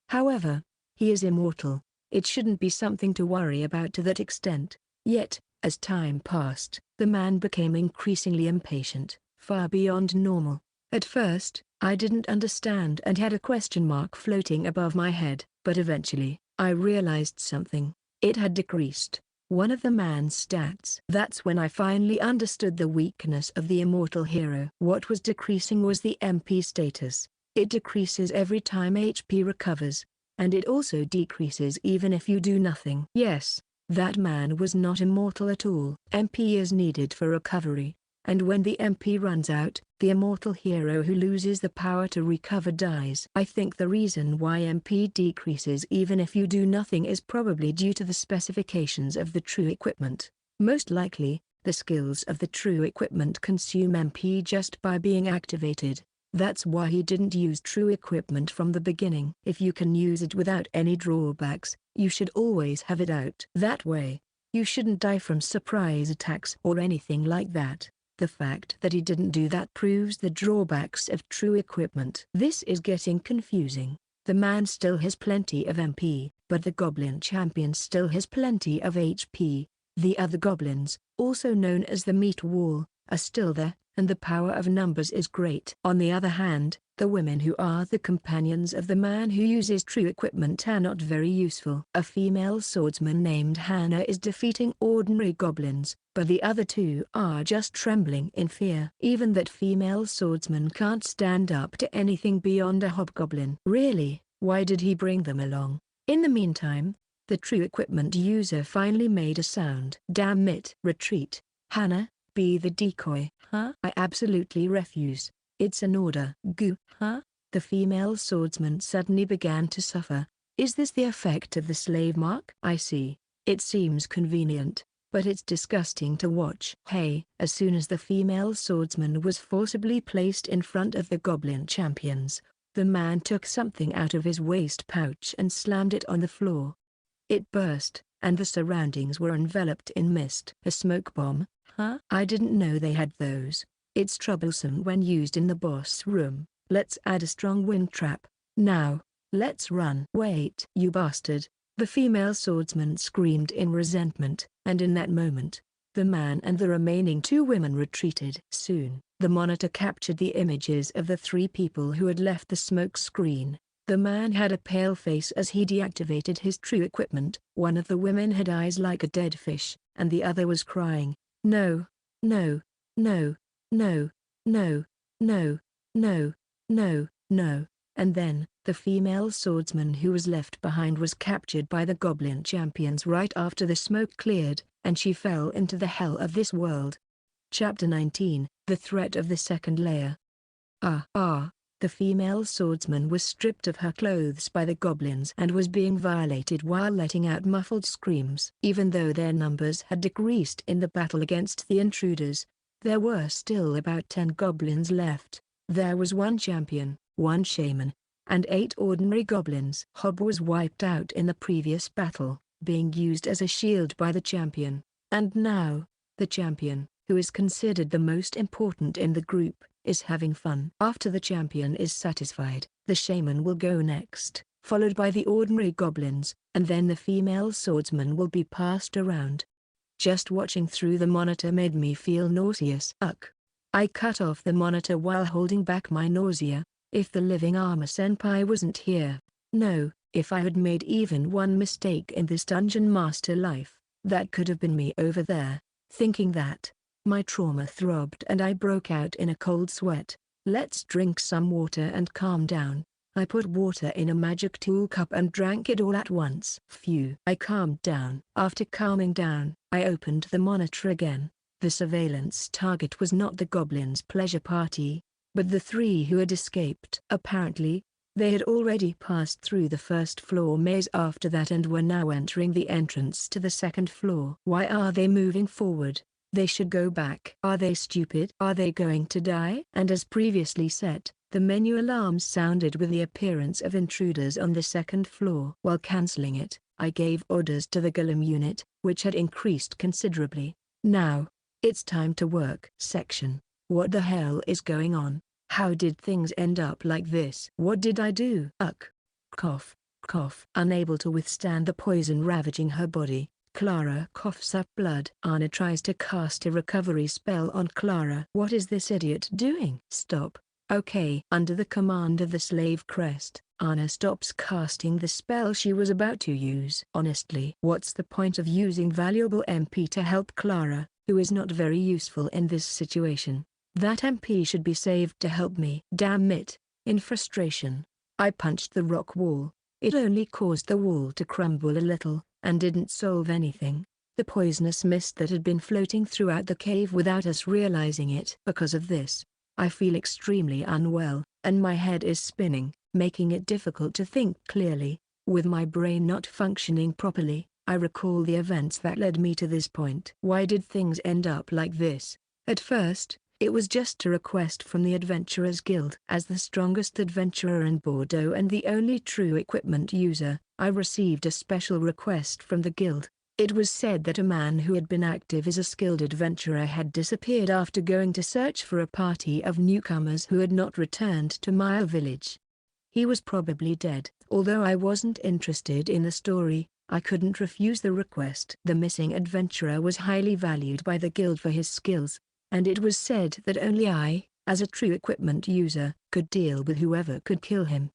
However, he is immortal. It shouldn't be something to worry about to that extent. Yet, as time passed, the man became increasingly impatient, far beyond normal. At first, I didn't understand and had a question mark floating above my head, but eventually, I realized something. It had decreased one of the man's stats. That's when I finally understood the weakness of the immortal hero. What was decreasing was the MP status. It decreases every time HP recovers, and it also decreases even if you do nothing. Yes, that man was not immortal at all. MP is needed for recovery, and when the MP runs out, the immortal hero who loses the power to recover dies. I think the reason why MP decreases even if you do nothing is probably due to the specifications of the true equipment. Most likely, the skills of the true equipment consume MP just by being activated. That's why he didn't use true equipment from the beginning. If you can use it without any drawbacks, you should always have it out. That way, you shouldn't die from surprise attacks or anything like that. The fact that he didn't do that proves the drawbacks of true equipment. This is getting confusing. The man still has plenty of MP, but the goblin champion still has plenty of HP. The other goblins, also known as the meat wall, are still there, and the power of numbers is great. On the other hand, the women who are the companions of the man who uses true equipment are not very useful. A female swordsman named Hannah is defeating ordinary goblins, but the other two are just trembling in fear. Even that female swordsman can't stand up to anything beyond a hobgoblin. Really, why did he bring them along? In the meantime, the true equipment user finally made a sound. Damn it! Retreat. Hannah, be the decoy. Huh? I absolutely refuse. It's an order. Goo. Huh? The female swordsman suddenly began to suffer. Is this the effect of the slave mark? I see. It seems convenient, but it's disgusting to watch. Hey! As soon as the female swordsman was forcibly placed in front of the goblin champions, the man took something out of his waist pouch and slammed it on the floor. It burst, and the surroundings were enveloped in mist. A smoke bomb? Huh? I didn't know they had those. It's troublesome when used in the boss room. Let's add a strong wind trap. Now, let's run. Wait, you bastard! The female swordsman screamed in resentment, and in that moment, the man and the remaining two women retreated. Soon, the monitor captured the images of the three people who had left the smoke screen. The man had a pale face as he deactivated his true equipment. One of the women had eyes like a dead fish, and the other was crying, "No, no, no, no, no, no, no, no, no." And then, the female swordsman who was left behind was captured by the goblin champions right after the smoke cleared, and she fell into the hell of this world. Chapter 19, The Threat of the Second Layer. The female swordsman was stripped of her clothes by the goblins and was being violated while letting out muffled screams. Even though their numbers had decreased in the battle against the intruders, there were still about 10 goblins left. There was one champion, one shaman, and 8 ordinary goblins. Hob was wiped out in the previous battle, being used as a shield by the champion. And now, the champion, who is considered the most important in the group, is having fun. After the champion is satisfied, the shaman will go next, followed by the ordinary goblins, and then the female swordsman will be passed around. Just watching through the monitor made me feel nauseous. I cut off the monitor while holding back my nausea. If the living armor senpai wasn't here, no, if I had made even one mistake in this dungeon master life, that could have been me over there. Thinking that, my trauma throbbed and I broke out in a cold sweat. Let's drink some water and calm down. I put water in a magic tool cup and drank it all at once. Phew. I calmed down. After calming down, I opened the monitor again. The surveillance target was not the goblins' pleasure party, but the 3 who had escaped. Apparently, they had already passed through the first floor maze after that and were now entering the entrance to the second floor. Why are they moving forward? They should go back. Are they stupid? Are they going to die? And as previously said, the menu alarms sounded with the appearance of intruders on the second floor. While cancelling it, I gave orders to the golem unit, which had increased considerably. Now, it's time to work. Section. What the hell is going on? How did things end up like this? What did I do? Cough, cough. Unable to withstand the poison ravaging her body, Clara coughs up blood. Anna tries to cast a recovery spell on Clara. What is this idiot doing? Stop. Okay. Under the command of the slave crest, Anna stops casting the spell she was about to use. Honestly, what's the point of using valuable MP to help Clara, who is not very useful in this situation? That MP should be saved to help me. Damn it. In frustration, I punched the rock wall. It only caused the wall to crumble a little, and didn't solve anything. The poisonous mist that had been floating throughout the cave without us realizing it. Because of this, I feel extremely unwell, and my head is spinning, making it difficult to think clearly. With my brain not functioning properly, I recall the events that led me to this point. Why did things end up like this? At first, it was just a request from the Adventurers Guild. As the strongest adventurer in Bordeaux and the only true equipment user, I received a special request from the guild. It was said that a man who had been active as a skilled adventurer had disappeared after going to search for a party of newcomers who had not returned to my village. He was probably dead. Although I wasn't interested in the story, I couldn't refuse the request. The missing adventurer was highly valued by the guild for his skills. and it was said that only I, as a true equipment user, could deal with whoever could kill him.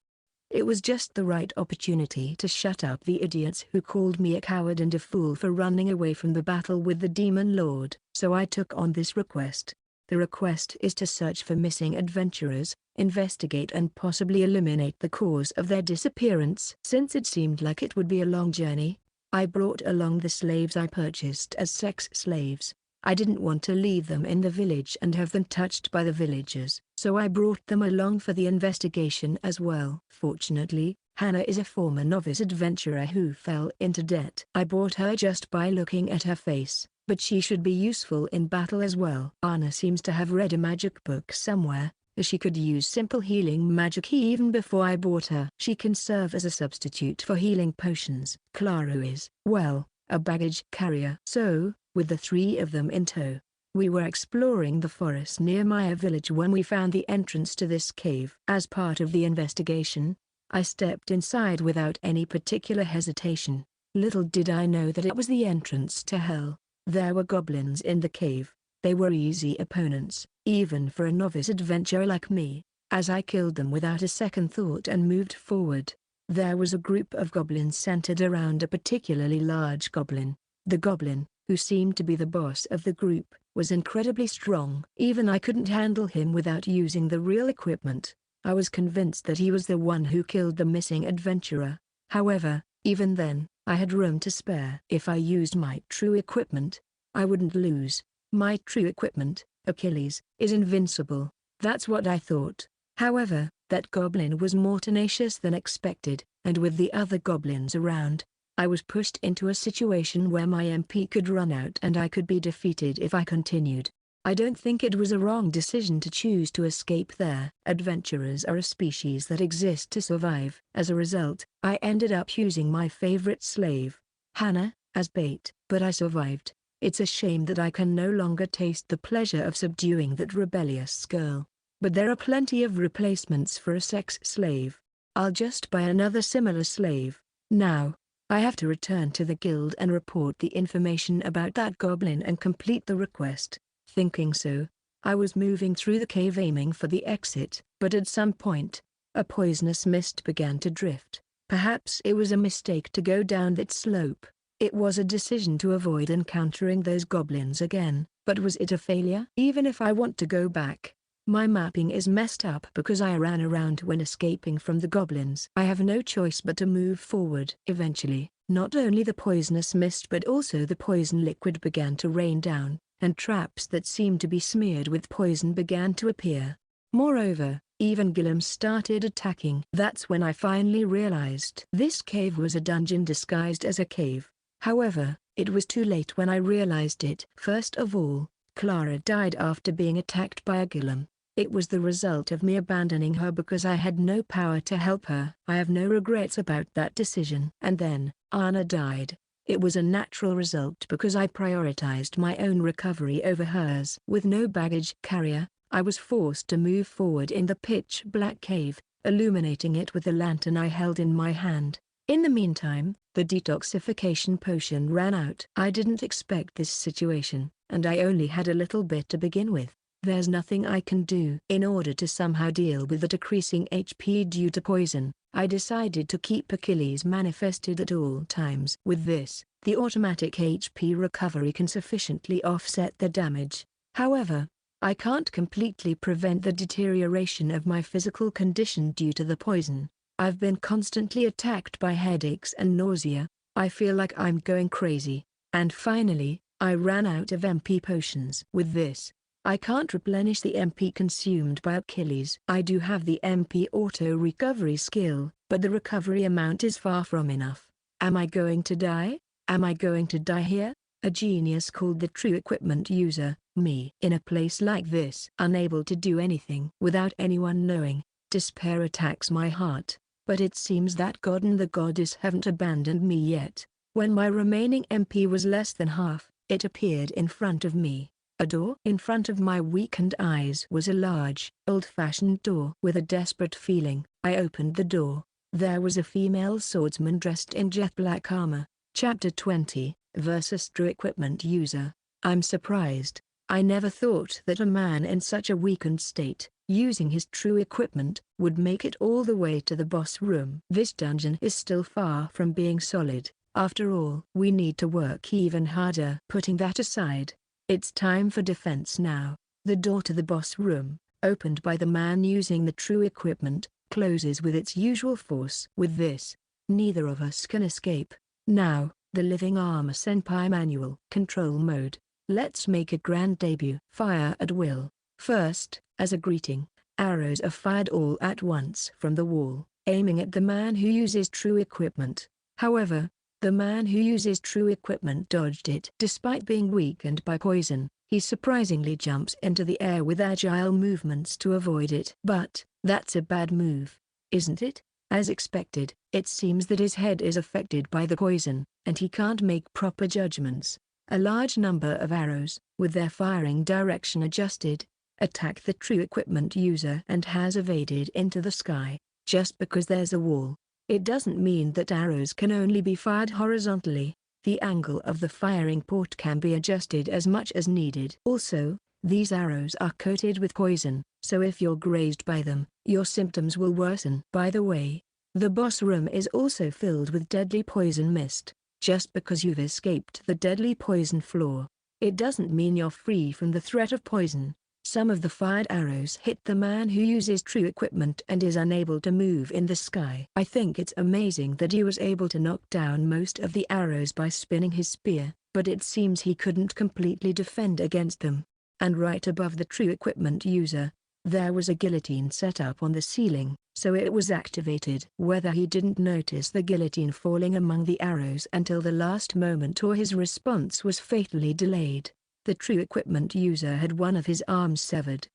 It was just the right opportunity to shut up the idiots who called me a coward and a fool for running away from the battle with the Demon Lord. So I took on this request. The request is to search for missing adventurers, investigate and possibly eliminate the cause of their disappearance. Since it seemed like it would be a long journey, I brought along the slaves I purchased as sex slaves. I didn't want to leave them in the village and have them touched by the villagers, so I brought them along for the investigation as well. Fortunately, Hannah is a former novice adventurer who fell into debt. I bought her just by looking at her face, but she should be useful in battle as well. Anna seems to have read a magic book somewhere, as she could use simple healing magic even before I bought her. She can serve as a substitute for healing potions. Clara is, well, a baggage carrier. So, with the three of them in tow, we were exploring the forest near Maya village when we found the entrance to this cave. As part of the investigation, I stepped inside without any particular hesitation. Little did I know that it was the entrance to hell. There were goblins in the cave. They were easy opponents, even for a novice adventurer like me, as I killed them without a second thought and moved forward. There was a group of goblins centered around a particularly large goblin. The goblin, who seemed to be the boss of the group, was incredibly strong. Even I couldn't handle him without using the real equipment. I was convinced that he was the one who killed the missing adventurer. However, even then, I had room to spare. If I used my true equipment, I wouldn't lose. My true equipment, Achilles, is invincible. That's what I thought. However, that goblin was more tenacious than expected, and with the other goblins around, I was pushed into a situation where my MP could run out and I could be defeated if I continued. I don't think it was a wrong decision to choose to escape there. Adventurers are a species that exist to survive. As a result, I ended up using my favorite slave, Hannah, as bait. But I survived. It's a shame that I can no longer taste the pleasure of subduing that rebellious girl. But there are plenty of replacements for a sex slave. I'll just buy another similar slave. Now, I have to return to the guild and report the information about that goblin and complete the request. Thinking so, I was moving through the cave aiming for the exit, but at some point, a poisonous mist began to drift. Perhaps it was a mistake to go down that slope. It was a decision to avoid encountering those goblins again, but was it a failure? Even if I want to go back, my mapping is messed up because I ran around when escaping from the goblins. I have no choice but to move forward. Eventually, not only the poisonous mist but also the poison liquid began to rain down, and traps that seemed to be smeared with poison began to appear. Moreover, even golems started attacking. That's when I finally realized this cave was a dungeon disguised as a cave. However, it was too late when I realized it. First of all, Clara died after being attacked by a golem. It was the result of me abandoning her because I had no power to help her. I have no regrets about that decision. And then, Anna died. It was a natural result because I prioritized my own recovery over hers. With no baggage carrier, I was forced to move forward in the pitch-black cave, illuminating it with the lantern I held in my hand. In the meantime, the detoxification potion ran out. I didn't expect this situation, and I only had a little bit to begin with. There's nothing I can do. In order to somehow deal with the decreasing HP due to poison, I decided to keep Achilles manifested at all times. With this, the automatic HP recovery can sufficiently offset the damage. However, I can't completely prevent the deterioration of my physical condition due to the poison. I've been constantly attacked by headaches and nausea. I feel like I'm going crazy. And finally, I ran out of MP potions. With this, I can't replenish the MP consumed by Achilles. I do have the MP auto recovery skill, but the recovery amount is far from enough. Am I going to die? Am I going to die here? A genius called the true equipment user, me. In a place like this, unable to do anything without anyone knowing, despair attacks my heart. But it seems that God and the goddess haven't abandoned me yet. When my remaining MP was less than half, it appeared in front of me. A door in front of my weakened eyes was a large, old-fashioned door. With a desperate feeling, I opened the door. There was a female swordsman dressed in jet black armor. Chapter 20, versus True Equipment User. I'm surprised. I never thought that a man in such a weakened state, using his true equipment, would make it all the way to the boss room. This dungeon is still far from being solid. After all, we need to work even harder. Putting that aside, it's time for defense now. The door to the boss room, opened by the man using the true equipment, closes with its usual force. With this, neither of us can escape. Now, the living armor senpai manual. Control mode. Let's make a grand debut. Fire at will. First, as a greeting, arrows are fired all at once from the wall, aiming at the man who uses true equipment. However, the man who uses true equipment dodged it. Despite being weakened by poison, he surprisingly jumps into the air with agile movements to avoid it. But, that's a bad move, isn't it? As expected, it seems that his head is affected by the poison, and he can't make proper judgments. A large number of arrows, with their firing direction adjusted, attack the true equipment user and has evaded into the sky. Just because there's a wall, it doesn't mean that arrows can only be fired horizontally. The angle of the firing port can be adjusted as much as needed. Also, these arrows are coated with poison, so if you're grazed by them, your symptoms will worsen. By the way, the boss room is also filled with deadly poison mist. Just because you've escaped the deadly poison floor, it doesn't mean you're free from the threat of poison. Some of the fired arrows hit the man who uses true equipment and is unable to move in the sky. I think it's amazing that he was able to knock down most of the arrows by spinning his spear, but it seems he couldn't completely defend against them. And right above the true equipment user, there was a guillotine set up on the ceiling, so it was activated. Whether he didn't notice the guillotine falling among the arrows until the last moment or his response was fatally delayed, the true equipment user had one of his arms severed.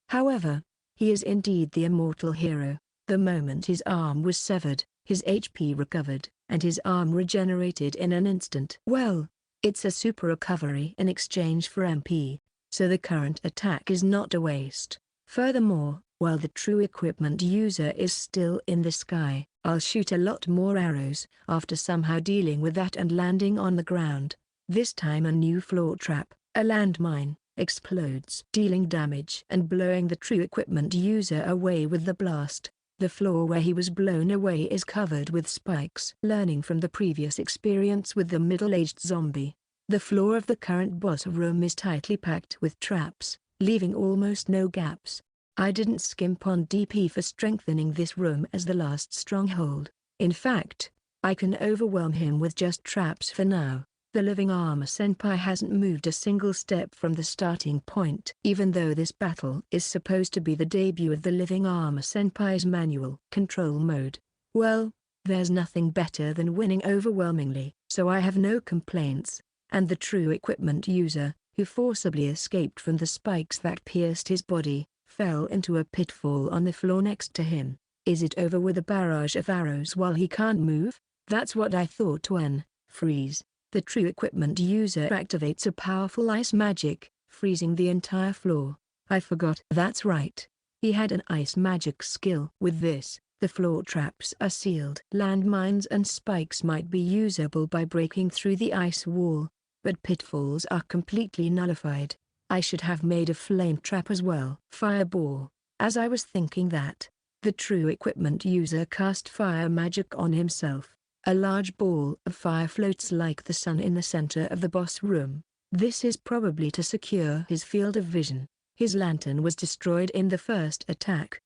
However, he is indeed the immortal hero. The moment his arm was severed, his HP recovered, and his arm regenerated in an instant. Well, it's a super recovery in exchange for MP, so the current attack is not a waste. Furthermore, while the true equipment user is still in the sky, I'll shoot a lot more arrows after somehow dealing with that and landing on the ground. This time a new floor trap, a landmine, explodes, dealing damage and blowing the true equipment user away with the blast. The floor where he was blown away is covered with spikes. Learning from the previous experience with the middle-aged zombie, the floor of the current boss room is tightly packed with traps, leaving almost no gaps. I didn't skimp on DP for strengthening this room as the last stronghold. In fact, I can overwhelm him with just traps for now. The living armor senpai hasn't moved a single step from the starting point. Even though this battle is supposed to be the debut of the living armor senpai's manual. Control mode. Well, there's nothing better than winning overwhelmingly, so I have no complaints. And the true equipment user, who forcibly escaped from the spikes that pierced his body, fell into a pitfall on the floor next to him. Is it over with a barrage of arrows while he can't move? That's what I thought when, freeze, the true equipment user activates a powerful ice magic, freezing the entire floor. I forgot. That's right. He had an ice magic skill. With this, the floor traps are sealed. Landmines and spikes might be usable by breaking through the ice wall, but pitfalls are completely nullified. I should have made a flame trap as well. Fireball. As I was thinking that, the true equipment user cast fire magic on himself. A large ball of fire floats like the sun in the center of the boss room. This is probably to secure his field of vision. His lantern was destroyed in the first attack.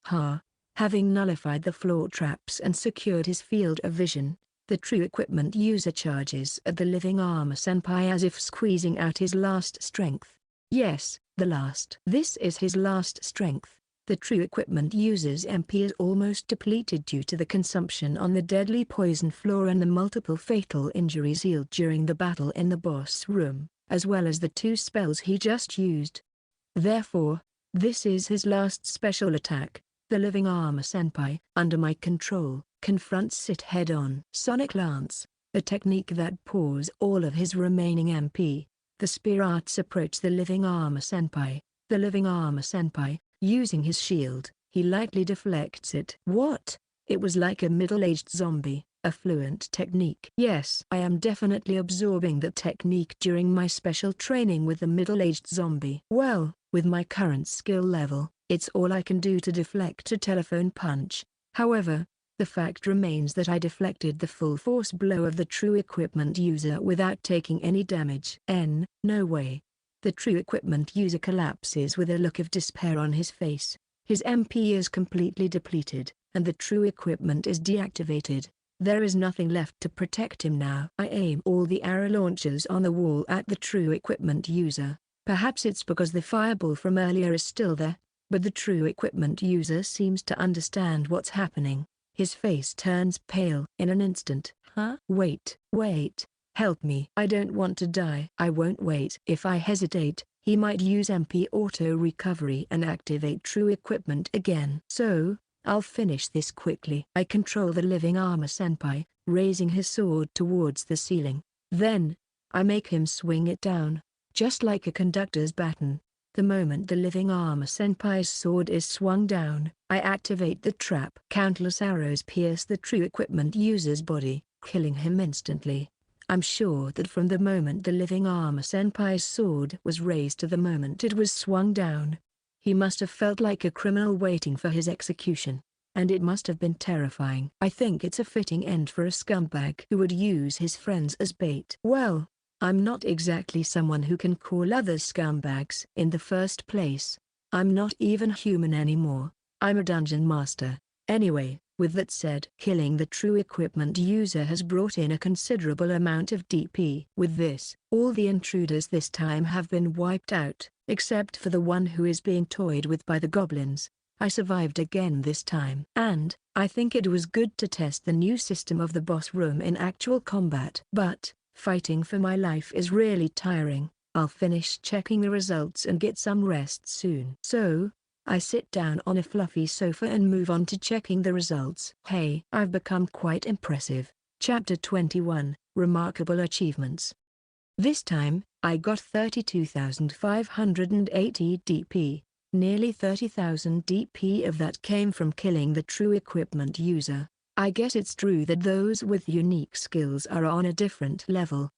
Having nullified the floor traps and secured his field of vision, the true equipment user charges at the living armor senpai as if squeezing out his last strength. Yes, the last. This is his last strength. The true equipment user's MP is almost depleted due to the consumption on the deadly poison floor and the multiple fatal injuries healed during the battle in the boss room, as well as the 2 spells he just used. Therefore, this is his last special attack. The living armor senpai, under my control, confronts it head-on. Sonic Lance, a technique that pours all of his remaining MP. The spear arts approach the living armor senpai. The living armor senpai, using his shield, he lightly deflects it. What? It was like a middle-aged zombie. A fluent technique. Yes, I am definitely absorbing the technique during my special training with the middle-aged zombie. Well, with my current skill level, it's all I can do to deflect a telephone punch. However, the fact remains that I deflected the full force blow of the true equipment user without taking any damage. No way. The true equipment user collapses with a look of despair on his face. His MP is completely depleted, and the true equipment is deactivated. There is nothing left to protect him now. I aim all the arrow launchers on the wall at the true equipment user. Perhaps it's because the fireball from earlier is still there, but the true equipment user seems to understand what's happening. His face turns pale in an instant. Wait, help me. I don't want to die. I won't wait. If I hesitate, he might use MP auto recovery and activate true equipment again. So, I'll finish this quickly. I control the living armor senpai, raising his sword towards the ceiling. Then, I make him swing it down, just like a conductor's baton. The moment the living armor senpai's sword is swung down, I activate the trap. Countless arrows pierce the true equipment user's body, killing him instantly. I'm sure that from the moment the living armor senpai's sword was raised to the moment it was swung down, he must have felt like a criminal waiting for his execution. And it must have been terrifying. I think it's a fitting end for a scumbag who would use his friends as bait. Well, I'm not exactly someone who can call others scumbags in the first place. I'm not even human anymore. I'm a dungeon master. Anyway, with that said, killing the true equipment user has brought in a considerable amount of DP. With this, all the intruders this time have been wiped out, except for the one who is being toyed with by the goblins. I survived again this time. And, I think it was good to test the new system of the boss room in actual combat. But, fighting for my life is really tiring. I'll finish checking the results and get some rest soon. So, I sit down on a fluffy sofa and move on to checking the results. Hey, I've become quite impressive. Chapter 21, Remarkable Achievements. This time, I got 32,580 DP. Nearly 30,000 DP of that came from killing the true equipment user. I guess it's true that those with unique skills are on a different level.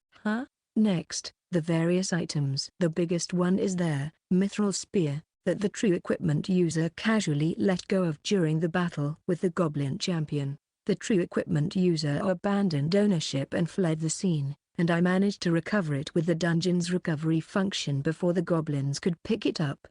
Next, the various items. The biggest one is their mithril spear, that the true equipment user casually let go of during the battle with the goblin champion. The true equipment user abandoned ownership and fled the scene, and I managed to recover it with the dungeon's recovery function before the goblins could pick it up.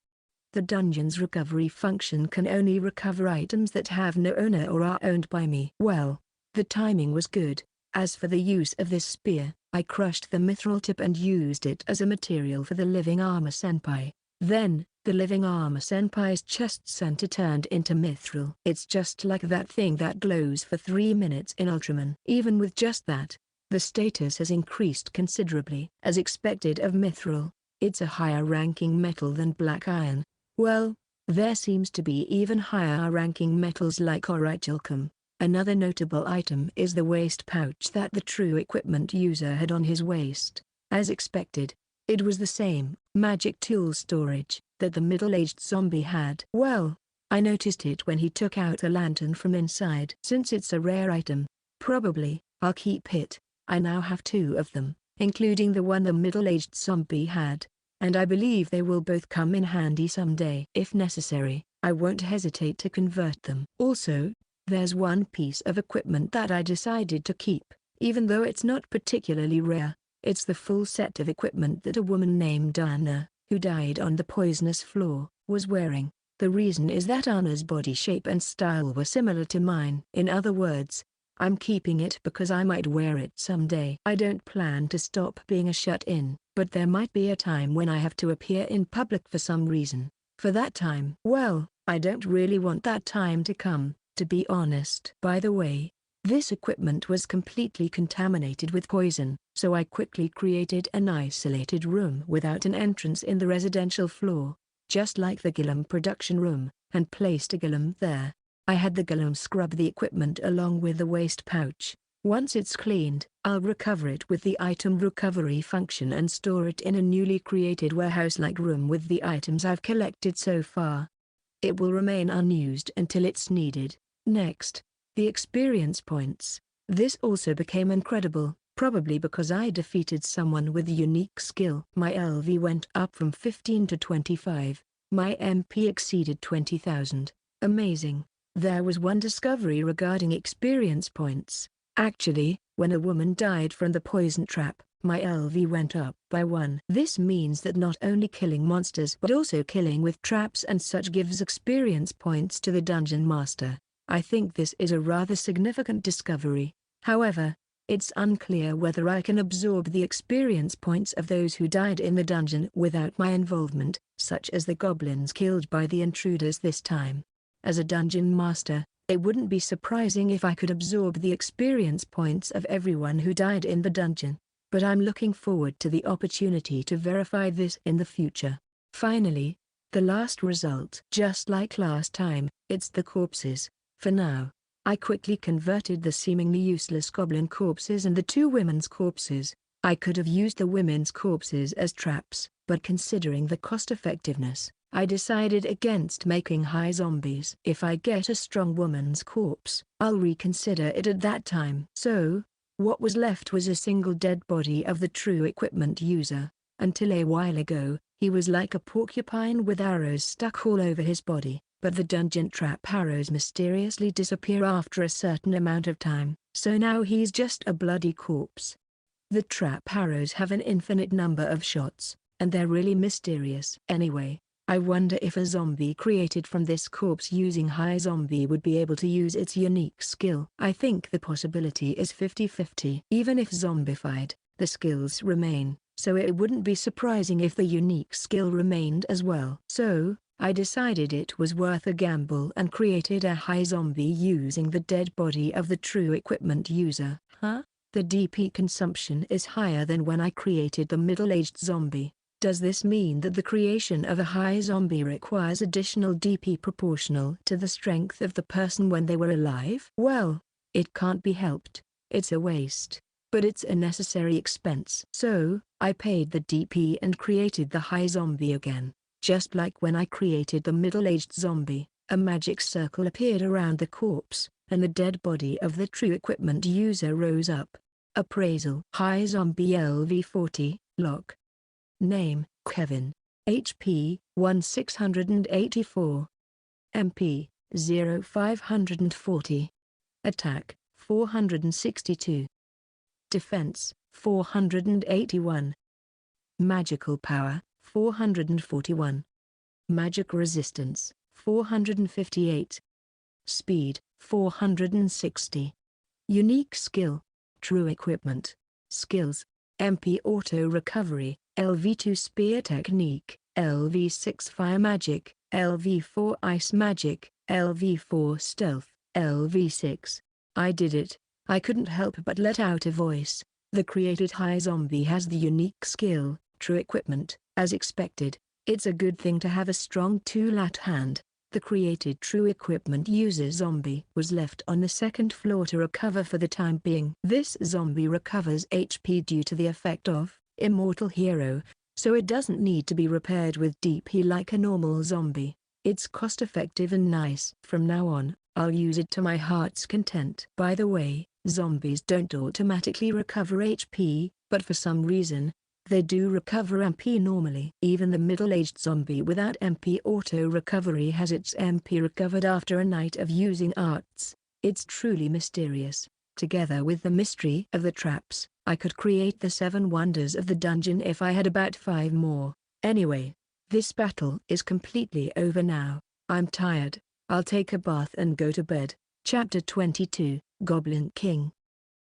The dungeon's recovery function can only recover items that have no owner or are owned by me. Well, the timing was good. As for the use of this spear, I crushed the mithril tip and used it as a material for the living armor senpai. Then, the living armor senpai's chest center turned into mithril. It's just like that thing that glows for 3 minutes in Ultraman. Even with just that, the status has increased considerably. As expected of mithril, it's a higher ranking metal than black iron. Well, there seems to be even higher ranking metals like orichalcum. Another notable item is the waist pouch that the true equipment user had on his waist. As expected, it was the same magic tool storage that the middle-aged zombie had. Well, I noticed it when he took out a lantern from inside. Since it's a rare item, probably, I'll keep it. I now have 2 of them, including the one the middle-aged zombie had. And I believe they will both come in handy someday. If necessary, I won't hesitate to convert them. Also, there's one piece of equipment that I decided to keep, even though it's not particularly rare. It's the full set of equipment that a woman named Anna, who died on the poisonous floor, was wearing. The reason is that Anna's body shape and style were similar to mine. In other words, I'm keeping it because I might wear it someday. I don't plan to stop being a shut-in, but there might be a time when I have to appear in public for some reason. For that time, well, I don't really want that time to come, to be honest. By the way, this equipment was completely contaminated with poison, so I quickly created an isolated room without an entrance in the residential floor, just like the Gillam production room, and placed a Gillam there. I had the Gillam scrub the equipment along with the waste pouch. Once it's cleaned, I'll recover it with the item recovery function and store it in a newly created warehouse-like room with the items I've collected so far. It will remain unused until it's needed. Next, the experience points. This also became incredible, probably because I defeated someone with a unique skill. My LV went up from 15 to 25. My MP exceeded 20,000. Amazing. There was one discovery regarding experience points. Actually, when a woman died from the poison trap, my LV went up by 1. This means that not only killing monsters but also killing with traps and such gives experience points to the dungeon master. I think this is a rather significant discovery. However, it's unclear whether I can absorb the experience points of those who died in the dungeon without my involvement, such as the goblins killed by the intruders this time. As a dungeon master, it wouldn't be surprising if I could absorb the experience points of everyone who died in the dungeon, but I'm looking forward to the opportunity to verify this in the future. Finally, the last result. Just like last time, it's the corpses. For now, I quickly converted the seemingly useless goblin corpses and the 2 women's corpses. I could have used the women's corpses as traps, but considering the cost-effectiveness, I decided against making high zombies. If I get a strong woman's corpse, I'll reconsider it at that time. So, what was left was a single dead body of the true equipment user. Until a while ago, he was like a porcupine with arrows stuck all over his body. But the dungeon trap arrows mysteriously disappear after a certain amount of time, so now he's just a bloody corpse. The trap arrows have an infinite number of shots, and they're really mysterious. Anyway, I wonder if a zombie created from this corpse using high zombie would be able to use its unique skill. I think the possibility is 50-50. Even if zombified, the skills remain, so it wouldn't be surprising if the unique skill remained as well. So, I decided it was worth a gamble and created a high zombie using the dead body of the true equipment user. The DP consumption is higher than when I created the middle-aged zombie. Does this mean that the creation of a high zombie requires additional DP proportional to the strength of the person when they were alive? Well, it can't be helped. It's a waste, but it's a necessary expense. So, I paid the DP and created the high zombie again. Just like when I created the middle-aged zombie, a magic circle appeared around the corpse, and the dead body of the true equipment user rose up. Appraisal: High zombie LV 40, lock. Name: Kevin. HP: 1684. MP: 0540. Attack: 462. Defense: 481. Magical power: 441. Magic resistance: 458. Speed: 460. Unique skill: True equipment. Skills: MP Auto Recovery, LV2 Spear Technique, LV6 Fire Magic, LV4 Ice Magic, LV4 Stealth, LV6. I did it. I couldn't help but let out a voice. The created high zombie has the unique skill, True equipment. As expected, it's a good thing to have a strong tool at hand. The created true equipment user zombie was left on the 2nd floor to recover for the time being. This zombie recovers HP due to the effect of Immortal Hero, so it doesn't need to be repaired with DP like a normal zombie. It's cost-effective and nice. From now on, I'll use it to my heart's content. By the way, zombies don't automatically recover HP, but for some reason, they do recover MP normally. Even the middle-aged zombie without MP auto recovery has its MP recovered after a night of using arts. It's truly mysterious. Together with the mystery of the traps, I could create the 7 wonders of the dungeon if I had about 5 more. Anyway, this battle is completely over now. I'm tired. I'll take a bath and go to bed. Chapter 22, Goblin King.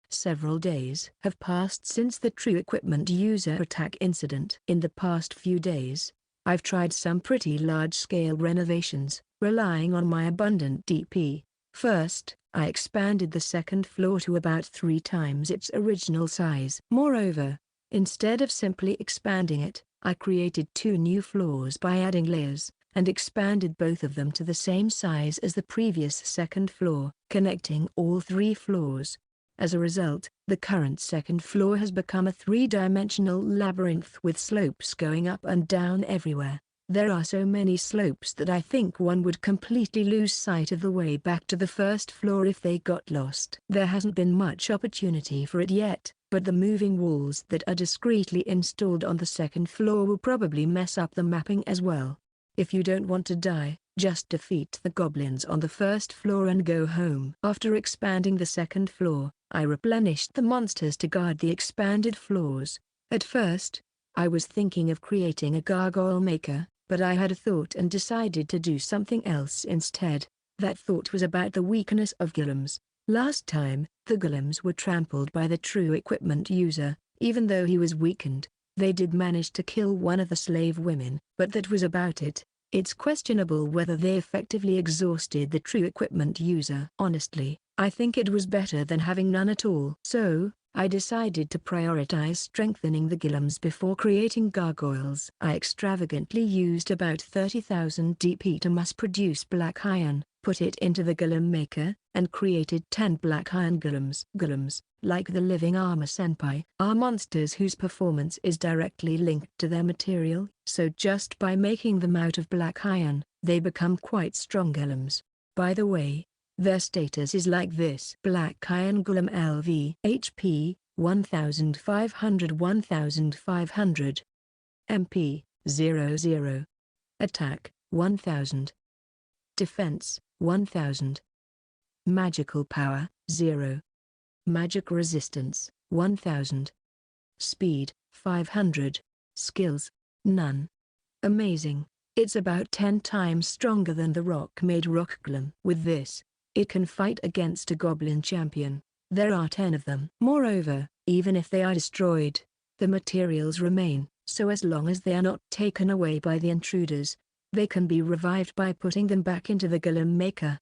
Several days have passed since the true equipment user attack incident. In the past few days, I've tried some pretty large-scale renovations, relying on my abundant DP. First, I expanded the 2nd floor to about 3 times its original size. Moreover, instead of simply expanding it, I created 2 new floors by adding layers, and expanded both of them to the same size as the previous 2nd floor, connecting all 3 floors. As a result, the current 2nd floor has become a 3-dimensional labyrinth with slopes going up and down everywhere. There are so many slopes that I think one would completely lose sight of the way back to the first floor if they got lost. There hasn't been much opportunity for it yet, but the moving walls that are discreetly installed on the second floor will probably mess up the mapping as well. If you don't want to die, just defeat the goblins on the first floor and go home. After expanding the second floor, I replenished the monsters to guard the expanded floors. At first, I was thinking of creating a gargoyle maker, but I had a thought and decided to do something else instead. That thought was about the weakness of golems. Last time, the golems were trampled by the true equipment user. Even though he was weakened, they did manage to kill one of the slave women, but that was about it. It's questionable whether they effectively exhausted the true equipment user. Honestly, I think it was better than having none at all. So, I decided to prioritize strengthening the golems before creating gargoyles. I extravagantly used about 30,000 DP to mass-produce black iron, put it into the golem maker, and created 10 black iron golems. Golems, like the living armor senpai, are monsters whose performance is directly linked to their material, so just by making them out of black iron, they become quite strong golems. By the way, their status is like this: Black Iron Golem LV HP 1500 MP 00 Attack 1000 Defense 1000 Magical Power 0 Magic Resistance 1000 Speed 500 Skills none. Amazing. It's about 10 times stronger than the rock-made rock golem. With this, it can fight against a goblin champion. There are 10 of them. Moreover, even if they are destroyed, the materials remain, so as long as they are not taken away by the intruders, they can be revived by putting them back into the golem maker.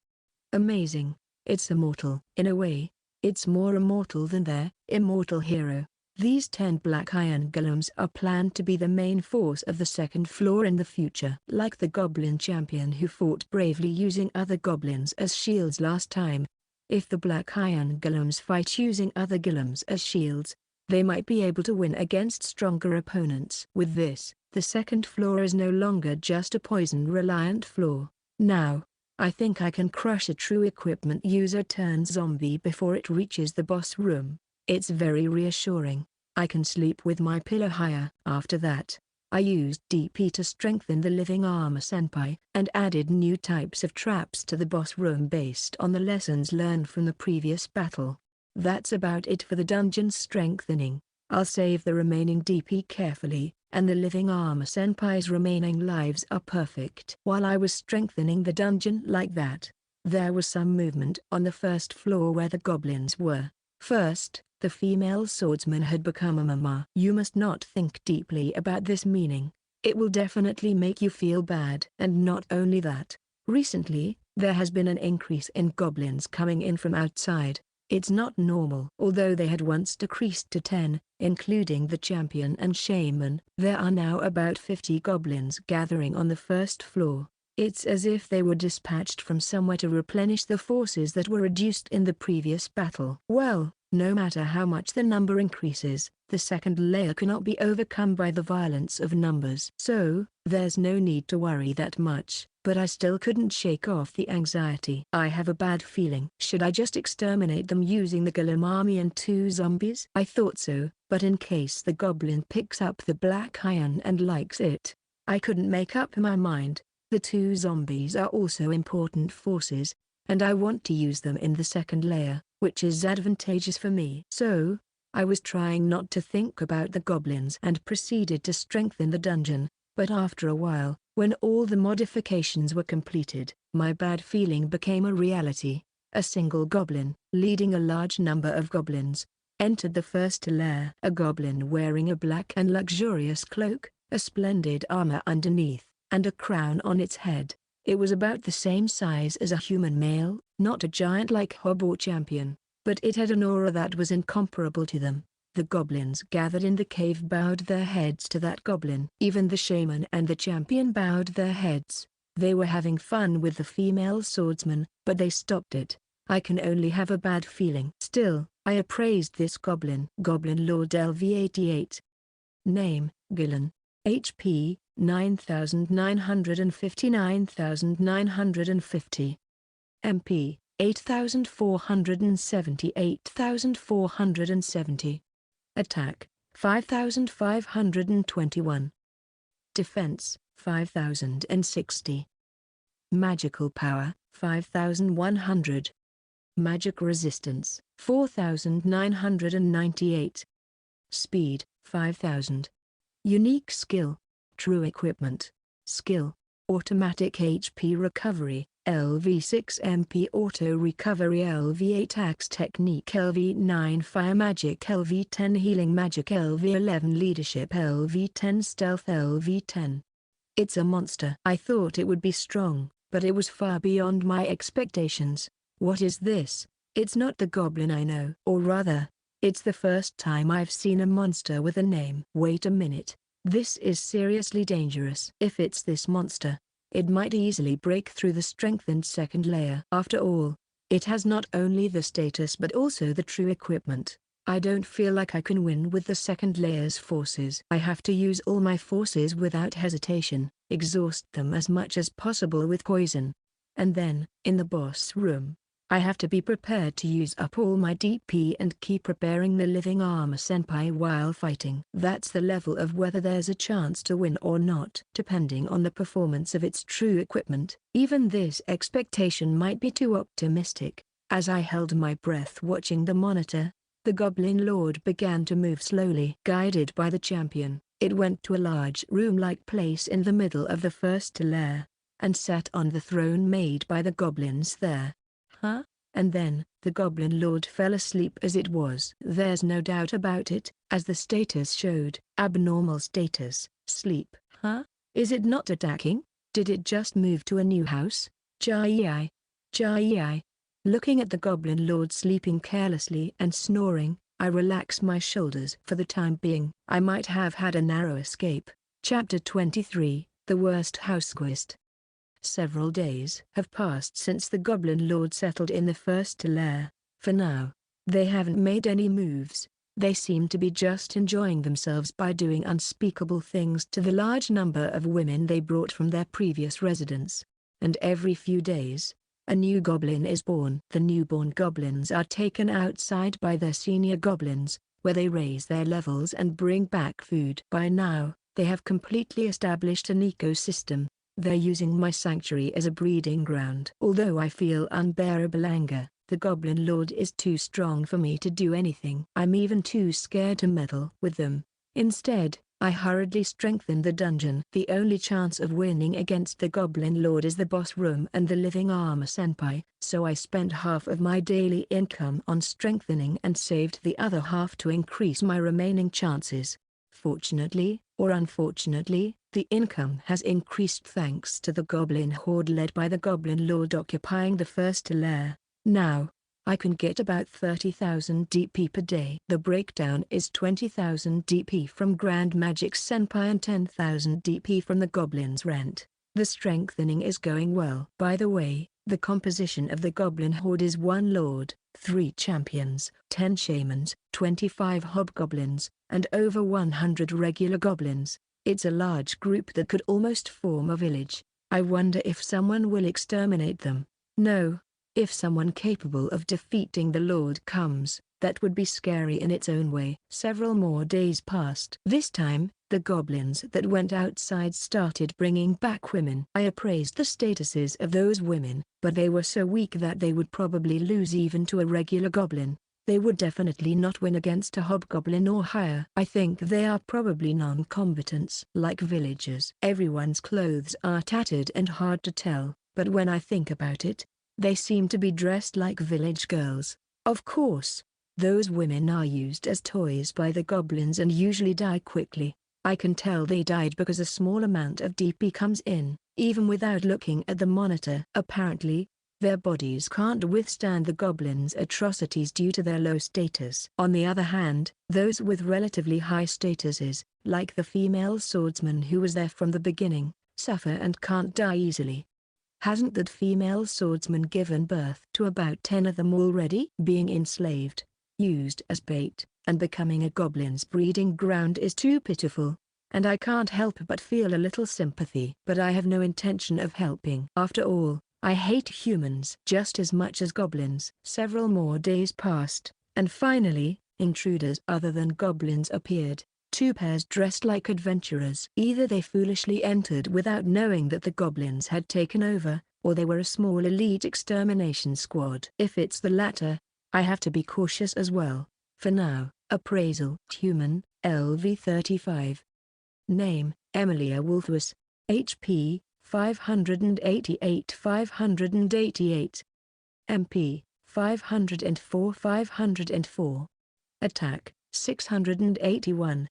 Amazing. It's immortal. In a way, it's more immortal than their immortal hero. These 10 black iron golems are planned to be the main force of the second floor in the future. Like the goblin champion who fought bravely using other goblins as shields last time, if the black iron golems fight using other golems as shields, they might be able to win against stronger opponents. With this, the second floor is no longer just a poison-reliant floor. Now, I think I can crush a true equipment user turned zombie before it reaches the boss room. It's very reassuring. I can sleep with my pillow higher. After that, I used DP to strengthen the living armor senpai, and added new types of traps to the boss room based on the lessons learned from the previous battle. That's about it for the dungeon strengthening. I'll save the remaining DP carefully, and the living armor senpai's remaining lives are perfect. While I was strengthening the dungeon like that, there was some movement on the first floor where the goblins were. First, the female swordsman had become a mama. You must not think deeply about this meaning. It will definitely make you feel bad. And not only that, recently, there has been an increase in goblins coming in from outside. It's not normal. Although they had once decreased to 10, including the champion and shaman, there are now about 50 goblins gathering on the first floor. It's as if they were dispatched from somewhere to replenish the forces that were reduced in the previous battle. Well, no matter how much the number increases, the second layer cannot be overcome by the violence of numbers. So, there's no need to worry that much, but I still couldn't shake off the anxiety. I have a bad feeling. Should I just exterminate them using the golem army and 2 zombies? I thought so, but in case the goblin picks up the black iron and likes it, I couldn't make up my mind. The 2 zombies are also important forces, and I want to use them in the second layer, which is advantageous for me. So, I was trying not to think about the goblins and proceeded to strengthen the dungeon, but after a while, when all the modifications were completed, my bad feeling became a reality. A single goblin, leading a large number of goblins, entered the first lair. A goblin wearing a black and luxurious cloak, a splendid armor underneath, and a crown on its head. It was about the same size as a human male, not a giant like Hob or champion, but it had an aura that was incomparable to them. The goblins gathered in the cave bowed their heads to that goblin. Even the shaman and the champion bowed their heads. They were having fun with the female swordsman, but they stopped it. I can only have a bad feeling. Still, I appraised this goblin. Goblin Lord LV88. Name, Gillen. HP, 9,950 9,950 MP 8,470 8,470 Attack 5,521 Defense 5,060 Magical power 5,100 Magic resistance 4,998 Speed 5,000 Unique skill True equipment Skill Automatic HP recovery LV6 MP Auto Recovery LV8 Axe Technique LV9 Fire Magic LV10 Healing Magic LV11 Leadership LV10 Stealth LV10 It's a monster. I thought it would be strong, but it was far beyond my expectations. What is this? It's not the goblin I know. Or rather, it's the first time I've seen a monster with a name. Wait a minute. This is seriously dangerous. If it's this monster, it might easily break through the strengthened second layer. After all, it has not only the status but also the true equipment. I don't feel like I can win with the second layer's forces. I have to use all my forces without hesitation, exhaust them as much as possible with poison. And then, in the boss room, I have to be prepared to use up all my DP and keep preparing the living armor senpai while fighting. That's the level of whether there's a chance to win or not, depending on the performance of its true equipment. Even this expectation might be too optimistic. As I held my breath watching the monitor, the Goblin Lord began to move slowly. Guided by the champion, it went to a large room-like place in the middle of the first lair, and sat on the throne made by the goblins there. Huh? And then, the Goblin Lord fell asleep as it was. There's no doubt about it, as the status showed. Abnormal status, sleep. Huh? Is it not attacking? Did it just move to a new house? Jai. Jai. Looking at the Goblin Lord sleeping carelessly and snoring, I relax my shoulders. For the time being, I might have had a narrow escape. Chapter 23, The Worst Housequest. Several days have passed since the Goblin Lord settled in the first lair. For now, they haven't made any moves. They seem to be just enjoying themselves by doing unspeakable things to the large number of women they brought from their previous residence. And every few days, a new goblin is born. The newborn goblins are taken outside by their senior goblins, where they raise their levels and bring back food. By now, they have completely established an ecosystem. They're using my sanctuary as a breeding ground. Although I feel unbearable anger, the Goblin Lord is too strong for me to do anything. I'm even too scared to meddle with them. Instead, I hurriedly strengthen the dungeon. The only chance of winning against the Goblin Lord is the boss room and the living armor senpai, so I spent half of my daily income on strengthening and saved the other half to increase my remaining chances. Fortunately, or unfortunately, the income has increased thanks to the Goblin Horde led by the Goblin Lord occupying the first lair. Now, I can get about 30,000 DP per day. The breakdown is 20,000 DP from Grand Magic Senpai and 10,000 DP from the Goblin's rent. The strengthening is going well. By the way, the composition of the Goblin Horde is 1 Lord, 3 champions, 10 shamans, 25 hobgoblins, and over 100 regular goblins. It's a large group that could almost form a village. I wonder if someone will exterminate them. No. If someone capable of defeating the Lord comes, that would be scary in its own way. Several more days passed. This time, the goblins that went outside started bringing back women. I appraised the statuses of those women, but they were so weak that they would probably lose even to a regular goblin. They would definitely not win against a hobgoblin or higher. I think they are probably non-combatants. Like villagers. Everyone's clothes are tattered and hard to tell, but when I think about it, they seem to be dressed like village girls. Of course, those women are used as toys by the goblins and usually die quickly. I can tell they died because a small amount of DP comes in, even without looking at the monitor. Apparently, their bodies can't withstand the goblins' atrocities due to their low status. On the other hand, those with relatively high statuses, like the female swordsman who was there from the beginning, suffer and can't die easily. Hasn't that female swordsman given birth to about 10 of them already? Being enslaved, used as bait, and becoming a goblin's breeding ground is too pitiful. and I can't help but feel a little sympathy. But I have no intention of helping. After all, I hate humans just as much as goblins. Several more days passed, and finally, intruders other than goblins appeared. Two pairs dressed like adventurers. Either they foolishly entered without knowing that the goblins had taken over, or they were a small elite extermination squad. If it's the latter, I have to be cautious as well. For now, appraisal. Human, LV 35. Name, Emilia Wolfus. HP, 588 588. MP, 504 Attack, 681.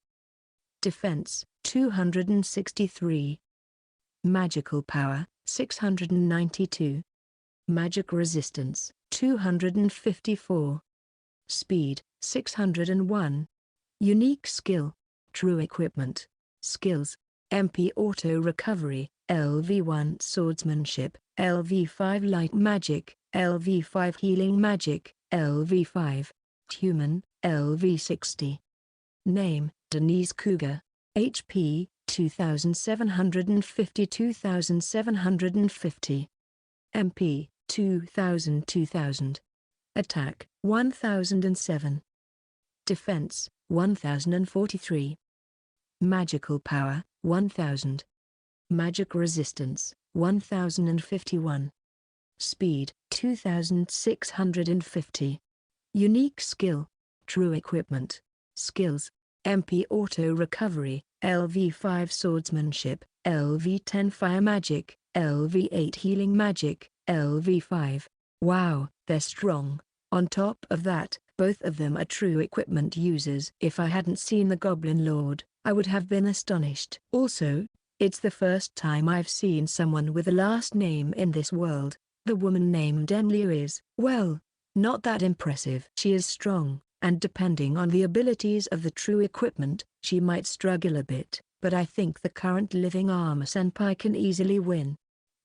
Defense, 263. Magical power, 692. Magic resistance, 254. Speed, 601. Unique skill, true equipment. Skills, MP auto recovery, LV1 swordsmanship, LV5 light magic, LV5 healing magic, LV5 human, LV60. Name, Denise Cougar. HP, 2750 MP, 2000 Attack, 1007. Defense, 1043. Magical power, 1000. Magic resistance, 1051. Speed, 2650. Unique skill, true equipment. Skills, MP auto recovery, LV5 swordsmanship, LV10 fire magic, LV8 healing magic, LV5. Wow, they're strong. On top of that, both of them are true equipment users. If I hadn't seen the Goblin Lord, I would have been astonished. Also, it's the first time I've seen someone with a last name in this world. The woman named Emilia is, well, not that impressive. She is strong, and depending on the abilities of the true equipment, she might struggle a bit, but I think the current living armor senpai can easily win.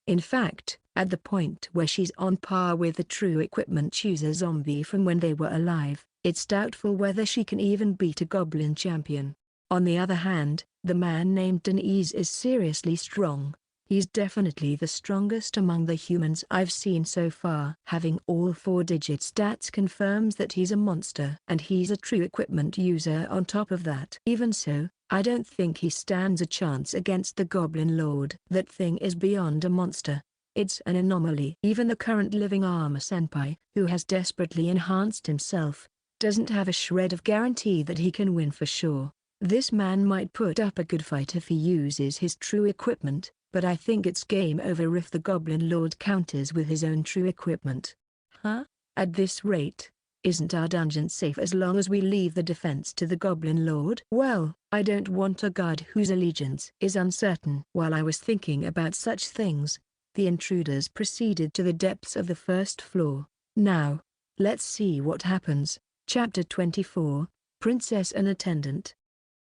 In fact, at the point where she's on par with the true equipment user zombie from when they were alive, it's doubtful whether she can even beat a goblin champion. On the other hand, the man named Denise is seriously strong. He's definitely the strongest among the humans I've seen so far. Having all 4-digit stats confirms that he's a monster. And he's a true equipment user on top of that. Even so, I don't think he stands a chance against the Goblin Lord. That thing is beyond a monster. It's an anomaly. Even the current living armor senpai, who has desperately enhanced himself, doesn't have a shred of guarantee that he can win for sure. This man might put up a good fight if he uses his true equipment, but I think it's game over if the Goblin Lord counters with his own true equipment. Huh? At this rate, isn't our dungeon safe as long as we leave the defense to the Goblin Lord? Well, I don't want a guard whose allegiance is uncertain. While I was thinking about such things, the intruders proceeded to the depths of the first floor. Now, let's see what happens. Chapter 24, Princess and Attendant.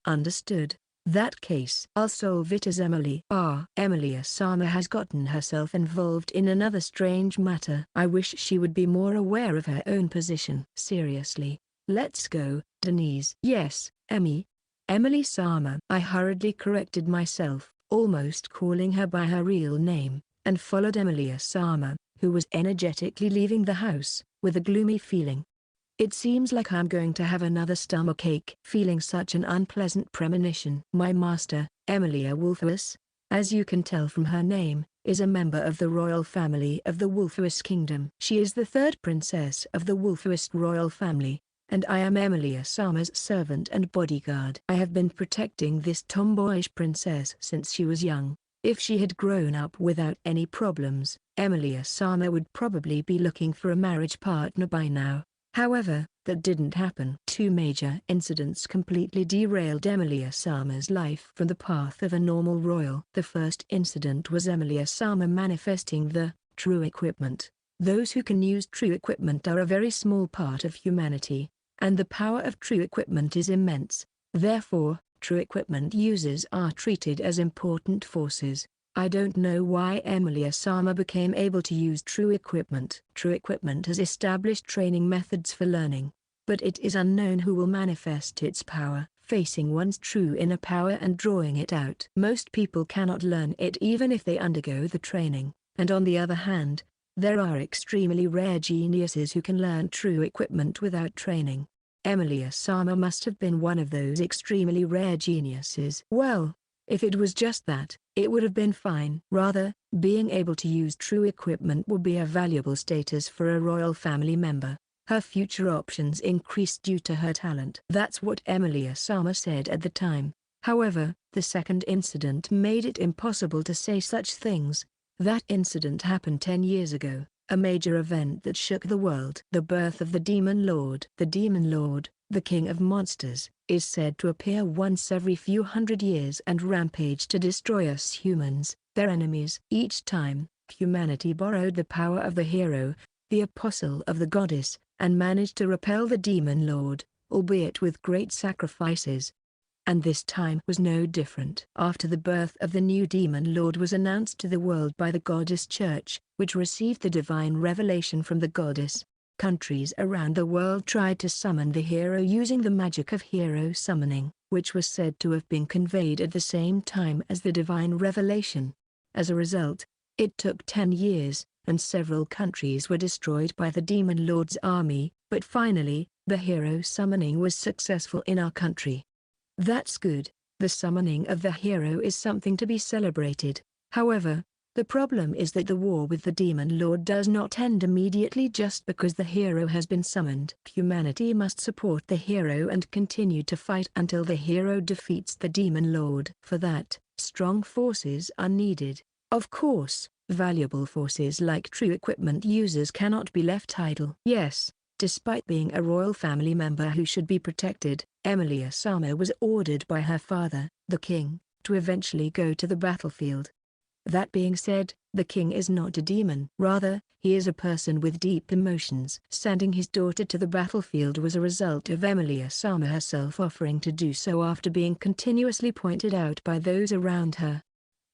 Understood. That case, I'll solve it as Emilia-sama has gotten herself involved in another strange matter. I wish she would be more aware of her own position. Seriously. Let's go, Denise. Yes, Emily-sama. I hurriedly corrected myself, almost calling her by her real name, and followed Emilia-sama, who was energetically leaving the house, with a gloomy feeling. It seems like I'm going to have another stomachache. Feeling such an unpleasant premonition. My master, Emilia Wolfus, as you can tell from her name, is a member of the royal family of the Wolfus Kingdom. She is the third princess of the Wolfus royal family, and I am Emilia-sama's servant and bodyguard. I have been protecting this tomboyish princess since she was young. If she had grown up without any problems, Emilia-sama would probably be looking for a marriage partner by now. However, that didn't happen. Two major incidents completely derailed Emilia-sama's life from the path of a normal royal. The first incident was Emilia-sama manifesting the true equipment. Those who can use true equipment are a very small part of humanity, and the power of true equipment is immense. Therefore, true equipment users are treated as important forces. I don't know why Emilia-sama became able to use true equipment. True equipment has established training methods for learning, but it is unknown who will manifest its power facing one's true inner power and drawing it out. Most people cannot learn it even if they undergo the training, and on the other hand, there are extremely rare geniuses who can learn true equipment without training. Emilia-sama must have been one of those extremely rare geniuses. Well, if it was just that, it would have been fine. Rather, being able to use true equipment would be a valuable status for a royal family member. Her future options increased due to her talent. That's what Emilia-sama said at the time. However, the second incident made it impossible to say such things. That incident happened 10 years ago, a major event that shook the world. The birth of the Demon Lord. The Demon Lord, the king of monsters, is said to appear once every few hundred years and rampage to destroy us humans, their enemies. Each time, humanity borrowed the power of the hero, the apostle of the goddess, and managed to repel the Demon Lord, albeit with great sacrifices. And this time was no different. After the birth of the new Demon Lord was announced to the world by the Goddess Church, which received the divine revelation from the goddess, countries around the world tried to summon the hero using the magic of hero summoning, which was said to have been conveyed at the same time as the divine revelation. As a result, it took 10 years, and several countries were destroyed by the Demon Lord's army, but finally, the hero summoning was successful in our country. That's good. The summoning of the hero is something to be celebrated. However, the problem is that the war with the Demon Lord does not end immediately just because the hero has been summoned. Humanity must support the hero and continue to fight until the hero defeats the Demon Lord. For that, strong forces are needed. Of course, valuable forces like true equipment users cannot be left idle. Yes, despite being a royal family member who should be protected, Emilia-sama was ordered by her father, the king, to eventually go to the battlefield. That being said, the king is not a demon. Rather, he is a person with deep emotions. Sending his daughter to the battlefield was a result of Emilia-sama herself offering to do so after being continuously pointed out by those around her.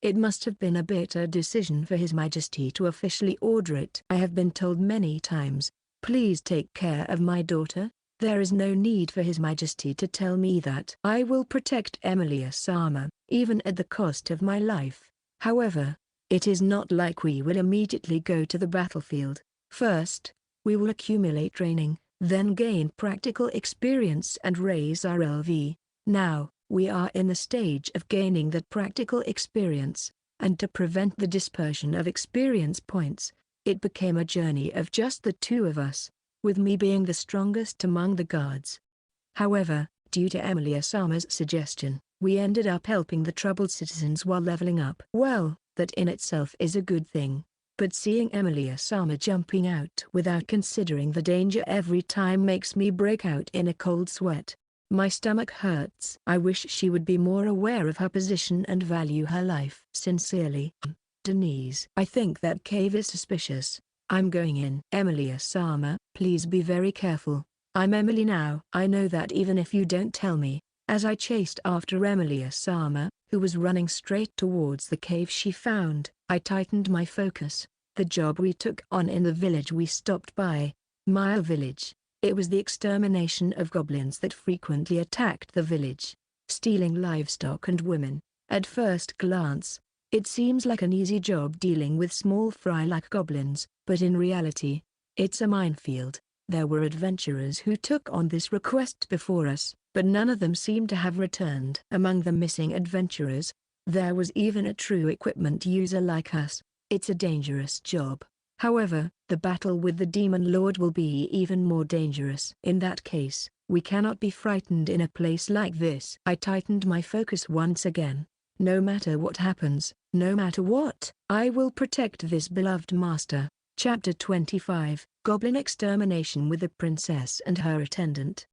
It must have been a bitter decision for His Majesty to officially order it. I have been told many times, "Please take care of my daughter." There is no need for His Majesty to tell me that. I will protect Emilia-sama, even at the cost of my life. However, it is not like we will immediately go to the battlefield. First, we will accumulate training, then gain practical experience and raise our LV. Now, we are in the stage of gaining that practical experience, and to prevent the dispersion of experience points, it became a journey of just the two of us, with me being the strongest among the guards. However, due to Emilia-sama's suggestion, we ended up helping the troubled citizens while leveling up. Well, that in itself is a good thing, but seeing Emilia-sama jumping out without considering the danger every time makes me break out in a cold sweat. My stomach hurts. I wish she would be more aware of her position and value her life. Sincerely, Denise. I think that cave is suspicious. I'm going in. Emilia-sama, please be very careful. I'm Emily now. I know that even if you don't tell me. As I chased after Emilia-sama, who was running straight towards the cave she found, I tightened my focus. The job we took on in the village we stopped by, Maya Village. It was the extermination of goblins that frequently attacked the village, stealing livestock and women. At first glance, it seems like an easy job dealing with small fry-like goblins, but in reality, it's a minefield. There were adventurers who took on this request before us, but none of them seemed to have returned. Among the missing adventurers, there was even a true equipment user like us. It's a dangerous job. However, the battle with the Demon Lord will be even more dangerous. In that case, we cannot be frightened in a place like this. I tightened my focus once again. No matter what happens, no matter what, I will protect this beloved master. Chapter 25, Goblin Extermination with the Princess and Her Attendant.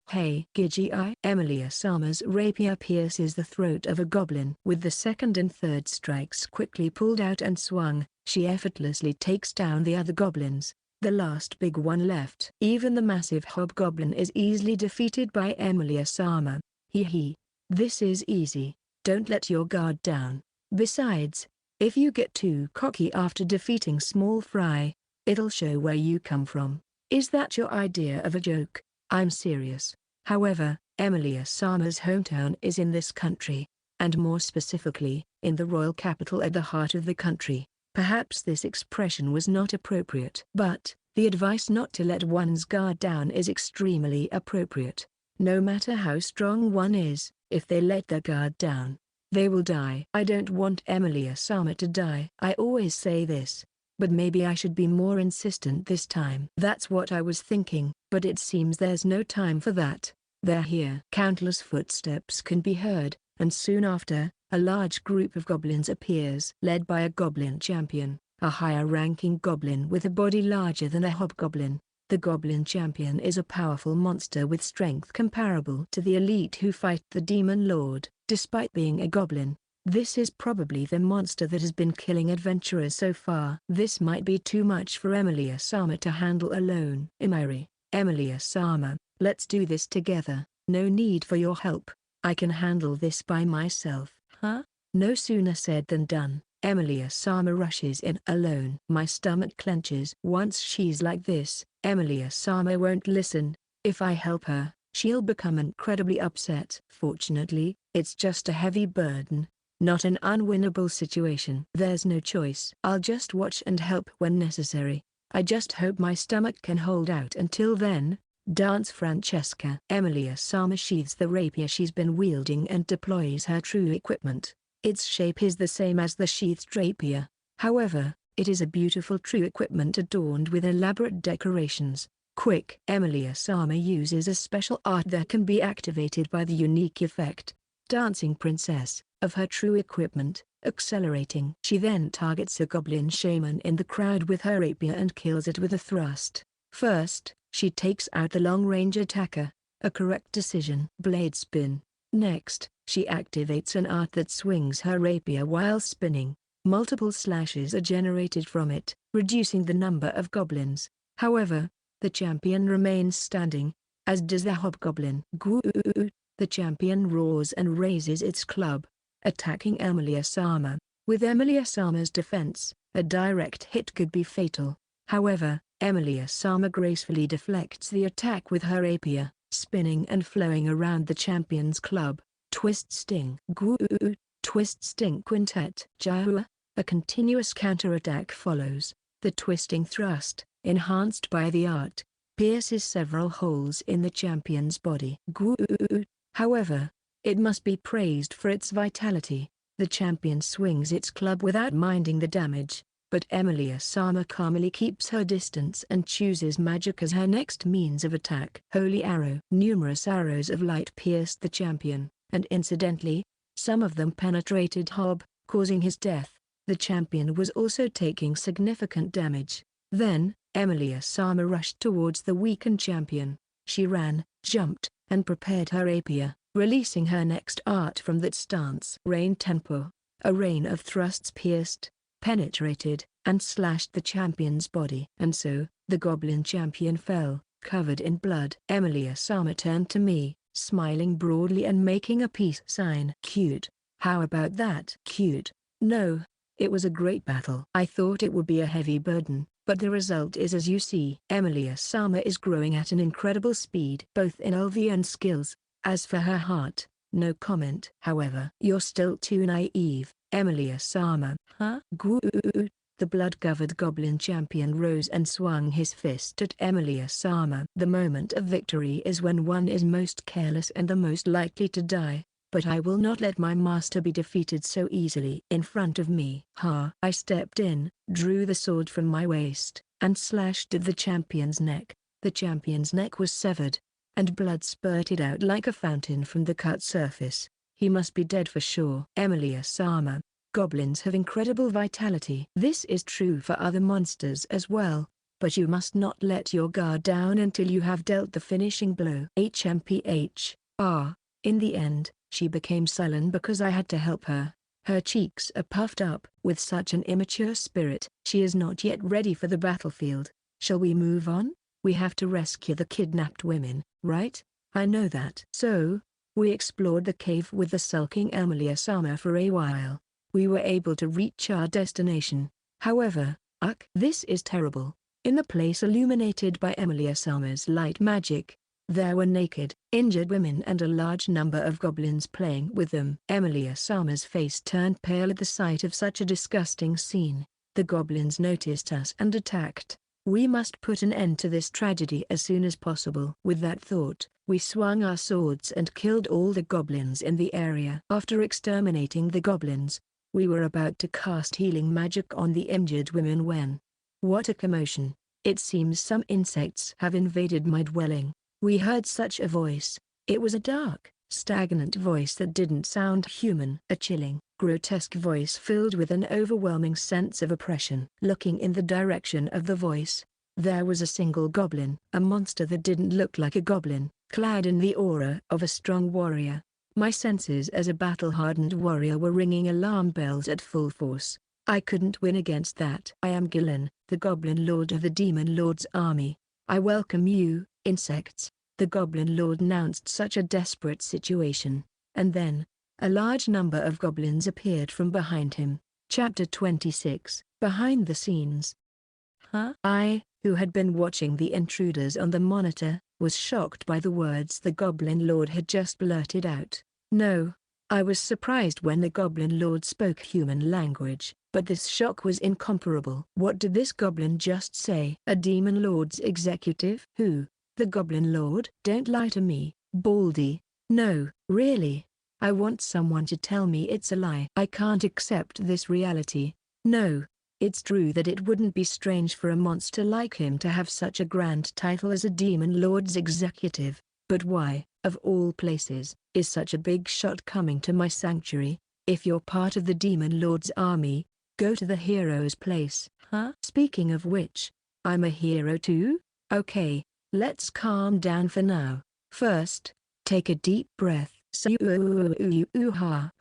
Hey Gigi-I. Emilia-sama's rapier pierces the throat of a goblin. With the second and third strikes quickly pulled out and swung, she effortlessly takes down the other goblins, the last big one left. Even the massive hobgoblin is easily defeated by Emilia-sama. Hee. This is easy. Don't let your guard down. Besides, if you get too cocky after defeating small fry, it'll show where you come from. Is that your idea of a joke? I'm serious. However, Emilia-sama's hometown is in this country, and more specifically, in the royal capital at the heart of the country. Perhaps this expression was not appropriate. But, the advice not to let one's guard down is extremely appropriate. No matter how strong one is, if they let their guard down, they will die. I don't want Emilia-sama to die. I always say this. But maybe I should be more insistent this time. That's what I was thinking, but it seems there's no time for that. They're here. Countless footsteps can be heard, and soon after, a large group of goblins appears. Led by a goblin champion, a higher-ranking goblin with a body larger than a hobgoblin. The goblin champion is a powerful monster with strength comparable to the elite who fight the demon lord. Despite being a goblin, this is probably the monster that has been killing adventurers so far. This might be too much for Emilia-sama to handle alone. Emilia-sama, let's do this together. No need for your help. I can handle this by myself. Huh? No sooner said than done. Emilia-sama rushes in alone. My stomach clenches. Once she's like this, Emilia-sama won't listen. If I help her, she'll become incredibly upset. Fortunately, it's just a heavy burden. Not an unwinnable situation. There's no choice. I'll just watch and help when necessary. I just hope my stomach can hold out until then. Dance Francesca. Emilia-sama sheathes the rapier she's been wielding and deploys her true equipment. Its shape is the same as the sheathed rapier. However, it is a beautiful true equipment adorned with elaborate decorations. Quick! Emilia-sama uses a special art that can be activated by the unique effect, Dancing Princess, of her true equipment, accelerating. She then targets a goblin shaman in the crowd with her rapier and kills it with a thrust. First, she takes out the long-range attacker, a correct decision. Blade spin. Next, she activates an art that swings her rapier while spinning. Multiple slashes are generated from it, reducing the number of goblins. However, the champion remains standing, as does the hobgoblin. The champion roars and raises its club, attacking Emilia-sama. With Emilia-sama's defense, a direct hit could be fatal. However, Emilia-sama gracefully deflects the attack with her rapier, spinning and flowing around the champion's club. Twist Sting. Twist Sting Quintet. Jahua. A continuous counterattack follows. The twisting thrust, enhanced by the art, pierces several holes in the champion's body. However, it must be praised for its vitality. The champion swings its club without minding the damage, but Emilia-sama calmly keeps her distance and chooses magic as her next means of attack. Holy Arrow. Numerous arrows of light pierced the champion, and incidentally, some of them penetrated Hob, causing his death. The champion was also taking significant damage. Then, Emilia-sama rushed towards the weakened champion. She ran, jumped, and prepared her rapier, releasing her next art from that stance. Rain Tempo. A rain of thrusts pierced, penetrated, and slashed the champion's body. And so, the goblin champion fell, covered in blood. Emilia-sama turned to me, smiling broadly and making a peace sign. Cute. How about that? Cute. No. It was a great battle. I thought it would be a heavy burden, but the result is as you see. Emilia-sama is growing at an incredible speed, both in LV and skills. As for her heart, no comment. However, you're still too naive, Emilia-sama. Huh? The blood-covered goblin champion rose and swung his fist at Emilia-sama. The moment of victory is when one is most careless and the most likely to die. But I will not let my master be defeated so easily. In front of me. I stepped in, drew the sword from my waist, and slashed at the champion's neck. The champion's neck was severed, and blood spurted out like a fountain from the cut surface. He must be dead for sure. Emilia-sama. Goblins have incredible vitality. This is true for other monsters as well, but you must not let your guard down until you have dealt the finishing blow. In the end, she became sullen because I had to help her. Her cheeks are puffed up. With such an immature spirit, she is not yet ready for the battlefield. Shall we move on? We have to rescue the kidnapped women, right? I know that. So, we explored the cave with the sulking Emilia-sama for a while. We were able to reach our destination. However, this is terrible. In the place illuminated by Emilia-sama's light magic, There were naked, injured women and a large number of goblins playing with them. Emilia-sama's face turned pale at the sight of such a disgusting scene. The goblins noticed us and attacked. We must put an end to this tragedy as soon as possible. With that thought, we swung our swords and killed all the goblins in the area. After exterminating the goblins, we were about to cast healing magic on the injured women when... What a commotion! It seems some insects have invaded my dwelling. We heard such a voice. It was a dark, stagnant voice that didn't sound human. A chilling, grotesque voice filled with an overwhelming sense of oppression. Looking in the direction of the voice, there was a single goblin, a monster that didn't look like a goblin, clad in the aura of a strong warrior. My senses as a battle-hardened warrior were ringing alarm bells at full force. I couldn't win against that. I am Gillen, the Goblin Lord of the Demon Lord's army. I welcome you, insects. The Goblin Lord announced such a desperate situation. And then, a large number of goblins appeared from behind him. Chapter 26, Behind the Scenes. I, who had been watching the intruders on the monitor, was shocked by the words the Goblin Lord had just blurted out. No, I was surprised when the Goblin Lord spoke human language, but this shock was incomparable. What did this goblin just say? A Demon Lord's executive? Who? The Goblin Lord? Don't lie to me, Baldy. No, really. I want someone to tell me it's a lie. I can't accept this reality. No, it's true that it wouldn't be strange for a monster like him to have such a grand title as a Demon Lord's executive, but why, of all places, is such a big shot coming to my sanctuary? If you're part of the Demon Lord's army, go to the hero's place. Speaking of which, I'm a hero too? Okay. Let's calm down for now. First, take a deep breath.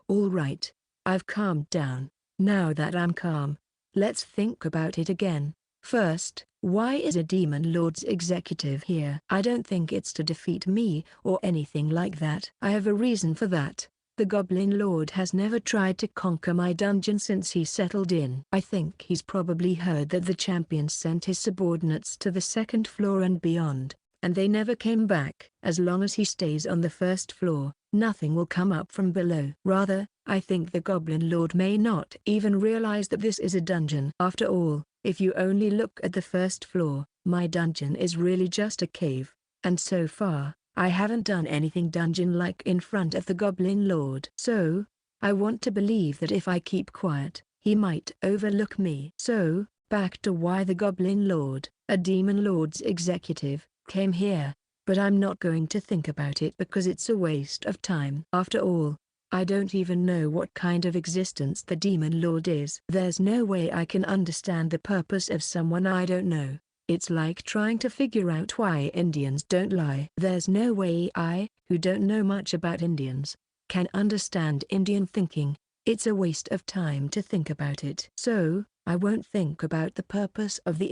All right, I've calmed down. Now that I'm calm, let's think about it again. First, why is a Demon Lord's executive here? I don't think it's to defeat me or anything like that. I have a reason for that. The Goblin Lord has never tried to conquer my dungeon since he settled in. I think he's probably heard that the champion sent his subordinates to the second floor and beyond, and they never came back. As long as he stays on the first floor, nothing will come up from below. Rather, I think the Goblin Lord may not even realize that this is a dungeon. After all, if you only look at the first floor, my dungeon is really just a cave, and so far, I haven't done anything dungeon-like in front of the Goblin Lord. So, I want to believe that if I keep quiet, he might overlook me. So, back to why the Goblin Lord, a Demon Lord's executive, came here. But I'm not going to think about it because it's a waste of time. After all, I don't even know what kind of existence the Demon Lord is. There's no way I can understand the purpose of someone I don't know. It's like trying to figure out why Indians don't lie. There's no way I, who don't know much about Indians, can understand Indian thinking. It's a waste of time to think about it. So, I won't think about the purpose of the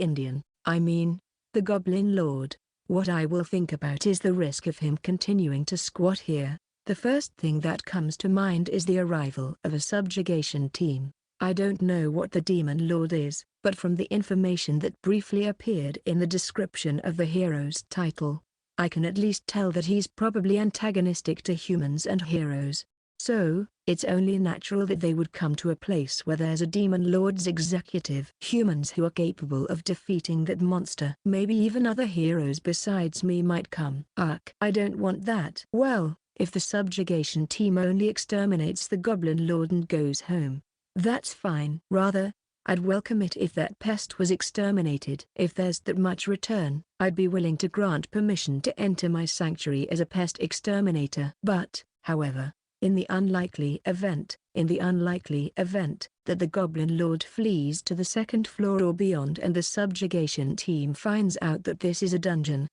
the Goblin Lord. What I will think about is the risk of him continuing to squat here. The first thing that comes to mind is the arrival of a subjugation team. I don't know what the Demon Lord is, but from the information that briefly appeared in the description of the hero's title, I can at least tell that he's probably antagonistic to humans and heroes. So, it's only natural that they would come to a place where there's a Demon Lord's executive. Humans who are capable of defeating that monster. Maybe even other heroes besides me might come. I don't want that. Well, if the subjugation team only exterminates the Goblin Lord and goes home, that's fine. Rather, I'd welcome it if that pest was exterminated. If there's that much return, I'd be willing to grant permission to enter my sanctuary as a pest exterminator. But, however, in the unlikely event that the Goblin Lord flees to the second floor or beyond and the subjugation team finds out that this is a dungeon,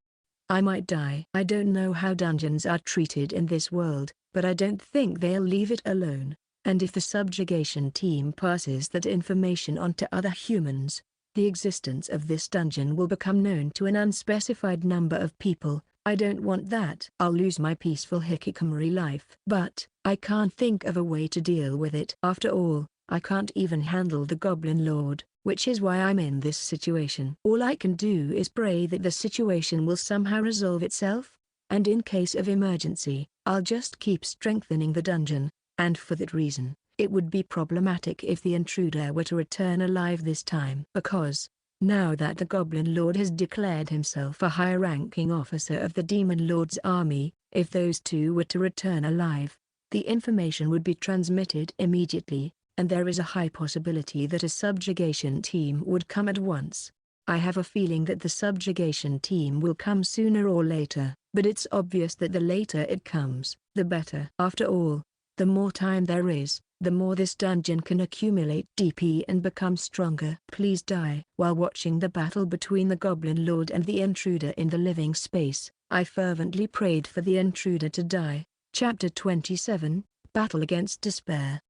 I might die. I don't know how dungeons are treated in this world, but I don't think they'll leave it alone. And if the subjugation team passes that information on to other humans, the existence of this dungeon will become known to an unspecified number of people. I don't want that. I'll lose my peaceful hikikomori life. But, I can't think of a way to deal with it. After all, I can't even handle the Goblin Lord, which is why I'm in this situation. All I can do is pray that the situation will somehow resolve itself. And in case of emergency, I'll just keep strengthening the dungeon, and for that reason, it would be problematic if the intruder were to return alive this time. Because, now that the Goblin Lord has declared himself a high-ranking officer of the Demon Lord's army, if those two were to return alive, the information would be transmitted immediately, and there is a high possibility that a subjugation team would come at once. I have a feeling that the subjugation team will come sooner or later, but it's obvious that the later it comes, the better. After all, the more time there is, the more this dungeon can accumulate DP and become stronger. Please die. While watching the battle between the Goblin Lord and the intruder in the living space, I fervently prayed for the intruder to die. Chapter 27, Battle Against Despair.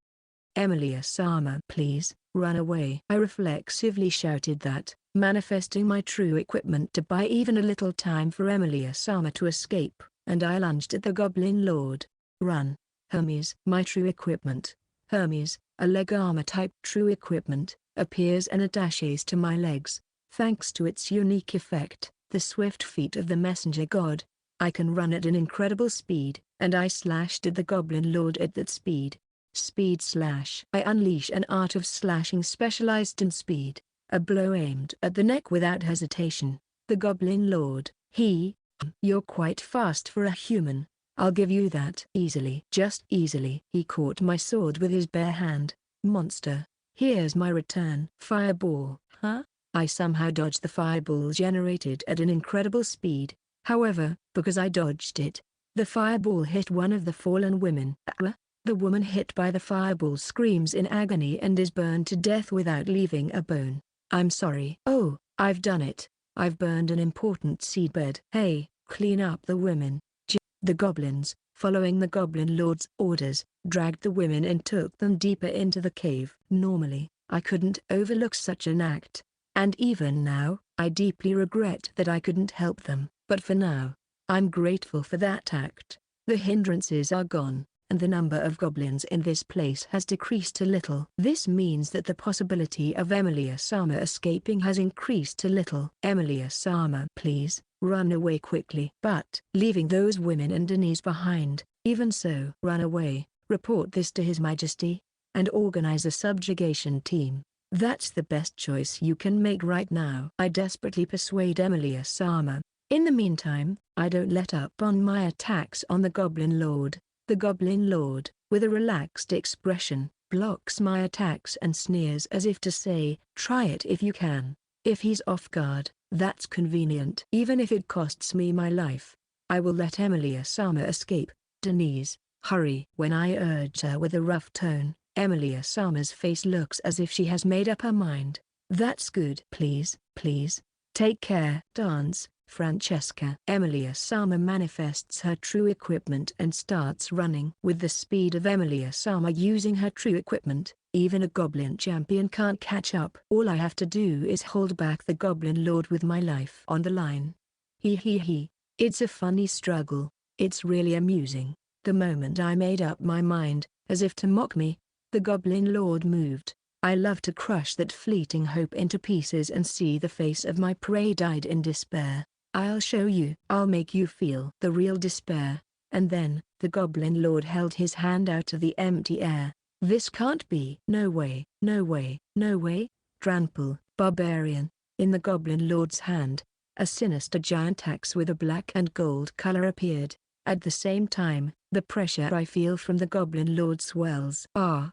Emilia-sama, please, run away. I reflexively shouted that, manifesting my true equipment to buy even a little time for Emilia-sama to escape, and I lunged at the Goblin Lord. Run, Hermes. My true equipment, Hermes, a leg armor type true equipment, appears and attaches to my legs. Thanks to its unique effect, the swift feet of the messenger god, I can run at an incredible speed, and I slashed at the Goblin Lord at that speed. Speed slash. I unleash an art of slashing specialized in speed, a blow aimed at the neck without hesitation. The Goblin Lord, you're quite fast for a human. I'll give you that. Easily. Just easily. He caught my sword with his bare hand. Monster. Here's my return. Fireball. Huh? I somehow dodged the fireball generated at an incredible speed. However, because I dodged it, the fireball hit one of the fallen women. The woman hit by the fireball screams in agony and is burned to death without leaving a bone. I'm sorry. Oh, I've done it. I've burned an important seedbed. Hey, clean up the women. The goblins, following the Goblin Lord's orders, dragged the women and took them deeper into the cave. Normally, I couldn't overlook such an act, and even now, I deeply regret that I couldn't help them. But for now, I'm grateful for that act. The hindrances are gone, and the number of goblins in this place has decreased a little. This means that the possibility of Emilia-sama escaping has increased a little. Emilia-sama, please, run away quickly. But, leaving those women and Denise behind, even so. Run away, report this to His Majesty, and organize a subjugation team. That's the best choice you can make right now. I desperately persuade Emilia-sama. In the meantime, I don't let up on my attacks on the Goblin Lord. The Goblin Lord, with a relaxed expression, blocks my attacks and sneers as if to say, try it if you can. If he's off guard, that's convenient. Even if it costs me my life, I will let Emilia-sama escape. Denise, hurry. When I urge her with a rough tone, Emilia-sama's face looks as if she has made up her mind. That's good. Please, please, take care. Dance, Francesca. Emilia-sama manifests her true equipment and starts running. With the speed of Emilia-sama using her true equipment, even a goblin champion can't catch up. All I have to do is hold back the Goblin Lord with my life on the line. It's a funny struggle. It's really amusing. The moment I made up my mind, as if to mock me, the Goblin Lord moved. I love to crush that fleeting hope into pieces and see the face of my prey died in despair. I'll show you. I'll make you feel the real despair. And then, the Goblin Lord held his hand out to the empty air. This can't be. No way, no way, no way. Trample, barbarian. In the Goblin Lord's hand, a sinister giant axe with a black and gold color appeared. At the same time, the pressure I feel from the Goblin Lord swells.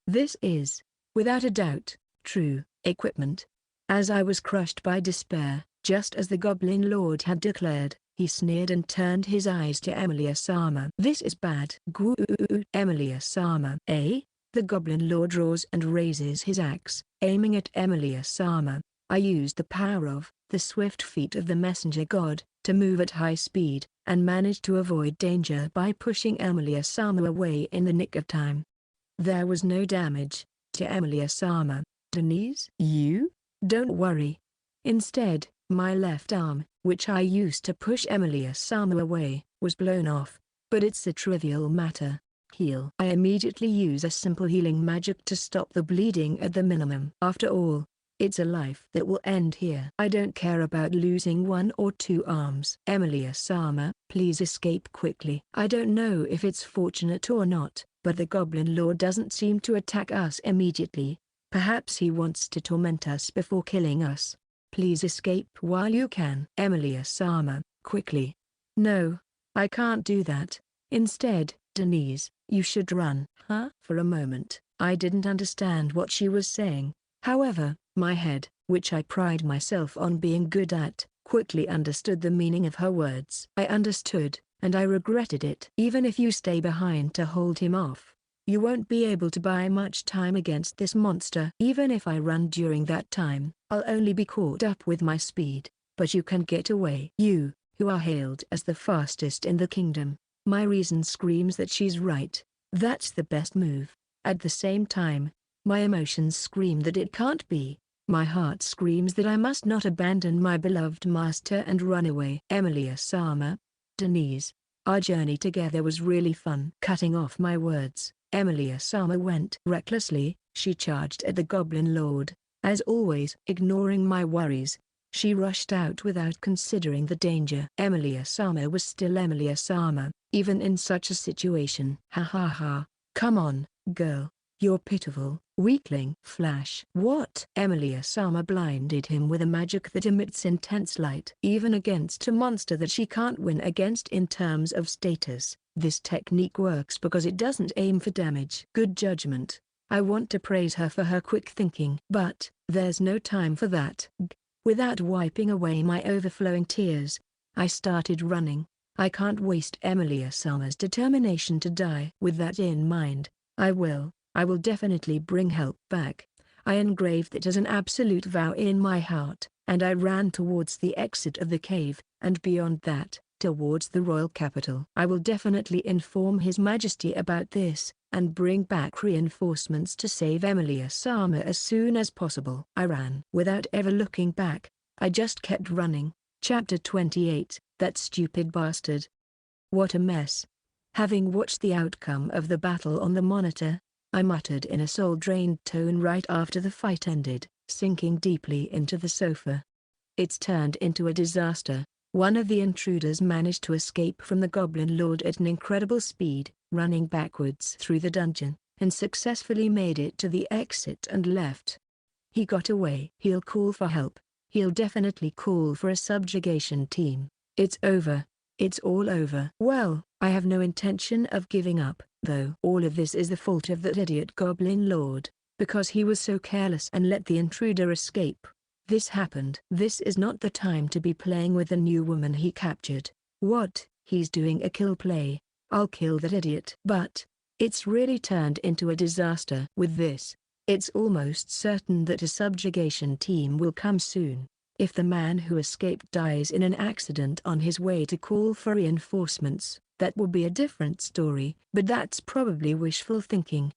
This is, without a doubt, true equipment. As I was crushed by despair, just as the Goblin Lord had declared, he sneered and turned his eyes to Emilia-sama. This is bad. Emilia-sama. The Goblin Lord draws and raises his axe, aiming at Emilia-sama. I used the power of the swift feet of the messenger god to move at high speed, and managed to avoid danger by pushing Emilia-sama away in the nick of time. There was no damage to Emilia-sama. Denise? You? Don't worry. Instead, my left arm, which I used to push Emilia-sama away, was blown off. But it's a trivial matter. Heal. I immediately use a simple healing magic to stop the bleeding at the minimum. After all, It's a life that will end here. I don't care about losing 1 or 2 arms. Emilia-sama, please escape quickly. I don't know if it's fortunate or not, but the Goblin Lord doesn't seem to attack us immediately. Perhaps he wants to torment us before killing us. Please escape while you can. Emilia-sama, quickly. No, I can't do that. Instead, Denise, you should run. Huh? For a moment, I didn't understand what she was saying. However, my head, which I pride myself on being good at, quickly understood the meaning of her words. I understood, and I regretted it. Even if you stay behind to hold him off, you won't be able to buy much time against this monster. Even if I run during that time, I'll only be caught up with my speed. But you can get away. You, who are hailed as the fastest in the kingdom. My reason screams that she's right. That's the best move. At the same time, my emotions scream that it can't be. My heart screams that I must not abandon my beloved master and run away. Emilia-sama, Denise, our journey together was really fun. Cutting off my words, Emilia-sama went recklessly. She charged at the Goblin Lord. As always, ignoring my worries, she rushed out without considering the danger. Emilia-sama was still Emilia-sama, even in such a situation. Ha ha ha, come on, girl. You're pitiful, weakling. Flash. What? Emilia-sama blinded him with a magic that emits intense light. Even against a monster that she can't win against in terms of status, this technique works because it doesn't aim for damage. Good judgment. I want to praise her for her quick thinking. But, there's no time for that. Without wiping away my overflowing tears, I started running. I can't waste Emilia-sama's determination to die. With that in mind, I will definitely bring help back. I engraved it as an absolute vow in my heart, and I ran towards the exit of the cave, and beyond that, towards the royal capital. I will definitely inform His Majesty about this, and bring back reinforcements to save Emilia-sama as soon as possible. I ran. Without ever looking back, I just kept running. Chapter 28, That Stupid Bastard. What a mess. Having watched the outcome of the battle on the monitor, I muttered in a soul-drained tone right after the fight ended, sinking deeply into the sofa. It's turned into a disaster. One of the intruders managed to escape from the Goblin Lord at an incredible speed, running backwards through the dungeon, and successfully made it to the exit and left. He got away. He'll call for help. He'll definitely call for a subjugation team. It's over. It's all over. Well, I have no intention of giving up, though. All of this is the fault of that idiot Goblin Lord, because he was so careless and let the intruder escape. This happened. This is not the time to be playing with the new woman he captured. What? He's doing a kill play. I'll kill that idiot. But, it's really turned into a disaster. With this, it's almost certain that a subjugation team will come soon. If the man who escaped dies in an accident on his way to call for reinforcements, that will be a different story, but that's probably wishful thinking.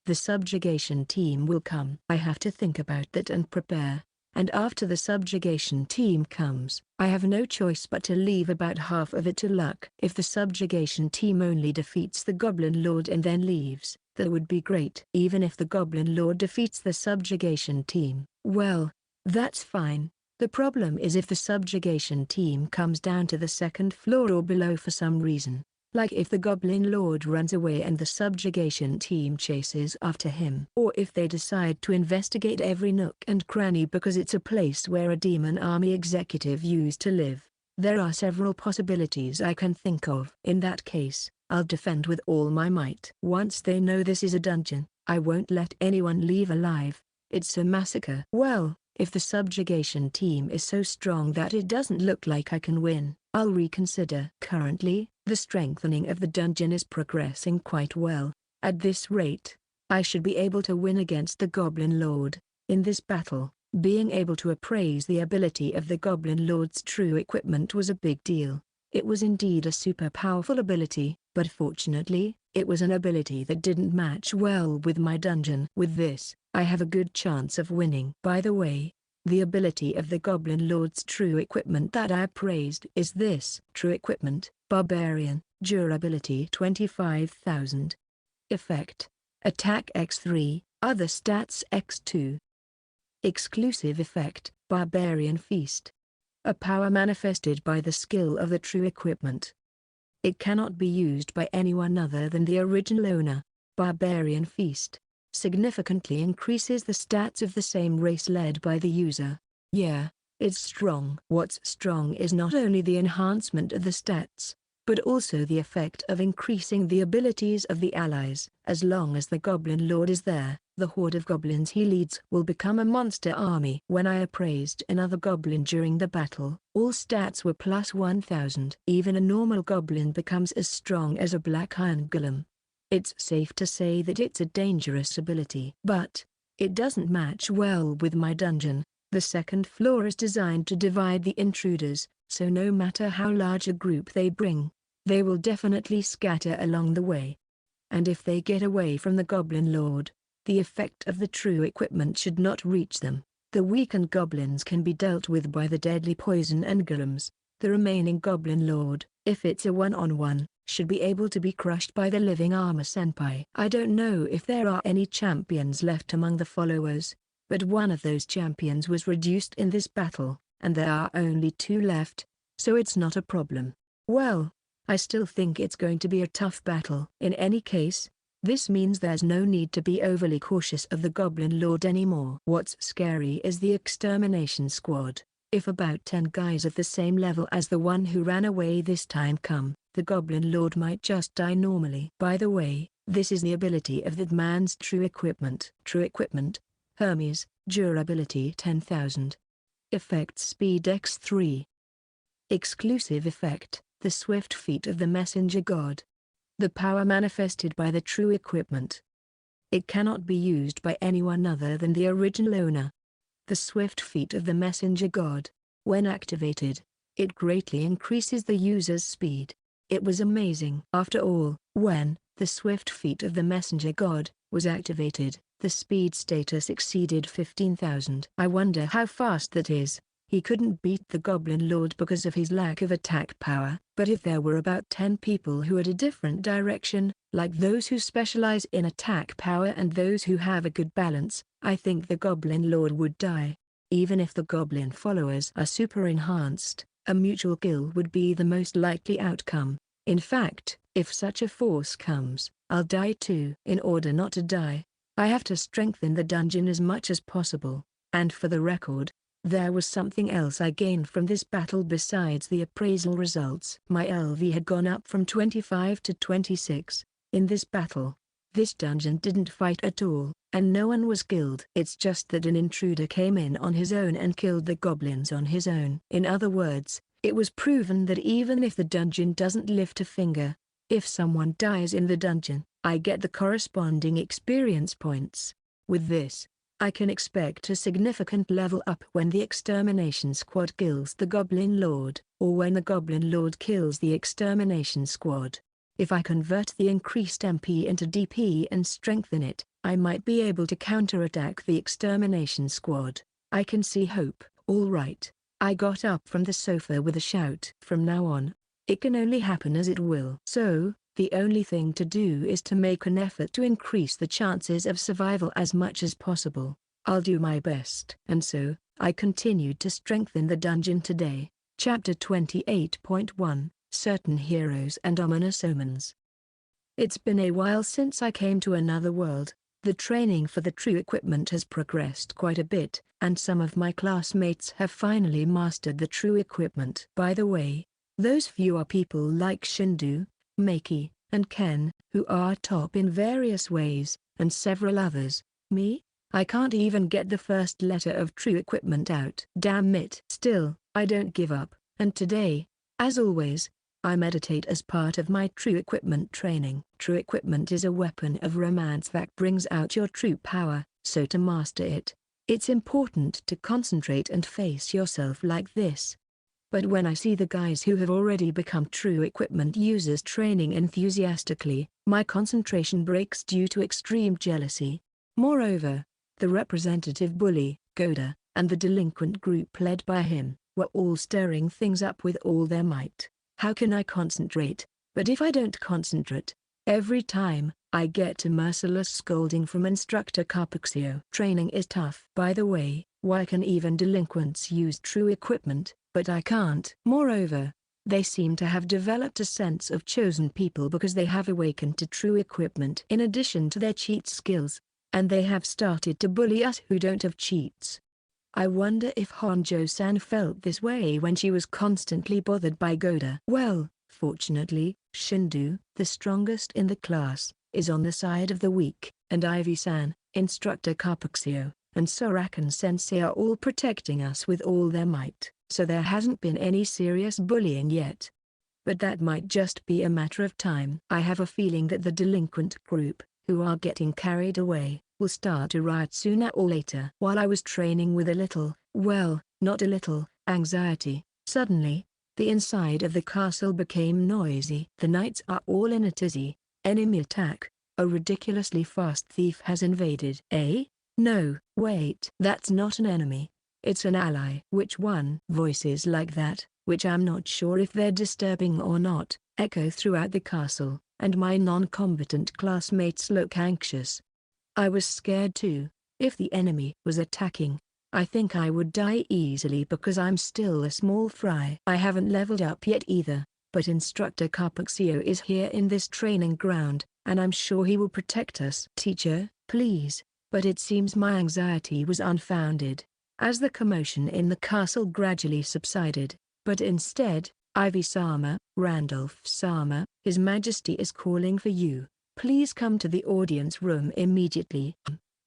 The subjugation team will come. I have to think about that and prepare. And after the subjugation team comes, I have no choice but to leave about half of it to luck. If the subjugation team only defeats the Goblin Lord and then leaves, that would be great. Even if the Goblin Lord defeats the subjugation team, well, that's fine. The problem is if the subjugation team comes down to the second floor or below for some reason, like if the Goblin Lord runs away and the subjugation team chases after him, or if they decide to investigate every nook and cranny because it's a place where a demon army executive used to live. There are several possibilities I can think of. In that case, I'll defend with all my might. Once they know this is a dungeon, I won't let anyone leave alive. It's a massacre. Well, if the subjugation team is so strong that it doesn't look like I can win, I'll reconsider. Currently, the strengthening of the dungeon is progressing quite well. At this rate, I should be able to win against the Goblin Lord. In this battle, being able to appraise the ability of the Goblin Lord's true equipment was a big deal. It was indeed a super powerful ability, but fortunately, it was an ability that didn't match well with my dungeon. With this, I have a good chance of winning. By the way, the ability of the Goblin Lord's true equipment that I praised is this. True equipment, Barbarian, durability 25,000. Effect: Attack x3, other stats x2. Exclusive effect, Barbarian Feast. A power manifested by the skill of the true equipment. It cannot be used by anyone other than the original owner. Barbarian Feast. Significantly increases the stats of the same race led by the user. Yeah, it's strong. What's strong is not only the enhancement of the stats, but also the effect of increasing the abilities of the allies. As long as the Goblin Lord is there, the horde of goblins he leads will become a monster army. When I appraised another goblin during the battle, all stats were plus 1000. Even a normal goblin becomes as strong as a black iron golem. It's safe to say that it's a dangerous ability. But it doesn't match well with my dungeon. The second floor is designed to divide the intruders, so no matter how large a group they bring, they will definitely scatter along the way. And if they get away from the Goblin Lord, the effect of the true equipment should not reach them. The weakened goblins can be dealt with by the deadly poison and golems. The remaining Goblin Lord, if it's a one-on-one, should be able to be crushed by the living armor senpai. I don't know if there are any champions left among the followers, but one of those champions was reduced in this battle, and there are only 2 left, so it's not a problem. Well, I still think it's going to be a tough battle. In any case, this means there's no need to be overly cautious of the Goblin Lord anymore. What's scary is the extermination squad. If about 10 guys at the same level as the one who ran away this time come, the Goblin Lord might just die normally. By the way, this is the ability of that man's true equipment. True equipment, Hermes, durability 10,000. Effect speed x3. Exclusive effect, the swift feet of the messenger god. The power manifested by the true equipment. It cannot be used by anyone other than the original owner. The swift feet of the messenger god. When activated, it greatly increases the user's speed. It was amazing. After all, when the swift feet of the messenger god was activated, the speed status exceeded 15,000. I wonder how fast that is. He couldn't beat the Goblin Lord because of his lack of attack power, but if there were about 10 people who had a different direction, like those who specialize in attack power and those who have a good balance, I think the Goblin Lord would die. Even if the Goblin followers are super enhanced, a mutual kill would be the most likely outcome. In fact, if such a force comes, I'll die too. In order not to die, I have to strengthen the dungeon as much as possible. And for the record, there was something else I gained from this battle besides the appraisal results. My LV had gone up from 25 to 26. In this battle, this dungeon didn't fight at all, and no one was killed. It's just that an intruder came in on his own and killed the goblins on his own. In other words, it was proven that even if the dungeon doesn't lift a finger, if someone dies in the dungeon, I get the corresponding experience points. With this, I can expect a significant level up when the extermination squad kills the Goblin Lord, or when the Goblin Lord kills the extermination squad. If I convert the increased MP into DP and strengthen it, I might be able to counterattack the extermination squad. I can see hope. All right. I got up from the sofa with a shout. From now on, it can only happen as it will. So, the only thing to do is to make an effort to increase the chances of survival as much as possible. I'll do my best. And so, I continued to strengthen the dungeon today. Chapter 28.1, Certain Heroes and Ominous Omens. It's been a while since I came to another world. The training for the true equipment has progressed quite a bit, and some of my classmates have finally mastered the true equipment. By the way, those few are people like Shindu, Maki, and Ken, who are top in various ways, and several others. Me? I can't even get the first letter of true equipment out. Damn it. Still, I don't give up, and today, as always, I meditate as part of my true equipment training. True equipment is a weapon of romance that brings out your true power, so to master it, it's important to concentrate and face yourself like this. But when I see the guys who have already become true equipment users training enthusiastically, my concentration breaks due to extreme jealousy. Moreover, the representative bully, Goda, and the delinquent group led by him, were all stirring things up with all their might. How can I concentrate? But if I don't concentrate, every time, I get a merciless scolding from Instructor Carpuxio. Training is tough. By the way, Why can even delinquents use true equipment, but I can't? Moreover, they seem to have developed a sense of chosen people because they have awakened to true equipment in addition to their cheat skills, and they have started to bully us who don't have cheats. I wonder if Honjo-san felt this way when she was constantly bothered by Goda. Well, fortunately, Shindu, the strongest in the class, is on the side of the weak, and Ivy-san, Instructor Carpuxio, and Sorakan-sensei are all protecting us with all their might, so there hasn't been any serious bullying yet. But that might just be a matter of time. I have a feeling that the delinquent group, who are getting carried away, will start a riot sooner or later. While I was training with a little, well, not a little, anxiety, suddenly, the inside of the castle became noisy. The knights are all in a tizzy. Enemy attack. A ridiculously fast thief has invaded. Eh? No, wait. That's not an enemy. It's an ally. Which one? Voices like that, which I'm not sure if they're disturbing or not, echo throughout the castle, and my non-combatant classmates look anxious. I was scared too. If the enemy was attacking, I think I would die easily because I'm still a small fry. I haven't leveled up yet either, but Instructor Carpuxio is here in this training ground, and I'm sure he will protect us. Teacher, please. But it seems my anxiety was unfounded, as the commotion in the castle gradually subsided, but instead, Ivy-sama, Randolph-sama, His Majesty is calling for you. Please come to the audience room immediately.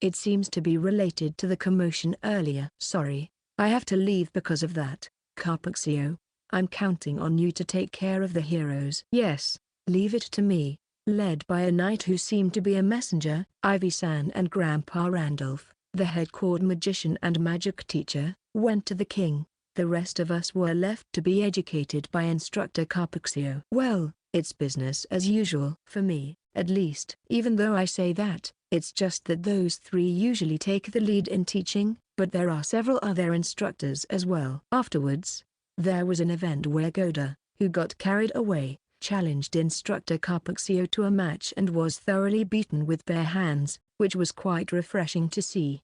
It seems to be related to the commotion earlier. Sorry, I have to leave because of that, Carpuxio. I'm counting on you to take care of the heroes. Yes, leave it to me. Led by a knight who seemed to be a messenger, Ivy-san and Grandpa Randolph, the head court magician and magic teacher, went to the king. The rest of us were left to be educated by Instructor Carpuxio. Well, it's business as usual for me, at least. Even though I say that, it's just that those three usually take the lead in teaching, but there are several other instructors as well. Afterwards, there was an event where Goda, who got carried away, challenged Instructor Carpuxio to a match and was thoroughly beaten with bare hands, which was quite refreshing to see.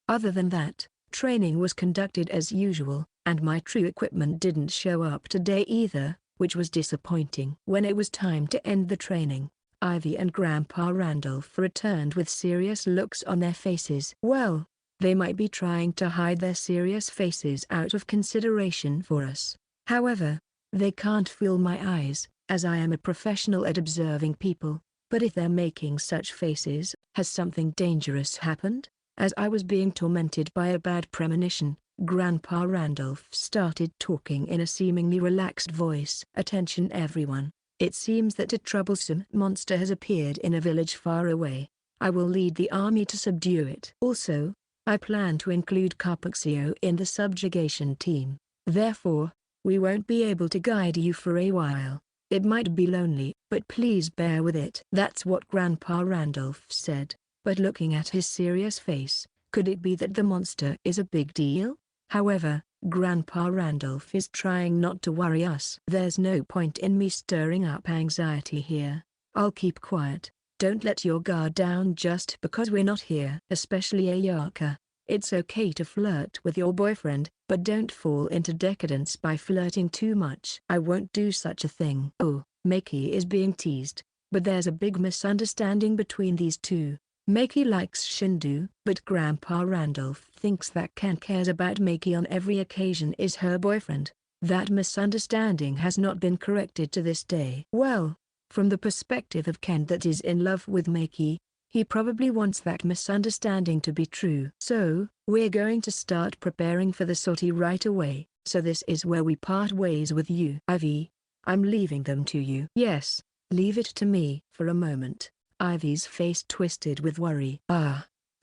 Other than that, training was conducted as usual, and my true equipment didn't show up today either, which was disappointing. When it was time to end the training, Ivy and Grandpa Randolph returned with serious looks on their faces. Well, they might be trying to hide their serious faces out of consideration for us. However, they can't fool my eyes, as I am a professional at observing people. But if they're making such faces, has something dangerous happened? As I was being tormented by a bad premonition, Grandpa Randolph started talking in a seemingly relaxed voice. Attention everyone. It seems that a troublesome monster has appeared in a village far away. I will lead the army to subdue it. Also, I plan to include Carpuxio in the subjugation team. Therefore, we won't be able to guide you for a while. It might be lonely, but please bear with it. That's what Grandpa Randolph said, but looking at his serious face, could it be that the monster is a big deal? However, Grandpa Randolph is trying not to worry us. There's no point in me stirring up anxiety here. I'll keep quiet. Don't let your guard down just because we're not here. Especially Ayaka. It's okay to flirt with your boyfriend, but don't fall into decadence by flirting too much. I won't do such a thing. Oh, Maki is being teased, but there's a big misunderstanding between these two. Maki likes Shindu, but Grandpa Randolph thinks that Ken cares about Maki on every occasion is her boyfriend. That misunderstanding has not been corrected to this day. Well, from the perspective of Ken that is in love with Maki, he probably wants that misunderstanding to be true. So, we're going to start preparing for the sortie right away, so this is where we part ways with you. Ivy, I'm leaving them to you. Yes, leave it to me. For a moment, Ivy's face twisted with worry.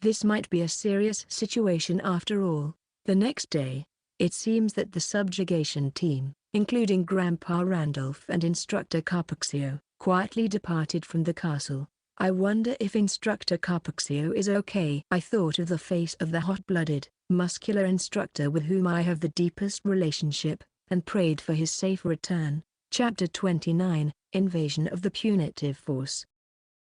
This might be a serious situation after all. The next day, it seems that the subjugation team, including Grandpa Randolph and Instructor Carpuxio, quietly departed from the castle. I wonder if Instructor Carpuxio is okay. I thought of the face of the hot-blooded, muscular instructor with whom I have the deepest relationship, and prayed for his safe return. Chapter 29, Invasion of the Punitive Force.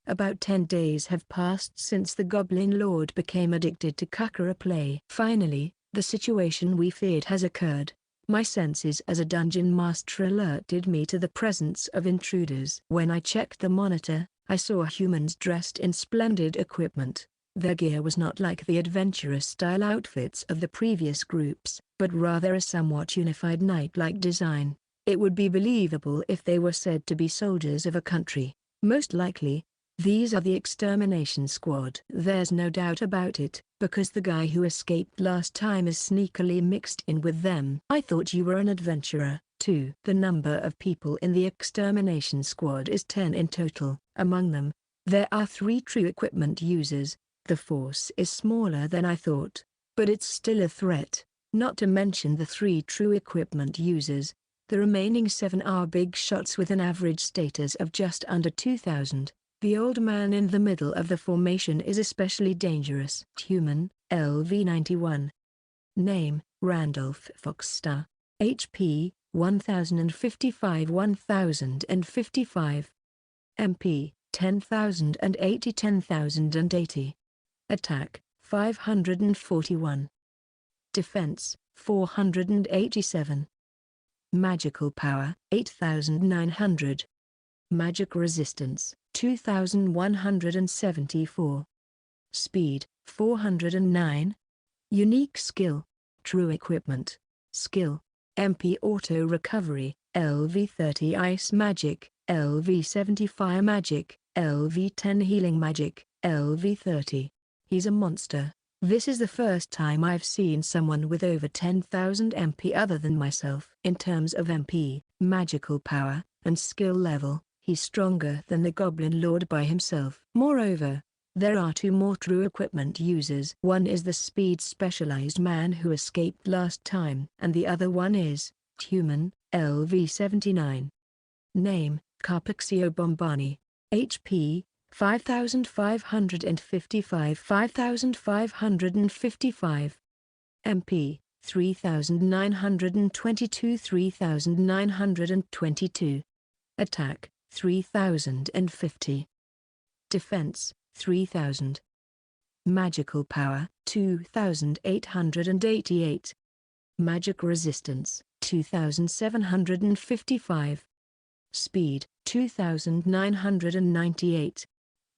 About 10 days have passed since the Goblin Lord became addicted to Kakara play. Finally, The situation we feared has occurred. My senses as a dungeon master alerted me to the presence of intruders. When I checked the monitor, I saw humans dressed in splendid equipment. Their gear was not like the adventurous-style outfits of the previous groups, but rather a somewhat unified knight-like design. It would be believable if they were said to be soldiers of a country. Most likely, these are the extermination squad. There's no doubt about it, because the guy who escaped last time is sneakily mixed in with them. I thought you were an adventurer, too. The number of people in the extermination squad is 10 in total. Among them, there are 3 true equipment users. The force is smaller than I thought, but it's still a threat. Not to mention the 3 true equipment users. The remaining 7 are big shots with an average status of just under 2000. The old man in the middle of the formation is especially dangerous. Human, LV91. Name, Randolph Foxstar. HP, 1055. MP, 10,080. Attack, 541. Defense, 487. Magical power, 8,900. Magic resistance, 2,174. Speed, 409. Unique skill, true equipment. Skill, MP Auto Recovery, LV30 Ice Magic, LV70 Fire Magic, LV10 Healing Magic, LV30. He's a monster. This is the first time I've seen someone with over 10,000 MP other than myself. In terms of MP, magical power, and skill level, he's stronger than the Goblin Lord by himself. Moreover, there are 2 more true equipment users. One is the speed specialized man who escaped last time, and the other one is human, LV79. Name, Carpexio Bombani. HP, 5555. MP, 3922. Attack, 3050. Defense, 3000. Magical power, 2888. Magic resistance, 2755. Speed, 2998.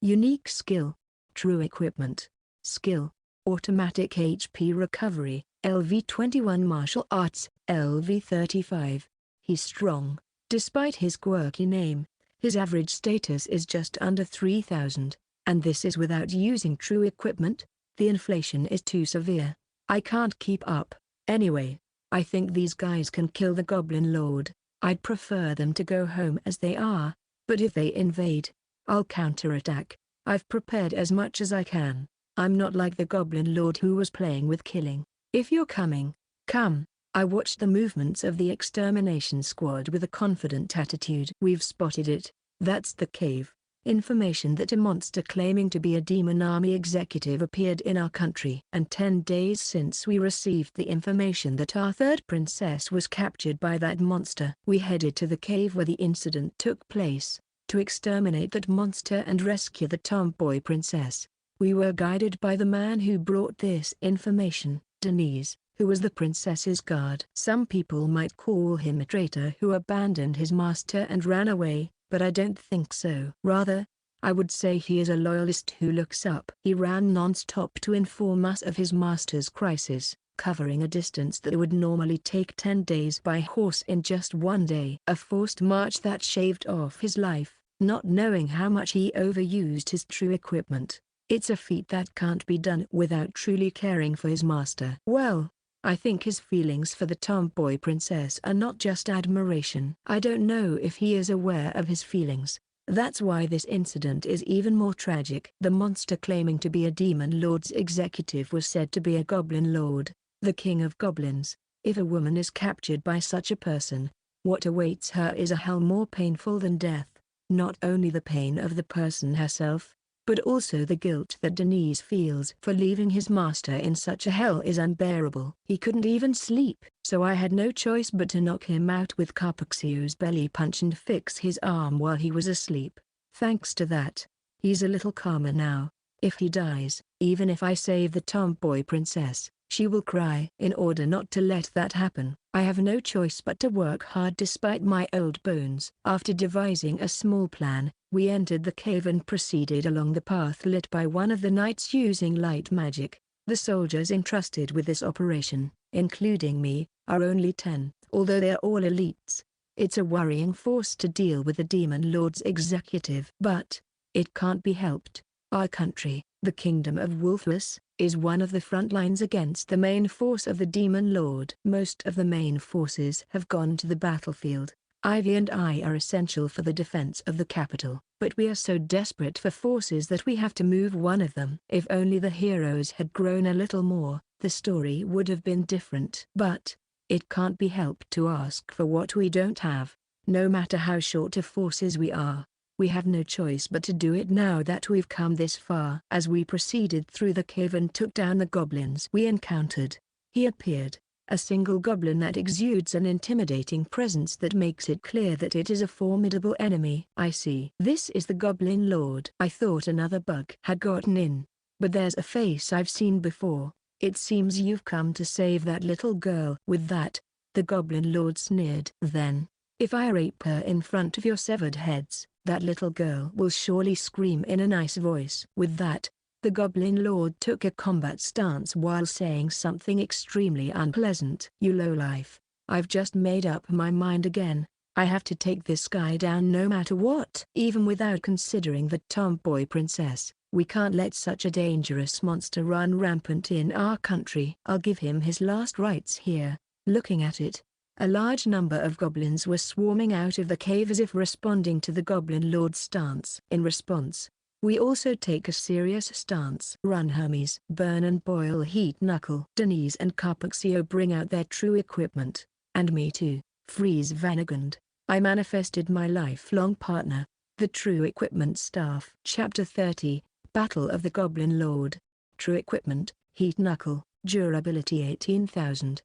Unique skill, true equipment. Skill, automatic HP recovery, LV21 martial arts, LV35. He's strong. Despite his quirky name, his average status is just under 3000, and this is without using true equipment. The inflation is too severe. I can't keep up. Anyway, I think these guys can kill the Goblin Lord. I'd prefer them to go home as they are, but if they invade, I'll counterattack. I've prepared as much as I can. I'm not like the Goblin Lord who was playing with killing. If you're coming, come. I watched the movements of the extermination squad with a confident attitude. We've spotted it. That's the cave. Information that a monster claiming to be a demon army executive appeared in our country. And 10 days since we received the information that our 3rd princess was captured by that monster. We headed to the cave where the incident took place, to exterminate that monster and rescue the tomboy princess. We were guided by the man who brought this information, Denise, who was the princess's guard. Some people might call him a traitor who abandoned his master and ran away, but I don't think so. Rather, I would say he is a loyalist who looks up. He ran non-stop to inform us of his master's crisis, covering a distance that would normally take 10 days by horse in just 1 day. A forced march that shaved off his life, not knowing how much he overused his true equipment. It's a feat that can't be done without truly caring for his master. Well, I think his feelings for the tomboy princess are not just admiration. I don't know if he is aware of his feelings. That's why this incident is even more tragic. The monster claiming to be a demon lord's executive was said to be a goblin lord, the king of goblins. If a woman is captured by such a person, what awaits her is a hell more painful than death. Not only the pain of the person herself, but also the guilt that Denise feels for leaving his master in such a hell is unbearable. He couldn't even sleep, so I had no choice but to knock him out with Carpexio's belly punch and fix his arm while he was asleep. Thanks to that, he's a little calmer now. If he dies, even if I save the tomboy princess, She will cry. In order not to let that happen, I have no choice but to work hard despite my old bones. After devising a small plan, we entered the cave and proceeded along the path lit by one of the knights using light magic. The soldiers entrusted with this operation, including me, are only 10, although they're all elites. It's a worrying force to deal with the Demon Lord's executive. But it can't be helped. Our country, the Kingdom of Wolfless, is one of the front lines against the main force of the Demon Lord. Most of the main forces have gone to the battlefield. Ivy and I are essential for the defense of the capital, but we are so desperate for forces that we have to move one of them. If only the heroes had grown a little more, the story would have been different. But it can't be helped to ask for what we don't have. No matter how short of forces we are, we have no choice but to do it now that we've come this far. As we proceeded through the cave and took down the goblins we encountered, he appeared, a single goblin that exudes an intimidating presence that makes it clear that it is a formidable enemy. I see. This is the Goblin Lord. I thought another bug had gotten in, but there's a face I've seen before. It seems you've come to save that little girl. With that, the Goblin Lord sneered. Then, if I rape her in front of your severed heads, that little girl will surely scream in a nice voice. With that, the Goblin Lord took a combat stance while saying something extremely unpleasant. You lowlife, I've just made up my mind again. I have to take this guy down no matter what. Even without considering the tomboy princess, we can't let such a dangerous monster run rampant in our country. I'll give him his last rites here. Looking at it, a large number of goblins were swarming out of the cave as if responding to the Goblin Lord's stance. In response, we also take a serious stance. Run Hermes. Burn and boil heat knuckle. Denise and Carpaxio bring out their true equipment. And me too. Freeze Vanagund. I manifested my lifelong partner, the true equipment staff. Chapter 30, Battle of the Goblin Lord. True equipment, heat knuckle, durability 18,000.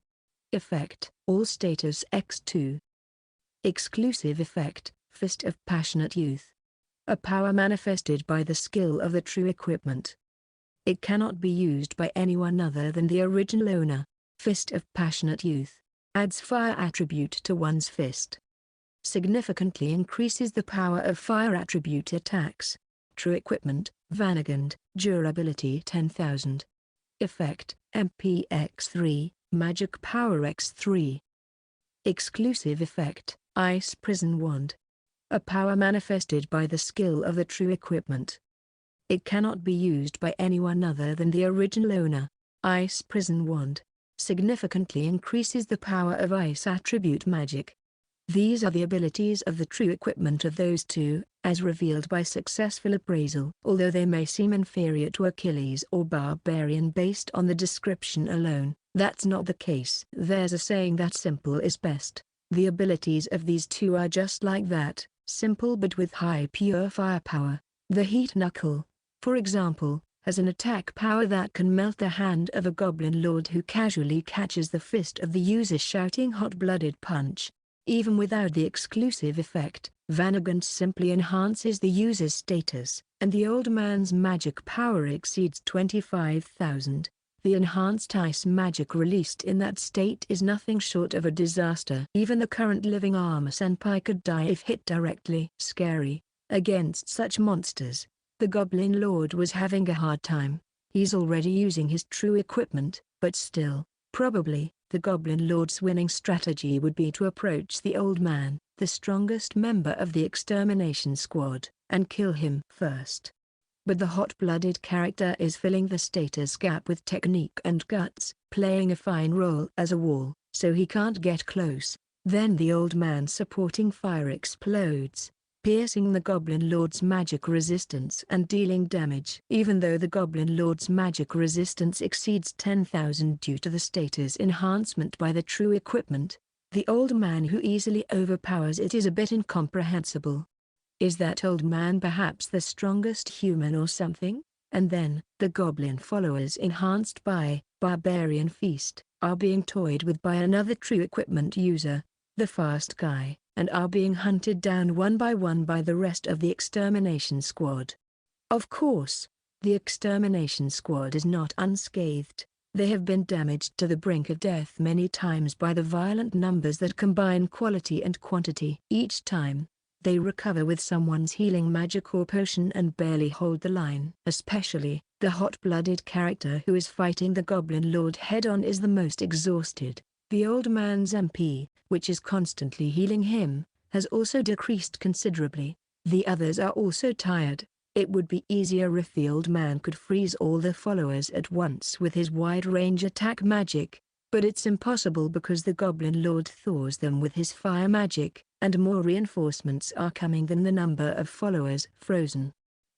Effect, all status X2. Exclusive effect, Fist of Passionate Youth. A power manifested by the skill of the true equipment. It cannot be used by anyone other than the original owner. Fist of Passionate Youth. Adds fire attribute to one's fist. Significantly increases the power of fire attribute attacks. True equipment, Vanagund, durability 10,000. Effect, MPX3, magic power X3. Exclusive effect, Ice Prison Wand. A power manifested by the skill of the true equipment. It cannot be used by anyone other than the original owner. Ice Prison Wand. Significantly increases the power of ice attribute magic. These are the abilities of the true equipment of those two, as revealed by successful appraisal. Although they may seem inferior to Achilles or Barbarian based on the description alone, that's not the case. There's a saying that simple is best. The abilities of these two are just like that, simple but with high pure firepower. The heat knuckle, for example, has an attack power that can melt the hand of a Goblin Lord who casually catches the fist of the user shouting hot-blooded punch. Even without the exclusive effect, Vanagund simply enhances the user's status, and the old man's magic power exceeds 25,000. The enhanced ice magic released in that state is nothing short of a disaster. Even the current living armor senpai could die if hit directly. Scary. Against such monsters, the Goblin Lord was having a hard time. He's already using his true equipment, but still, probably, the Goblin Lord's winning strategy would be to approach the old man, the strongest member of the extermination squad, and kill him first. But the hot-blooded character is filling the status gap with technique and guts, playing a fine role as a wall, so he can't get close. Then the old man's supporting fire explodes, piercing the Goblin Lord's magic resistance and dealing damage. Even though the Goblin Lord's magic resistance exceeds 10,000 due to the status enhancement by the true equipment, the old man who easily overpowers it is a bit incomprehensible. Is that old man perhaps the strongest human or something? And then, the Goblin followers enhanced by Barbarian Feast, are being toyed with by another true equipment user, the fast guy, and are being hunted down one by the rest of the extermination squad. Of course, the extermination squad is not unscathed. They have been damaged to the brink of death many times by the violent numbers that combine quality and quantity. Each time, they recover with someone's healing magic or potion and barely hold the line. Especially, the hot-blooded character who is fighting the Goblin Lord head-on is the most exhausted. The old man's MP, which is constantly healing him, has also decreased considerably. The others are also tired. It would be easier if the old man could freeze all the followers at once with his wide-range attack magic, but it's impossible because the Goblin Lord thaws them with his fire magic, and more reinforcements are coming than the number of followers frozen.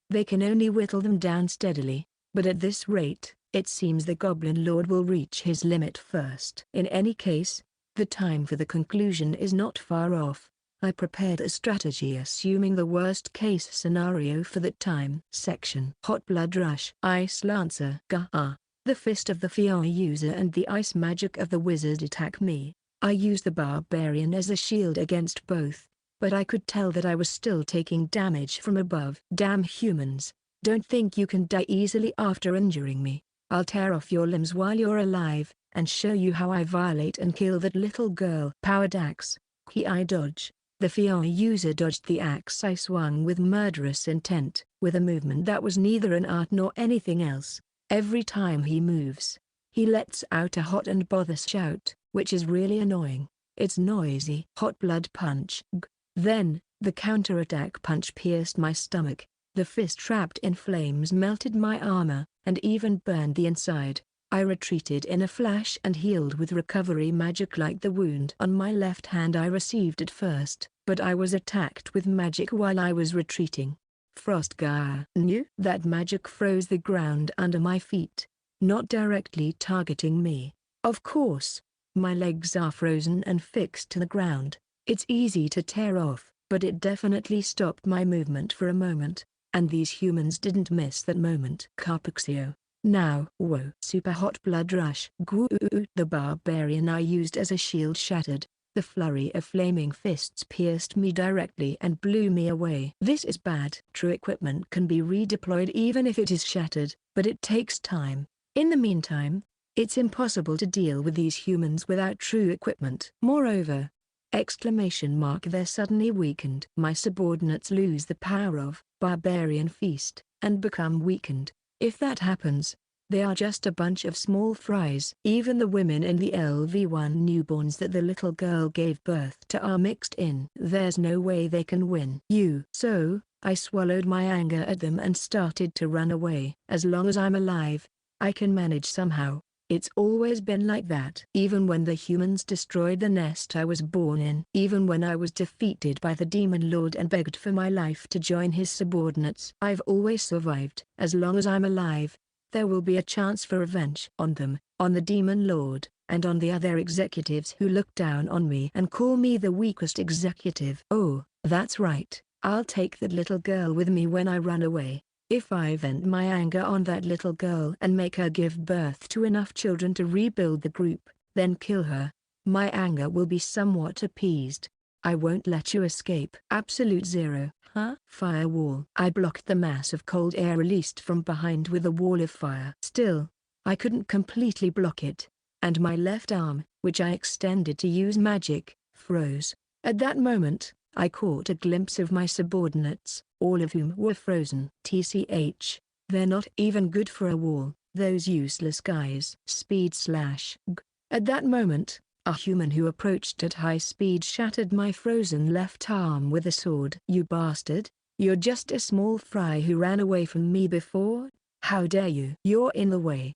They can only whittle them down steadily, but at this rate, it seems the Goblin Lord will reach his limit first. In any case, the time for the conclusion is not far off. I prepared a strategy assuming the worst-case scenario for that time. Section Hot Blood Rush. Ice Lancer. Gah. The Fist of the Fire user and the Ice Magic of the Wizard attack me. I used the Barbarian as a shield against both, but I could tell that I was still taking damage from above. Damn humans, don't think you can die easily after injuring me. I'll tear off your limbs while you're alive, and show you how I violate and kill that little girl. Powered Axe. I dodge. The Fire user dodged the axe I swung with murderous intent, with a movement that was neither an art nor anything else. Every time he moves, he lets out a hot and bothered shout, which is really annoying. It's noisy. Hot Blood Punch. Then, the counterattack punch pierced my stomach. The fist trapped in flames melted my armor, and even burned the inside. I retreated in a flash and healed with recovery magic like the wound on my left hand I received at first, but I was attacked with magic while I was retreating. Frost Gar. That magic froze the ground under my feet, not directly targeting me. Of course, my legs are frozen and fixed to the ground. It's easy to tear off, but it definitely stopped my movement for a moment, and these humans didn't miss that moment. Carpixio. Now, whoa. Super Hot Blood Rush. The Barbarian I used as a shield shattered. The flurry of flaming fists pierced me directly and blew me away. This is bad. True equipment can be redeployed even if it is shattered, but it takes time. In the meantime, it's impossible to deal with these humans without true equipment. Moreover, they're suddenly weakened. My subordinates lose the power of Barbarian Feast, and become weakened. If that happens, they are just a bunch of small fries. Even the women in the LV1 newborns that the little girl gave birth to are mixed in. There's no way they can win. So, I swallowed my anger at them and started to run away. As long as I'm alive, I can manage somehow. It's always been like that. Even when the humans destroyed the nest I was born in. Even when I was defeated by the Demon Lord and begged for my life to join his subordinates. I've always survived. As long as I'm alive, there will be a chance for revenge on them, on the Demon Lord, and on the other executives who look down on me and call me the weakest executive. Oh, that's right. I'll take that little girl with me when I run away. If I vent my anger on that little girl and make her give birth to enough children to rebuild the group, then kill her, my anger will be somewhat appeased. I won't let you escape. Absolute zero. Firewall. I blocked the mass of cold air released from behind with a wall of fire. Still, I couldn't completely block it, and my left arm, which I extended to use magic, froze. At that moment, I caught a glimpse of my subordinates, all of whom were frozen. TCH, they're not even good for a wall, those useless guys. At that moment, a human who approached at high speed shattered my frozen left arm with a sword. You bastard, you're just a small fry who ran away from me before? How dare you? You're in the way.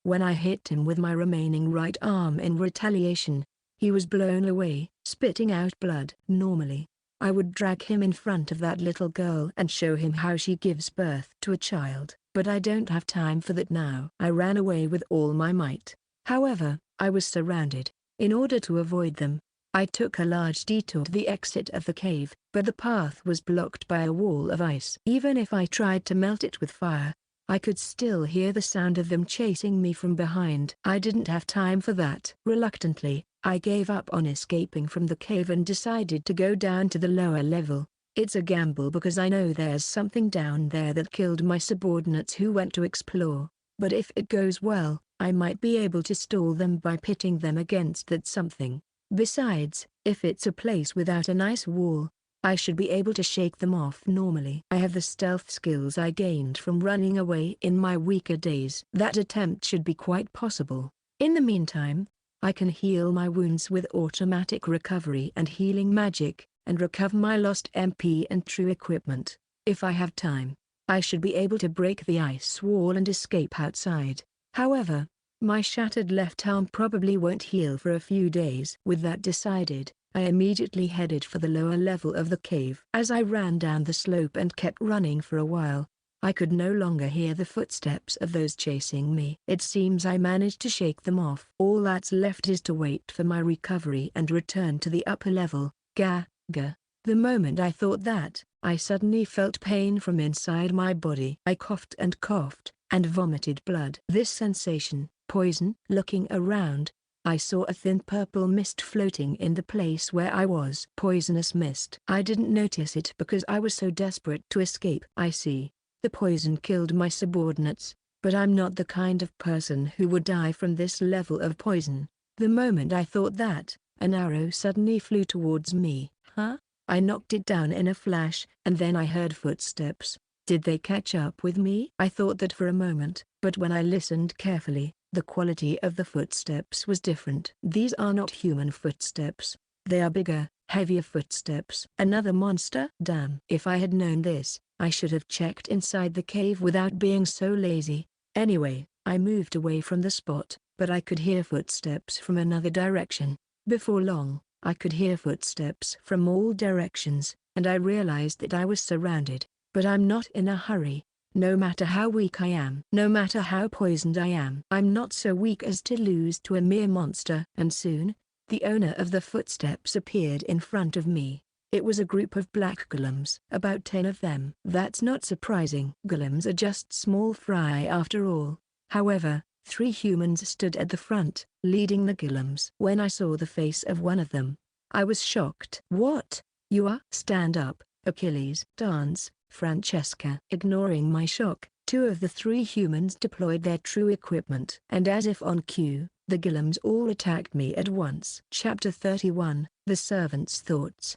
When I hit him with my remaining right arm in retaliation, he was blown away, spitting out blood. Normally, I would drag him in front of that little girl and show him how she gives birth to a child, but I don't have time for that now. I ran away with all my might. However, I was surrounded. In order to avoid them, I took a large detour to the exit of the cave, but the path was blocked by a wall of ice. Even if I tried to melt it with fire, I could still hear the sound of them chasing me from behind. I didn't have time for that. Reluctantly, I gave up on escaping from the cave and decided to go down to the lower level. It's a gamble because I know there's something down there that killed my subordinates who went to explore. But if it goes well, I might be able to stall them by pitting them against that something. Besides, if it's a place without a nice wall, I should be able to shake them off normally. I have the stealth skills I gained from running away in my weaker days. That attempt should be quite possible. In the meantime, I can heal my wounds with automatic recovery and healing magic, and recover my lost MP and true equipment. If I have time, I should be able to break the ice wall and escape outside. However, my shattered left arm probably won't heal for a few days. With that decided, I immediately headed for the lower level of the cave. As I ran down the slope and kept running for a while, I could no longer hear the footsteps of those chasing me. It seems I managed to shake them off. All that's left is to wait for my recovery and return to the upper level. Gah. The moment I thought that, I suddenly felt pain from inside my body. I coughed and vomited blood. This sensation, poison. Looking around, I saw a thin purple mist floating in the place where I was. Poisonous mist. I didn't notice it because I was so desperate to escape. I see. The poison killed my subordinates, but I'm not the kind of person who would die from this level of poison. The moment I thought that, an arrow suddenly flew towards me. Huh? I knocked it down in a flash, and then I heard footsteps. Did they catch up with me? I thought that for a moment, but when I listened carefully, the quality of the footsteps was different. These are not human footsteps. They are bigger, heavier footsteps. Another monster? Damn. If I had known this, I should have checked inside the cave without being so lazy. Anyway, I moved away from the spot, but I could hear footsteps from another direction. Before long, I could hear footsteps from all directions, and I realized that I was surrounded. But I'm not in a hurry. No matter how weak I am, no matter how poisoned I am, I'm not so weak as to lose to a mere monster. And soon, the owner of the footsteps appeared in front of me. It was a group of black golems, about 10 of them. That's not surprising. Golems are just small fry after all. However, 3 humans stood at the front, leading the golems. When I saw the face of one of them, I was shocked. What? You are? Stand up, Achilles. Dance, Francesca. Ignoring my shock, 2 of the 3 humans deployed their true equipment. And as if on cue, the golems all attacked me at once. Chapter 31, The Servant's Thoughts.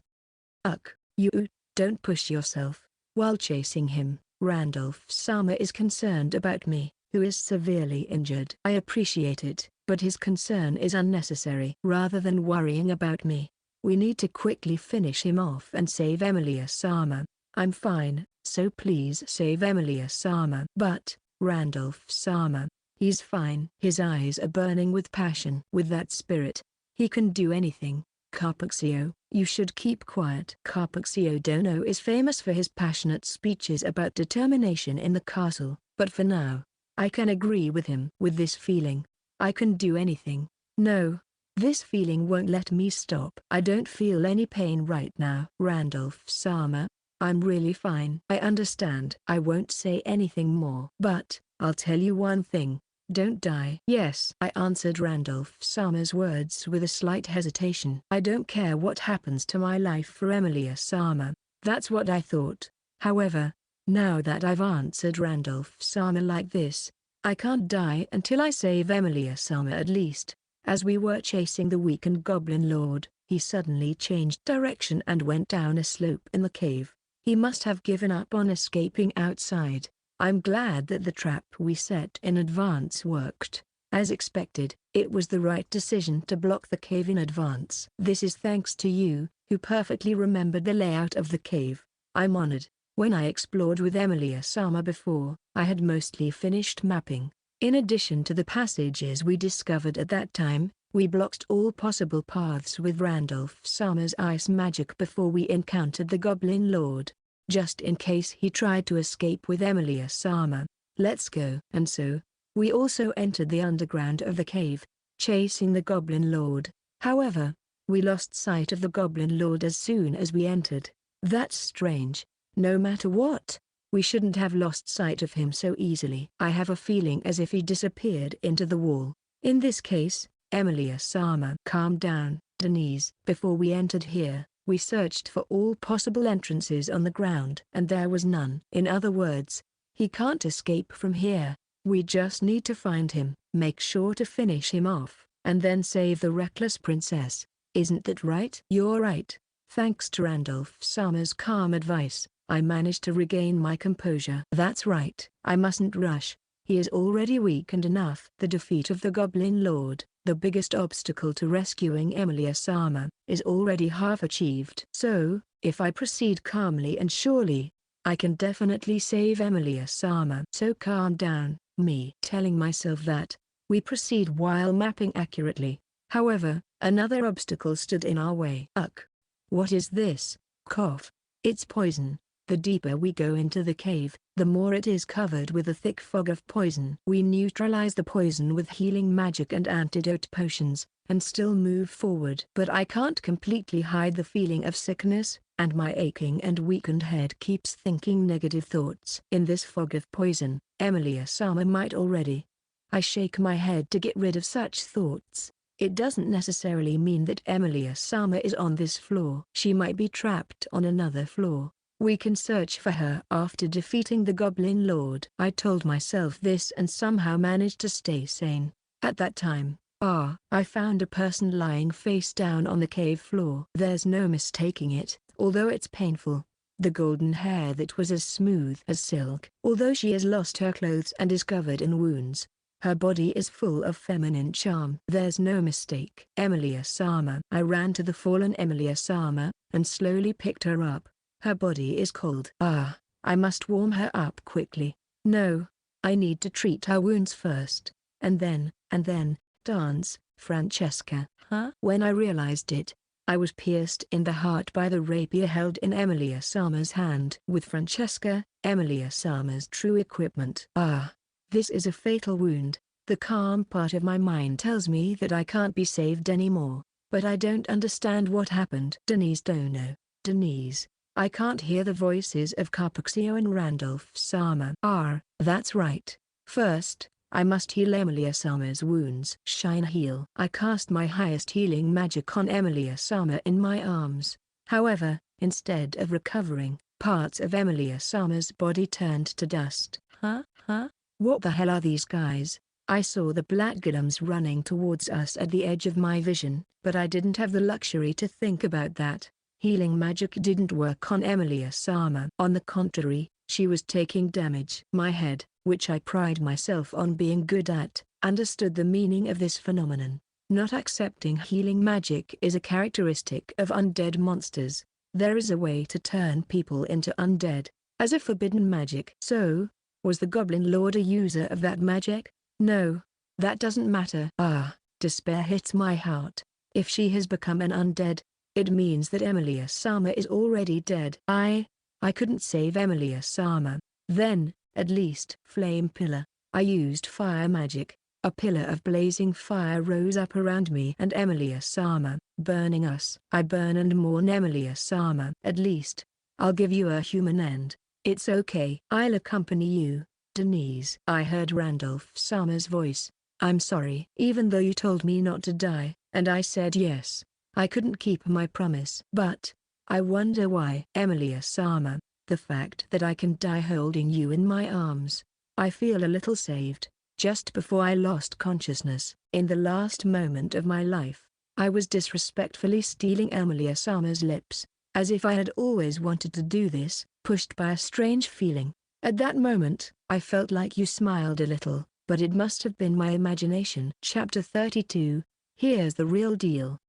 You don't push yourself. While chasing him, Randolph Sama is concerned about me, who is severely injured. I appreciate it, but his concern is unnecessary. Rather than worrying about me, we need to quickly finish him off and save Emilia-sama. I'm fine, so please save Emilia-sama. But, Randolph-sama, he's fine. His eyes are burning with passion. With that spirit, he can do anything. Carpaccio, you should keep quiet. Carpaccio Dono is famous for his passionate speeches about determination in the castle, but for now, I can agree with him. With this feeling, I can do anything. No, this feeling won't let me stop. I don't feel any pain right now. Randolph-sama, I'm really fine. I understand. I won't say anything more. But, I'll tell you one thing. Don't die. Yes, I answered Randolph-sama's words with a slight hesitation. I don't care what happens to my life for Emilia-sama. That's what I thought. However, now that I've answered Randolph-sama like this, I can't die until I save Emilia-sama at least. As we were chasing the weakened Goblin Lord, he suddenly changed direction and went down a slope in the cave. He must have given up on escaping outside. I'm glad that the trap we set in advance worked. As expected, it was the right decision to block the cave in advance. This is thanks to you, who perfectly remembered the layout of the cave. I'm honored. When I explored with Emilia-sama before, I had mostly finished mapping. In addition to the passages we discovered at that time, we blocked all possible paths with Randolph-sama's ice magic before we encountered the Goblin Lord. Just in case he tried to escape with Emilia-sama. Let's go. And so, we also entered the underground of the cave, chasing the Goblin Lord. However, we lost sight of the Goblin Lord as soon as we entered. That's strange. No matter what, we shouldn't have lost sight of him so easily. I have a feeling as if he disappeared into the wall. In this case, Emilia-sama. Calm down, Denise. Before we entered here, we searched for all possible entrances on the ground, and there was none. In other words, he can't escape from here. We just need to find him, make sure to finish him off, and then save the reckless princess. Isn't that right? You're right. Thanks to Randolph-sama's calm advice, I managed to regain my composure. That's right. I mustn't rush. He is already weakened enough. The defeat of the Goblin Lord, the biggest obstacle to rescuing Emilia-sama, is already half achieved. So, if I proceed calmly and surely, I can definitely save Emilia-sama. So calm down, me telling myself that. We proceed while mapping accurately. However, another obstacle stood in our way. Ugh. What is this? Cough. It's poison. The deeper we go into the cave, the more it is covered with a thick fog of poison. We neutralize the poison with healing magic and antidote potions, and still move forward. But I can't completely hide the feeling of sickness, and my aching and weakened head keeps thinking negative thoughts. In this fog of poison, Emilia-sama might already. I shake my head to get rid of such thoughts. It doesn't necessarily mean that Emilia-sama is on this floor. She might be trapped on another floor. We can search for her after defeating the Goblin Lord. I told myself this and somehow managed to stay sane. At that time, I found a person lying face down on the cave floor. There's no mistaking it, although it's painful. The golden hair that was as smooth as silk. Although she has lost her clothes and is covered in wounds, her body is full of feminine charm. There's no mistake. Emilia-sama. I ran to the fallen Emilia-sama, and slowly picked her up. Her body is cold. I must warm her up quickly. No, I need to treat her wounds first. And then, dance, Francesca. When I realized it, I was pierced in the heart by the rapier held in Emilia-sama's hand. With Francesca, Emilia-sama's true equipment. This is a fatal wound. The calm part of my mind tells me that I can't be saved anymore, but I don't understand what happened. Denise Dono. Denise. I can't hear the voices of Carpexio and Randolph-sama. That's right. First, I must heal Emilia-sama's wounds. Shine heal. I cast my highest healing magic on Emilia-sama in my arms. However, instead of recovering, parts of Emilia-sama's body turned to dust. What the hell are these guys? I saw the black golems running towards us at the edge of my vision, but I didn't have the luxury to think about that. Healing magic didn't work on Emilia-sama. On the contrary, she was taking damage. My head, which I pride myself on being good at, understood the meaning of this phenomenon. Not accepting healing magic is a characteristic of undead monsters. There is a way to turn people into undead, as a forbidden magic. So, was the Goblin Lord a user of that magic? No. That doesn't matter. Despair hits my heart. If she has become an undead, it means that Emilia-sama is already dead. I couldn't save Emilia-sama. Then, at least. Flame pillar. I used fire magic. A pillar of blazing fire rose up around me and Emilia-sama, burning us. I burn and mourn Emilia-sama. At least, I'll give you a human end. It's okay. I'll accompany you, Denise. I heard Randolph-sama's voice. I'm sorry. Even though you told me not to die, and I said yes, I couldn't keep my promise. But, I wonder why. Emilia-sama, the fact that I can die holding you in my arms. I feel a little saved. Just before I lost consciousness, in the last moment of my life, I was disrespectfully stealing Emilia-sama's lips, as if I had always wanted to do this, pushed by a strange feeling. At that moment, I felt like you smiled a little, but it must have been my imagination. Chapter 32, Here's the Real Deal.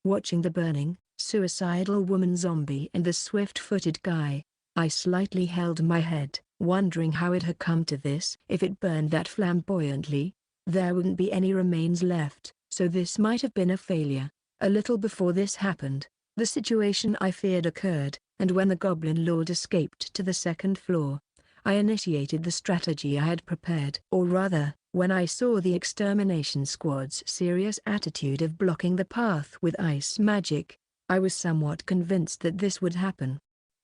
Watching the burning, suicidal woman zombie and the swift-footed guy, I slightly held my head, wondering how it had come to this. If it burned that flamboyantly, there wouldn't be any remains left, so this might have been a failure. A little before this happened, the situation I feared occurred, and when the Goblin Lord escaped to the second floor, I initiated the strategy I had prepared. Or rather, when I saw the extermination squad's serious attitude of blocking the path with ice magic, I was somewhat convinced that this would happen.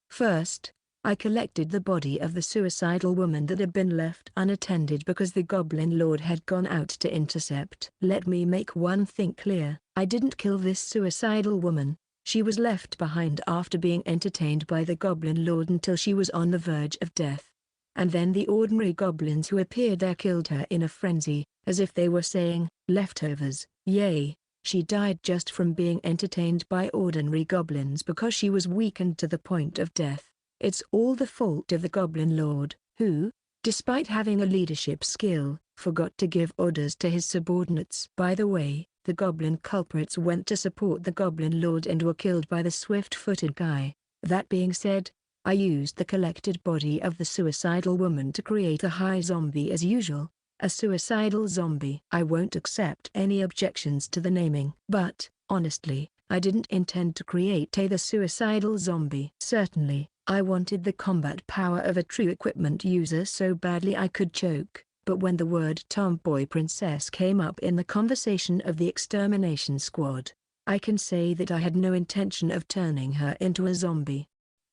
First, I collected the body of the suicidal woman that had been left unattended because the Goblin Lord had gone out to intercept. Let me make one thing clear. I didn't kill this suicidal woman. She was left behind after being entertained by the Goblin Lord until she was on the verge of death. and then the ordinary goblins who appeared there killed her in a frenzy, as if they were saying, "Leftovers, yay." She died just from being entertained by ordinary goblins because she was weakened to the point of death. It's all the fault of the Goblin Lord, who, despite having a leadership skill, forgot to give orders to his subordinates. By the way, the goblin culprits went to support the Goblin Lord and were killed by the swift-footed guy. That being said, I used the collected body of the suicidal woman to create a high zombie as usual, a suicidal zombie. I won't accept any objections to the naming. But, honestly, I didn't intend to create the suicidal zombie. Certainly, I wanted the combat power of a true equipment user so badly I could choke, but when the word tomboy princess came up in the conversation of the extermination squad, I can say that I had no intention of turning her into a zombie.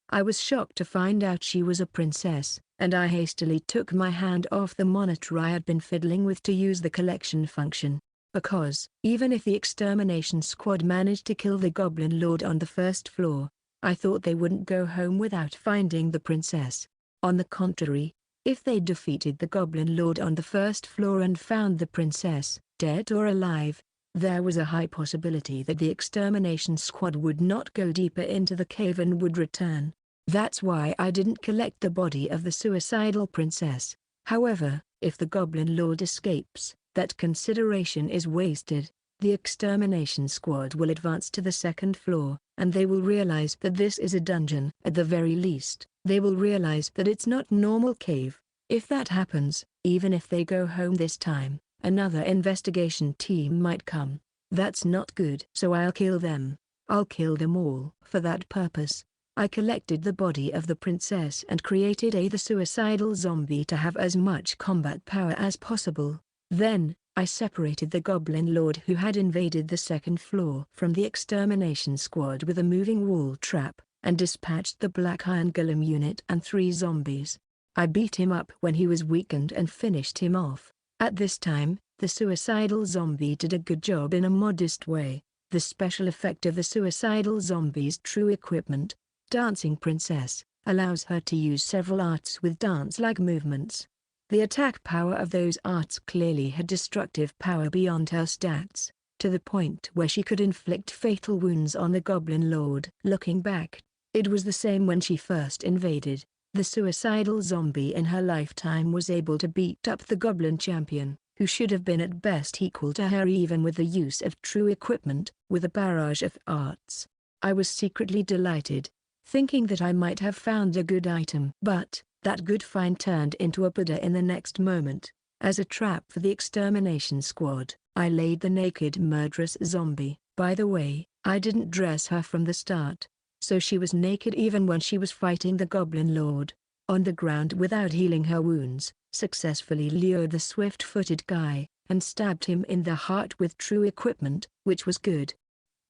I was shocked to find out she was a princess, and I hastily took my hand off the monitor I had been fiddling with to use the collection function. Because, even if the extermination squad managed to kill the Goblin Lord on the first floor, I thought they wouldn't go home without finding the princess. On the contrary, if they defeated the Goblin Lord on the first floor and found the princess, dead or alive, there was a high possibility that the extermination squad would not go deeper into the cave and would return. That's why I didn't collect the body of the suicidal princess. However, if the Goblin Lord escapes, that consideration is wasted. The extermination squad will advance to the second floor, and they will realize that this is a dungeon. At the very least, they will realize that it's not normal cave. If that happens, even if they go home this time, another investigation team might come. That's not good. So I'll kill them. I'll kill them all. For that purpose, I collected the body of the princess and created the suicidal zombie to have as much combat power as possible. Then, I separated the Goblin Lord who had invaded the second floor from the extermination squad with a moving wall trap, and dispatched the Black Iron Golem unit and 3 zombies. I beat him up when he was weakened and finished him off. At this time, the suicidal zombie did a good job in a modest way. The special effect of the suicidal zombie's true equipment, Dancing Princess, allows her to use several arts with dance-like movements. The attack power of those arts clearly had destructive power beyond her stats, to the point where she could inflict fatal wounds on the Goblin Lord. Looking back, it was the same when she first invaded. The suicidal zombie in her lifetime was able to beat up the Goblin Champion, who should have been at best equal to her even with the use of true equipment, with a barrage of arts. I was secretly delighted, thinking that I might have found a good item. But that good find turned into a Buddha in the next moment. As a trap for the extermination squad, I laid the naked murderous zombie. By the way, I didn't dress her from the start, so she was naked even when she was fighting the Goblin Lord. On the ground without healing her wounds, successfully lured the swift-footed guy, and stabbed him in the heart with true equipment, which was good.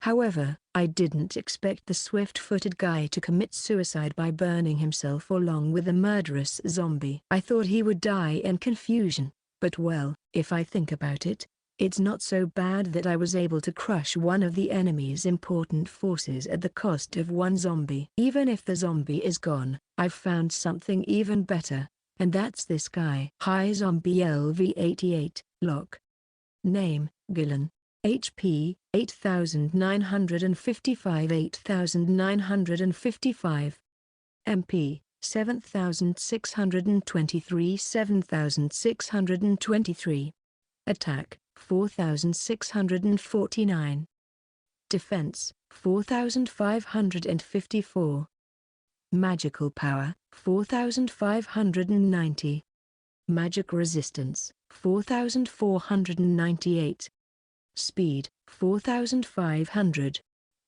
However, I didn't expect the swift-footed guy to commit suicide by burning himself along with the murderous zombie. I thought he would die in confusion, but well, if I think about it, it's not so bad that I was able to crush one of the enemy's important forces at the cost of 1 zombie. Even if the zombie is gone, I've found something even better, and that's this guy. High Zombie LV88, Lock. Name, Gillen. HP, 8955 8955. MP, 7623 7623. Attack, 4649. Defense, 4554. Magical power, 4590. Magic resistance, 4498. Speed, 4500.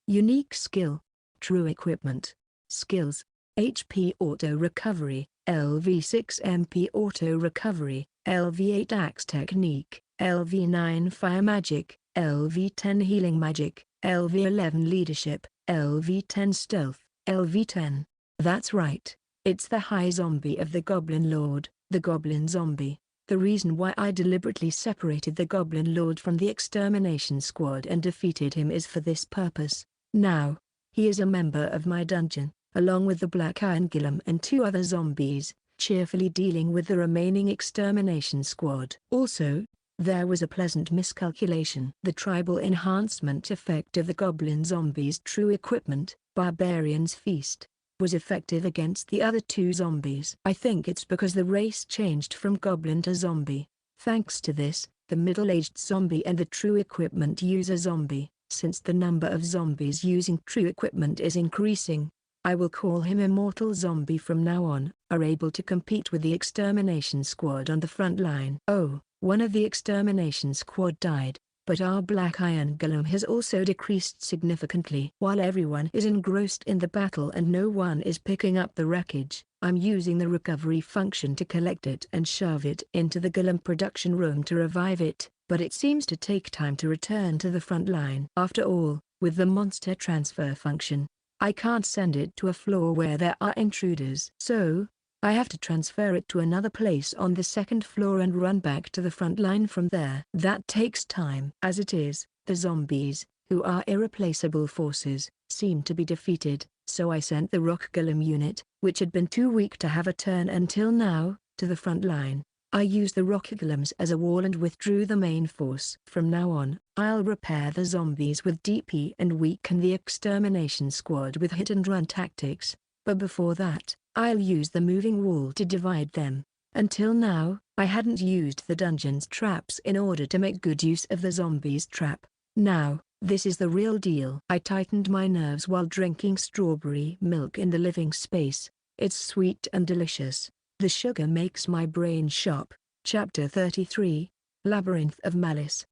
Unique skill, true equipment. Skills, HP auto recovery, LV6 MP auto recovery, LV8 axe technique, LV9 fire magic, LV10 healing magic, LV11 leadership, LV10 stealth, LV10. That's right, it's the high zombie of the Goblin Lord, the Goblin Zombie. The reason why I deliberately separated the Goblin Lord from the extermination squad and defeated him is for this purpose. Now, he is a member of my dungeon, along with the Black Iron Golem and 2 other zombies, cheerfully dealing with the remaining extermination squad. Also, there was a pleasant miscalculation. The tribal enhancement effect of the goblin zombies' true equipment, Barbarian's Feast, was effective against the other two zombies. I think it's because the race changed from goblin to zombie. Thanks to this, the middle-aged zombie and the true equipment user zombie, since the number of zombies using true equipment is increasing, I will call him Immortal Zombie from now on, are able to compete with the extermination squad on the front line. Oh, one of the extermination squad died, but our black iron golem has also decreased significantly. While everyone is engrossed in the battle and no one is picking up the wreckage, I'm using the recovery function to collect it and shove it into the golem production room to revive it, but it seems to take time to return to the front line. After all, with the monster transfer function, I can't send it to a floor where there are intruders. So, I have to transfer it to another place on the second floor and run back to the front line from there. That takes time. As it is, the zombies, who are irreplaceable forces, seem to be defeated, so I sent the rock golem unit, which had been too weak to have a turn until now, to the front line. I used the rock golems as a wall and withdrew the main force. From now on, I'll repair the zombies with DP and weaken the extermination squad with hit and run tactics, but before that, I'll use the moving wall to divide them. Until now, I hadn't used the dungeon's traps in order to make good use of the zombies' trap. Now, this is the real deal. I tightened my nerves while drinking strawberry milk in the living space. It's sweet and delicious. The sugar makes my brain sharp. Chapter 33, Labyrinth of Malice.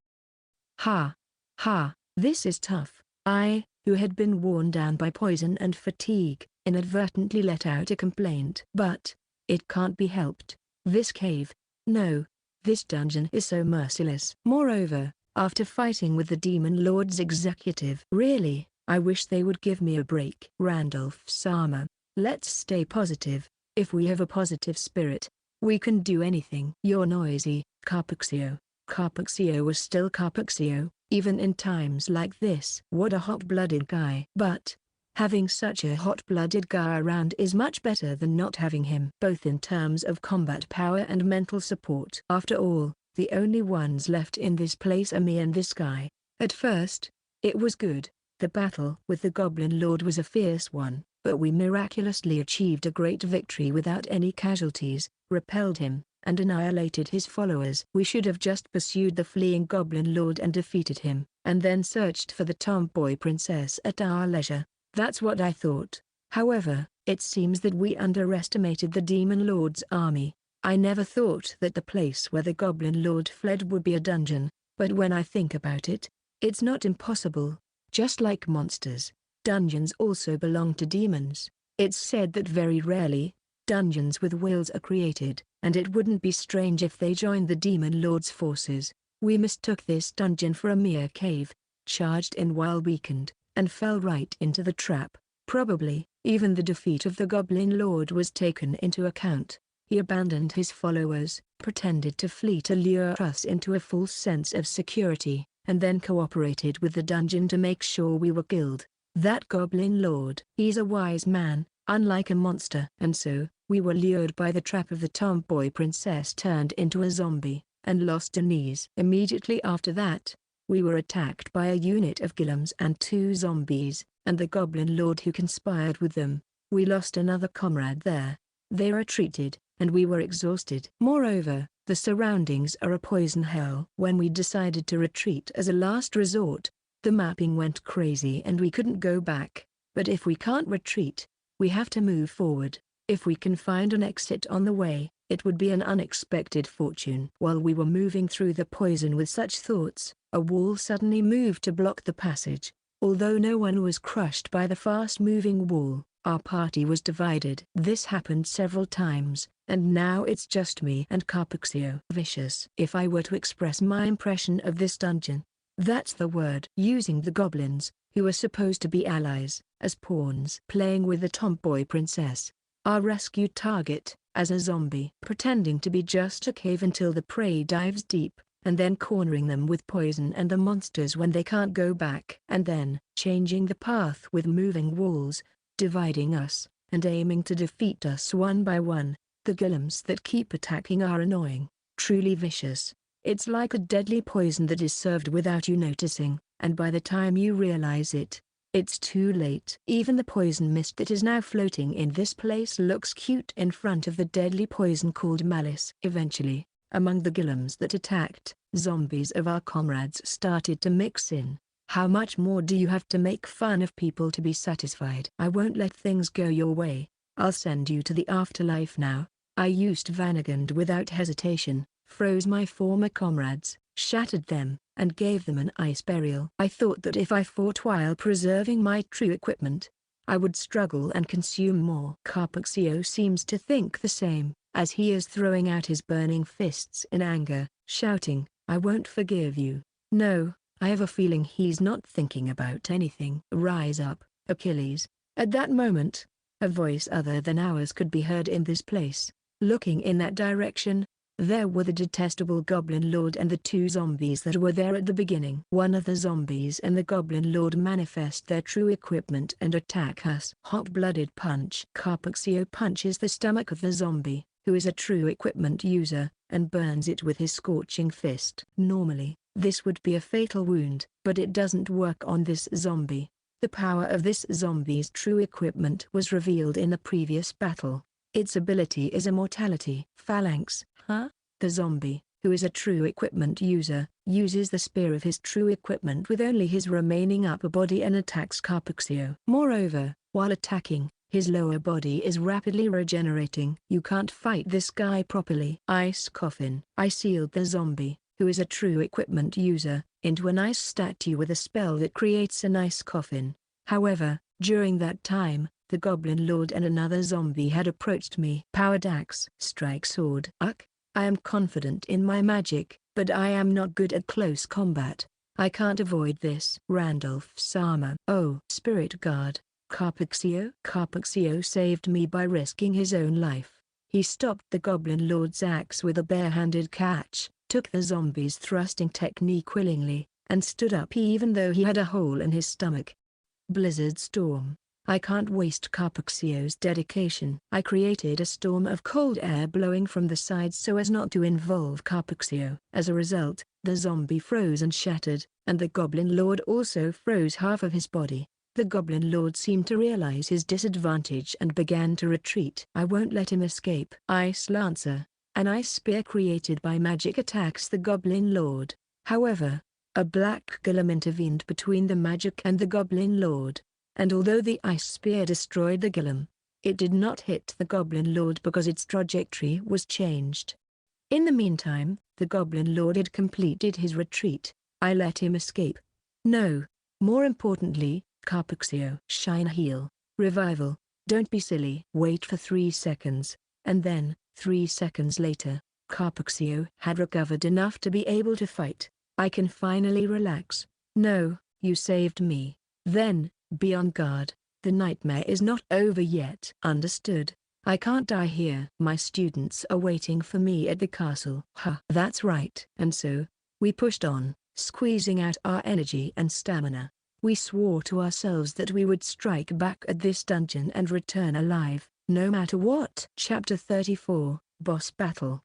Ha! Ha! This is tough. I, who had been worn down by poison and fatigue, inadvertently let out a complaint. But it can't be helped. This cave, no, this dungeon is so merciless. Moreover, after fighting with the Demon Lord's executive, really, I wish they would give me a break. Randolph Sama, let's stay positive. If we have a positive spirit, we can do anything. You're noisy, Carpuxio. Carpuxio was still Carpuxio, even in times like this. What a hot-blooded guy. But having such a hot-blooded guy around is much better than not having him, both in terms of combat power and mental support. After all, the only ones left in this place are me and this guy. At first, it was good. The battle with the Goblin Lord was a fierce one, but we miraculously achieved a great victory without any casualties, repelled him, and annihilated his followers. We should have just pursued the fleeing Goblin Lord and defeated him, and then searched for the tomboy princess at our leisure. That's what I thought. However, it seems that we underestimated the Demon Lord's army. I never thought that the place where the Goblin Lord fled would be a dungeon, but when I think about it, it's not impossible. Just like monsters, dungeons also belong to demons. It's said that very rarely, dungeons with wills are created, and it wouldn't be strange if they joined the Demon Lord's forces. We mistook this dungeon for a mere cave, charged in while weakened, and fell right into the trap. Probably, even the defeat of the Goblin Lord was taken into account. He abandoned his followers, pretended to flee to lure us into a false sense of security, and then cooperated with the dungeon to make sure we were killed. That Goblin Lord, he's a wise man, unlike a monster. And so, we were lured by the trap of the tomboy princess turned into a zombie, and lost our knees. Immediately after that, we were attacked by a unit of golems and 2 zombies, and the Goblin Lord who conspired with them. We lost another comrade there. They retreated, and we were exhausted. Moreover, the surroundings are a poison hell. When we decided to retreat as a last resort, the mapping went crazy and we couldn't go back. But if we can't retreat, we have to move forward. If we can find an exit on the way, it would be an unexpected fortune. While we were moving through the poison with such thoughts, a wall suddenly moved to block the passage. Although no one was crushed by the fast-moving wall, our party was divided. This happened several times, and now it's just me and Carpuxio. Vicious. If I were to express my impression of this dungeon, that's the word. Using the goblins, who are supposed to be allies, as pawns. Playing with the tomboy princess, our rescue target, as a zombie. Pretending to be just a cave until the prey dives deep, and then cornering them with poison and the monsters when they can't go back. And then, changing the path with moving walls, dividing us, and aiming to defeat us one by one. The golems that keep attacking are annoying, truly vicious. It's like a deadly poison that is served without you noticing, and by the time you realize it, it's too late. Even the poison mist that is now floating in this place looks cute in front of the deadly poison called malice. Eventually, among the golems that attacked, zombies of our comrades started to mix in. How much more do you have to make fun of people to be satisfied? I won't let things go your way. I'll send you to the afterlife now. I used Vanagand without hesitation, froze my former comrades, shattered them, and gave them an ice burial. I thought that if I fought while preserving my true equipment, I would struggle and consume more. Carpuxio seems to think the same, as he is throwing out his burning fists in anger, shouting, "I won't forgive you." No, I have a feeling he's not thinking about anything. Rise up, Achilles. At that moment, a voice other than ours could be heard in this place. Looking in that direction, there were the detestable Goblin Lord and the two zombies that were there at the beginning. One of the zombies and the Goblin Lord manifest their true equipment and attack us. Hot-blooded punch. Carpuxio punches the stomach of the zombie, who is a true equipment user, and burns it with his scorching fist. Normally, this would be a fatal wound, but it doesn't work on this zombie. The power of this zombie's true equipment was revealed in the previous battle. Its ability is immortality. Phalanx. The zombie, who is a true equipment user, uses the spear of his true equipment with only his remaining upper body and attacks Carpuxio. Moreover, while attacking, his lower body is rapidly regenerating. You can't fight this guy properly. Ice coffin. I sealed the zombie, who is a true equipment user, into an ice statue with a spell that creates an ice coffin. However, during that time, the Goblin Lord and another zombie had approached me. Powered axe. Strike sword. I am confident in my magic, but I am not good at close combat. I can't avoid this. Randolph's armor. Oh, Spirit Guard. Carpuxio. Carpuxio saved me by risking his own life. He stopped the Goblin Lord's axe with a bare-handed catch, took the zombie's thrusting technique willingly, and stood up even though he had a hole in his stomach. Blizzard Storm. I can't waste Carpuxio's dedication. I created a storm of cold air blowing from the sides so as not to involve Carpuxio. As a result, the zombie froze and shattered, and the Goblin Lord also froze half of his body. The Goblin Lord seemed to realize his disadvantage and began to retreat. I won't let him escape. Ice Lancer. An ice spear created by magic attacks the Goblin Lord. However, a black golem intervened between the magic and the Goblin Lord. And although the ice spear destroyed the golem, it did not hit the Goblin Lord because its trajectory was changed. In the meantime, the Goblin Lord had completed his retreat. I let him escape. No. More importantly, Carpuxio. Shine Heal. Revival. Don't be silly. Wait for 3 seconds, and then, 3 seconds later, Carpuxio had recovered enough to be able to fight. I can finally relax. No, you saved me. Then, be on guard. The nightmare is not over yet. Understood. I can't die here. My students are waiting for me at the castle. That's right. And so, we pushed on, squeezing out our energy and stamina. We swore to ourselves that we would strike back at this dungeon and return alive, no matter what. Chapter 34, Boss Battle.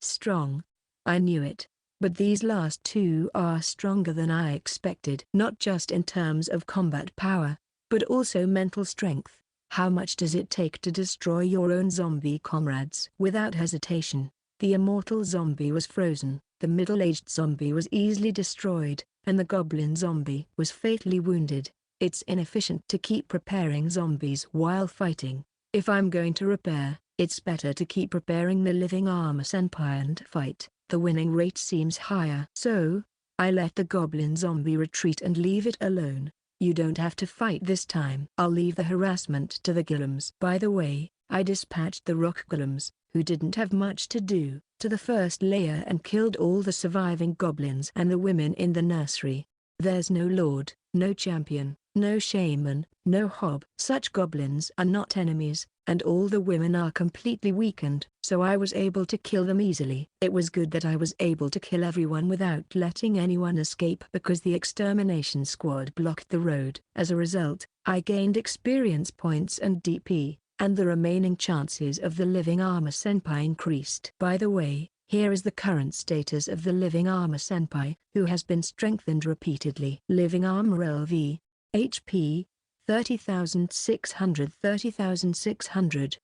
Strong. I knew it. But these last two are stronger than I expected. Not just in terms of combat power, but also mental strength. How much does it take to destroy your own zombie comrades? Without hesitation, the immortal zombie was frozen, the middle-aged zombie was easily destroyed, and the goblin zombie was fatally wounded. It's inefficient to keep repairing zombies while fighting. If I'm going to repair, it's better to keep repairing the living armor senpai and fight. The winning rate seems higher. So, I let the goblin zombie retreat and leave it alone. You don't have to fight this time. I'll leave the harassment to the golems. By the way, I dispatched the rock golems, who didn't have much to do, to the first layer and killed all the surviving goblins and the women in the nursery. There's no lord, no champion, no shaman, no hob. Such goblins are not enemies, and all the women are completely weakened, so I was able to kill them easily. It was good that I was able to kill everyone without letting anyone escape because the extermination squad blocked the road. As a result, I gained experience points and DP. and the remaining chances of the living armor senpai increased. By the way, here is the current status of the living armor senpai, who has been strengthened repeatedly. Living armor LV. HP. 30,600 30,600.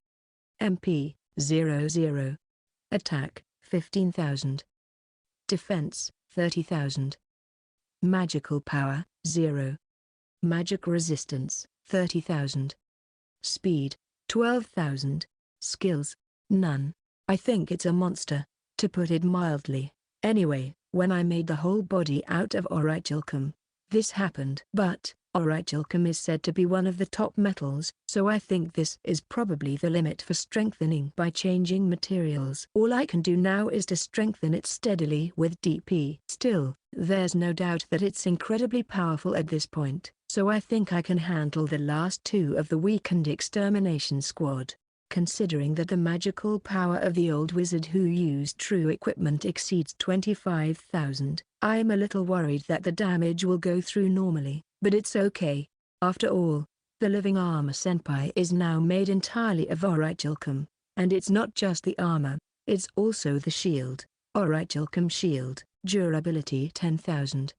MP. 00. Attack. 15,000. Defense. 30,000. Magical power. 0. Magic resistance. 30,000. Speed. 12,000. Skills. None. I think it's a monster, to put it mildly. Anyway, when I made the whole body out of orichalcum, this happened. But orichalcum is said to be one of the top metals, so I think this is probably the limit for strengthening by changing materials. All I can do now is to strengthen it steadily with DP. Still, there's no doubt that it's incredibly powerful at this point, so I think I can handle the last two of the weakened extermination squad. Considering that the magical power of the old wizard who used true equipment exceeds 25,000, I'm a little worried that the damage will go through normally, but it's okay. After all, the living armor senpai is now made entirely of orichalcum, and it's not just the armor, it's also the shield. Orichalcum shield, durability 10,000.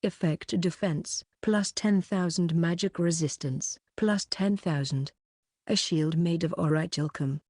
Effect defense, plus 10,000 magic resistance, plus 10,000. A shield made of orichalcum.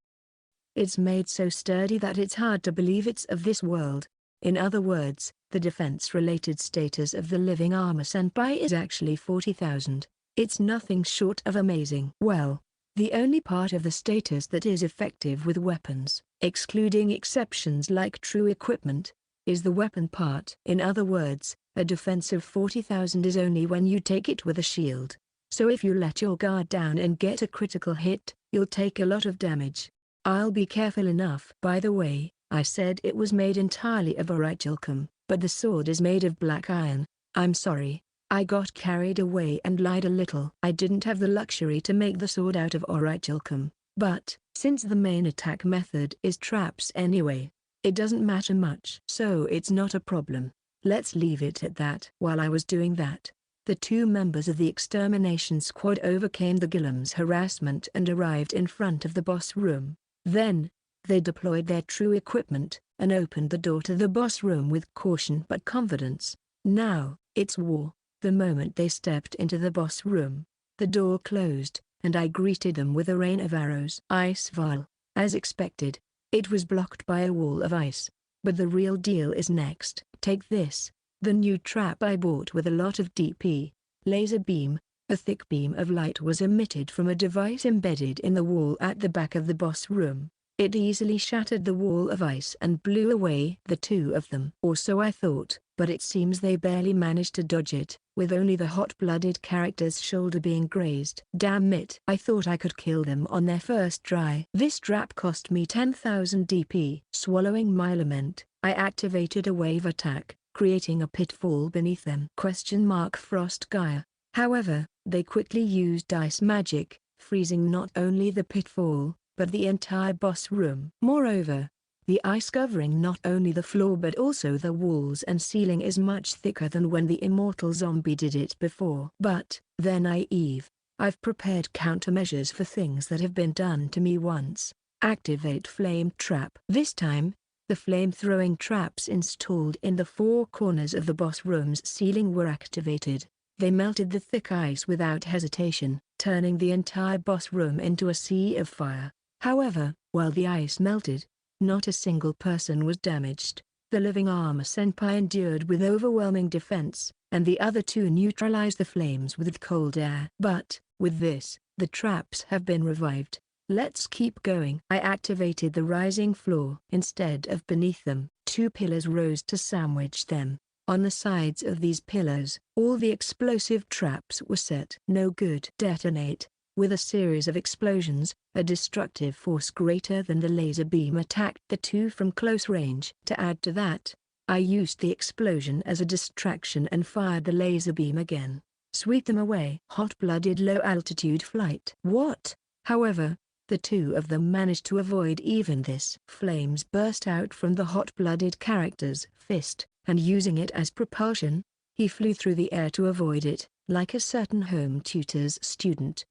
It's made so sturdy that it's hard to believe it's of this world. In other words, the defense-related status of the living armor senpai is actually 40,000. It's nothing short of amazing. Well, the only part of the status that is effective with weapons, excluding exceptions like true equipment, is the weapon part. In other words, a defense of 40,000 is only when you take it with a shield. So if you let your guard down and get a critical hit, you'll take a lot of damage. I'll be careful enough. By the way, I said it was made entirely of orichalcum, but the sword is made of black iron. I'm sorry, I got carried away and lied a little. I didn't have the luxury to make the sword out of orichalcum, but, since the main attack method is traps anyway, it doesn't matter much. So it's not a problem. Let's leave it at that. While I was doing that, the two members of the extermination squad overcame the Gillam's harassment and arrived in front of the boss room. Then, they deployed their true equipment, and opened the door to the boss room with caution but confidence. Now, it's war. The moment they stepped into the boss room, the door closed, and I greeted them with a rain of arrows. Ice vial. As expected, it was blocked by a wall of ice. But the real deal is next. Take this. The new trap I bought with a lot of DP, laser beam. A thick beam of light was emitted from a device embedded in the wall at the back of the boss room. It easily shattered the wall of ice and blew away the two of them. Or so I thought, but it seems they barely managed to dodge it, with only the hot-blooded character's shoulder being grazed. Damn it. I thought I could kill them on their first try. This trap cost me 10,000 DP. Swallowing my lament, I activated a wave attack, creating a pitfall beneath them. Frost Gaia. However, they quickly used ice magic, freezing not only the pitfall, but the entire boss room. Moreover, the ice covering not only the floor but also the walls and ceiling is much thicker than when the immortal zombie did it before. But, they're naive. I've prepared countermeasures for things that have been done to me once. Activate flame trap. This time, the flame-throwing traps installed in the four corners of the boss room's ceiling were activated. They melted the thick ice without hesitation, turning the entire boss room into a sea of fire. However, while the ice melted, not a single person was damaged. The living armor senpai endured with overwhelming defense, and the other two neutralized the flames with cold air. But, with this, the traps have been revived. Let's keep going. I activated the rising floor. Instead of beneath them, two pillars rose to sandwich them. On the sides of these pillars, all the explosive traps were set. No good. Detonate. With a series of explosions, a destructive force greater than the laser beam attacked the two from close range. To add to that, I used the explosion as a distraction and fired the laser beam again. Sweep them away. Hot-blooded low-altitude flight. What? However, the two of them managed to avoid even this. Flames burst out from the hot-blooded character's fist, and using it as propulsion, he flew through the air to avoid it, like a certain home tutor's student.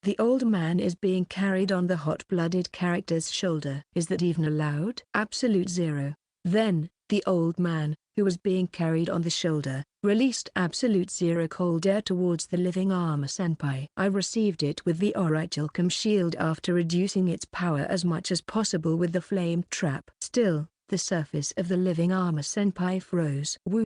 The old man is being carried on the hot-blooded character's shoulder. Is that even allowed? Absolute zero. Then, the old man, who was being carried on the shoulder, released absolute zero cold air towards the living armor senpai. I received it with the orichalcum shield after reducing its power as much as possible with the flame trap. Still, the surface of the living armor senpai froze. Woo!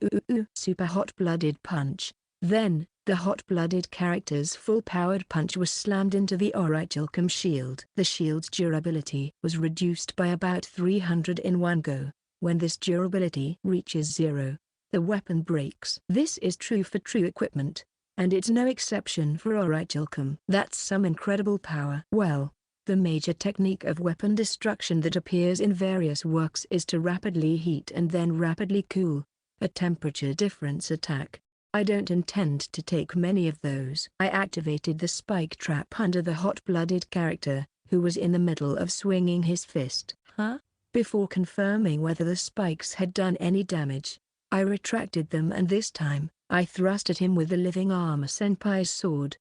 Super hot-blooded punch. Then, the hot-blooded character's full-powered punch was slammed into the orichalcum shield. The shield's durability was reduced by about 300 in one go. When this durability reaches zero, the weapon breaks. This is true for true equipment, and it's no exception for orichalcum. That's some incredible power. Well, the major technique of weapon destruction that appears in various works is to rapidly heat and then rapidly cool, a temperature difference attack. I don't intend to take many of those. I activated the spike trap under the hot-blooded character, who was in the middle of swinging his fist. Before confirming whether the spikes had done any damage, I retracted them and this time, I thrust at him with the living armor senpai's sword.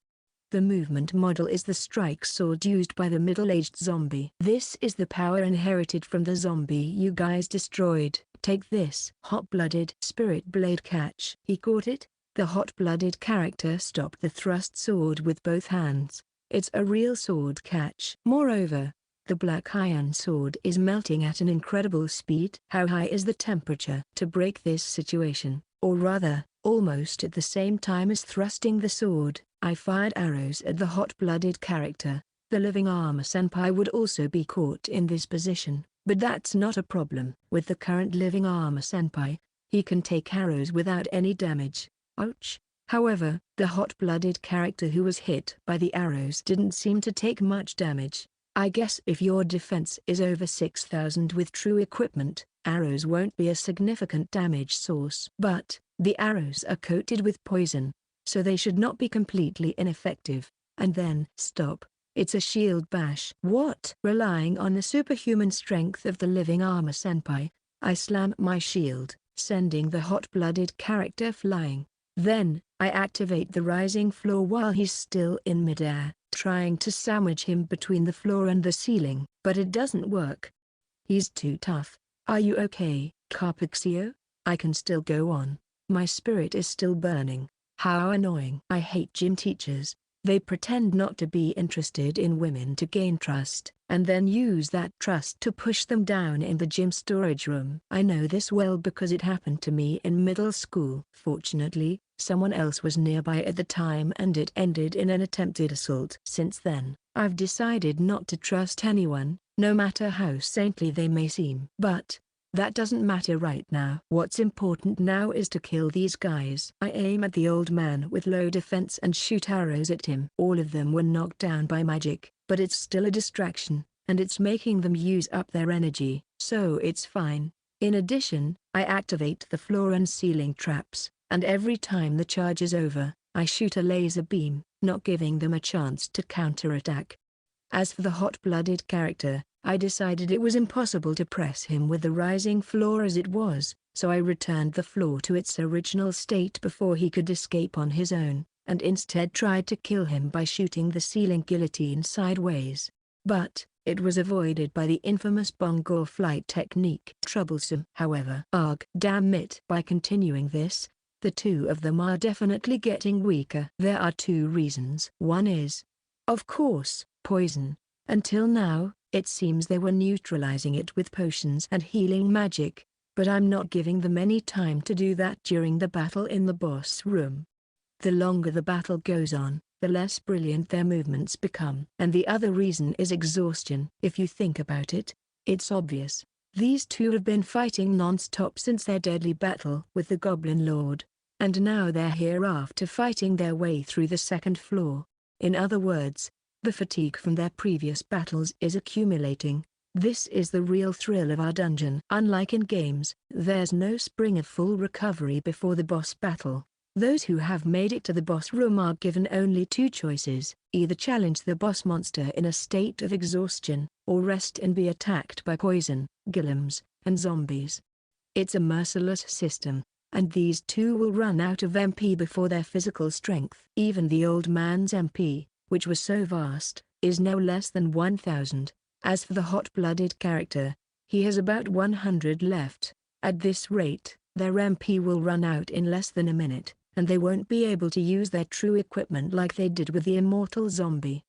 The movement model is the strike sword used by the middle-aged zombie. This is the power inherited from the zombie you guys destroyed. Take this. Hot-blooded spirit blade catch. He caught it. The hot-blooded character stopped the thrust sword with both hands. It's a real sword catch. Moreover, the black iron sword is melting at an incredible speed. How high is the temperature? To break this situation, or rather, almost at the same time as thrusting the sword, I fired arrows at the hot-blooded character. The living armor senpai would also be caught in this position, but that's not a problem. With the current living armor senpai, he can take arrows without any damage. Ouch. However, the hot-blooded character who was hit by the arrows didn't seem to take much damage. I guess if your defense is over 6,000 with true equipment, arrows won't be a significant damage source. But, the arrows are coated with poison, so they should not be completely ineffective. And then, stop. It's a shield bash. What? Relying on the superhuman strength of the living armor senpai, I slam my shield, sending the hot-blooded character flying. Then, I activate the rising floor while he's still in midair, trying to sandwich him between the floor and the ceiling, but it doesn't work. He's too tough. Are you okay, Carpixio? I can still go on. My spirit is still burning. How annoying. I hate gym teachers. They pretend not to be interested in women to gain trust, and then use that trust to push them down in the gym storage room. I know this well because it happened to me in middle school. Fortunately, someone else was nearby at the time and it ended in an attempted assault. Since then, I've decided not to trust anyone, no matter how saintly they may seem. But that doesn't matter right now. What's important now is to kill these guys. I aim at the old man with low defense and shoot arrows at him. All of them were knocked down by magic, but it's still a distraction, and it's making them use up their energy, so it's fine. In addition, I activate the floor and ceiling traps, and every time the charge is over, I shoot a laser beam, not giving them a chance to counterattack. As for the hot-blooded character, I decided it was impossible to press him with the rising floor as it was, so I returned the floor to its original state before he could escape on his own, and instead tried to kill him by shooting the ceiling guillotine sideways. But, it was avoided by the infamous bongo flight technique. Troublesome. However, damn it. By continuing this, the two of them are definitely getting weaker. There are two reasons. One is, of course, poison. Until now, it seems they were neutralizing it with potions and healing magic, but I'm not giving them any time to do that during the battle in the boss room. The longer the battle goes on, the less brilliant their movements become. And the other reason is exhaustion. If you think about it, it's obvious. These two have been fighting non-stop since their deadly battle with the Goblin Lord, and now they're here after fighting their way through the second floor. In other words, the fatigue from their previous battles is accumulating. This is the real thrill of our dungeon. Unlike in games, there's no spring of full recovery before the boss battle. Those who have made it to the boss room are given only two choices: either challenge the boss monster in a state of exhaustion, or rest and be attacked by poison, golems, and zombies. It's a merciless system, and these two will run out of MP before their physical strength. Even the old man's MP, which was so vast, is no less than 1,000. As for the hot-blooded character, he has about 100 left. At this rate, their MP will run out in less than a minute, and they won't be able to use their true equipment like they did with the immortal zombie.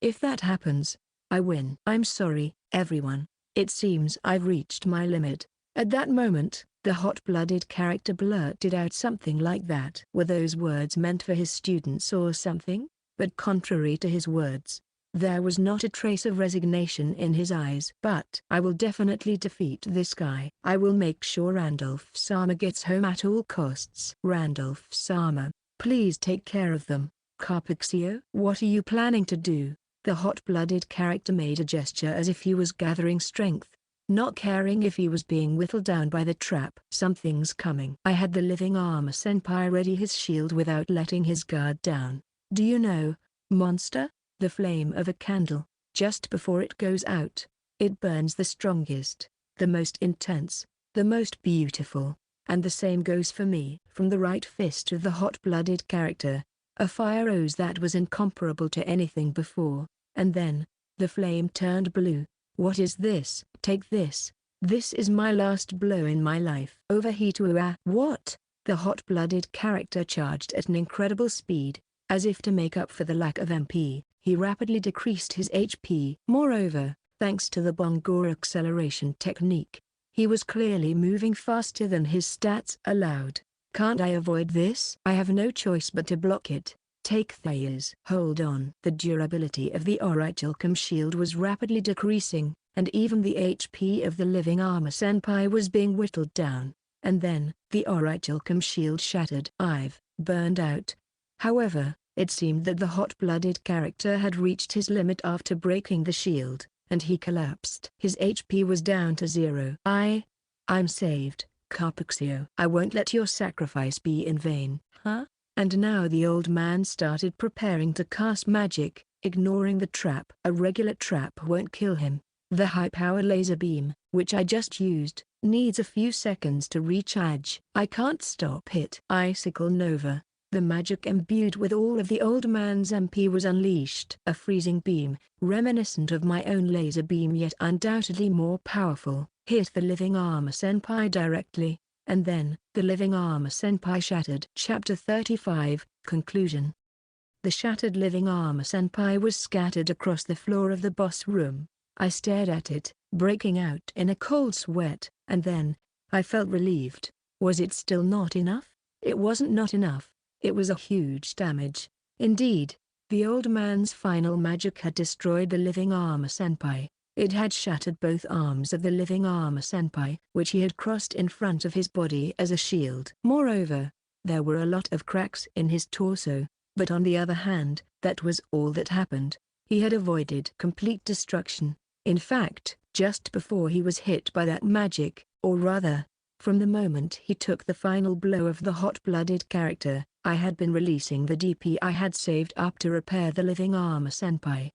If that happens, I win. I'm sorry, everyone. It seems I've reached my limit. At that moment, the hot-blooded character blurted out something like that. Were those words meant for his students or something? But contrary to his words, there was not a trace of resignation in his eyes. But I will definitely defeat this guy. I will make sure Randolph-sama gets home at all costs. Randolph-sama, please take care of them. Carpixio? What are you planning to do? The hot-blooded character made a gesture as if he was gathering strength, not caring if he was being whittled down by the trap. Something's coming. I had the living armor senpai ready his shield without letting his guard down. Do you know, monster? The flame of a candle, just before it goes out, it burns the strongest, the most intense, the most beautiful, and the same goes for me. From the right fist of the hot-blooded character, a fire rose that was incomparable to anything before, and then, the flame turned blue. What is this? Take this. This is my last blow in my life. Overheat. What? The hot-blooded character charged at an incredible speed, as if to make up for the lack of MP. He rapidly decreased his HP. Moreover, thanks to the Bongor acceleration technique, he was clearly moving faster than his stats allowed. Can't I avoid this? I have no choice but to block it. Take Thayer's. Hold on. The durability of the orichalcum shield was rapidly decreasing, and even the HP of the living armor senpai was being whittled down. And then, the orichalcum shield shattered. I've burned out. However, it seemed that the hot-blooded character had reached his limit after breaking the shield, and he collapsed. His HP was down to 0. I'm saved, Carpixio. I won't let your sacrifice be in vain. Huh? And now the old man started preparing to cast magic, ignoring the trap. A regular trap won't kill him. The high-power laser beam, which I just used, needs a few seconds to recharge. I can't stop it. Icicle Nova. The magic imbued with all of the old man's MP was unleashed. A freezing beam, reminiscent of my own laser beam yet undoubtedly more powerful, hit the living armor senpai directly, and then, the living armor senpai shattered. Chapter 35, Conclusion. The shattered living armor senpai was scattered across the floor of the boss room. I stared at it, breaking out in a cold sweat, and then, I felt relieved. Was it still not enough? It wasn't not enough. It was a huge damage. Indeed, the old man's final magic had destroyed the living armor senpai. It had shattered both arms of the living armor senpai, which he had crossed in front of his body as a shield. Moreover, there were a lot of cracks in his torso, but on the other hand, that was all that happened. He had avoided complete destruction. In fact, just before he was hit by that magic, or rather, from the moment he took the final blow of the hot-blooded character, I had been releasing the DP I had saved up to repair the living armor senpai.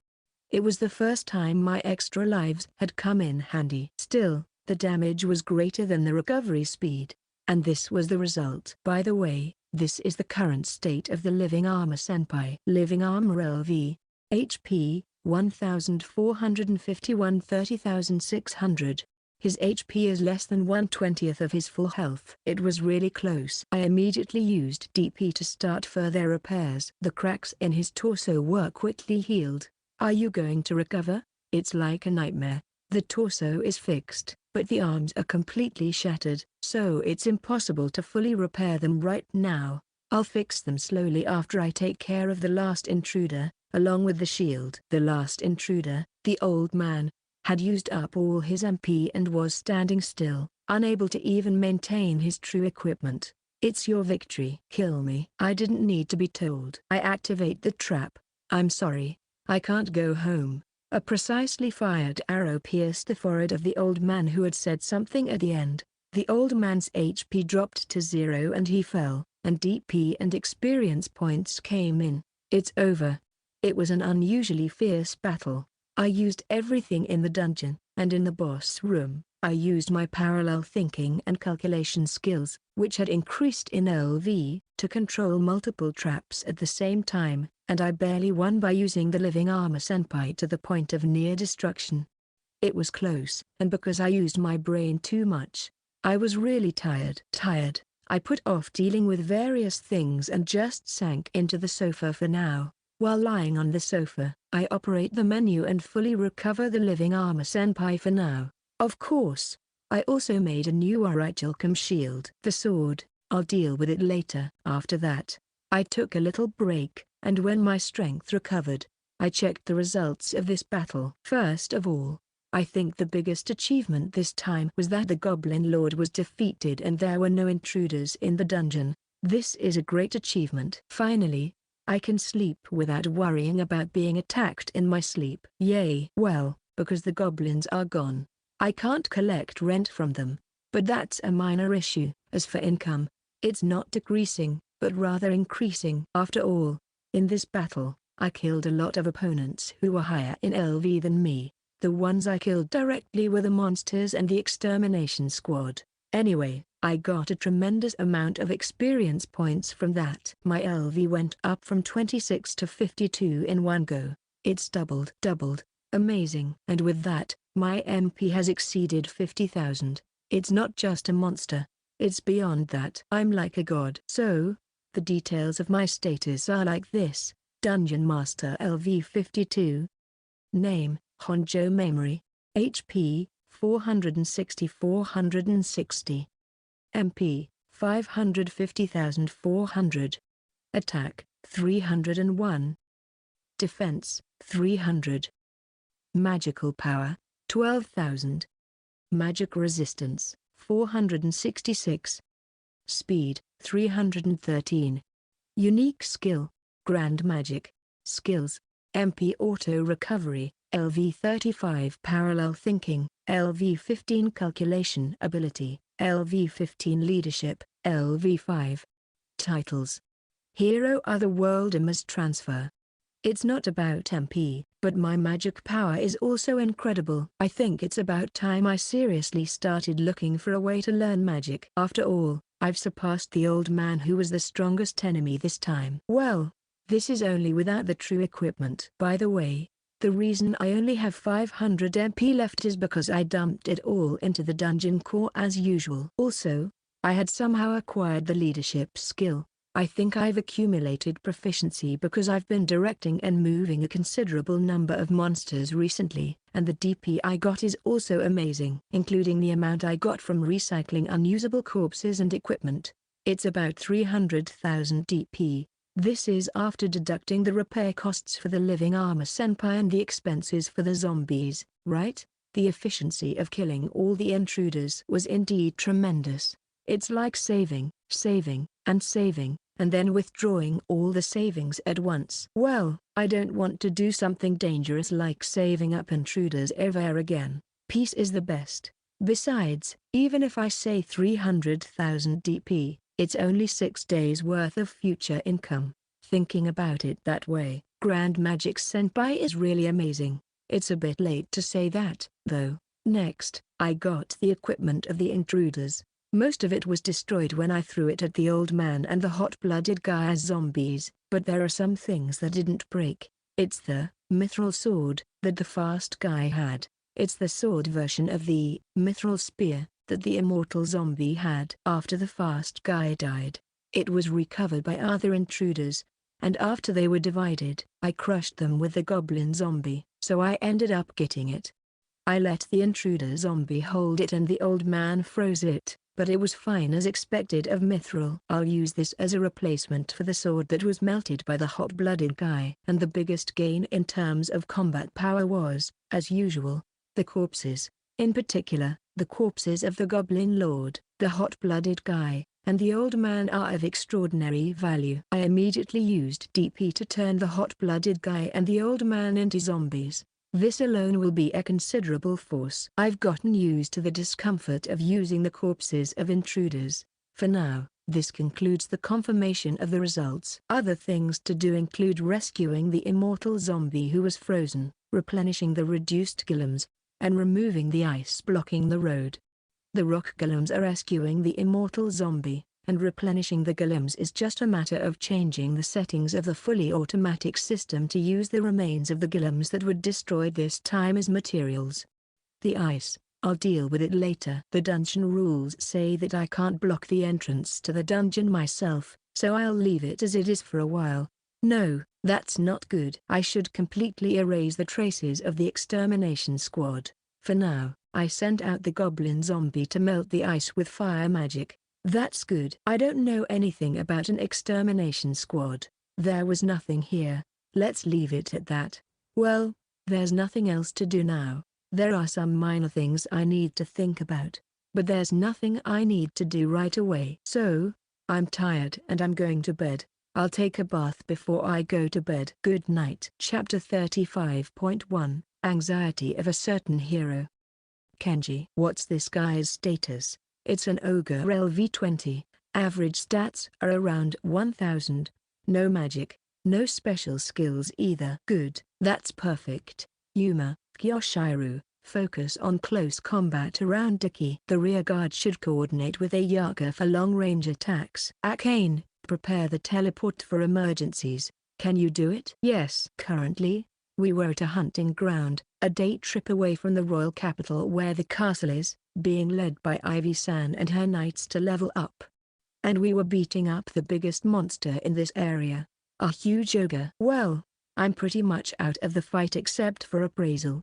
It was the first time my extra lives had come in handy. Still, the damage was greater than the recovery speed, and this was the result. By the way, this is the current state of the living armor senpai. Living armor LV, HP, 1451 30,600. His HP is less than 1/20th of his full health. It was really close. I immediately used DP to start further repairs. The cracks in his torso were quickly healed. Are you going to recover? It's like a nightmare. The torso is fixed, but the arms are completely shattered, so it's impossible to fully repair them right now. I'll fix them slowly after I take care of the last intruder, along with the shield. The last intruder, the old man, had used up all his MP and was standing still, unable to even maintain his true equipment. It's your victory. Kill me. I didn't need to be told. I activate the trap. I'm sorry. I can't go home. A precisely fired arrow pierced the forehead of the old man who had said something at the end. The old man's HP dropped to 0 and he fell, and DP and experience points came in. It's over. It was an unusually fierce battle. I used everything in the dungeon, and in the boss room, I used my parallel thinking and calculation skills, which had increased in LV, to control multiple traps at the same time, and I barely won by using the living armor senpai to the point of near destruction. It was close, and because I used my brain too much, I was really tired. I put off dealing with various things and just sank into the sofa for now. While lying on the sofa, I operate the menu and fully recover the living armor senpai for now. Of course, I also made a new orichalcum shield. The sword, I'll deal with it later. After that, I took a little break, and when my strength recovered, I checked the results of this battle. First of all, I think the biggest achievement this time was that the Goblin Lord was defeated and there were no intruders in the dungeon. This is a great achievement. Finally, I can sleep without worrying about being attacked in my sleep. Yay! Well, because the goblins are gone, I can't collect rent from them, but that's a minor issue. As for income, it's not decreasing, but rather increasing. After all, in this battle, I killed a lot of opponents who were higher in LV than me. The ones I killed directly were the monsters and the extermination squad. Anyway, I got a tremendous amount of experience points from that. My LV went up from 26 to 52 in one go. It's doubled. Amazing. And with that, my MP has exceeded 50,000. It's not just a monster. It's beyond that. I'm like a god. So, the details of my status are like this. Dungeon Master LV 52. Name, Honjo Mamori. HP, 460. MP, 550,400. Attack, 301. Defense, 300. Magical power, 12,000. Magic resistance, 466. Speed, 313. Unique skill, Grand Magic. Skills, MP Auto Recovery, LV 35 Parallel Thinking, LV 15 Calculation Ability, LV 15 Leadership, LV 5. Titles. Hero Otherworld Immerse Transfer. It's not about MP, but my magic power is also incredible. I think it's about time I seriously started looking for a way to learn magic. After all, I've surpassed the old man who was the strongest enemy this time. Well, this is only without the true equipment. By the way, the reason I only have 500 MP left is because I dumped it all into the dungeon core as usual. Also, I had somehow acquired the leadership skill. I think I've accumulated proficiency because I've been directing and moving a considerable number of monsters recently, and the DP I got is also amazing, including the amount I got from recycling unusable corpses and equipment. It's about 300,000 DP. This is after deducting the repair costs for the living armor senpai and the expenses for the zombies, right? The efficiency of killing all the intruders was indeed tremendous. It's like saving, and then withdrawing all the savings at once. Well, I don't want to do something dangerous like saving up intruders ever again. Peace is the best. Besides, even if I say 300,000 DP, it's only 6 days worth of future income. Thinking about it that way, Grand Magic Senpai is really amazing. It's a bit late to say that, though. Next, I got the equipment of the intruders. Most of it was destroyed when I threw it at the old man and the hot-blooded guy as zombies, but there are some things that didn't break. It's the mithril sword that the fast guy had. It's the sword version of the mithril spear that the immortal zombie had. After the fast guy died, it was recovered by other intruders, and after they were divided, I crushed them with the goblin zombie, so I ended up getting it. I let the intruder zombie hold it and the old man froze it, but it was fine as expected of mithril. I'll use this as a replacement for the sword that was melted by the hot-blooded guy. And the biggest gain in terms of combat power was, as usual, the corpses. In particular, the corpses of the Goblin Lord, the hot-blooded guy, and the old man are of extraordinary value. I immediately used DP to turn the hot-blooded guy and the old man into zombies. This alone will be a considerable force. I've gotten used to the discomfort of using the corpses of intruders. For now, this concludes the confirmation of the results. Other things to do include rescuing the immortal zombie who was frozen, replenishing the reduced golems, and removing the ice blocking the road. The rock golems are rescuing the immortal zombie, and replenishing the golems is just a matter of changing the settings of the fully automatic system to use the remains of the golems that were destroyed this time as materials. The ice, I'll deal with it later. The dungeon rules say that I can't block the entrance to the dungeon myself, so I'll leave it as it is for a while. No, that's not good. I should completely erase the traces of the extermination squad. For now, I sent out the goblin zombie to melt the ice with fire magic. That's good. I don't know anything about an extermination squad. There was nothing here. Let's leave it at that. Well, there's nothing else to do now. There are some minor things I need to think about, but there's nothing I need to do right away. So, I'm tired and I'm going to bed. I'll take a bath before I go to bed. Good night. Chapter 35.1 Anxiety of a Certain Hero. Kenji. What's this guy's status? It's an ogre LV20. Average stats are around 1000. No magic, no special skills either. Good. That's perfect. Yuma, Kyoshiru, focus on close combat around Diki. The rear guard should coordinate with Ayaka for long-range attacks. Akane, prepare the teleport for emergencies. Can you do it? Yes. Currently, we were at a hunting ground, a day trip away from the royal capital where the castle is, being led by Ivy-san and her knights to level up. And we were beating up the biggest monster in this area, a huge ogre. Well, I'm pretty much out of the fight except for appraisal.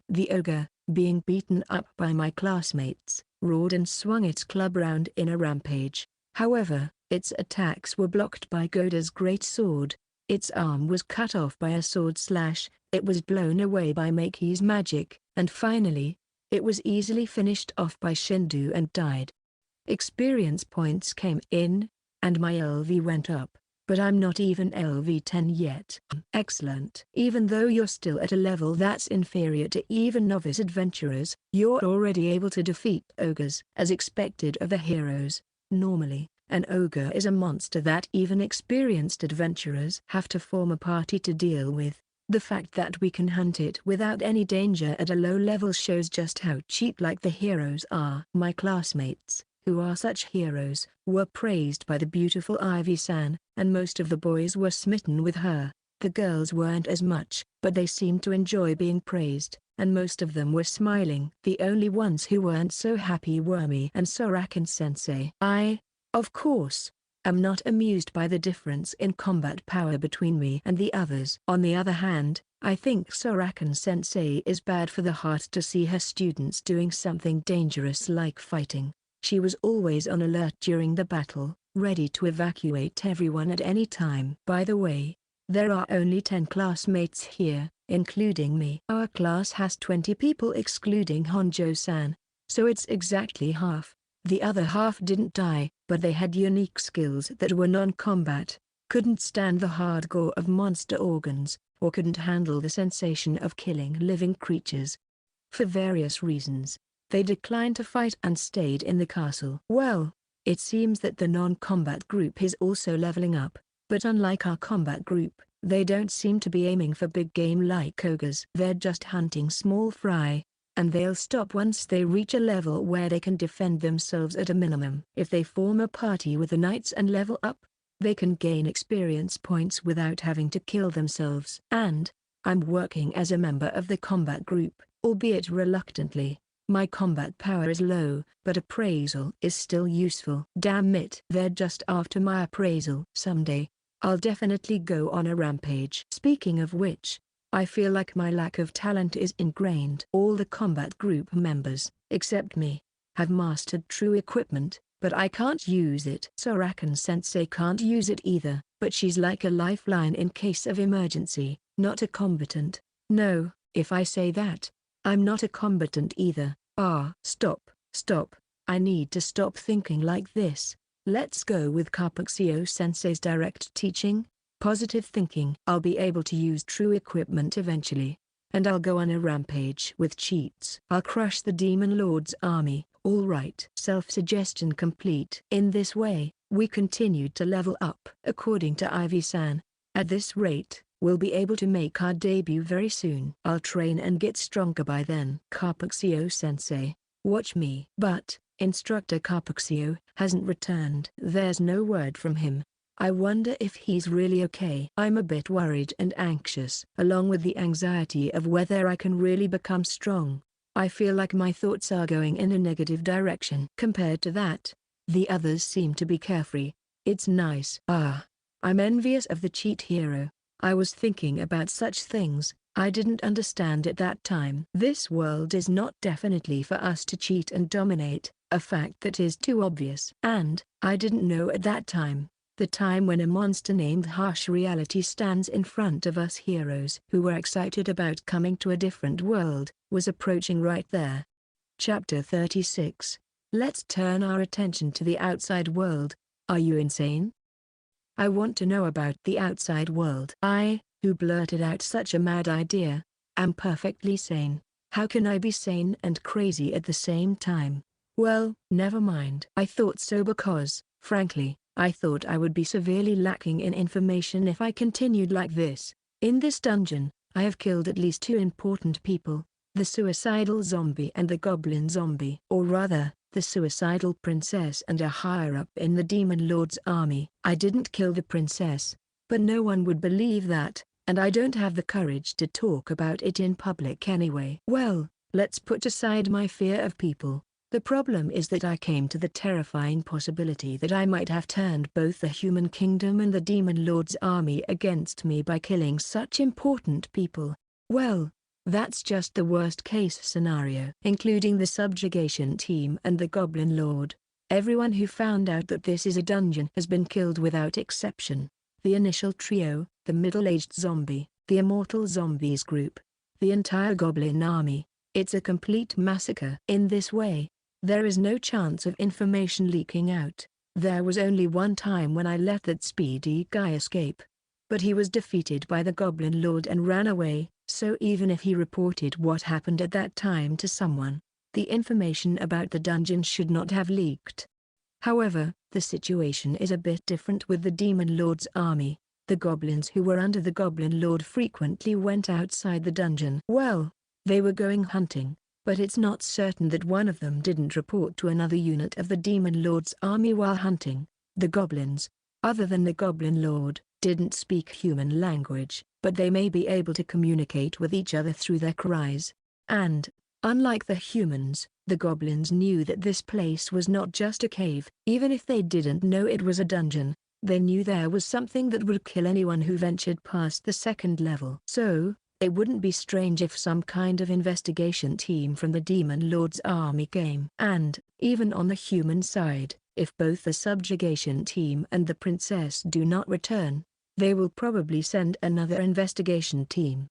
The ogre, being beaten up by my classmates, roared and swung its club round in a rampage. However, its attacks were blocked by Goda's great sword. Its arm was cut off by a sword slash, it was blown away by Maki's magic, and finally, it was easily finished off by Shindu and died. Experience points came in, and my LV went up, but I'm not even LV10 yet. Excellent. Even though you're still at a level that's inferior to even novice adventurers, you're already able to defeat ogres. As expected of the heroes, normally, an ogre is a monster that even experienced adventurers have to form a party to deal with. The fact that we can hunt it without any danger at a low level shows just how cheap-like the heroes are. My classmates, who are such heroes, were praised by the beautiful Ivy-san, and most of the boys were smitten with her. The girls weren't as much, but they seemed to enjoy being praised, and most of them were smiling. The only ones who weren't so happy were me and Sorakin-sensei. I, of course, am not amused by the difference in combat power between me and the others. On the other hand, I think Sorakin-sensei is bad for the heart to see her students doing something dangerous like fighting. She was always on alert during the battle, ready to evacuate everyone at any time. By the way, there are only 10 classmates here, including me. Our class has 20 people excluding Honjo-san, so it's exactly half. The other half didn't die, but they had unique skills that were non-combat, couldn't stand the hard gore of monster organs, or couldn't handle the sensation of killing living creatures. For various reasons, they declined to fight and stayed in the castle. Well, it seems that the non-combat group is also leveling up, but unlike our combat group, they don't seem to be aiming for big game like ogres. They're just hunting small fry, and they'll stop once they reach a level where they can defend themselves at a minimum. If they form a party with the knights and level up, they can gain experience points without having to kill themselves. And, I'm working as a member of the combat group, albeit reluctantly. My combat power is low, but appraisal is still useful. Damn it. They're just after my appraisal. Someday, I'll definitely go on a rampage. Speaking of which, I feel like my lack of talent is ingrained. All the combat group members, except me, have mastered true equipment, but I can't use it. Sorakin-sensei can't use it either, but she's like a lifeline in case of emergency, not a combatant. No, if I say that, I'm not a combatant either. Stop, I need to stop thinking like this. Let's go with Kapuxio-sensei's direct teaching, positive thinking. I'll be able to use true equipment eventually, and I'll go on a rampage with cheats. I'll crush the Demon Lord's army. All right. Self-suggestion complete. In this way, we continued to level up. According to Ivy-san, at this rate, we'll be able to make our debut very soon. I'll train and get stronger by then. Kapuxio-sensei, watch me. But, Instructor Carpuxio hasn't returned. There's no word from him. I wonder if he's really okay. I'm a bit worried and anxious, along with the anxiety of whether I can really become strong. I feel like my thoughts are going in a negative direction. Compared to that, the others seem to be carefree. It's nice. I'm envious of the cheat hero. I was thinking about such things. I didn't understand at that time. This world is not definitely for us to cheat and dominate, a fact that is too obvious. And I didn't know at that time. The time when a monster named Harsh Reality stands in front of us heroes who were excited about coming to a different world, was approaching right there. Chapter 36. Let's turn our attention to the outside world. Are you insane? I want to know about the outside world. I, who blurted out such a mad idea, am perfectly sane. How can I be sane and crazy at the same time? Well, never mind. I thought so because, frankly, I thought I would be severely lacking in information if I continued like this. In this dungeon, I have killed at least 2 important people, the suicidal zombie and the goblin zombie. Or rather, the suicidal princess and a higher-up in the demon lord's army. I didn't kill the princess, but no one would believe that, and I don't have the courage to talk about it in public anyway. Well, let's put aside my fear of people. The problem is that I came to the terrifying possibility that I might have turned both the human kingdom and the demon lord's army against me by killing such important people. Well, that's just the worst case scenario. Including the subjugation team and the goblin lord. Everyone who found out that this is a dungeon has been killed without exception. The initial trio, the middle-aged zombie, the immortal zombies group, the entire goblin army. It's a complete massacre. In this way, there is no chance of information leaking out. There was only one time when I let that speedy guy escape. But he was defeated by the goblin lord and ran away, so even if he reported what happened at that time to someone, the information about the dungeon should not have leaked. However, the situation is a bit different with the demon lord's army. The goblins who were under the goblin lord frequently went outside the dungeon. Well, they were going hunting. But it's not certain that one of them didn't report to another unit of the demon lord's army while hunting. The goblins, other than the goblin lord, didn't speak human language, but they may be able to communicate with each other through their cries. And, unlike the humans, the goblins knew that this place was not just a cave. Even if they didn't know it was a dungeon, they knew there was something that would kill anyone who ventured past the 2nd level. So, it wouldn't be strange if some kind of investigation team from the demon lord's army came. And, even on the human side, if both the subjugation team and the princess do not return, they will probably send another investigation team.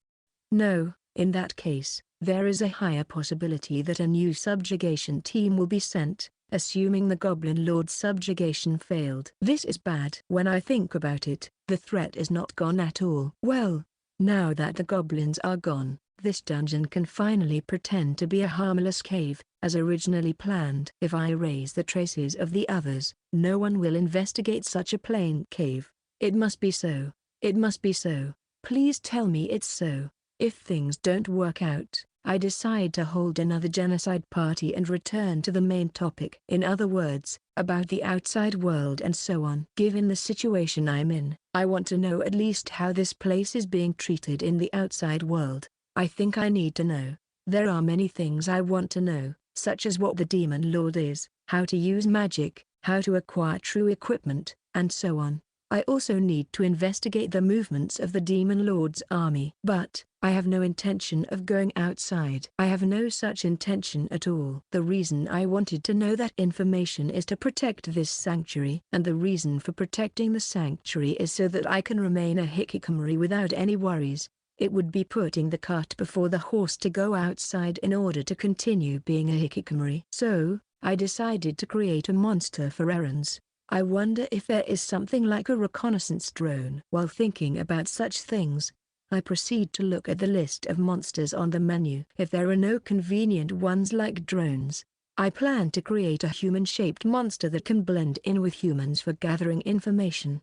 No, in that case, there is a higher possibility that a new subjugation team will be sent, assuming the goblin lord's subjugation failed. This is bad. When I think about it, the threat is not gone at all. Well, now that the goblins are gone, this dungeon can finally pretend to be a harmless cave, as originally planned. If I erase the traces of the others, no one will investigate such a plain cave. It must be so. It must be so. Please tell me it's so. If things don't work out, I decide to hold another genocide party and return to the main topic. In other words, about the outside world and so on. Given the situation I'm in, I want to know at least how this place is being treated in the outside world. I think I need to know. There are many things I want to know, such as what the demon lord is, how to use magic, how to acquire true equipment, and so on. I also need to investigate the movements of the demon lord's army. But, I have no intention of going outside. I have no such intention at all. The reason I wanted to know that information is to protect this sanctuary. And the reason for protecting the sanctuary is so that I can remain a hikikomori without any worries. It would be putting the cart before the horse to go outside in order to continue being a hikikomori. So, I decided to create a monster for errands. I wonder if there is something like a reconnaissance drone. While thinking about such things, I proceed to look at the list of monsters on the menu. If there are no convenient ones like drones, I plan to create a human-shaped monster that can blend in with humans for gathering information.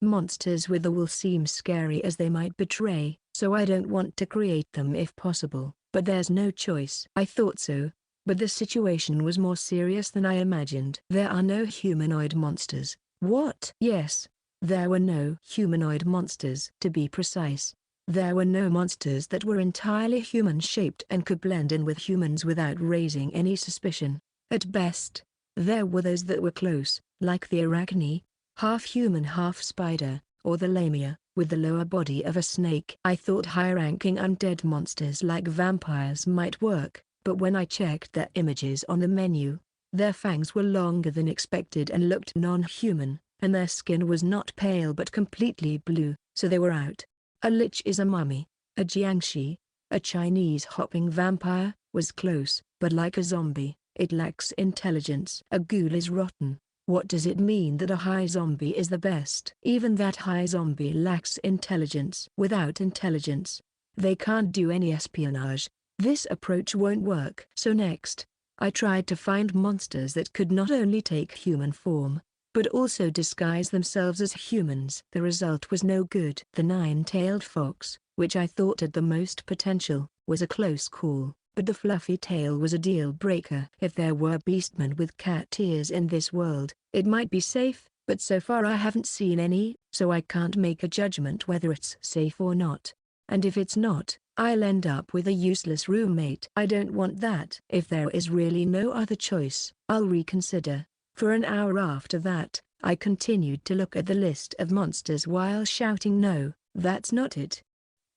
Monsters with a will seem scary as they might betray, so I don't want to create them if possible. But there's no choice. I thought so. But the situation was more serious than I imagined. There are no humanoid monsters. What? Yes. There were no humanoid monsters. To be precise, there were no monsters that were entirely human-shaped and could blend in with humans without raising any suspicion. At best, there were those that were close, like the arachne, half-human half-spider, or the lamia, with the lower body of a snake. I thought high-ranking undead monsters like vampires might work, but when I checked their images on the menu, their fangs were longer than expected and looked non-human, and their skin was not pale but completely blue, so they were out. A lich is a mummy. A jiangshi, a Chinese hopping vampire, was close, but like a zombie, it lacks intelligence. A ghoul is rotten. What does it mean that a high zombie is the best? Even that high zombie lacks intelligence. Without intelligence, they can't do any espionage. This approach won't work. So next, I tried to find monsters that could not only take human form, but also disguise themselves as humans. The result was no good. The nine-tailed fox, which I thought had the most potential, was a close call, but the fluffy tail was a deal-breaker. If there were beastmen with cat ears in this world, it might be safe, but so far I haven't seen any, so I can't make a judgment whether it's safe or not. And if it's not, I'll end up with a useless roommate. I don't want that. If there is really no other choice, I'll reconsider. For an hour after that, I continued to look at the list of monsters while shouting, "No, that's not it."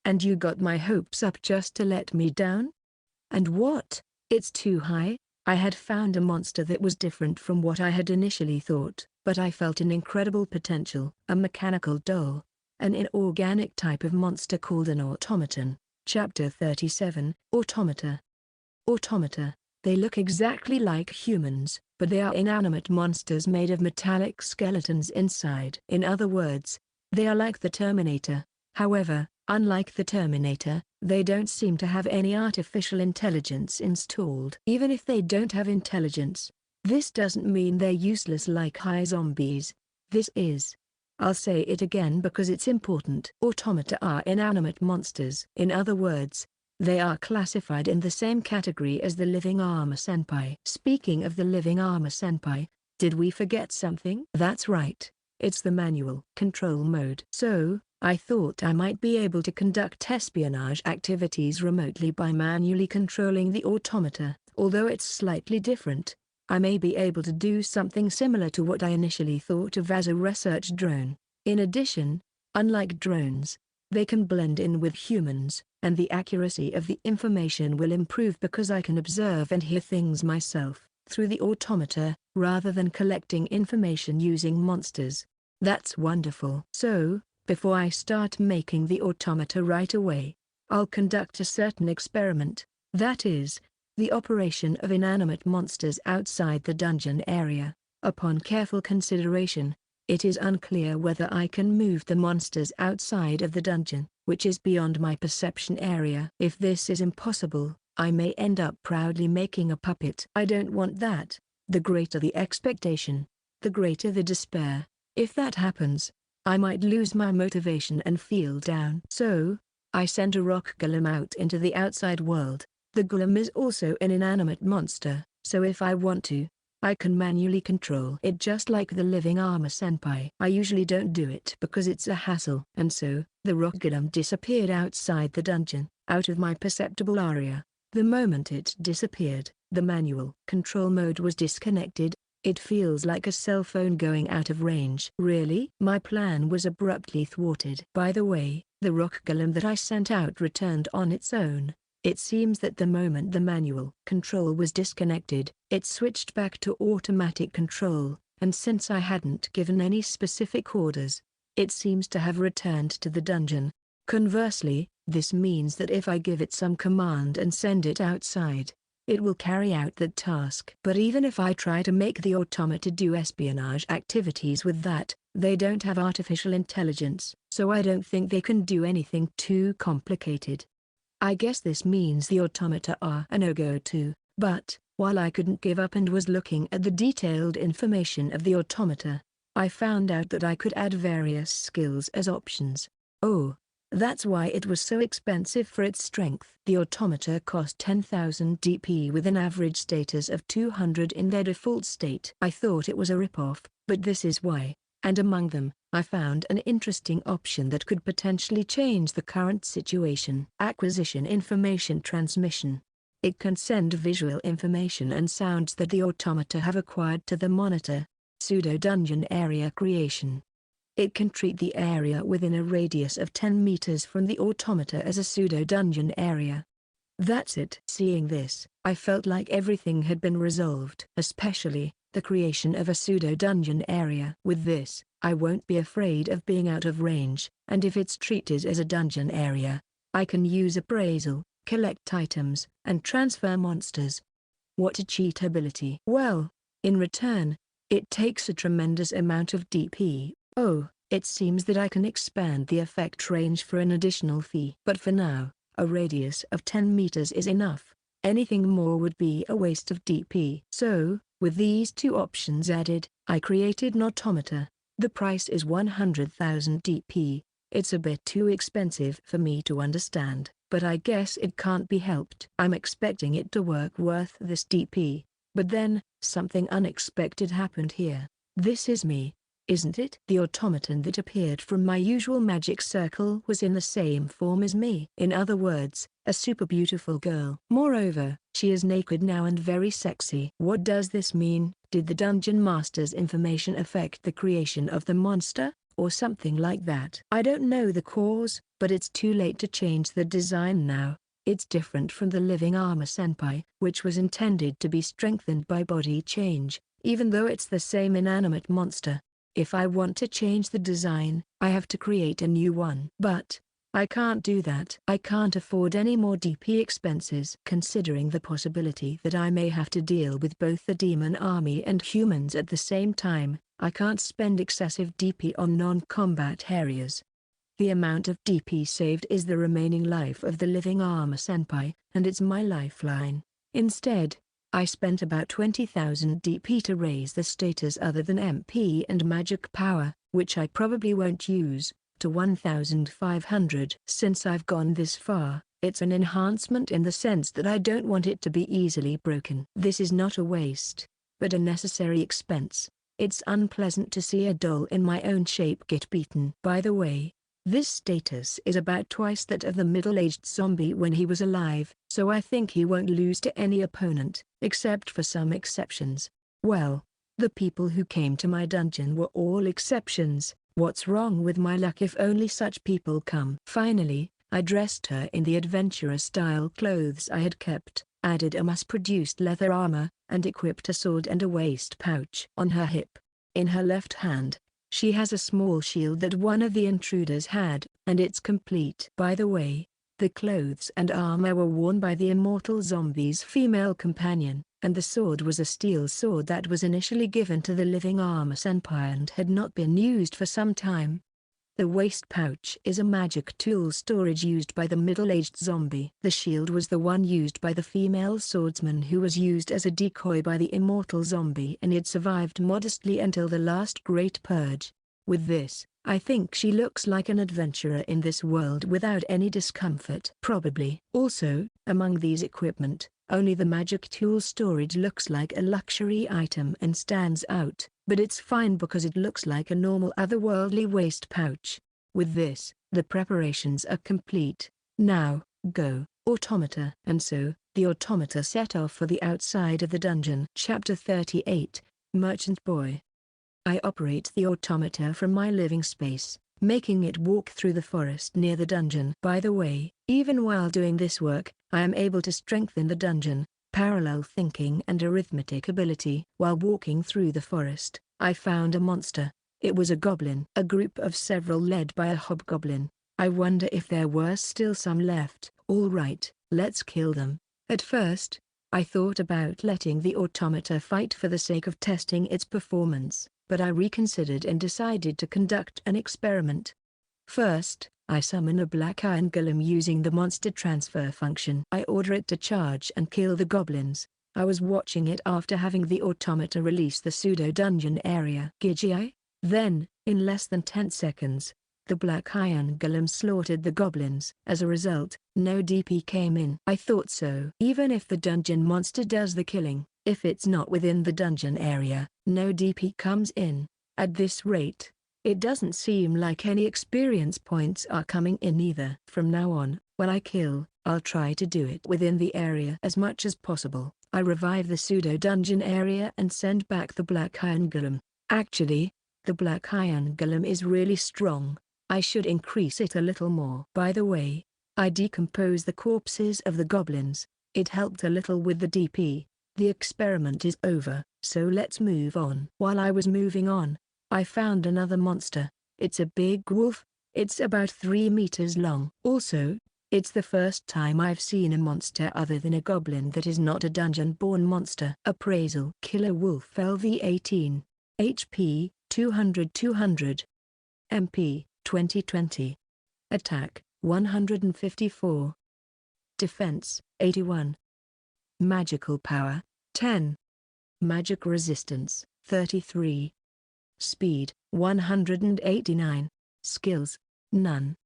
And you got my hopes up just to let me down? And what? It's too high? I had found a monster that was different from what I had initially thought, but I felt an incredible potential. A mechanical doll. An inorganic type of monster called an automaton. Chapter 37, Automata. Automata. They look exactly like humans, but they are inanimate monsters made of metallic skeletons inside. In other words, they are like the Terminator. However, unlike the Terminator, they don't seem to have any artificial intelligence installed. Even if they don't have intelligence, this doesn't mean they're useless like high zombies. This is. I'll say it again because it's important. Automata are inanimate monsters. In other words, they are classified in the same category as the living armor senpai. Speaking of the living armor senpai, did we forget something? That's right. It's the manual control mode. So, I thought I might be able to conduct espionage activities remotely by manually controlling the automata. Although it's slightly different, I may be able to do something similar to what I initially thought of as a research drone. In addition, unlike drones, they can blend in with humans, and the accuracy of the information will improve because I can observe and hear things myself, through the automata, rather than collecting information using monsters. That's wonderful. So, before I start making the automata right away, I'll conduct a certain experiment, that is, the operation of inanimate monsters outside the dungeon area. Upon careful consideration, it is unclear whether I can move the monsters outside of the dungeon, which is beyond my perception area. If this is impossible, I may end up proudly making a puppet. I don't want that. The greater the expectation, the greater the despair. If that happens, I might lose my motivation and feel down. So, I sent a rock golem out into the outside world. The golem is also an inanimate monster, so if I want to, I can manually control it just like the living armor senpai. I usually don't do it because it's a hassle. And so, the rock golem disappeared outside the dungeon, out of my perceptible area. The moment it disappeared, the manual control mode was disconnected. It feels like a cell phone going out of range. Really? My plan was abruptly thwarted. By the way, the rock golem that I sent out returned on its own. It seems that the moment the manual control was disconnected, it switched back to automatic control, and since I hadn't given any specific orders, it seems to have returned to the dungeon. Conversely, this means that if I give it some command and send it outside, it will carry out that task. But even if I try to make the automata do espionage activities with that, they don't have artificial intelligence, so I don't think they can do anything too complicated. I guess this means the automata are a no-go too, but, while I couldn't give up and was looking at the detailed information of the automata, I found out that I could add various skills as options. Oh, That's why it was so expensive for its strength. The automata cost 10,000 DP with an average status of 200 in their default state. I thought it was a rip-off, but this is why. And among them, I found an interesting option that could potentially change the current situation. Acquisition information transmission. It can send visual information and sounds that the automata have acquired to the monitor. Pseudo-dungeon area creation. It can treat the area within a radius of 10 meters from the automata as a pseudo-dungeon area. That's it. Seeing this, I felt like everything had been resolved. Especially, the creation of a pseudo-dungeon area. With this, I won't be afraid of being out of range, and if it's treated as a dungeon area, I can use appraisal, collect items, and transfer monsters. What a cheat ability. Well, in return, it takes a tremendous amount of DP. Oh, it seems that I can expand the effect range for an additional fee. But for now, a radius of 10 meters is enough. Anything more would be a waste of DP. So, with these two options added, I created an automata. The price is 100,000 DP. It's a bit too expensive for me to understand, but I guess it can't be helped. I'm expecting it to work worth this DP. But then, something unexpected happened here. This is me, isn't it? The automaton that appeared from my usual magic circle was in the same form as me. In other words, a super beautiful girl. Moreover, she is naked now and very sexy. What does this mean? Did the Dungeon Master's information affect the creation of the monster, or something like that? I don't know the cause, but it's too late to change the design now. It's different from the living armor senpai, which was intended to be strengthened by body change, even though it's the same inanimate monster. If I want to change the design, I have to create a new one. But I can't do that. I can't afford any more DP expenses. Considering the possibility that I may have to deal with both the demon army and humans at the same time, I can't spend excessive DP on non-combat areas. The amount of DP saved is the remaining life of the living armor senpai, and it's my lifeline. Instead, I spent about 20,000 DP to raise the status other than MP and magic power, which I probably won't use, to 1,500. Since I've gone this far, it's an enhancement in the sense that I don't want it to be easily broken. This is not a waste, but a necessary expense. It's unpleasant to see a doll in my own shape get beaten. By the way, this status is about twice that of the middle-aged zombie when he was alive, so I think he won't lose to any opponent, except for some exceptions. Well, the people who came to my dungeon were all exceptions. What's wrong with my luck if only such people come? Finally, I dressed her in the adventurer-style clothes I had kept, added a mass-produced leather armor, and equipped a sword and a waist pouch on her hip. In her left hand, she has a small shield that one of the intruders had, and it's complete. By the way, the clothes and armor were worn by the immortal zombie's female companion, and the sword was a steel sword that was initially given to the living armor senpai and had not been used for some time. The waist pouch is a magic tool storage used by the middle-aged zombie. The shield was the one used by the female swordsman who was used as a decoy by the immortal zombie, and it survived modestly until the last great purge. With this, I think she looks like an adventurer in this world without any discomfort. Probably. Also, among these equipment, only the magic tool storage looks like a luxury item and stands out, but it's fine because it looks like a normal otherworldly waist pouch. With this, the preparations are complete. Now, go, automata. And so, the automata set off for the outside of the dungeon. Chapter 38, Merchant Boy. I operate the automata from my living space, making it walk through the forest near the dungeon. By the way, even while doing this work, I am able to strengthen the dungeon, parallel thinking and arithmetic ability. While walking through the forest, I found a monster. It was a goblin. A group of several led by a hobgoblin. I wonder if there were still some left. All right, let's kill them. At first, I thought about letting the automata fight for the sake of testing its performance, but I reconsidered and decided to conduct an experiment. First, I summon a black iron golem using the monster transfer function. I order it to charge and kill the goblins. I was watching it after having the automata release the pseudo-dungeon area. Gigi. Then, in less than 10 seconds, The black iron golem slaughtered the goblins. As a result, no DP came in. I thought so. Even if the dungeon monster does the killing, if it's not within the dungeon area, no DP comes in. At this rate, it doesn't seem like any experience points are coming in either. From now on, when I kill, I'll try to do it within the area as much as possible. I revive the pseudo-dungeon area and send back the black iron golem. Actually, the black iron golem is really strong. I should increase it a little more. By the way, I decomposed the corpses of the goblins. It helped a little with the DP. The experiment is over, so let's move on. While I was moving on, I found another monster. It's a big wolf. It's about 3 meters long. Also, it's the first time I've seen a monster other than a goblin that is not a dungeon-born monster. Appraisal: Killer Wolf LV 18. HP, 200 MP, 20. Attack, 154. Defense, 81. Magical power, 10. Magic resistance, 33. Speed, 189. Skills, none.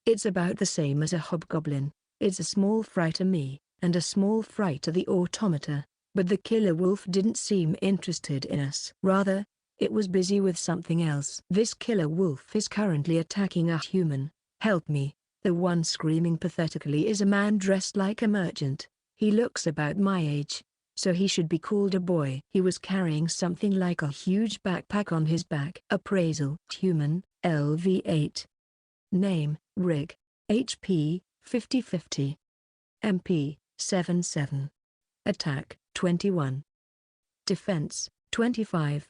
It's about the same as a hobgoblin. It's a small fright to me, and a small fright to the automata, but the killer wolf didn't seem interested in us. Rather, it was busy with something else. This killer wolf is currently attacking a human. Help me. The one screaming pathetically is a man dressed like a merchant. He looks about my age, so he should be called a boy. He was carrying something like a huge backpack on his back. Appraisal: Human, LV8. Name, Rick. HP, 50-50. MP, 77. Attack, 21. Defense, 25.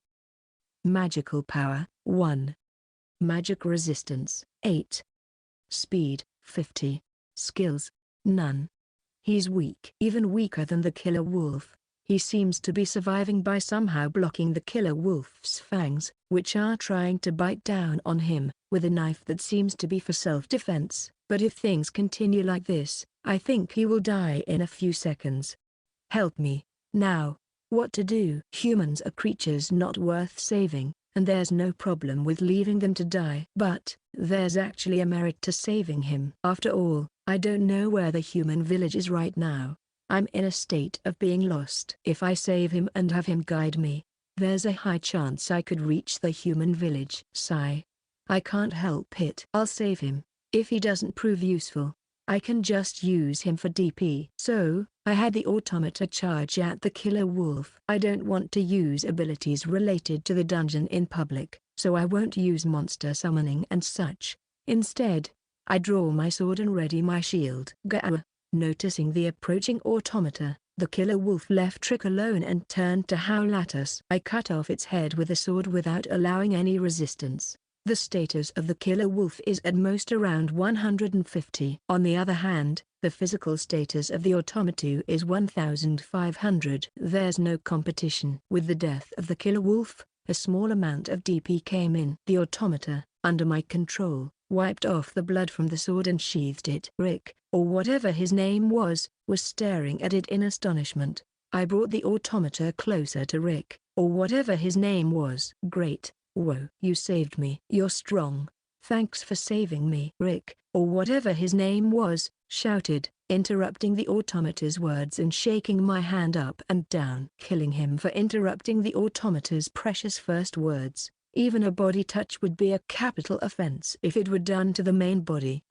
Magical power, 1. Magic resistance, 8. Speed, 50. Skills, none. He's weak. Even weaker than the killer wolf. He seems to be surviving by somehow blocking the killer wolf's fangs, which are trying to bite down on him, with a knife that seems to be for self-defense. But if things continue like this, I think he will die in a few seconds. Help me, now. What to do? Humans are creatures not worth saving, and there's no problem with leaving them to die. But, there's actually a merit to saving him. After all, I don't know where the human village is right now. I'm in a state of being lost. If I save him and have him guide me, there's a high chance I could reach the human village. Sigh. I can't help it. I'll save him. If he doesn't prove useful, I can just use him for DP. So, I had the automata charge at the killer wolf. I don't want to use abilities related to the dungeon in public, so I won't use monster summoning and such. Instead, I draw my sword and ready my shield. Gah! Noticing the approaching automata, the killer wolf left Rick alone and turned to howl at us. I cut off its head with a sword without allowing any resistance. The status of the killer wolf is at most around 150. On the other hand, the physical status of the automatu is 1500. There's no competition. With the death of the killer wolf, a small amount of DP came in. The automata, under my control, wiped off the blood from the sword and sheathed it. Rick, or whatever his name was staring at it in astonishment. I brought the automata closer to Rick, or whatever his name was. Great. Whoa. You saved me. You're strong. Thanks for saving me. Rick, or whatever his name was, shouted, interrupting the automata's words and shaking my hand up and down. Killing him for interrupting the automata's precious first words. Even a body touch would be a capital offense if it were done to the main body.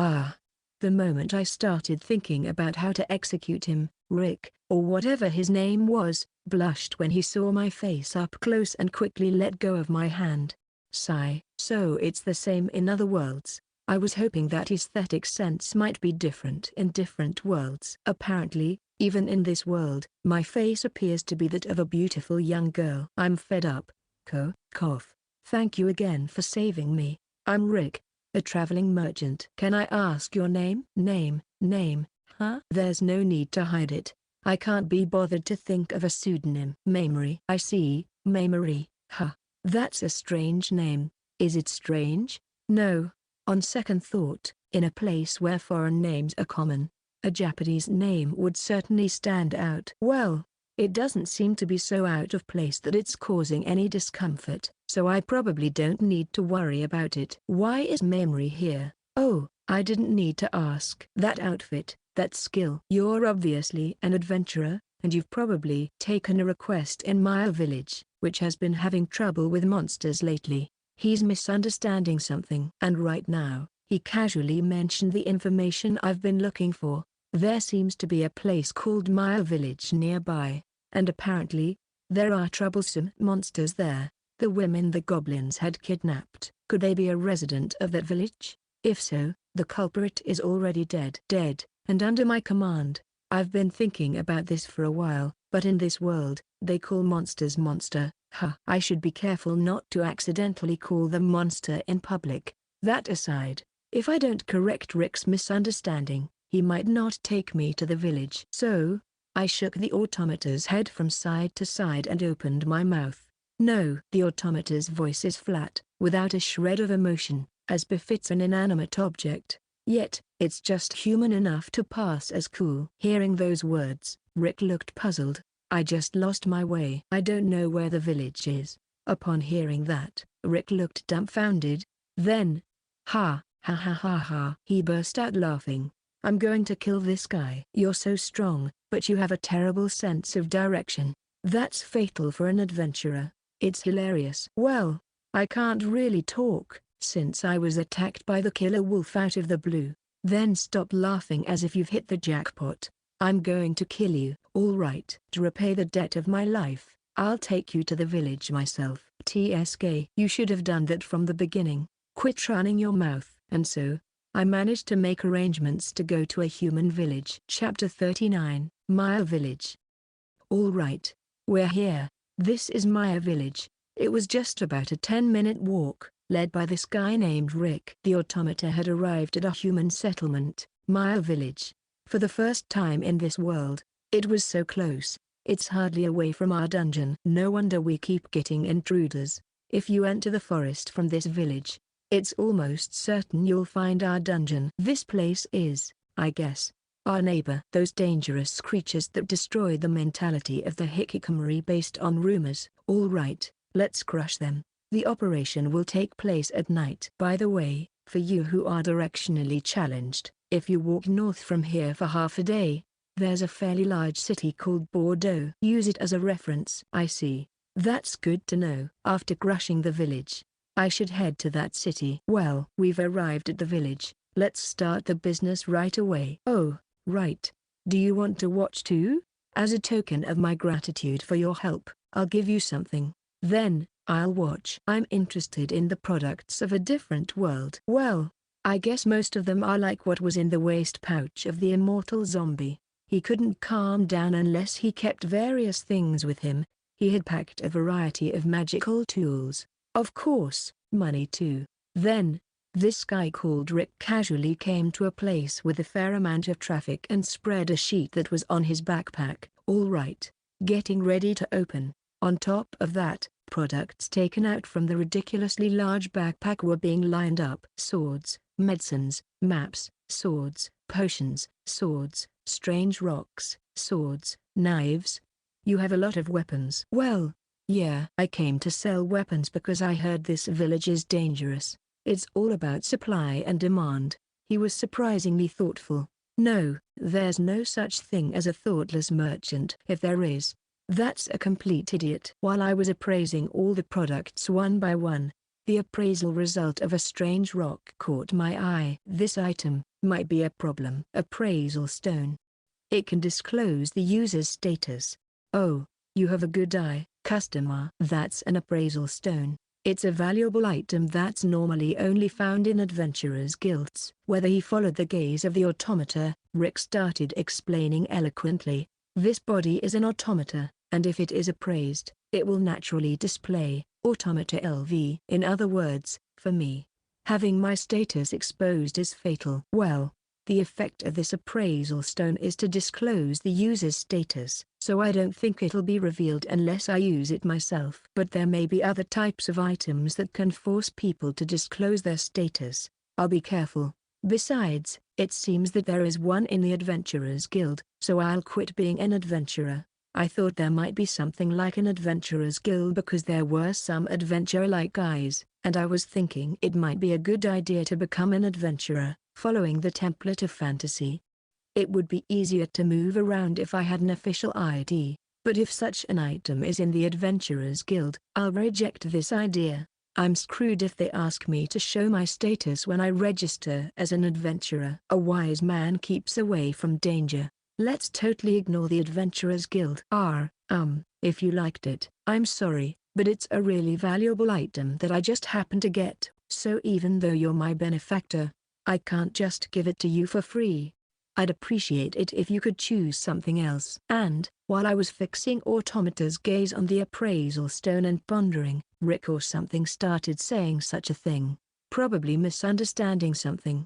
The moment I started thinking about how to execute him, Rick, or whatever his name was, blushed when he saw my face up close and quickly let go of my hand. Sigh. So it's the same in other worlds. I was hoping that aesthetic sense might be different in different worlds. Apparently, even in this world, my face appears to be that of a beautiful young girl. I'm fed up. Cough. Thank you again for saving me. I'm Rick, a traveling merchant. Can I ask your name? Name, huh? There's no need to hide it. I can't be bothered to think of a pseudonym. Mamori. I see, Mamori, huh? That's a strange name. Is it strange? No. On second thought, in a place where foreign names are common, a Japanese name would certainly stand out. Well, it doesn't seem to be so out of place that it's causing any discomfort. so I probably don't need to worry about it. Why is Mamori here? Oh, I didn't need to ask. That outfit, that skill. You're obviously an adventurer, and you've probably taken a request in my village, which has been having trouble with monsters lately. He's misunderstanding something. And right now, he casually mentioned the information I've been looking for. There seems to be a place called my village nearby, and apparently, there are troublesome monsters there. The women the goblins had kidnapped. Could they be a resident of that village? If so, the culprit is already dead. And under my command. I've been thinking about this for a while, but in this world, they call monsters monster. I should be careful not to accidentally call them monster in public. That aside, if I don't correct Rick's misunderstanding, he might not take me to the village. So, I shook the automator's head from side to side and opened my mouth. No. The automator's voice is flat, without a shred of emotion, as befits an inanimate object. Yet, it's just human enough to pass as cool. Hearing those words, Rick looked puzzled. I just lost my way. I don't know where the village is. Upon hearing that, Rick looked dumbfounded. Then, ha ha ha ha ha. He burst out laughing. I'm going to kill this guy. You're so strong, but you have a terrible sense of direction. That's fatal for an adventurer. It's hilarious. Well, I can't really talk, since I was attacked by the killer wolf out of the blue. Then stop laughing as if you've hit the jackpot. I'm going to kill you. All right. To repay the debt of my life, I'll take you to the village myself. TSK. You should have done that from the beginning. Quit running your mouth. And so, I managed to make arrangements to go to a human village. Chapter 39, Maya Village. All right. We're here. This is Maya Village. It was just about a 10-minute walk, led by this guy named Rick. The automata had arrived at a human settlement, Maya Village. For the first time in this world, it was so close. It's hardly away from our dungeon. No wonder we keep getting intruders. If you enter the forest from this village, it's almost certain you'll find our dungeon. This place is, I guess, our neighbor. Those dangerous creatures that destroy the mentality of the hikikomori based on rumors. All right, let's crush them. The operation will take place at night. By the way, for you who are directionally challenged, if you walk north from here for half a day, there's a fairly large city called Bordeaux. Use it as a reference. I see. That's good to know. After crushing the village, I should head to that city. Well, we've arrived at the village. Let's start the business right away. Oh, right. Do you want to watch too? As a token of my gratitude for your help, I'll give you something. Then, I'll watch. I'm interested in the products of a different world. Well, I guess most of them are like what was in the waist pouch of the immortal zombie. He couldn't calm down unless he kept various things with him. He had packed a variety of magical tools. Of course, money too. Then, this guy called Rick casually came to a place with a fair amount of traffic and spread a sheet that was on his backpack. All right, getting ready to open. On top of that, products taken out from the ridiculously large backpack were being lined up. Swords, medicines, maps, swords, potions, swords, strange rocks, swords, knives. You have a lot of weapons. Well, yeah. I came to sell weapons because I heard this village is dangerous. It's all about supply and demand. He was surprisingly thoughtful. No, there's no such thing as a thoughtless merchant. If there is, that's a complete idiot. While I was appraising all the products one by one, the appraisal result of a strange rock caught my eye. This item might be a problem. Appraisal stone. It can disclose the user's status. Oh, you have a good eye, customer. That's an appraisal stone. It's a valuable item that's normally only found in adventurers' guilds. Whether he followed the gaze of the automata, Rick started explaining eloquently. This body is an automata, and if it is appraised, it will naturally display automata LV. In other words, for me, having my status exposed is fatal. Well, the effect of this appraisal stone is to disclose the user's status, so I don't think it'll be revealed unless I use it myself. But there may be other types of items that can force people to disclose their status. I'll be careful. Besides, it seems that there is one in the Adventurers Guild, so I'll quit being an adventurer. I thought there might be something like an adventurer's guild because there were some adventurer-like guys, and I was thinking it might be a good idea to become an adventurer, following the template of fantasy. It would be easier to move around if I had an official ID, but if such an item is in the Adventurers Guild, I'll reject this idea. I'm screwed if they ask me to show my status when I register as an adventurer. A wise man keeps away from danger. Let's totally ignore the Adventurers Guild. If you liked it, I'm sorry, but it's a really valuable item that I just happened to get, so even though you're my benefactor, I can't just give it to you for free. I'd appreciate it if you could choose something else. And, while I was fixing Automata's gaze on the appraisal stone and pondering, Rick or something started saying such a thing, probably misunderstanding something.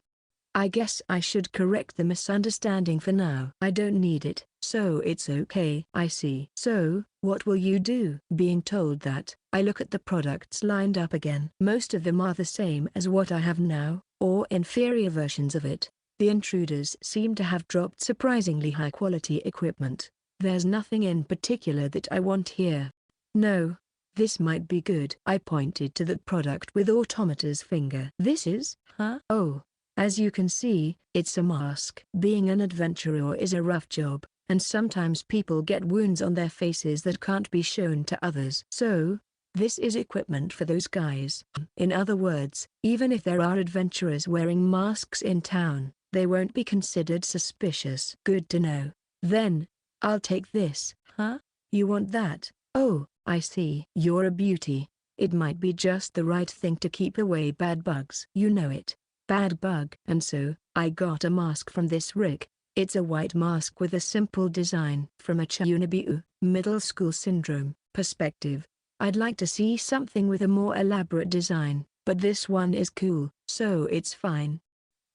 I guess I should correct the misunderstanding for now. I don't need it, so it's okay. I see. So, what will you do? Being told that, I look at the products lined up again. Most of them are the same as what I have now, or inferior versions of it. The intruders seem to have dropped surprisingly high-quality equipment. There's nothing in particular that I want here. No. This might be good. I pointed to the product with Automata's finger. This is, huh? Oh. As you can see, it's a mask. Being an adventurer is a rough job, and sometimes people get wounds on their faces that can't be shown to others. So, this is equipment for those guys. In other words, even if there are adventurers wearing masks in town, they won't be considered suspicious. Good to know. Then, I'll take this. Huh? You want that? Oh, I see. You're a beauty. It might be just the right thing to keep away bad bugs. You know it. Bad bug. And so, I got a mask from this Rick. It's a white mask with a simple design. From a Chunibiu, middle school syndrome, perspective, I'd like to see something with a more elaborate design, but this one is cool, so it's fine.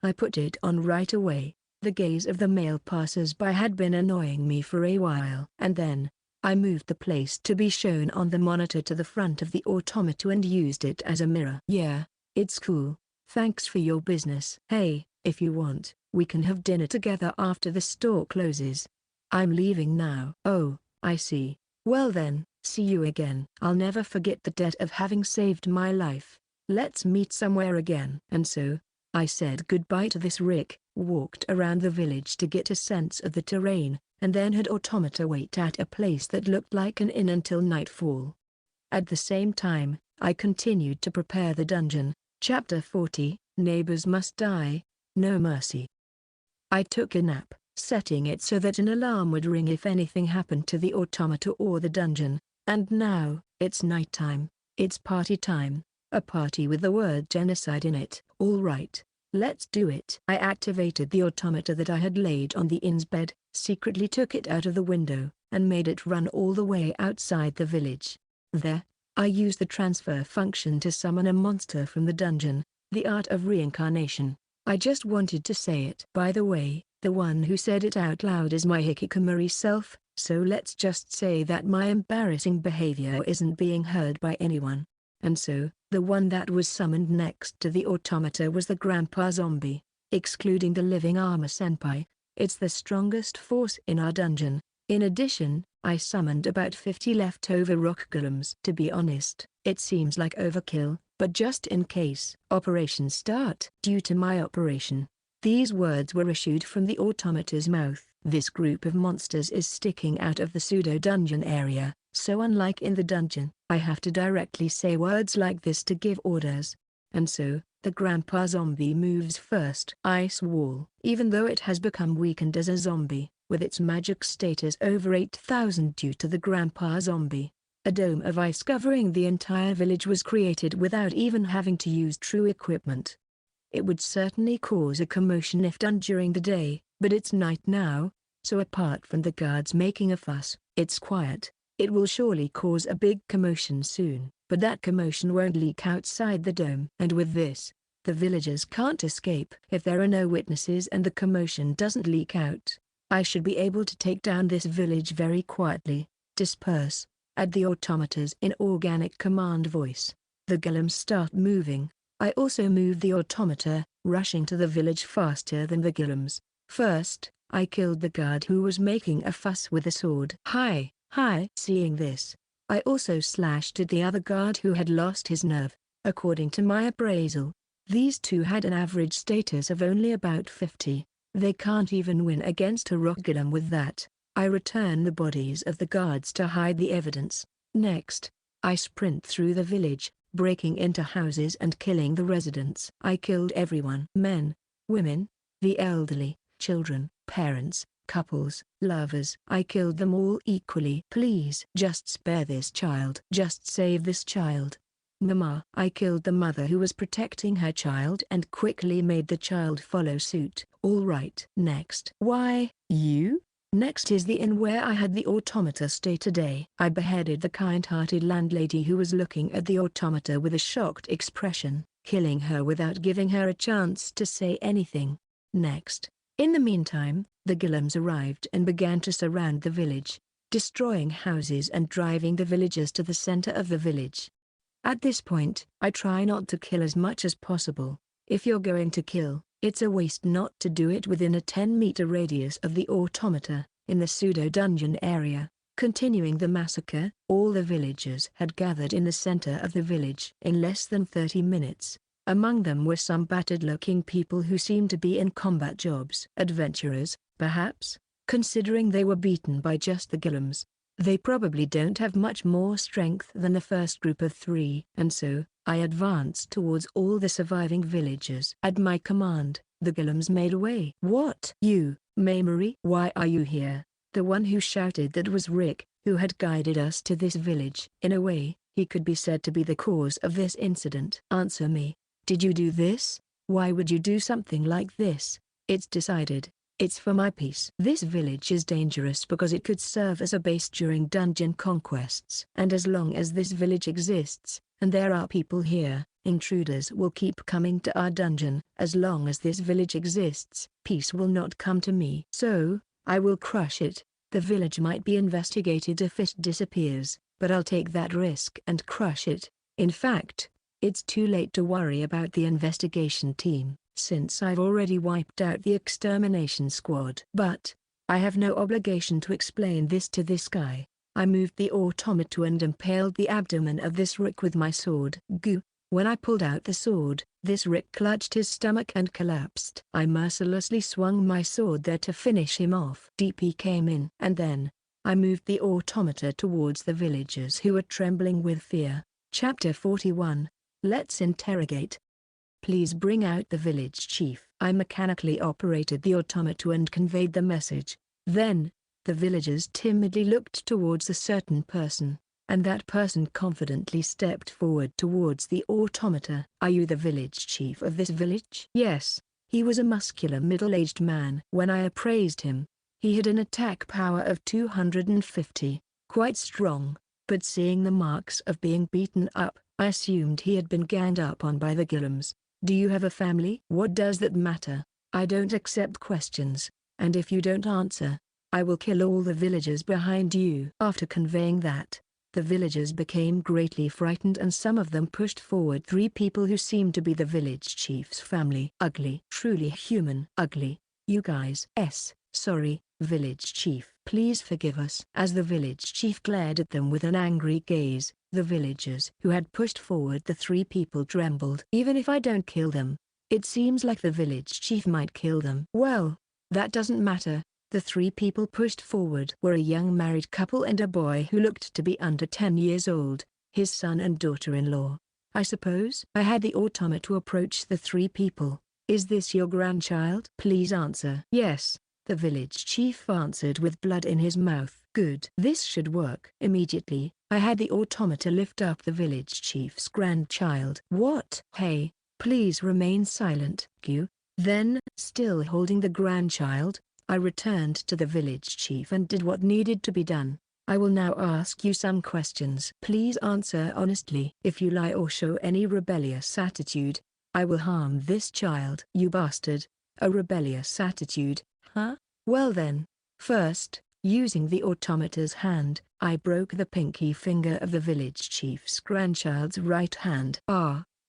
I put it on right away. The gaze of the male passers-by had been annoying me for a while. And then, I moved the place to be shown on the monitor to the front of the automata and used it as a mirror. Yeah, it's cool. Thanks for your business. Hey, if you want, we can have dinner together after the store closes. I'm leaving now. Oh, I see. Well then, see you again. I'll never forget the debt of having saved my life. Let's meet somewhere again. And so, I said goodbye to this Rick, walked around the village to get a sense of the terrain, and then had Automata wait at a place that looked like an inn until nightfall. At the same time, I continued to prepare the dungeon. Chapter 40, Neighbors Must Die, No Mercy. I took a nap, setting it so that an alarm would ring if anything happened to the automata or the dungeon, and now, it's nighttime, it's party time, a party with the word genocide in it. All right, let's do it. I activated the automata that I had laid on the inn's bed, secretly took it out of the window, and made it run all the way outside the village. There, I used the transfer function to summon a monster from the dungeon, the art of reincarnation. I just wanted to say it. By the way, the one who said it out loud is my hikikomori self, so let's just say that my embarrassing behavior isn't being heard by anyone. And so, the one that was summoned next to the automata was the grandpa zombie, excluding the living armor senpai. It's the strongest force in our dungeon. In addition, I summoned about 50 leftover rock golems. To be honest, it seems like overkill, but just in case. Operation start. Due to my operation. These words were issued from the automata's mouth. This group of monsters is sticking out of the pseudo-dungeon area, so unlike in the dungeon, I have to directly say words like this to give orders. And so, the grandpa zombie moves first. Ice wall. Even though it has become weakened as a zombie, with its magic status over 8,000 due to the grandpa zombie, a dome of ice covering the entire village was created without even having to use true equipment. It would certainly cause a commotion if done during the day, but it's night now, so apart from the guards making a fuss, it's quiet. It will surely cause a big commotion soon, but that commotion won't leak outside the dome. And with this, the villagers can't escape. If there are no witnesses and the commotion doesn't leak out, I should be able to take down this village very quietly. Disperse. Add the automatas in organic command voice. The golems start moving. I also move the automata, rushing to the village faster than the golems. First, I killed the guard who was making a fuss with a sword. Hi, Hi. Seeing this, I also slashed at the other guard who had lost his nerve. According to my appraisal, these two had an average status of only about 50. They can't even win against a rock golem with that. I return the bodies of the guards to hide the evidence. Next, I sprint through the village, breaking into houses and killing the residents. I killed everyone. Men, women, the elderly, children, parents, couples, lovers. I killed them all equally. Please just spare this child. Just save this child. Mama. I killed the mother who was protecting her child and quickly made the child follow suit. All right. Next. Why, you? Next is the inn where I had the automata stay today. I beheaded the kind-hearted landlady who was looking at the automata with a shocked expression, killing her without giving her a chance to say anything. Next. In the meantime, the golems arrived and began to surround the village, destroying houses and driving the villagers to the center of the village. At this point, I try not to kill as much as possible. If you're going to kill, it's a waste not to do it within a 10-meter radius of the automata, in the pseudo-dungeon area. Continuing the massacre, all the villagers had gathered in the center of the village in less than 30 minutes. Among them were some battered-looking people who seemed to be in combat jobs. Adventurers, perhaps, considering they were beaten by just the golems. They probably don't have much more strength than the first group of 3. And so, I advanced towards all the surviving villagers. At my command, the golems made away. What? You, Mamori? Why are you here? The one who shouted that was Rick, who had guided us to this village. In a way, he could be said to be the cause of this incident. Answer me. Did you do this? Why would you do something like this? It's decided. It's for my peace. This village is dangerous because it could serve as a base during dungeon conquests. And as long as this village exists, and there are people here, intruders will keep coming to our dungeon. As long as this village exists, peace will not come to me. So, I will crush it. The village might be investigated if it disappears, but I'll take that risk and crush it. In fact, it's too late to worry about the investigation team, since I've already wiped out the extermination squad. But, I have no obligation to explain this to this guy. I moved the automata and impaled the abdomen of this Rick with my sword. Goo. When I pulled out the sword, this Rick clutched his stomach and collapsed. I mercilessly swung my sword there to finish him off. DP came in. And then, I moved the automata towards the villagers who were trembling with fear. Chapter 41. Let's interrogate. Please bring out the village chief. I mechanically operated the automata and conveyed the message. Then, the villagers timidly looked towards a certain person, and that person confidently stepped forward towards the automata. Are you the village chief of this village? Yes. He was a muscular middle-aged man. When I appraised him, he had an attack power of 250, quite strong, but seeing the marks of being beaten up, I assumed he had been ganged up on by the golems. Do you have a family? What does that matter? I don't accept questions, and if you don't answer, I will kill all the villagers behind you. After conveying that, the villagers became greatly frightened and some of them pushed forward 3 people who seemed to be the village chief's family. Ugly. Truly human. Ugly. You guys. Sorry, village chief. Please forgive us. As the village chief glared at them with an angry gaze, the villagers who had pushed forward the 3 people trembled. Even if I don't kill them, it seems like the village chief might kill them. Well, that doesn't matter. The 3 people pushed forward were a young married couple and a boy who looked to be under 10 years old, his son and daughter-in-law. I suppose I had the automata approach the 3 people. Is this your grandchild? Please answer. Yes, the village chief answered with blood in his mouth. Good. This should work. Immediately, I had the automata lift up the village chief's grandchild. What? Hey, please remain silent. Q. Then, still holding the grandchild, I returned to the village chief and did what needed to be done. I will now ask you some questions. Please answer honestly. If you lie or show any rebellious attitude, I will harm this child. You bastard. A rebellious attitude, huh? Well then. First, using the automata's hand, I broke the pinky finger of the village chief's grandchild's right hand.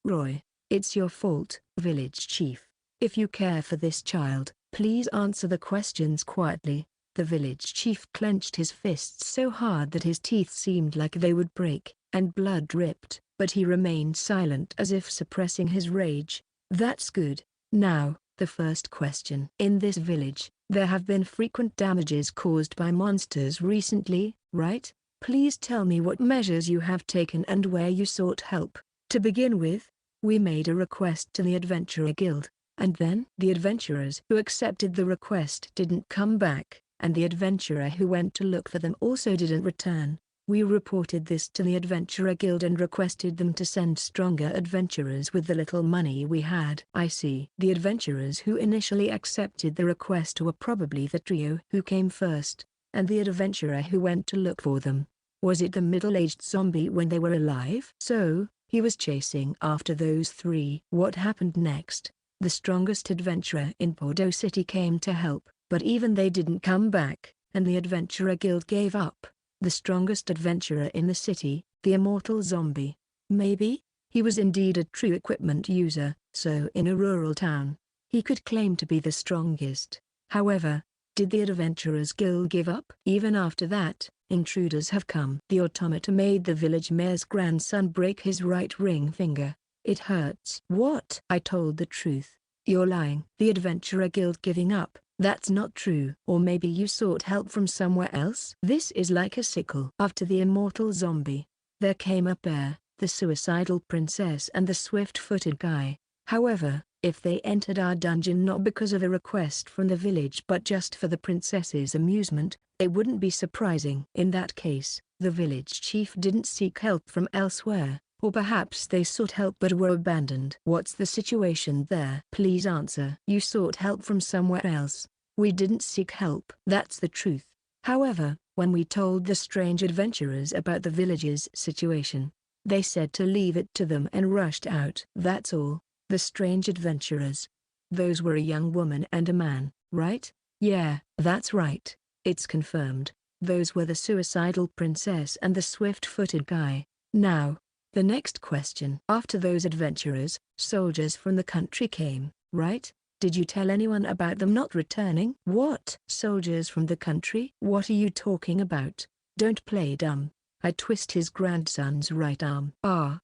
Roy, it's your fault, village chief. If you care for this child, please answer the questions quietly. The village chief clenched his fists so hard that his teeth seemed like they would break, and blood dripped, but he remained silent as if suppressing his rage. That's good. Now, the first question. In this village, there have been frequent damages caused by monsters recently, right? Please tell me what measures you have taken and where you sought help. To begin with, we made a request to the Adventurer Guild, and then the adventurers who accepted the request didn't come back, and the adventurer who went to look for them also didn't return. We reported this to the Adventurer Guild and requested them to send stronger adventurers with the little money we had. I see. The adventurers who initially accepted the request were probably the trio who came first, and the adventurer who went to look for them. Was it the middle-aged zombie when they were alive? So, he was chasing after those three. What happened next? The strongest adventurer in Bordeaux City came to help, but even they didn't come back, and the Adventurer Guild gave up. The strongest adventurer in the city, the immortal zombie. Maybe, he was indeed a true equipment user, so in a rural town, he could claim to be the strongest. However, did the Adventurers Guild give up? Even after that, intruders have come. The automata made the village mayor's grandson break his right ring finger. It hurts. What? I told the truth. You're lying. The Adventurer Guild giving up. That's not true. Or maybe you sought help from somewhere else? This is like a sickle. After the immortal zombie, there came a pair, the suicidal princess and the swift-footed guy. However, if they entered our dungeon not because of a request from the village but just for the princess's amusement, it wouldn't be surprising. In that case, the village chief didn't seek help from elsewhere, or perhaps they sought help but were abandoned. What's the situation there? Please answer. You sought help from somewhere else. We didn't seek help. That's the truth. However, when we told the strange adventurers about the village's situation, they said to leave it to them and rushed out. That's all. The strange adventurers. Those were a young woman and a man, right? Yeah, that's right. It's confirmed. Those were the suicidal princess and the swift-footed guy. Now, the next question. After those adventurers, soldiers from the country came, right? Did you tell anyone about them not returning? What? Soldiers from the country? What are you talking about? Don't play dumb. I twist his grandson's right arm.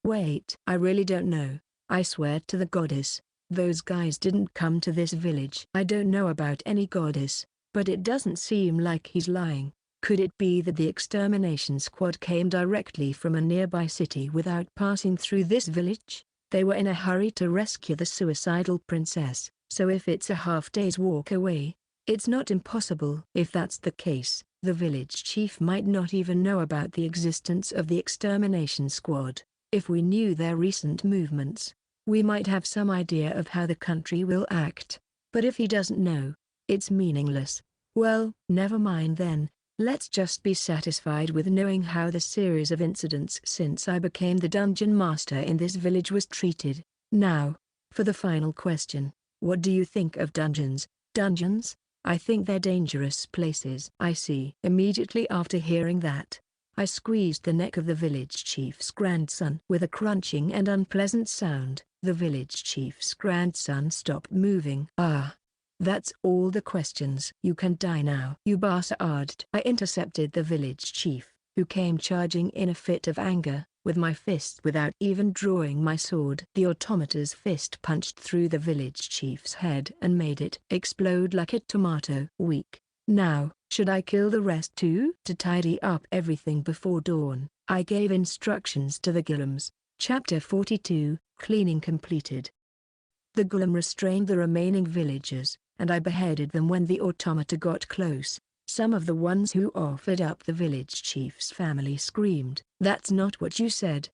Wait. I really don't know. I swear to the goddess, those guys didn't come to this village. I don't know about any goddess, but it doesn't seem like he's lying. Could it be that the extermination squad came directly from a nearby city without passing through this village? They were in a hurry to rescue the suicidal princess, so if it's a half-day's walk away, it's not impossible. If that's the case, the village chief might not even know about the existence of the extermination squad. If we knew their recent movements, we might have some idea of how the country will act. But if he doesn't know, it's meaningless. Well, never mind then. Let's just be satisfied with knowing how the series of incidents since I became the dungeon master in this village was treated. Now, for the final question. What do you think of dungeons? Dungeons? I think they're dangerous places. I see. Immediately after hearing that, I squeezed the neck of the village chief's grandson. With a crunching and unpleasant sound, the village chief's grandson stopped moving. That's all the questions. You can die now. You bastard. I intercepted the village chief, who came charging in a fit of anger, with my fist without even drawing my sword. The automata's fist punched through the village chief's head and made it explode like a tomato. Weak. Now, should I kill the rest too? To tidy up everything before dawn, I gave instructions to the golems. Chapter 42, Cleaning completed. The golem restrained the remaining villagers, and I beheaded them when the automata got close. Some of the ones who offered up the village chief's family screamed. That's not what you said.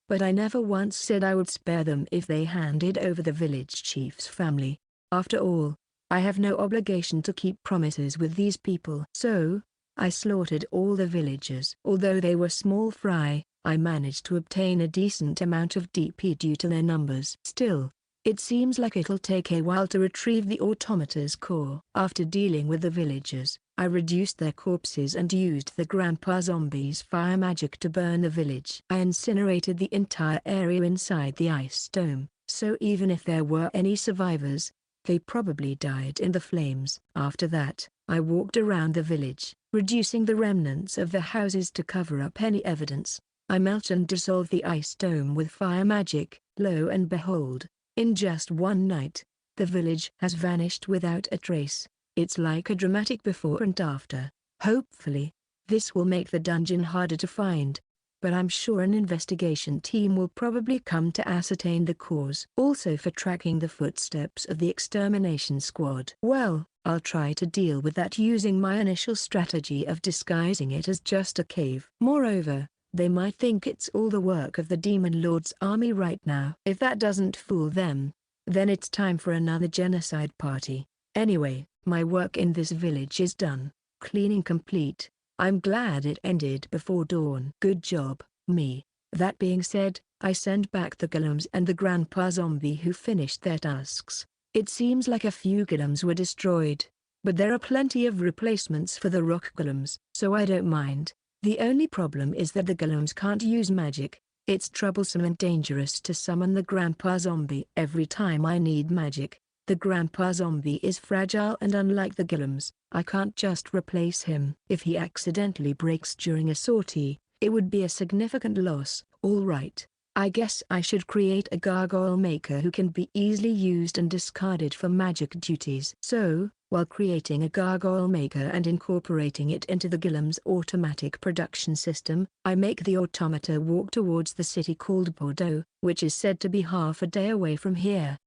But I never once said I would spare them if they handed over the village chief's family. After all, I have no obligation to keep promises with these people. So, I slaughtered all the villagers. Although they were small fry, I managed to obtain a decent amount of DP due to their numbers. Still, it seems like it'll take a while to retrieve the automata's core. After dealing with the villagers, I reduced their corpses and used the grandpa zombie's fire magic to burn the village. I incinerated the entire area inside the ice dome, so even if there were any survivors, they probably died in the flames. After that, I walked around the village, reducing the remnants of the houses to cover up any evidence. I melt and dissolve the ice dome with fire magic. Lo and behold, in just one night, the village has vanished without a trace. It's like a dramatic before and after. Hopefully, this will make the dungeon harder to find. But I'm sure an investigation team will probably come to ascertain the cause. Also for tracking the footsteps of the extermination squad. Well, I'll try to deal with that using my initial strategy of disguising it as just a cave. Moreover, they might think it's all the work of the Demon Lord's army right now. If that doesn't fool them, then it's time for another genocide party. Anyway, my work in this village is done. Cleaning complete. I'm glad it ended before dawn. Good job, me. That being said, I send back the golems and the grandpa zombie who finished their tasks. It seems like a few golems were destroyed, but there are plenty of replacements for the rock golems, so I don't mind. The only problem is that the golems can't use magic. It's troublesome and dangerous to summon the grandpa zombie every time I need magic. The grandpa zombie is fragile and unlike the golems, I can't just replace him. If he accidentally breaks during a sortie, it would be a significant loss. Alright, I guess I should create a gargoyle maker who can be easily used and discarded for magic duties. So, while creating a gargoyle maker and incorporating it into the golem's automatic production system, I make the automata walk towards the city called Bordeaux, which is said to be half a day away from here.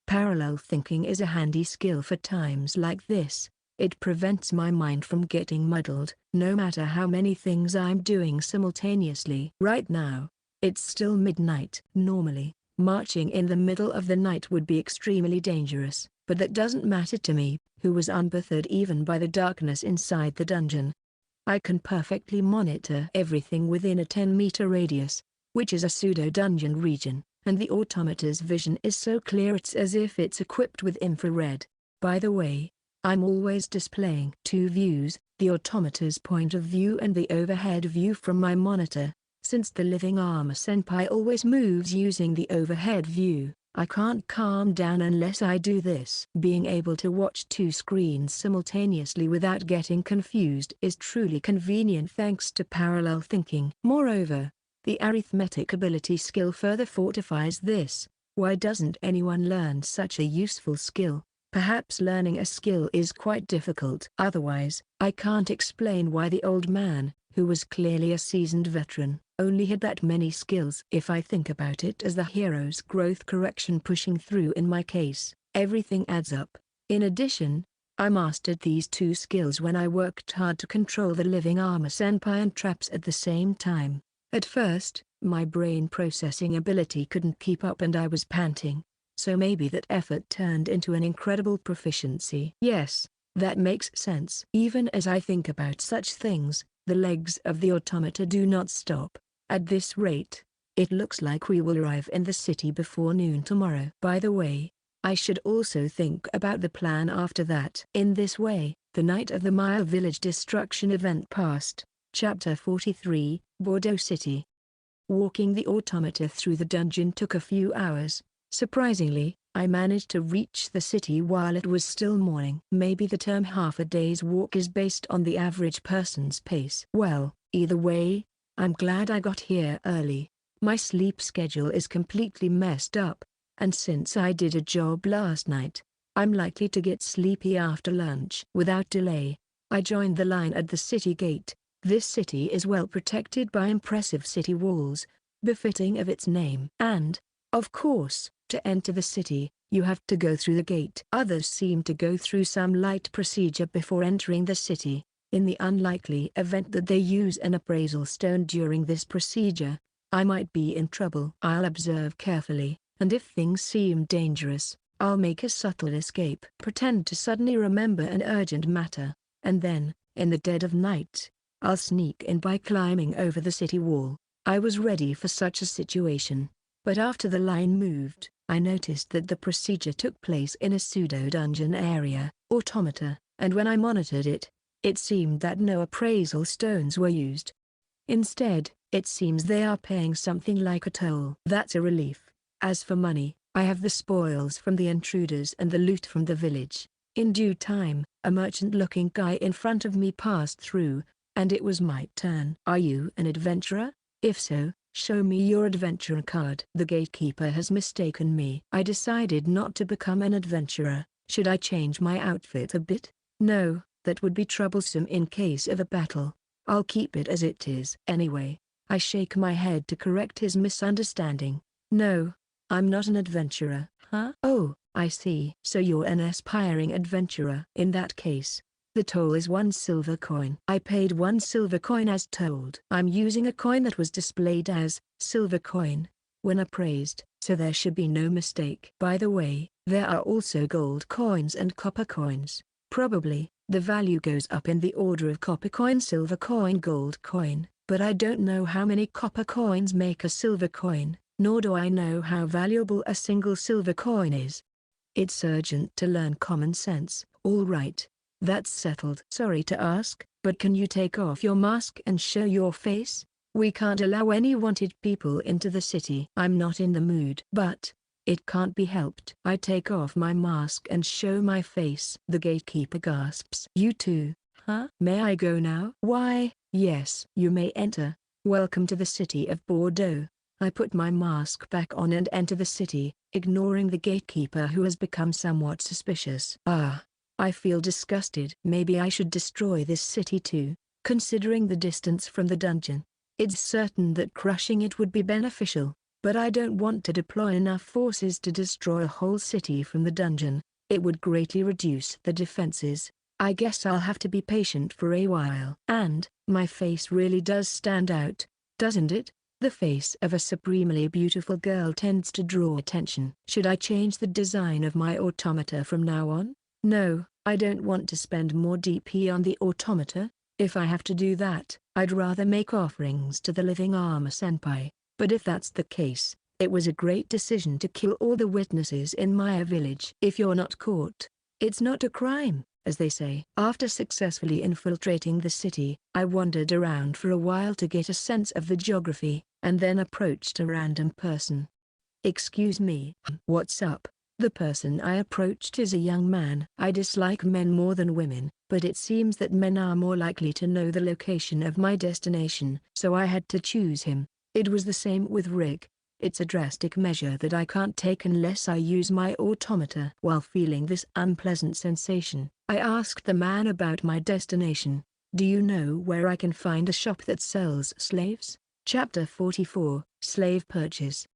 Parallel thinking is a handy skill for times like this. It prevents my mind from getting muddled, no matter how many things I'm doing simultaneously. Right now, it's still midnight. Normally, marching in the middle of the night would be extremely dangerous, but that doesn't matter to me, who was unbothered even by the darkness inside the dungeon. I can perfectly monitor everything within a 10-meter radius, which is a pseudo-dungeon region. And the automata's vision is so clear it's as if it's equipped with infrared. By the way, I'm always displaying two views, the automata's point of view and the overhead view from my monitor. Since the living armor senpai always moves using the overhead view, I can't calm down unless I do this. Being able to watch two screens simultaneously without getting confused is truly convenient thanks to parallel thinking. Moreover, the arithmetic ability skill further fortifies this. Why doesn't anyone learn such a useful skill? Perhaps learning a skill is quite difficult. Otherwise, I can't explain why the old man, who was clearly a seasoned veteran, only had that many skills. If I think about it as the hero's growth correction pushing through in my case, everything adds up. In addition, I mastered these two skills when I worked hard to control the living armor senpai and traps at the same time. At first, my brain processing ability couldn't keep up and I was panting, so maybe that effort turned into an incredible proficiency. Yes, that makes sense. Even as I think about such things, the legs of the automata do not stop. At this rate, it looks like we will arrive in the city before noon tomorrow. By the way, I should also think about the plan after that. In this way, the night of the Maya village destruction event passed. Chapter 43, Bordeaux City. Walking the automata through the dungeon took a few hours. Surprisingly, I managed to reach the city while it was still morning. Maybe the term half a day's walk is based on the average person's pace. Well, either way, I'm glad I got here early. My sleep schedule is completely messed up, and since I did a job last night, I'm likely to get sleepy after lunch. Without delay, I joined the line at the city gate. This city is well protected by impressive city walls, befitting of its name. And, of course, to enter the city, you have to go through the gate. Others seem to go through some light procedure before entering the city. In the unlikely event that they use an appraisal stone during this procedure, I might be in trouble. I'll observe carefully, and if things seem dangerous, I'll make a subtle escape. Pretend to suddenly remember an urgent matter, and then, in the dead of night, I'll sneak in by climbing over the city wall. I was ready for such a situation, but after the line moved, I noticed that the procedure took place in a pseudo-dungeon area, automata, and when I monitored it, it seemed that no appraisal stones were used. Instead, it seems they are paying something like a toll. That's a relief. As for money, I have the spoils from the intruders and the loot from the village. In due time, a merchant-looking guy in front of me passed through, and it was my turn. "Are you an adventurer? If so, show me your adventurer card." The gatekeeper has mistaken me. I decided not to become an adventurer. Should I change my outfit a bit? No, that would be troublesome in case of a battle. I'll keep it as it is. Anyway, I shake my head to correct his misunderstanding. No, I'm not an adventurer. Huh? Oh, I see. So you're an aspiring adventurer. In that case, the toll is 1 silver coin. I paid 1 silver coin as told. I'm using a coin that was displayed as silver coin when appraised, so there should be no mistake. By the way, there are also gold coins and copper coins. Probably, the value goes up in the order of copper coin, silver coin, gold coin, but I don't know how many copper coins make a silver coin, nor do I know how valuable a single silver coin is. It's urgent to learn common sense. All right, that's settled. Sorry to ask, but can you take off your mask and show your face? We can't allow any wanted people into the city. I'm not in the mood. But it can't be helped. I take off my mask and show my face. The gatekeeper gasps. You too, huh? May I go now? Why, yes. You may enter. Welcome to the city of Bordeaux. I put my mask back on and enter the city, ignoring the gatekeeper who has become somewhat suspicious. I feel disgusted. Maybe I should destroy this city too, considering the distance from the dungeon. It's certain that crushing it would be beneficial, but I don't want to deploy enough forces to destroy a whole city from the dungeon. It would greatly reduce the defenses. I guess I'll have to be patient for a while. And, my face really does stand out, doesn't it? The face of a supremely beautiful girl tends to draw attention. Should I change the design of my automata from now on? No, I don't want to spend more DP on the automata. If I have to do that, I'd rather make offerings to the living armor senpai. But if that's the case, it was a great decision to kill all the witnesses in Maya village. If you're not caught, it's not a crime, as they say. After successfully infiltrating the city, I wandered around for a while to get a sense of the geography, and then approached a random person. "Excuse me, what's up?" The person I approached is a young man. I dislike men more than women, but it seems that men are more likely to know the location of my destination, so I had to choose him. It was the same with Rick. It's a drastic measure that I can't take unless I use my automata. While feeling this unpleasant sensation, I asked the man about my destination. "Do you know where I can find a shop that sells slaves?" Chapter 44, Slave Purchase.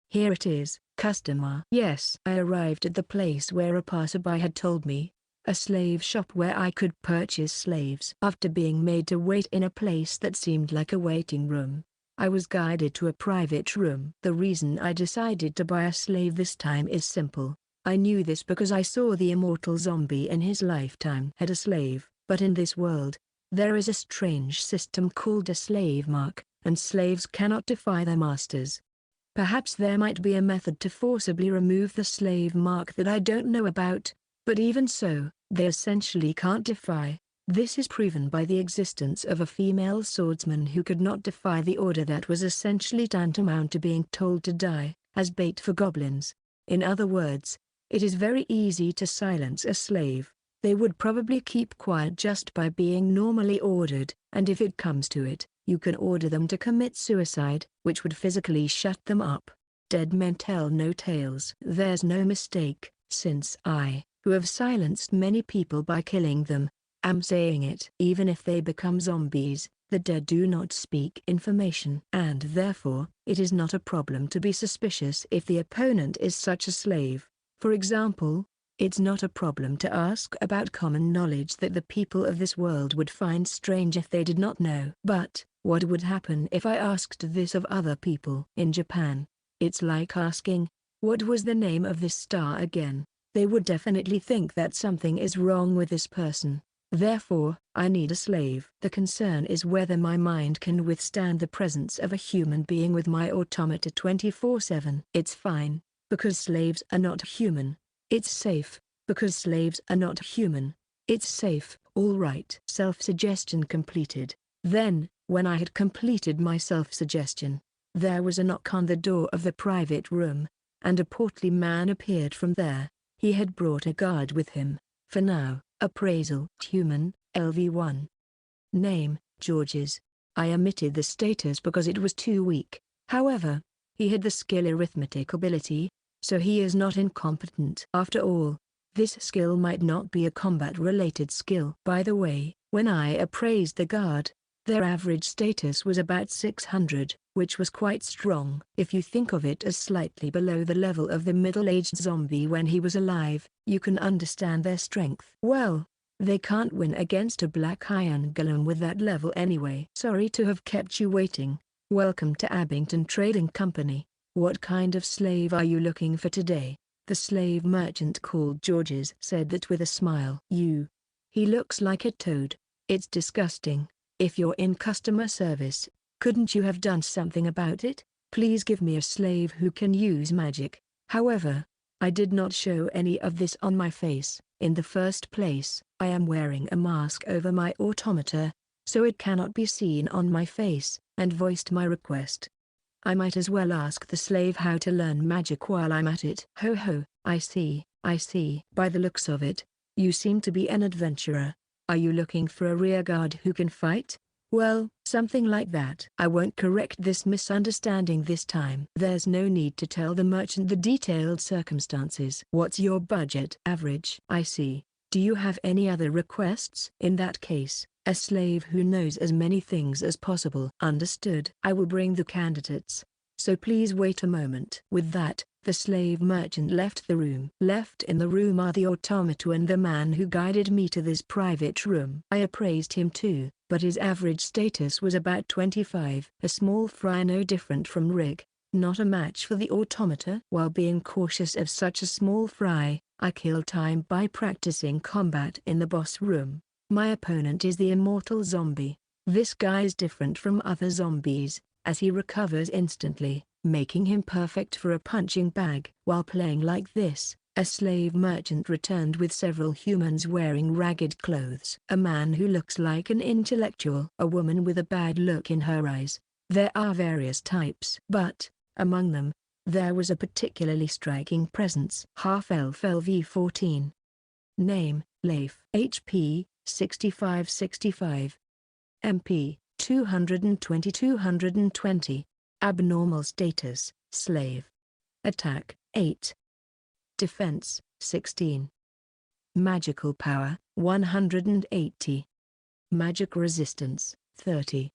Here it is, customer. Yes. I arrived at the place where a passerby had told me, a slave shop where I could purchase slaves. After being made to wait in a place that seemed like a waiting room, I was guided to a private room. The reason I decided to buy a slave this time is simple. I knew this because I saw the immortal zombie in his lifetime had a slave, but in this world, there is a strange system called a slave mark, and slaves cannot defy their masters. Perhaps there might be a method to forcibly remove the slave mark that I don't know about, but even so, they essentially can't defy. This is proven by the existence of a female swordsman who could not defy the order that was essentially tantamount to being told to die, as bait for goblins. In other words, it is very easy to silence a slave. They would probably keep quiet just by being normally ordered, and if it comes to it, you can order them to commit suicide, which would physically shut them up. Dead men tell no tales. There's no mistake, since I, who have silenced many people by killing them, am saying it. Even if they become zombies, the dead do not speak information. And therefore, it is not a problem to be suspicious if the opponent is such a slave. For example, it's not a problem to ask about common knowledge that the people of this world would find strange if they did not know. But, what would happen if I asked this of other people? In Japan, it's like asking, "What was the name of this star again?" They would definitely think that something is wrong with this person. Therefore, I need a slave. The concern is whether my mind can withstand the presence of a human being with my automata 24/7. It's fine, because slaves are not human. It's safe, because slaves are not human. It's safe. All right. Self-suggestion completed. Then, when I had completed my self-suggestion, there was a knock on the door of the private room, and a portly man appeared from there. He had brought a guard with him. For now, appraisal. Human, LV1. Name, Georges. I omitted the status because it was too weak. However, he had the skill arithmetic ability, so he is not incompetent. After all, this skill might not be a combat-related skill. By the way, when I appraised the guard, their average status was about 600, which was quite strong. If you think of it as slightly below the level of the middle-aged zombie when he was alive, you can understand their strength. Well, they can't win against a black iron golem with that level anyway. Sorry to have kept you waiting. Welcome to Abington Trading Company. What kind of slave are you looking for today? The slave merchant called Georges said that with a smile. He looks like a toad. It's disgusting. If you're in customer service, couldn't you have done something about it? Please give me a slave who can use magic. However, I did not show any of this on my face. In the first place, I am wearing a mask over my automata, so it cannot be seen on my face, and voiced my request. I might as well ask the slave how to learn magic while I'm at it. Ho ho, I see. By the looks of it, you seem to be an adventurer. Are you looking for a rearguard who can fight? Well, something like that. I won't correct this misunderstanding this time. There's no need to tell the merchant the detailed circumstances. What's your budget? Average. I see. Do you have any other requests? In that case, a slave who knows as many things as possible. Understood. I will bring the candidates. So please wait a moment. With that, the slave merchant left the room. Left in the room are the automata and the man who guided me to this private room. I appraised him too, but his average status was about 25. A small fry no different from Rig, not a match for the automata. While being cautious of such a small fry, I kill time by practicing combat in the boss room. My opponent is the immortal zombie. This guy is different from other zombies, as he recovers instantly, making him perfect for a punching bag. While playing like this, a slave merchant returned with several humans wearing ragged clothes. A man who looks like an intellectual. A woman with a bad look in her eyes. There are various types. But, among them, there was a particularly striking presence. Half-elf LV14. Name, Leif. HP, 6565. MP, 220. Abnormal status, slave. Attack, 8. Defense, 16. Magical power, 180. Magic resistance, 30.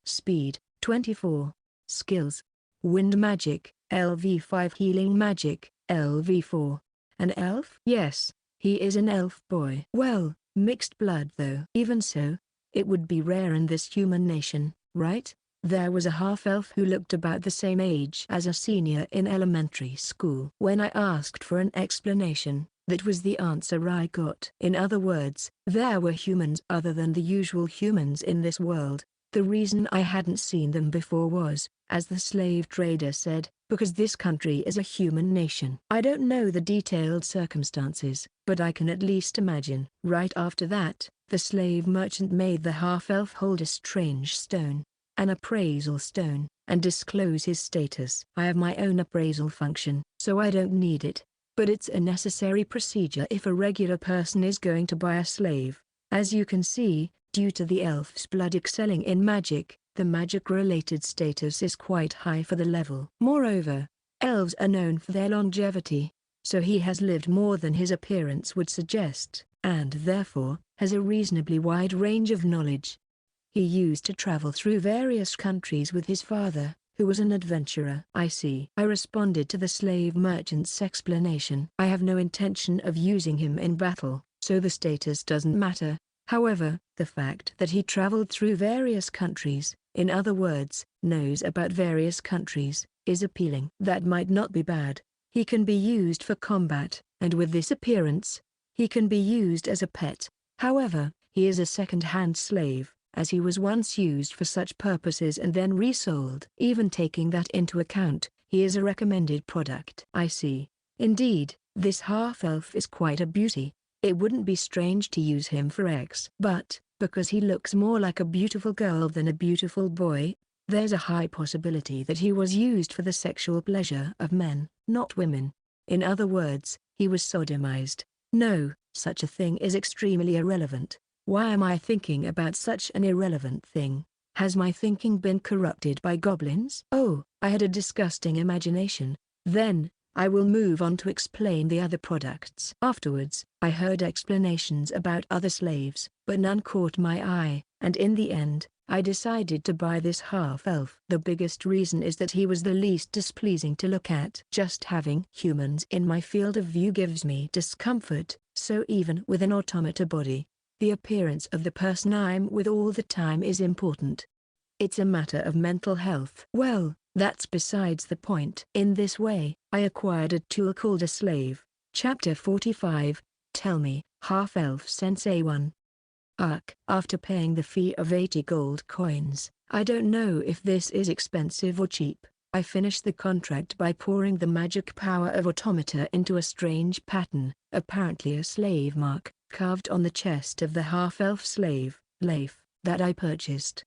Speed, 24. Skills. Wind magic, LV5. Healing magic, LV4. An elf? Yes, he is an elf boy. Well, mixed blood though. Even so, it would be rare in this human nation, right? There was a half-elf who looked about the same age as a senior in elementary school. When I asked for an explanation, that was the answer I got. In other words, there were humans other than the usual humans in this world. The reason I hadn't seen them before was, as the slave trader said, because this country is a human nation. I don't know the detailed circumstances, but I can at least imagine. Right after that, the slave merchant made the half-elf hold a strange stone, an appraisal stone, and disclose his status. I have my own appraisal function, so I don't need it, but it's a necessary procedure if a regular person is going to buy a slave. As you can see, due to the elf's blood excelling in magic, the magic-related status is quite high for the level. Moreover, elves are known for their longevity, so he has lived more than his appearance would suggest, and therefore, has a reasonably wide range of knowledge. He used to travel through various countries with his father, who was an adventurer. I see. I responded to the slave merchant's explanation. I have no intention of using him in battle, so the status doesn't matter. However, the fact that he traveled through various countries, in other words, knows about various countries, is appealing. That might not be bad. He can be used for combat, and with this appearance, he can be used as a pet. However, he is a second-hand slave, as he was once used for such purposes and then resold. Even taking that into account, he is a recommended product. I see. Indeed, this half-elf is quite a beauty. It wouldn't be strange to use him for X. But, because he looks more like a beautiful girl than a beautiful boy, there's a high possibility that he was used for the sexual pleasure of men, not women. In other words, he was sodomized. No, Such a thing is extremely irrelevant. Why am I thinking about such an irrelevant thing? Has my thinking been corrupted by goblins? Oh, I had a disgusting imagination. Then, I will move on to explain the other products. Afterwards, I heard explanations about other slaves, but none caught my eye, and in the end, I decided to buy this half-elf. The biggest reason is that he was the least displeasing to look at. Just having humans in my field of view gives me discomfort, so even with an automata body, the appearance of the person I'm with all the time is important. It's a matter of mental health. Well, that's besides the point. In this way, I acquired a tool called a slave. Chapter 45, Tell Me, Half-Elf Sensei 1. After paying the fee of 80 gold coins, I don't know if this is expensive or cheap, I finished the contract by pouring the magic power of automata into a strange pattern, apparently a slave mark, carved on the chest of the half-elf slave, Leif, that I purchased.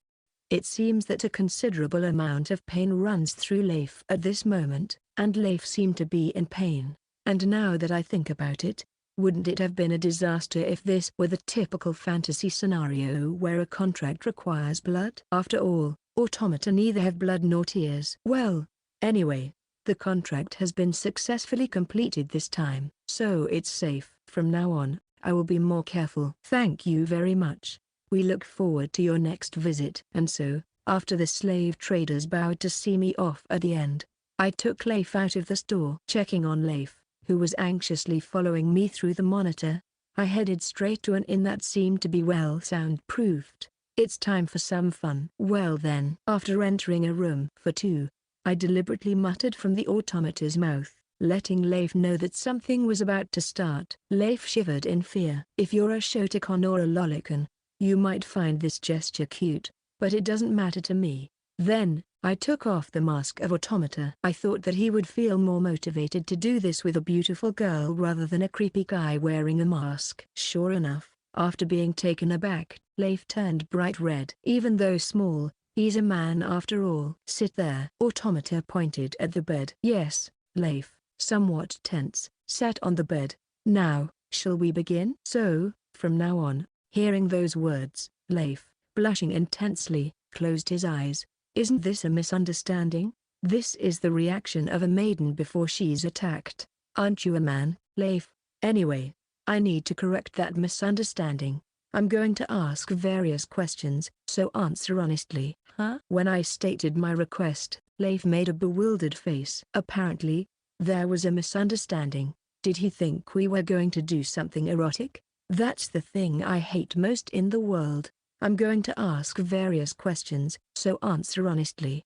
It seems that a considerable amount of pain runs through Leif at this moment, and Leif seemed to be in pain, and now that I think about it, wouldn't it have been a disaster if this were the typical fantasy scenario where a contract requires blood? After all, automata neither have blood nor tears. Well, anyway, the contract has been successfully completed this time, so it's safe. From now on, I will be more careful. Thank you very much. We look forward to your next visit. And so, after the slave traders bowed to see me off at the end, I took Leif out of the store. Checking on Leif, who was anxiously following me through the monitor, I headed straight to an inn that seemed to be well soundproofed. It's time for some fun. Well then. After entering a room for two, I deliberately muttered from the automata's mouth, letting Leif know that something was about to start. Leif shivered in fear. If you're a Shotakon or a Lolicon, you might find this gesture cute, but it doesn't matter to me. Then, I took off the mask of automata. I thought that he would feel more motivated to do this with a beautiful girl rather than a creepy guy wearing a mask. Sure enough, after being taken aback, Leif turned bright red. Even though small, he's a man after all. Sit there. Automata pointed at the bed. Yes, Leif, somewhat tense, sat on the bed. Now, shall we begin? So, from now on, hearing those words, Leif, blushing intensely, closed his eyes. Isn't this a misunderstanding? This is the reaction of a maiden before she's attacked. Aren't you a man, Leif? Anyway, I need to correct that misunderstanding. I'm going to ask various questions, so answer honestly. Huh? When I stated my request, Leif made a bewildered face. Apparently, there was a misunderstanding. Did he think we were going to do something erotic? That's the thing I hate most in the world. I'm going to ask various questions, so answer honestly.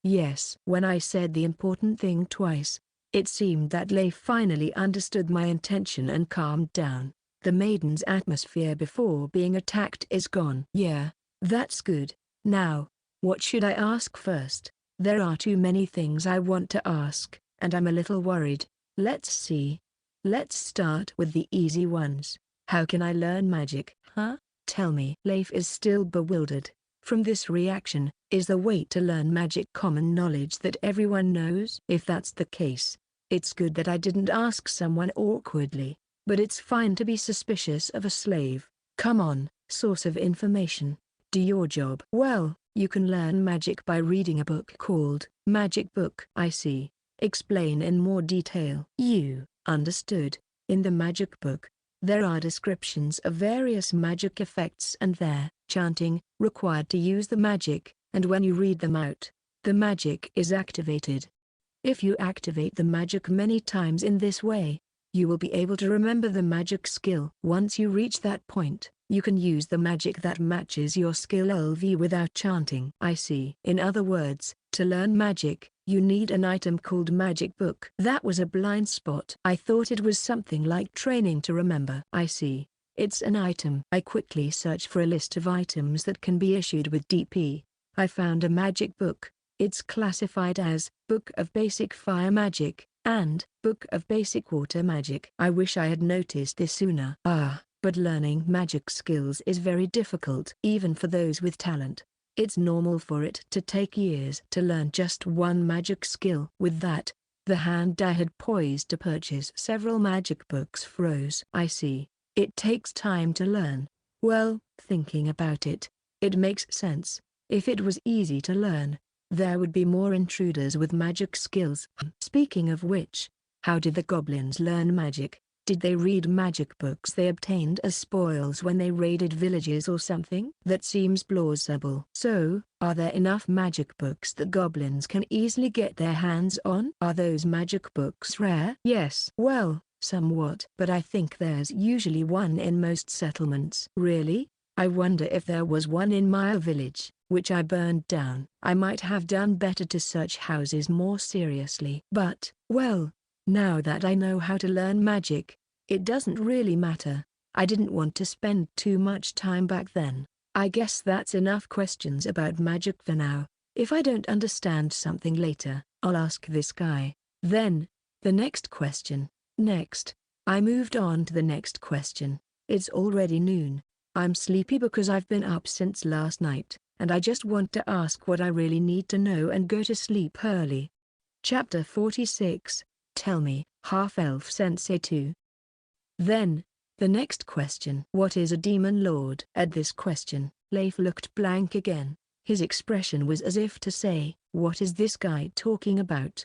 Yes. When I said the important thing twice, it seemed that Leif finally understood my intention and calmed down. The maiden's atmosphere before being attacked is gone. Yeah, that's good. Now, what should I ask first? There are too many things I want to ask, and I'm a little worried. Let's see. Let's start with the easy ones. How can I learn magic? Huh? Tell me. Leif is still bewildered. From this reaction, is the way to learn magic common knowledge that everyone knows? If that's the case, it's good that I didn't ask someone awkwardly, but it's fine to be suspicious of a slave. Come on, source of information. Do your job. Well, you can learn magic by reading a book called Magic Book. I see. Explain in more detail. You, understood. In the magic book, there are descriptions of various magic effects and their chanting required to use the magic, and when you read them out, the magic is activated. If you activate the magic many times in this way, you will be able to remember the magic skill. Once you reach that point, you can use the magic that matches your skill LV without chanting. I see. In other words, to learn magic, you need an item called Magic Book. That was a blind spot. I thought it was something like training to remember. I see. It's an item. I quickly searched for a list of items that can be issued with DP. I found a magic book. It's classified as Book of Basic Fire Magic and Book of Basic Water Magic. I wish I had noticed this sooner. But learning magic skills is very difficult. Even for those with talent, it's normal for it to take years to learn just one magic skill. With that, the hand I had poised to purchase several magic books froze. I see. It takes time to learn. Well, thinking about it, it makes sense. If it was easy to learn, there would be more intruders with magic skills. Speaking of which, how did the goblins learn magic? Did they read magic books they obtained as spoils when they raided villages or something? That seems plausible. So, are there enough magic books that goblins can easily get their hands on? Are those magic books rare? Yes. Well, somewhat. But I think there's usually one in most settlements. Really? I wonder if there was one in my village, which I burned down. I might have done better to search houses more seriously. But, well, now that I know how to learn magic, it doesn't really matter. I didn't want to spend too much time back then. I guess that's enough questions about magic for now. If I don't understand something later, I'll ask this guy. Then, the next question. Next, I moved on to the next question. It's already noon. I'm sleepy because I've been up since last night, and I just want to ask what I really need to know and go to sleep early. Chapter 46. Tell me, Half-Elf Sensei 2. Then, the next question. What is a demon lord? At this question, Leif looked blank again. His expression was as if to say, what is this guy talking about?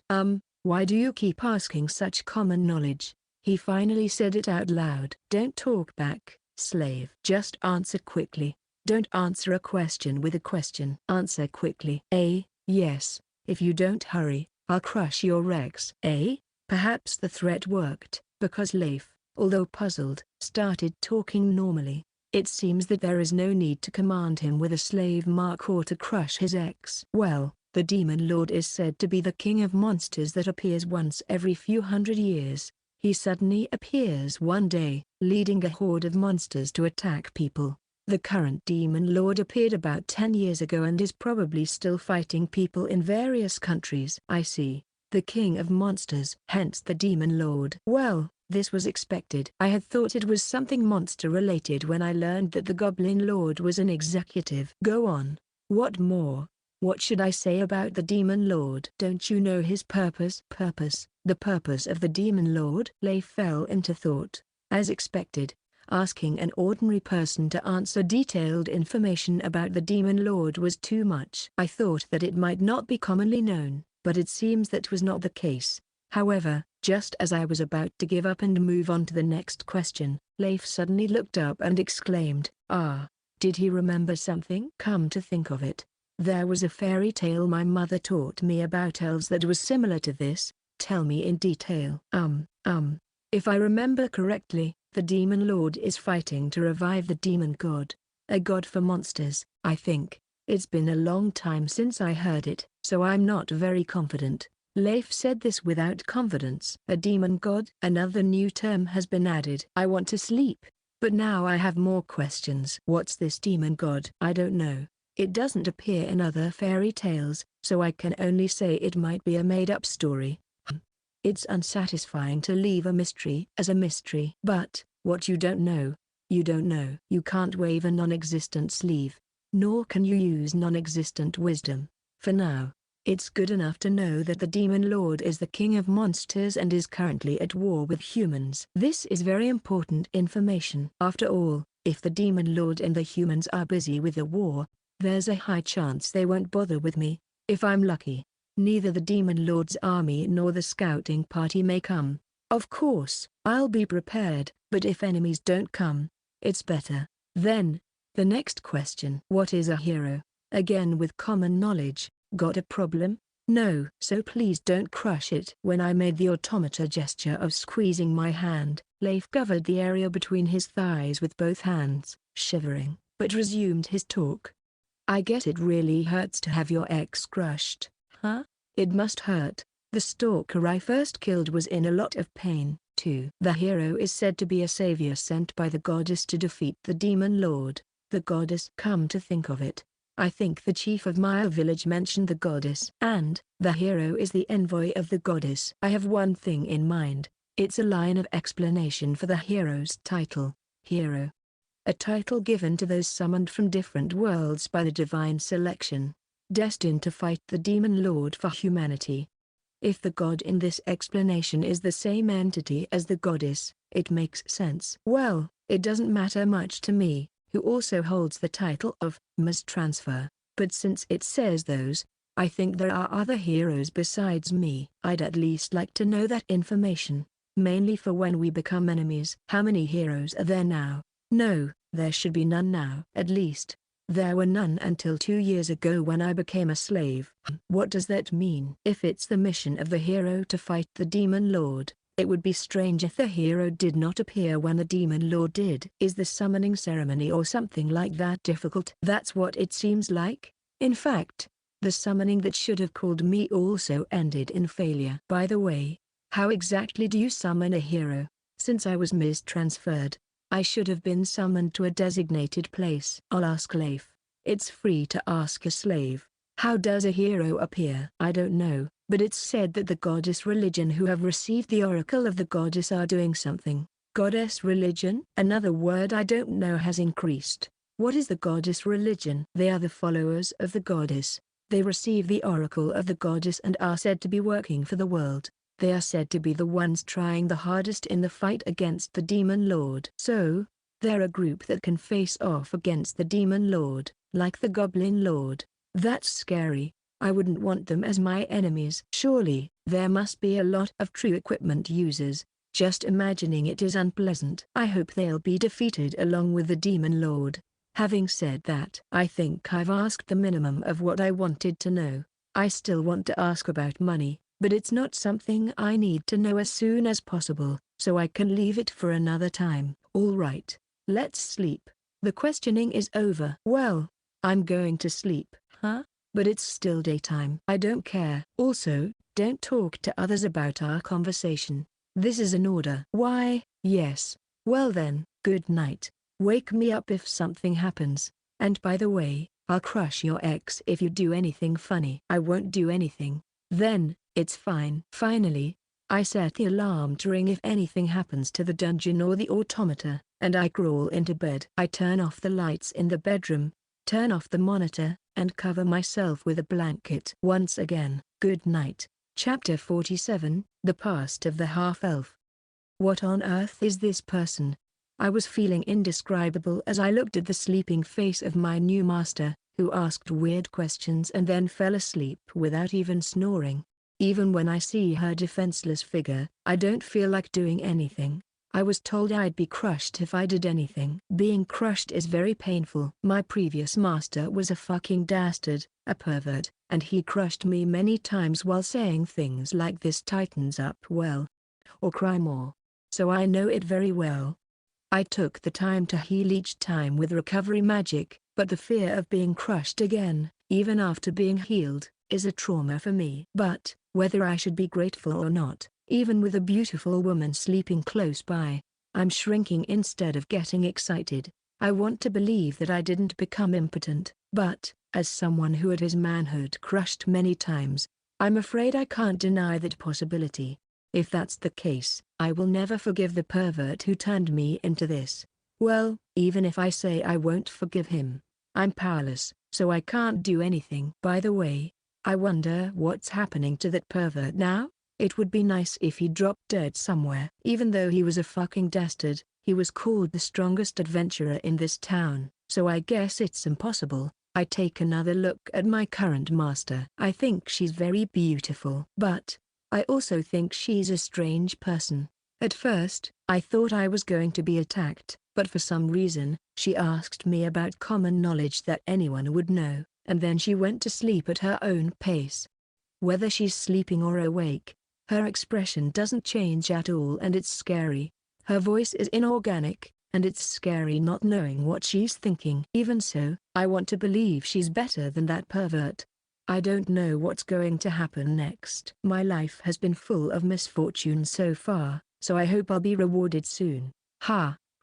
Why do you keep asking such common knowledge? He finally said it out loud. Don't talk back, slave. Just answer quickly. Don't answer a question with a question. Answer quickly. Yes. If you don't hurry, I'll crush your Rex. Perhaps the threat worked, because Leif, although puzzled, started talking normally. It seems that there is no need to command him with a slave mark or to crush his ex. Well, the Demon Lord is said to be the king of monsters that appears once every few hundred years. He suddenly appears one day, leading a horde of monsters to attack people. The current Demon Lord appeared about 10 years ago and is probably still fighting people in various countries. I see. The king of monsters. Hence the Demon Lord. Well, this was expected. I had thought it was something monster-related when I learned that the Goblin Lord was an executive. Go on. What more? What should I say about the Demon Lord? Don't you know his purpose? The purpose of the Demon Lord? Leif fell into thought. As expected, asking an ordinary person to answer detailed information about the Demon Lord was too much. I thought that it might not be commonly known, but it seems that was not the case. However, just as I was about to give up and move on to the next question, Leif suddenly looked up and exclaimed, did he remember something? Come to think of it, there was a fairy tale my mother taught me about elves that was similar to this. Tell me in detail. If I remember correctly, the Demon Lord is fighting to revive the demon god. A god for monsters, I think. It's been a long time since I heard it, so I'm not very confident. Leif said this without confidence. A demon god? Another new term has been added. I want to sleep, but now I have more questions. What's this demon god? I don't know. It doesn't appear in other fairy tales, so I can only say it might be a made-up story. It's unsatisfying to leave a mystery as a mystery. But, what you don't know, you don't know. You can't wave a non-existent sleeve, nor can you use non-existent wisdom. For now, it's good enough to know that the Demon Lord is the king of monsters and is currently at war with humans. This is very important information. After all, if the Demon Lord and the humans are busy with the war, there's a high chance they won't bother with me. If I'm lucky, neither the Demon Lord's army nor the scouting party may come. Of course, I'll be prepared, but if enemies don't come, it's better. Then, the next question. What is a hero? Again with common knowledge. Got a problem? No. So please don't crush it. When I made the automata gesture of squeezing my hand, Leif covered the area between his thighs with both hands, shivering, but resumed his talk. I guess it really hurts to have your ex crushed, huh? It must hurt. The stalker I first killed was in a lot of pain, too. The hero is said to be a savior sent by the goddess to defeat the Demon Lord. The goddess? Come to think of it, I think the chief of my village mentioned the goddess. And, the hero is the envoy of the goddess. I have one thing in mind. It's a line of explanation for the hero's title, hero. A title given to those summoned from different worlds by the divine selection, destined to fight the Demon Lord for humanity. If the god in this explanation is the same entity as the goddess, it makes sense. Well, it doesn't matter much to me, who also holds the title of Ms. Transfer, but since it says those, I think there are other heroes besides me. I'd at least like to know that information, mainly for when we become enemies. How many heroes are there now? No, there should be none now. At least, there were none until 2 years ago when I became a slave. What does that mean? If it's the mission of the hero to fight the demon lord, it would be strange if the hero did not appear when the demon lord did. Is the summoning ceremony or something like that difficult? That's what it seems like. In fact, the summoning that should have called me also ended in failure. By the way, how exactly do you summon a hero? Since I was mistransferred, I should have been summoned to a designated place. I'll ask Leif. It's free to ask a slave. How does a hero appear? I don't know, but it's said that the goddess religion who have received the oracle of the goddess are doing something. Goddess religion? Another word I don't know has increased. What is the goddess religion? They are the followers of the goddess. They receive the oracle of the goddess and are said to be working for the world. They are said to be the ones trying the hardest in the fight against the demon lord. So, they're a group that can face off against the demon lord, like the goblin lord. That's scary. I wouldn't want them as my enemies. Surely, there must be a lot of true equipment users. Just imagining it is unpleasant. I hope they'll be defeated along with the demon lord. Having said that, I think I've asked the minimum of what I wanted to know. I still want to ask about money, but it's not something I need to know as soon as possible, so I can leave it for another time. All right, let's sleep. The questioning is over. Well, I'm going to sleep. Huh? But it's still daytime. I don't care. Also, don't talk to others about our conversation. This is an order. Why, yes. Well then, good night. Wake me up if something happens. And by the way, I'll crush your ex if you do anything funny. I won't do anything. Then, it's fine. Finally, I set the alarm to ring if anything happens to the dungeon or the automata, and I crawl into bed. I turn off the lights in the bedroom, turn off the monitor, and cover myself with a blanket. Once again, good night. Chapter 47, The Past of the Half-Elf. What on earth is this person? I was feeling indescribable as I looked at the sleeping face of my new master, who asked weird questions and then fell asleep without even snoring. Even when I see her defenseless figure, I don't feel like doing anything. I was told I'd be crushed if I did anything. Being crushed is very painful. My previous master was a fucking dastard, a pervert, and he crushed me many times while saying things like "this tightens up well," or "cry more." So I know it very well. I took the time to heal each time with recovery magic, but the fear of being crushed again, even after being healed, is a trauma for me. But, whether I should be grateful or not, even with a beautiful woman sleeping close by, I'm shrinking instead of getting excited. I want to believe that I didn't become impotent, but, as someone who had his manhood crushed many times, I'm afraid I can't deny that possibility. If that's the case, I will never forgive the pervert who turned me into this. Well, even if I say I won't forgive him, I'm powerless, so I can't do anything. By the way, I wonder what's happening to that pervert now? It would be nice if he dropped dead somewhere. Even though he was a fucking dastard, he was called the strongest adventurer in this town, so I guess it's impossible. I take another look at my current master. I think she's very beautiful, but I also think she's a strange person. At first, I thought I was going to be attacked, but for some reason, she asked me about common knowledge that anyone would know, and then she went to sleep at her own pace. Whether she's sleeping or awake, her expression doesn't change at all and it's scary. Her voice is inorganic, and it's scary not knowing what she's thinking. Even so, I want to believe she's better than that pervert. I don't know what's going to happen next. My life has been full of misfortune so far, so I hope I'll be rewarded soon.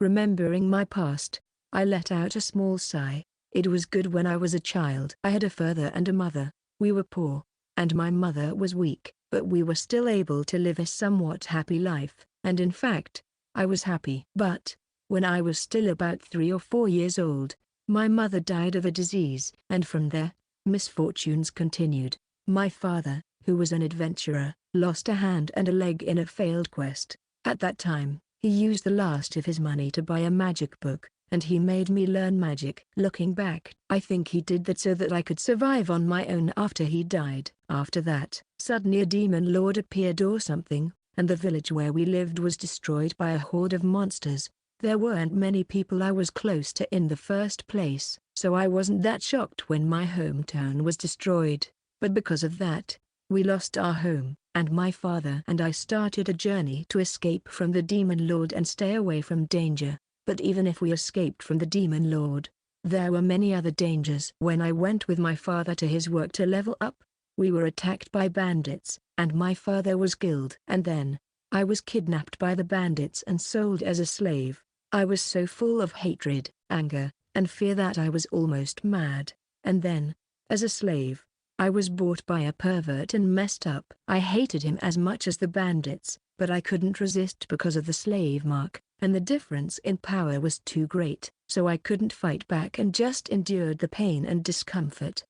Remembering my past, I let out a small sigh. It was good when I was a child. I had a father and a mother. We were poor, and my mother was weak, but we were still able to live a somewhat happy life, and in fact, I was happy. But, when I was still about 3 or 4 years old, my mother died of a disease, and from there, misfortunes continued. My father, who was an adventurer, lost a hand and a leg in a failed quest. At that time, he used the last of his money to buy a magic book, and he made me learn magic. Looking back, I think he did that so that I could survive on my own after he died. After that, suddenly a demon lord appeared or something, and the village where we lived was destroyed by a horde of monsters. There weren't many people I was close to in the first place, so I wasn't that shocked when my hometown was destroyed. But because of that, we lost our home, and my father and I started a journey to escape from the demon lord and stay away from danger. But even if we escaped from the demon lord, there were many other dangers. When I went with my father to his work to level up, we were attacked by bandits, and my father was killed. And then, I was kidnapped by the bandits and sold as a slave. I was so full of hatred, anger, and fear that I was almost mad. And then, as a slave, I was bought by a pervert and messed up. I hated him as much as the bandits, but I couldn't resist because of the slave mark, and the difference in power was too great, so I couldn't fight back and just endured the pain and discomfort.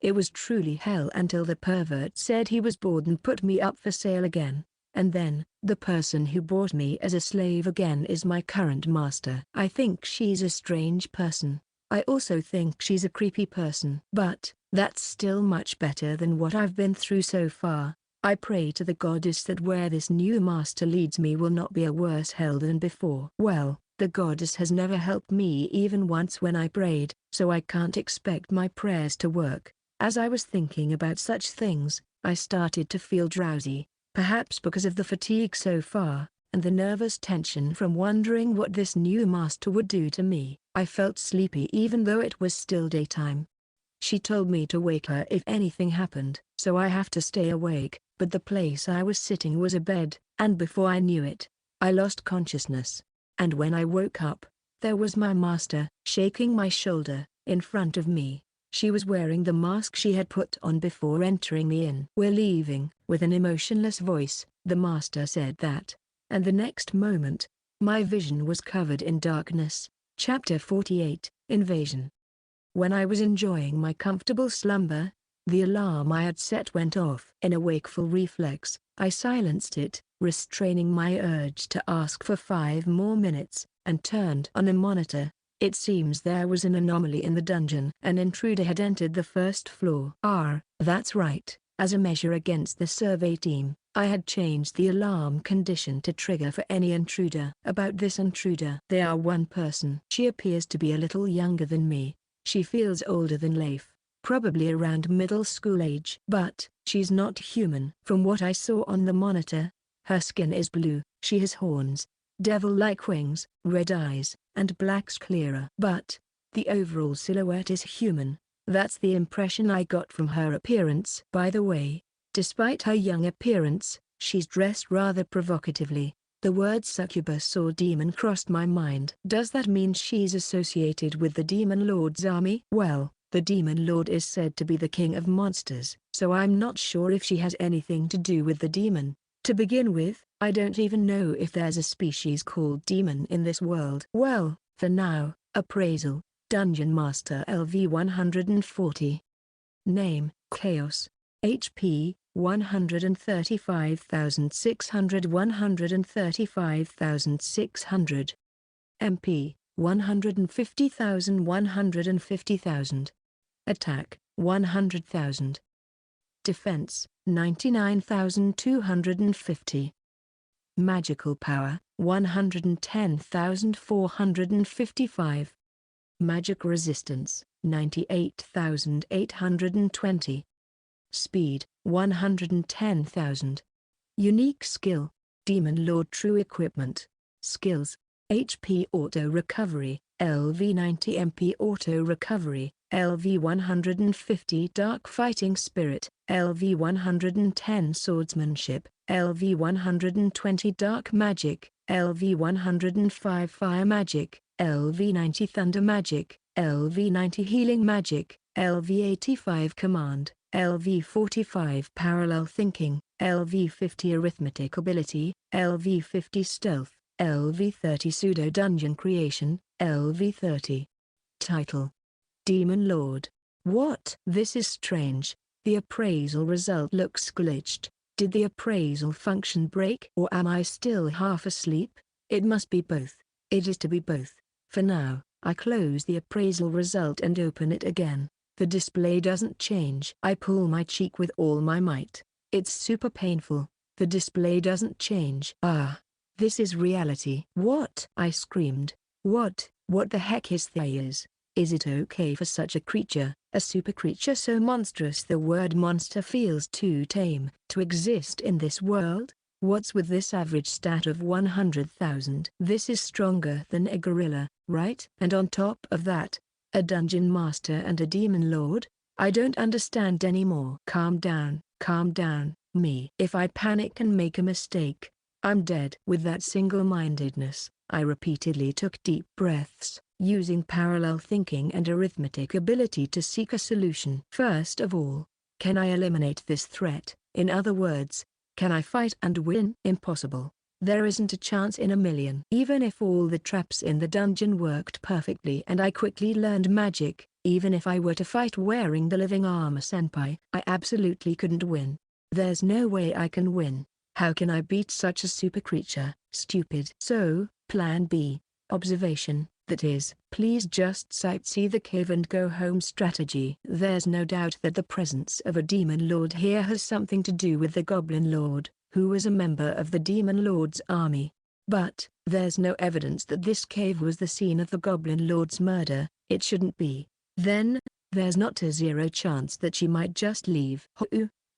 It was truly hell until the pervert said he was bored and put me up for sale again. And then, the person who bought me as a slave again is my current master. I think she's a strange person. I also think she's a creepy person. But, that's still much better than what I've been through so far. I pray to the goddess that where this new master leads me will not be a worse hell than before. Well, the goddess has never helped me even once when I prayed, so I can't expect my prayers to work. As I was thinking about such things, I started to feel drowsy. Perhaps because of the fatigue so far, and the nervous tension from wondering what this new master would do to me. I felt sleepy even though it was still daytime. She told me to wake her if anything happened, so I have to stay awake, but the place I was sitting was a bed, and before I knew it, I lost consciousness. And when I woke up, there was my master, shaking my shoulder, in front of me. She was wearing the mask she had put on before entering the inn. "We're leaving," with an emotionless voice, the master said that. And the next moment, my vision was covered in darkness. Chapter 48, Invasion. When I was enjoying my comfortable slumber, the alarm I had set went off. In a wakeful reflex, I silenced it, restraining my urge to ask for 5 more minutes, and turned on a monitor. It seems there was an anomaly in the dungeon. An intruder had entered the first floor. That's right. As a measure against the survey team, I had changed the alarm condition to trigger for any intruder. About this intruder. They are one person. She appears to be a little younger than me. She feels older than Leif, probably around middle school age. But, she's not human. From what I saw on the monitor, her skin is blue, she has horns, devil-like wings, red eyes, and black sclera. But, the overall silhouette is human. That's the impression I got from her appearance. By the way, despite her young appearance, she's dressed rather provocatively. The word succubus or demon crossed my mind. Does that mean she's associated with the Demon Lord's army? Well, the Demon Lord is said to be the king of monsters, so I'm not sure if she has anything to do with the demon. To begin with, I don't even know if there's a species called demon in this world. Well, for now, appraisal, Dungeon Master LV 140. Name, Chaos. HP, 135,600 135,600. MP, 150,000 150,000. Attack, 100,000. Defense, 99,250. Magical power, 110,455. Magic resistance, 98,820. Speed, 110,000. Unique skill, Demon Lord True Equipment. Skills, HP Auto Recovery, LV 90 MP Auto Recovery, LV 150 Dark Fighting Spirit, LV 110 Swordsmanship, LV 120 Dark Magic, LV 105 Fire Magic, LV 90 Thunder Magic, LV 90 Healing Magic, LV 85 Command, LV 45 Parallel Thinking, LV 50 Arithmetic Ability, LV 50 Stealth, LV 30 Pseudo Dungeon Creation, LV 30. Title: Demon Lord. What? This is strange. The appraisal result looks glitched. Did the appraisal function break, or am I still half asleep? It must be both. It is to be both. For now, I close the appraisal result and open it again. The display doesn't change. I pull my cheek with all my might. It's super painful. The display doesn't change. Ah! This is reality. What? I screamed. What the heck is this? Is it okay for such a creature, a super creature so monstrous the word monster feels too tame, to exist in this world? What's with this average stat of 100,000? This is stronger than a gorilla, right? And on top of that, a dungeon master and a demon lord? I don't understand anymore. Calm down, me. If I panic and make a mistake, I'm dead. With that single-mindedness, I repeatedly took deep breaths, using parallel thinking and arithmetic ability to seek a solution. First of all, can I eliminate this threat? In other words, can I fight and win? Impossible. There isn't a chance in a million. Even if all the traps in the dungeon worked perfectly and I quickly learned magic, even if I were to fight wearing the living armor senpai, I absolutely couldn't win. There's no way I can win. How can I beat such a super creature? Stupid. So, plan B. Observation, that is, please just sightsee the cave and go home strategy. There's no doubt that the presence of a demon lord here has something to do with the goblin lord, who was a member of the demon lord's army. But, there's no evidence that this cave was the scene of the goblin lord's murder. It shouldn't be. Then, there's not a zero chance that she might just leave.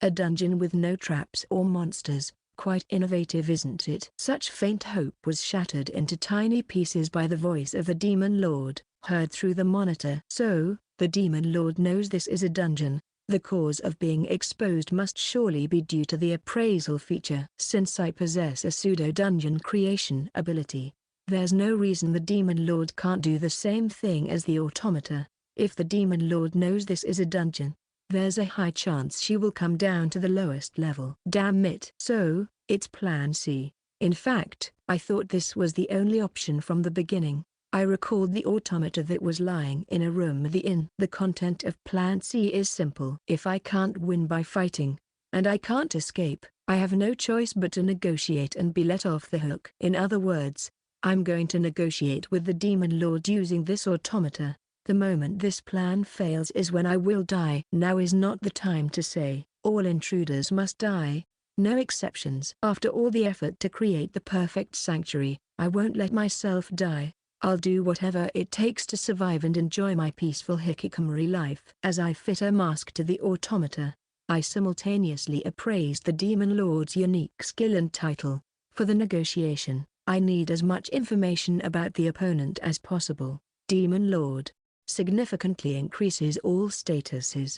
A dungeon with no traps or monsters. Quite innovative, isn't it? Such faint hope was shattered into tiny pieces by the voice of the demon lord, heard through the monitor. So, the demon lord knows this is a dungeon. The cause of being exposed must surely be due to the appraisal feature. Since I possess a pseudo-dungeon creation ability, there's no reason the demon lord can't do the same thing as the automata. If the demon lord knows this is a dungeon, there's a high chance she will come down to the lowest level. Damn it. So, it's plan C. In fact, I thought this was the only option from the beginning. I recalled the automata that was lying in a room at the inn. The content of plan C is simple. If I can't win by fighting, and I can't escape, I have no choice but to negotiate and be let off the hook. In other words, I'm going to negotiate with the demon lord using this automata. The moment this plan fails is when I will die. Now is not the time to say, all intruders must die. No exceptions. After all the effort to create the perfect sanctuary, I won't let myself die. I'll do whatever it takes to survive and enjoy my peaceful hikikomori life. As I fit a mask to the automata, I simultaneously appraised the demon lord's unique skill and title. For the negotiation, I need as much information about the opponent as possible. Demon lord. Significantly increases all statuses.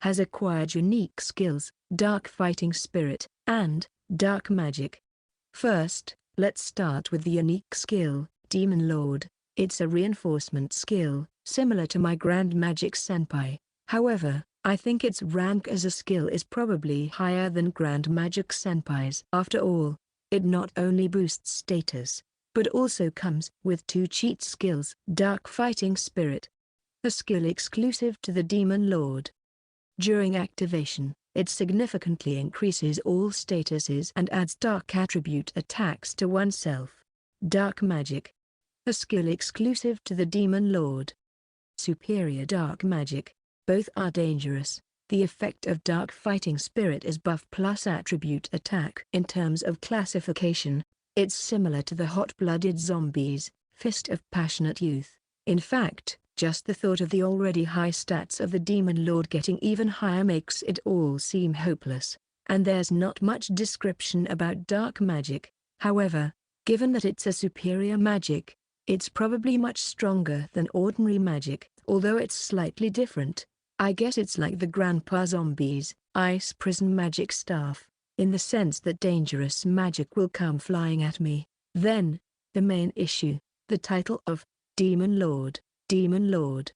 Has acquired unique skills, dark fighting spirit, and dark magic. First, let's start with the unique skill, Demon Lord. It's a reinforcement skill, similar to my Grand Magic Senpai. However, I think its rank as a skill is probably higher than Grand Magic Senpai's. After all, it not only boosts status, but also comes with 2 cheat skills. Dark Fighting Spirit. A skill exclusive to the Demon Lord. During activation, it significantly increases all statuses and adds dark attribute attacks to oneself. Dark Magic. A skill exclusive to the Demon Lord. Superior Dark Magic. Both are dangerous. The effect of Dark Fighting Spirit is buff plus attribute attack. In terms of classification, it's similar to the hot-blooded zombies, Fist of Passionate Youth. In fact, just the thought of the already high stats of the Demon Lord getting even higher makes it all seem hopeless. And there's not much description about dark magic. However, given that it's a superior magic, it's probably much stronger than ordinary magic. Although it's slightly different, I guess it's like the Grandpa Zombies, Ice Prison Magic Staff, in the sense that dangerous magic will come flying at me. Then, the main issue, the title of Demon Lord. Demon Lord.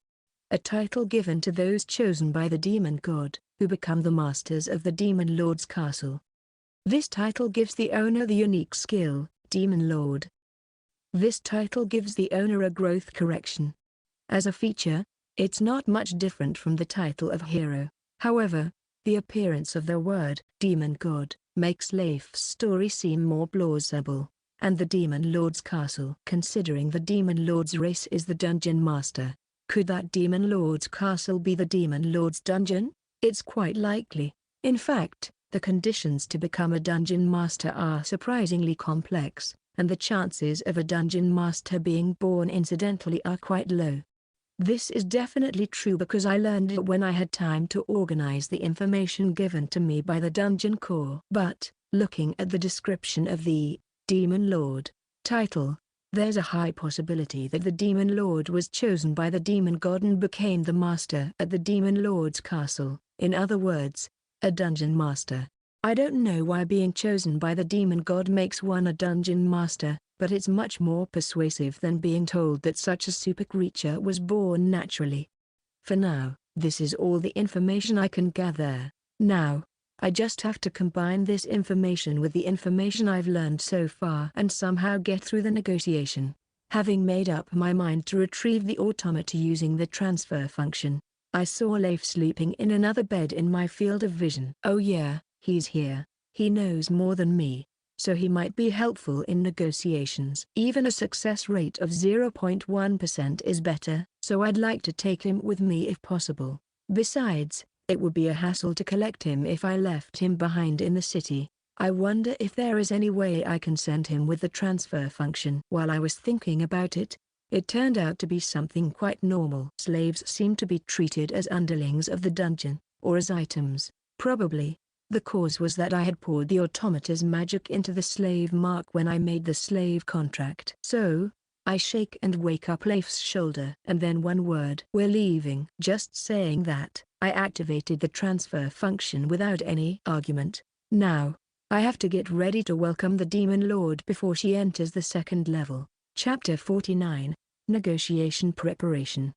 A title given to those chosen by the demon god, who become the masters of the Demon Lord's castle. This title gives the owner the unique skill, Demon Lord. This title gives the owner a growth correction. As a feature, it's not much different from the title of hero. However, the appearance of the word demon god makes Leif's story seem more plausible, and the demon lord's castle. Considering the demon lord's race is the dungeon master, could that demon lord's castle be the demon lord's dungeon? It's quite likely. In fact, the conditions to become a dungeon master are surprisingly complex, and the chances of a dungeon master being born incidentally are quite low. This is definitely true because I learned it when I had time to organize the information given to me by the dungeon core. But, looking at the description of the Demon Lord title, there's a high possibility that the Demon Lord was chosen by the demon god and became the master at the Demon Lord's castle, in other words, a dungeon master. I don't know why being chosen by the demon god makes one a dungeon master, but it's much more persuasive than being told that such a super creature was born naturally. For now, this is all the information I can gather. Now, I just have to combine this information with the information I've learned so far and somehow get through the negotiation. Having made up my mind to retrieve the automata using the transfer function, I saw Leif sleeping in another bed in my field of vision. Oh yeah, he's here. He knows more than me, so he might be helpful in negotiations. Even a success rate of 0.1% is better, so I'd like to take him with me if possible. Besides, it would be a hassle to collect him if I left him behind in the city. I wonder if there is any way I can send him with the transfer function. While I was thinking about it, it turned out to be something quite normal. Slaves seem to be treated as underlings of the dungeon, or as items, probably. The cause was that I had poured the automata's magic into the slave mark when I made the slave contract. So, I shake and wake up Leif's shoulder. And then one word. We're leaving. Just saying that, I activated the transfer function without any argument. Now, I have to get ready to welcome the Demon Lord before she enters the second level. Chapter 49, Negotiation Preparation.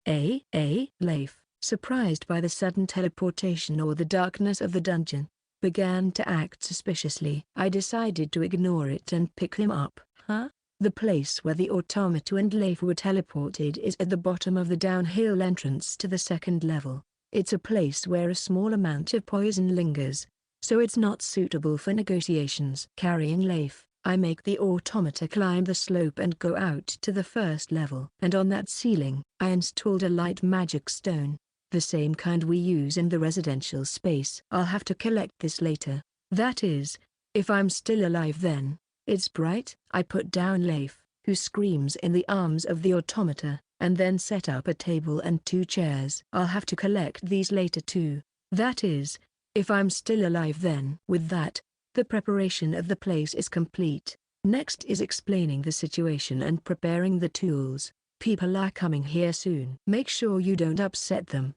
Leif, surprised by the sudden teleportation or the darkness of the dungeon, began to act suspiciously. I decided to ignore it and pick him up. Huh? The place where the automata and Leif were teleported is at the bottom of the downhill entrance to the second level. It's a place where a small amount of poison lingers, so it's not suitable for negotiations. Carrying Leif, I make the automata climb the slope and go out to the first level. And on that ceiling, I installed a light magic stone, the same kind we use in the residential space. I'll have to collect this later. That is, if I'm still alive then. It's bright. I put down Leif, who screams in the arms of the automata, and then set up a table and 2 chairs. I'll have to collect these later too. That is, if I'm still alive then. With that, the preparation of the place is complete. Next is explaining the situation and preparing the tools. People are coming here soon. Make sure you don't upset them.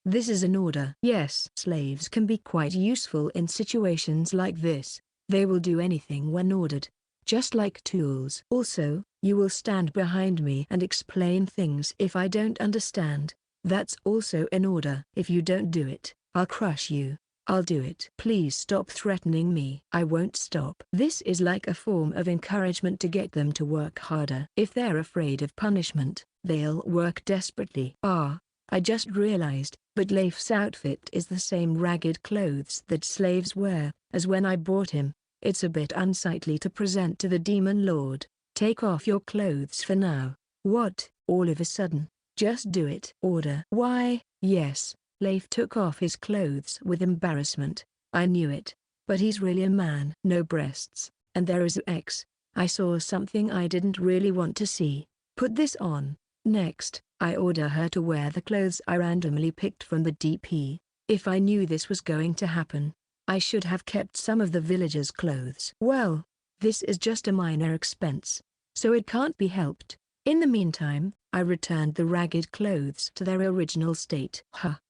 This is an order. Yes. Slaves can be quite useful in situations like this. They will do anything when ordered, just like tools. Also, you will stand behind me and explain things if I don't understand. That's also an order. If you don't do it, I'll crush you. I'll do it. Please stop threatening me. I won't stop. This is like a form of encouragement to get them to work harder. If they're afraid of punishment, they'll work desperately. I just realized, but Leif's outfit is the same ragged clothes that slaves wear, as when I bought him. It's a bit unsightly to present to the Demon Lord. Take off your clothes for now. What? All of a sudden? Just do it. Order. Why, yes. Leif took off his clothes with embarrassment. I knew it. But he's really a man. No breasts, and there is X. I saw something I didn't really want to see. Put this on. Next, I order her to wear the clothes I randomly picked from the DP. If I knew this was going to happen, I should have kept some of the villagers' clothes. Well, this is just a minor expense, so it can't be helped. In the meantime, I returned the ragged clothes to their original state.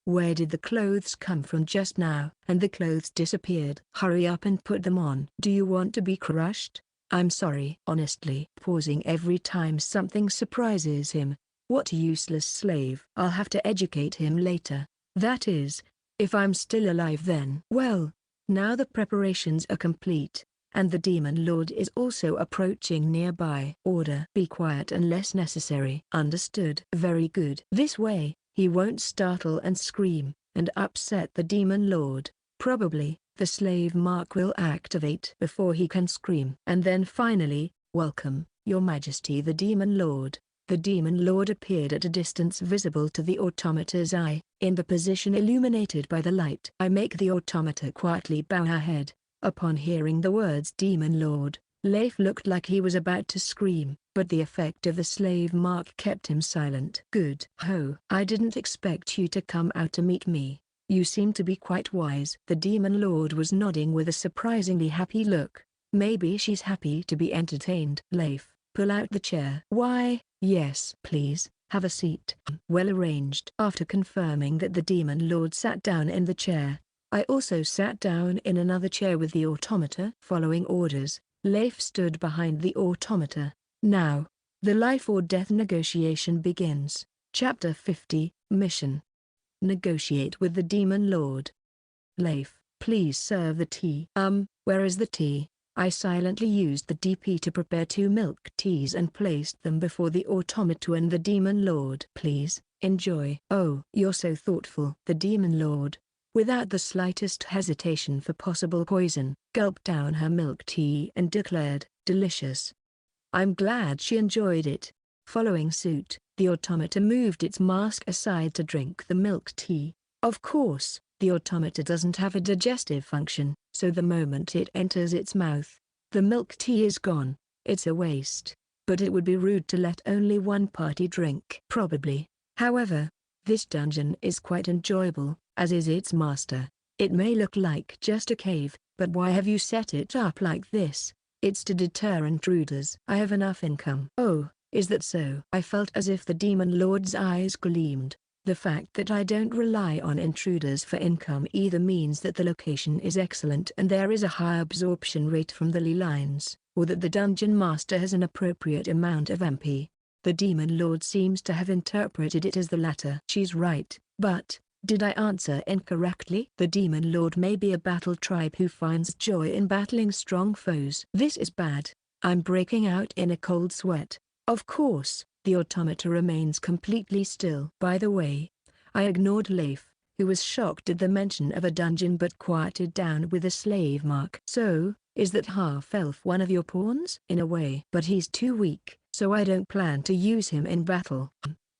Where did the clothes come from just now? And the clothes disappeared. Hurry up and put them on. Do you want to be crushed? I'm sorry. Honestly. Pausing every time something surprises him. What a useless slave. I'll have to educate him later. That is, if I'm still alive then. Well, now the preparations are complete, and the Demon Lord is also approaching nearby. Order. Be quiet unless necessary. Understood. Very good. This way, he won't startle and scream. and upset the demon lord. Probably, the slave mark will activate before he can scream. And then finally, welcome, your majesty, the demon lord. The demon lord appeared at a distance visible to the automator's eye, in the position illuminated by the light. I make the automata quietly bow her head. Upon hearing the words demon lord, Leif looked like he was about to scream, but the effect of the slave mark kept him silent. Good. Ho! I didn't expect you to come out to meet me. You seem to be quite wise. The demon lord was nodding with a surprisingly happy look. Maybe she's happy to be entertained. Leif, pull out the chair. Why, yes please, have a seat. Well arranged. After confirming that the demon lord sat down in the chair, I also sat down in another chair with the automata. Following orders, Leif stood behind the automata. Now, the life or death negotiation begins. Chapter 50, Mission. Negotiate with the demon lord. Leif, please serve the tea. Where is the tea? I silently used the DP to prepare 2 milk teas and placed them before the automata and the demon lord. Please, enjoy. Oh, you're so thoughtful. The demon lord, without the slightest hesitation for possible poison, gulped down her milk tea and declared, delicious. I'm glad she enjoyed it. Following suit, the automata moved its mask aside to drink the milk tea. Of course, the automata doesn't have a digestive function, so the moment it enters its mouth, the milk tea is gone. It's a waste. But it would be rude to let only one party drink. Probably. However, this dungeon is quite enjoyable, as is its master. It may look like just a cave, but why have you set it up like this? It's to deter intruders. I have enough income. Oh, is that so? I felt as if the demon lord's eyes gleamed. The fact that I don't rely on intruders for income either means that the location is excellent and there is a high absorption rate from the ley lines, or that the dungeon master has an appropriate amount of MP. The demon lord seems to have interpreted it as the latter. She's right, but did I answer incorrectly? The demon lord may be a battle tribe who finds joy in battling strong foes. This is bad. I'm breaking out in a cold sweat. Of course, the automata remains completely still. By the way, I ignored Leif, who was shocked at the mention of a dungeon but quieted down with a slave mark. So, is that half-elf one of your pawns? In a way. But he's too weak, so I don't plan to use him in battle.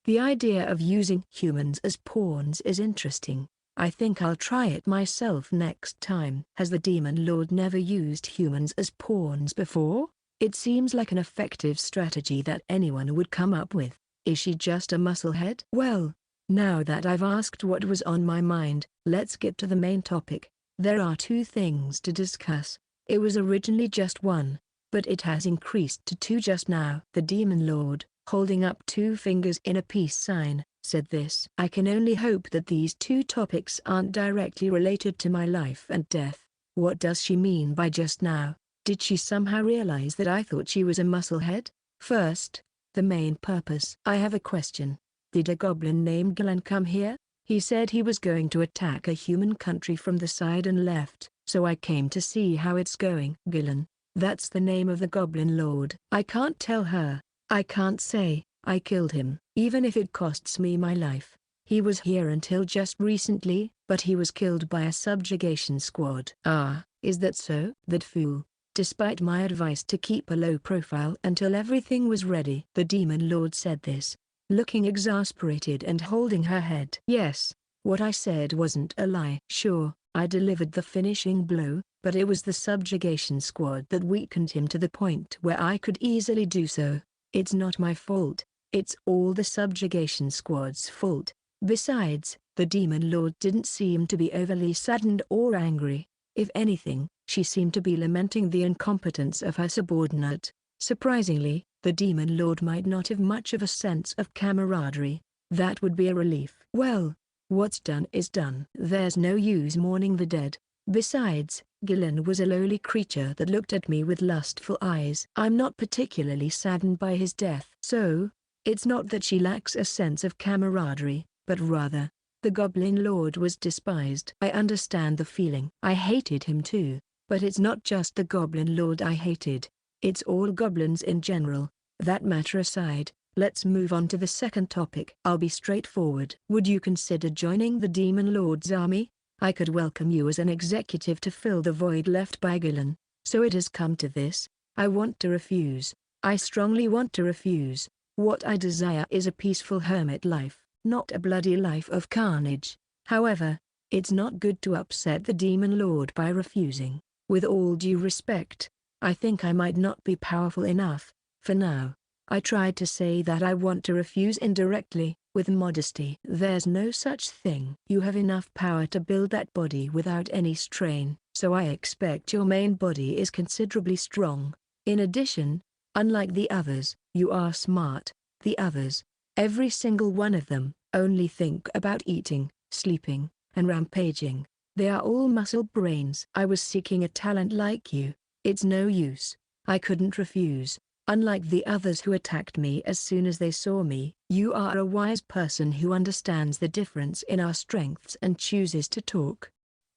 The idea of using humans as pawns is interesting. I think I'll try it myself next time. Has the demon lord never used humans as pawns before? It seems like an effective strategy that anyone would come up with. Is she just a musclehead? Well, now that I've asked what was on my mind, let's get to the main topic. There are 2 things to discuss. It was originally just 1, but it has increased to 2 just now. The demon lord, holding up 2 fingers in a peace sign, said this. I can only hope that these 2 topics aren't directly related to my life and death. What does she mean by just now? Did she somehow realize that I thought she was a musclehead? First, the main purpose. I have a question. Did a goblin named Gillen come here? He said he was going to attack a human country from the side and left, so I came to see how it's going. Gillen, that's the name of the goblin lord. I can't tell her. I can't say, I killed him, even if it costs me my life. He was here until just recently, but he was killed by a subjugation squad. Ah, is that so? That fool. Despite my advice to keep a low profile until everything was ready. The demon lord said this, looking exasperated and holding her head. Yes, what I said wasn't a lie. Sure, I delivered the finishing blow, but it was the subjugation squad that weakened him to the point where I could easily do so. It's not my fault, it's all the subjugation squad's fault. Besides, the demon lord didn't seem to be overly saddened or angry. If anything, she seemed to be lamenting the incompetence of her subordinate. Surprisingly, the demon lord might not have much of a sense of camaraderie. That would be a relief. Well, what's done is done. There's no use mourning the dead. Besides, Gillen was a lowly creature that looked at me with lustful eyes. I'm not particularly saddened by his death. So, it's not that she lacks a sense of camaraderie, but rather, the goblin lord was despised. I understand the feeling. I hated him too, but it's not just the goblin lord I hated. It's all goblins in general. That matter aside, Let's move on to the second topic. I'll be straightforward. Would you consider joining the Demon Lord's army? I could welcome you as an executive to fill the void left by Gillen. So it has come to this. I want to refuse. I strongly want to refuse. What I desire is a peaceful hermit life, not a bloody life of carnage. However, it's not good to upset the Demon Lord by refusing. With all due respect, I think I might not be powerful enough. For now, I tried to say that I want to refuse indirectly, with modesty. There's no such thing. You have enough power to build that body without any strain, so I expect your main body is considerably strong. In addition, unlike the others, you are smart. The others, every single one of them, only think about eating, sleeping, and rampaging. They are all muscle brains. I was seeking a talent like you. It's no use. I couldn't refuse. Unlike the others who attacked me as soon as they saw me. You are a wise person who understands the difference in our strengths and chooses to talk.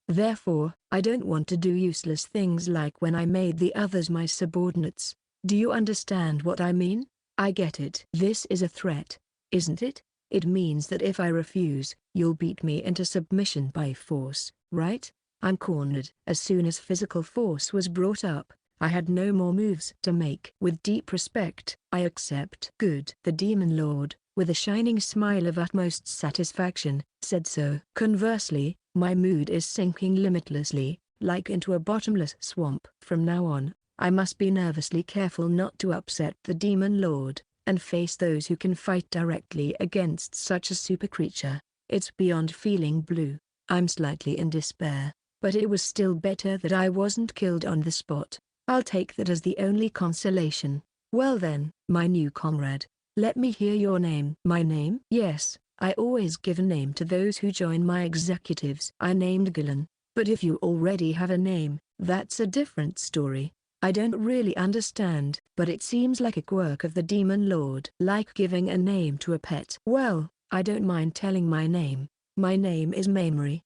Therefore, I don't want to do useless things like when I made the others my subordinates. Do you understand what I mean? I get it. This is a threat, isn't it? It means that if I refuse, you'll beat me into submission by force, right? I'm cornered. As soon as physical force was brought up, I had no more moves to make. With deep respect, I accept. Good. The Demon Lord, with a shining smile of utmost satisfaction, said so. Conversely, my mood is sinking limitlessly, like into a bottomless swamp. From now on, I must be nervously careful not to upset the Demon Lord, and face those who can fight directly against such a super creature. It's beyond feeling blue. I'm slightly in despair, but it was still better that I wasn't killed on the spot. I'll take that as the only consolation. Well then, my new comrade, let me hear your name. My name? Yes, I always give a name to those who join my executives. I named Gillen, but if you already have a name, that's a different story. I don't really understand, but it seems like a quirk of the Demon Lord. Like giving a name to a pet. Well, I don't mind telling my name. My name is Mamori.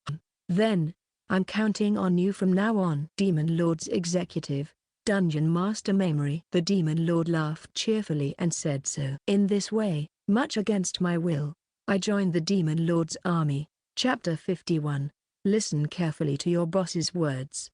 Then, I'm counting on you from now on. Demon Lord's executive, Dungeon Master Mamori. The Demon Lord laughed cheerfully and said so. In this way, much against my will, I joined the Demon Lord's army. Chapter 51. Listen carefully to your boss's words.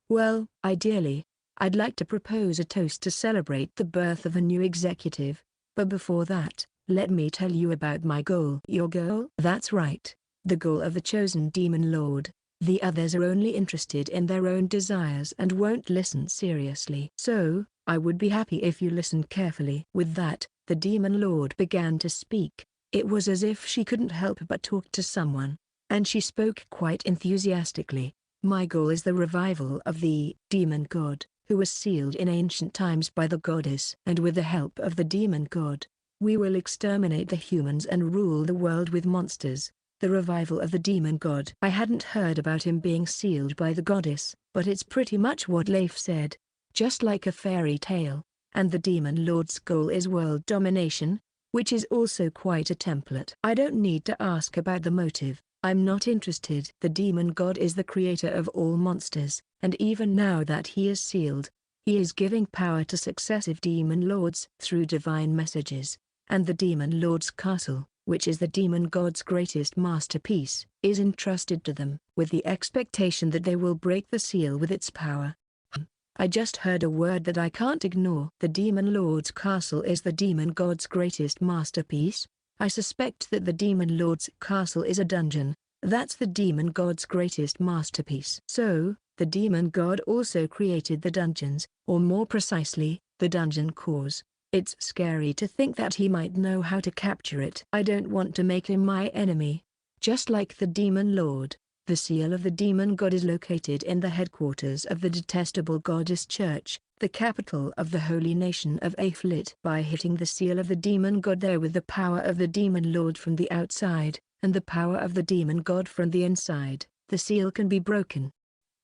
Well, ideally, I'd like to propose a toast to celebrate the birth of a new executive, but before that, let me tell you about my goal. Your goal? That's right, the goal of the chosen Demon Lord. The others are only interested in their own desires and won't listen seriously. So, I would be happy if you listened carefully. With that, the Demon Lord began to speak. It was as if she couldn't help but talk to someone, and she spoke quite enthusiastically. My goal is the revival of the demon god, who was sealed in ancient times by the goddess. And with the help of the demon god, we will exterminate the humans and rule the world with monsters. The revival of the demon god. I hadn't heard about him being sealed by the goddess, but it's pretty much what Leif said. Just like a fairy tale. And the Demon Lord's goal is world domination, which is also quite a template. I don't need to ask about the motive. I'm not interested. The demon god is the creator of all monsters, and even now that he is sealed, he is giving power to successive demon lords through divine messages. And the demon lord's castle, which is the demon god's greatest masterpiece, is entrusted to them, with the expectation that they will break the seal with its power. I just heard a word that I can't ignore. The demon lord's castle is the demon god's greatest masterpiece. I suspect that the demon lord's castle is a dungeon. That's the demon god's greatest masterpiece. So, the demon god also created the dungeons, or more precisely, the dungeon cores. It's scary to think that he might know how to capture it. I don't want to make him my enemy. Just like the demon lord, the seal of the demon god is located in the headquarters of the detestable goddess church, the capital of the holy nation of Aiflit. By hitting the seal of the demon god there with the power of the demon lord from the outside, and the power of the demon god from the inside, the seal can be broken.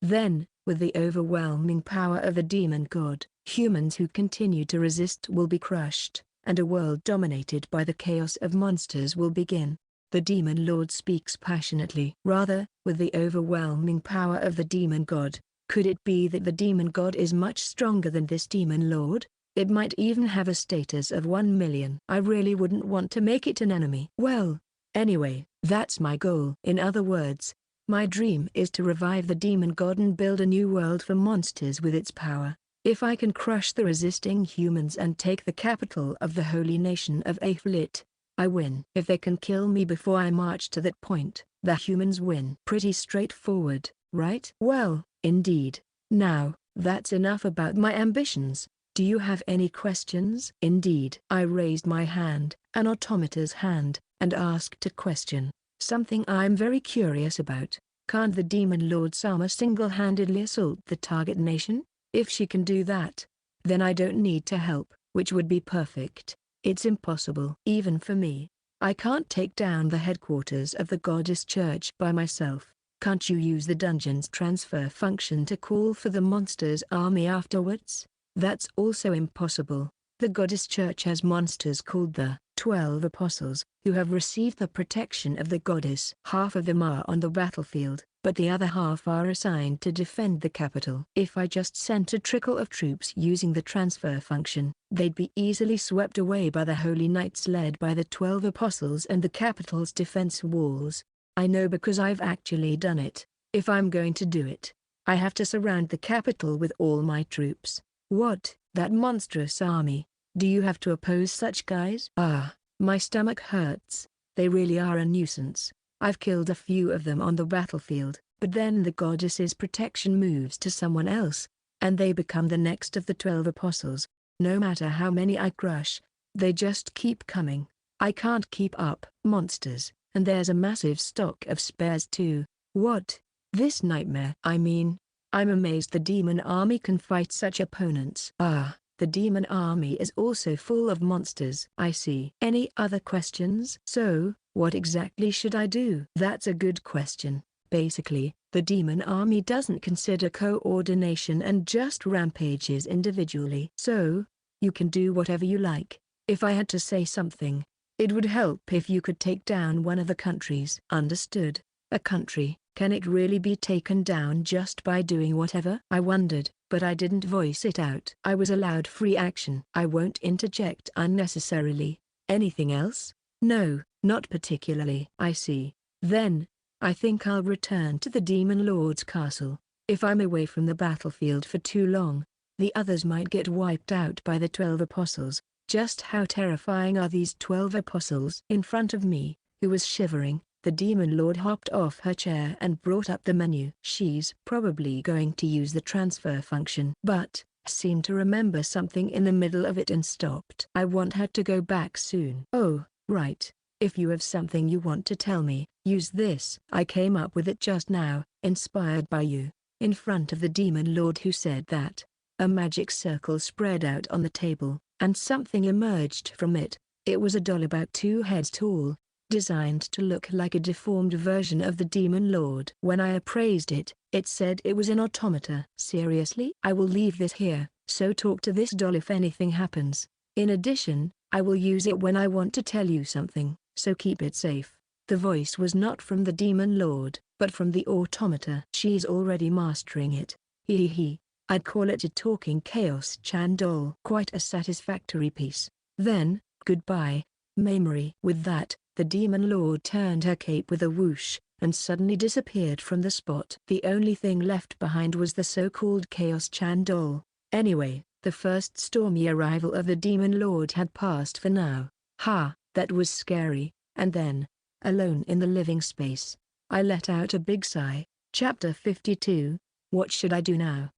Then, with the overwhelming power of the demon god, humans who continue to resist will be crushed, and a world dominated by the chaos of monsters will begin. The demon lord speaks passionately. Rather, with the overwhelming power of the demon god, could it be that the demon god is much stronger than this demon lord? It might even have a status of 1 million. I really wouldn't want to make it an enemy. Well, anyway, that's my goal. In other words, my dream is to revive the demon god and build a new world for monsters with its power. If I can crush the resisting humans and take the capital of the holy nation of Athlit, I win. If they can kill me before I march to that point, the humans win. Pretty straightforward, right? Well, indeed. Now, that's enough about my ambitions. Do you have any questions? Indeed. I raised my hand, an automata's hand, and asked a question, something I'm very curious about. Can't the demon lord Sama single-handedly assault the target nation? If she can do that, then I don't need to help, which would be perfect. It's impossible. Even for me. I can't take down the headquarters of the goddess church by myself. Can't you use the dungeon's transfer function to call for the monster's army afterwards? That's also impossible. The goddess church has monsters called the 12 Apostles, who have received the protection of the goddess. Half of them are on the battlefield, but the other half are assigned to defend the capital. If I just sent a trickle of troops using the transfer function, they'd be easily swept away by the holy knights led by the 12 Apostles and the capital's defense walls. I know because I've actually done it. If I'm going to do it, I have to surround the capital with all my troops. What? That monstrous army? Do you have to oppose such guys? Ah, my stomach hurts. They really are a nuisance. I've killed a few of them on the battlefield, but then the goddess's protection moves to someone else, and they become the next of the 12 apostles. No matter how many I crush, they just keep coming. I can't keep up. Monsters, and there's a massive stock of spares too. What? This nightmare. I mean, I'm amazed the demon army can fight such opponents. Ah, the demon army is also full of monsters. I see. Any other questions? So, what exactly should I do? That's a good question. Basically, the demon army doesn't consider coordination and just rampages individually. So, you can do whatever you like. If I had to say something, it would help if you could take down one of the countries. Understood. A country, can it really be taken down just by doing whatever? I wondered, but I didn't voice it out. I was allowed free action. I won't interject unnecessarily. Anything else? No, not particularly. I see. Then, I think I'll return to the Demon Lord's castle. If I'm away from the battlefield for too long, the others might get wiped out by the 12 apostles. Just how terrifying are these 12 apostles? In front of me, who was shivering, the Demon Lord hopped off her chair and brought up the menu. She's probably going to use the transfer function, but seemed to remember something in the middle of it and stopped. I want her to go back soon. Oh, right. If you have something you want to tell me, use this. I came up with it just now, inspired by you. In front of the Demon Lord who said that, a magic circle spread out on the table, and something emerged from it. It was a doll about 2 heads tall, designed to look like a deformed version of the Demon Lord. When I appraised it, it said it was an automata. Seriously? I will leave this here, so talk to this doll if anything happens. In addition, I will use it when I want to tell you something, so keep it safe. The voice was not from the Demon Lord, but from the automata. She's already mastering it. Hee. I'd call it a talking Chaos-chan doll. Quite a satisfactory piece. Then, goodbye, Mamori. With that, the Demon Lord turned her cape with a whoosh, and suddenly disappeared from the spot. The only thing left behind was the so-called Chaos-chan doll. Anyway, the first stormy arrival of the Demon Lord had passed for now. Ha, that was scary. And then, alone in the living space, I let out a big sigh. Chapter 52, What should I do now?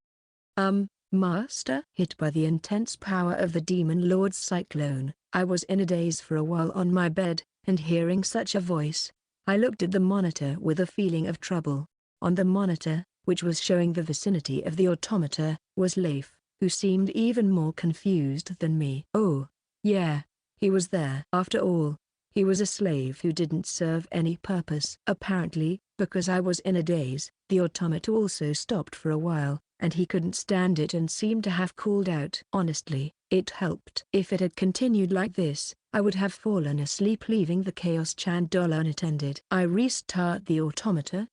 Master? Hit by the intense power of the Demon Lord's cyclone, I was in a daze for a while on my bed, and hearing such a voice, I looked at the monitor with a feeling of trouble. On the monitor, which was showing the vicinity of the automata, was Leif, who seemed even more confused than me. Oh, yeah, he was there. After all, he was a slave who didn't serve any purpose. Apparently, because I was in a daze, the automata also stopped for a while, and he couldn't stand it and seemed to have cooled out. Honestly, it helped. If it had continued like this, I would have fallen asleep leaving the Chaos-chan doll unattended. I restart the automata.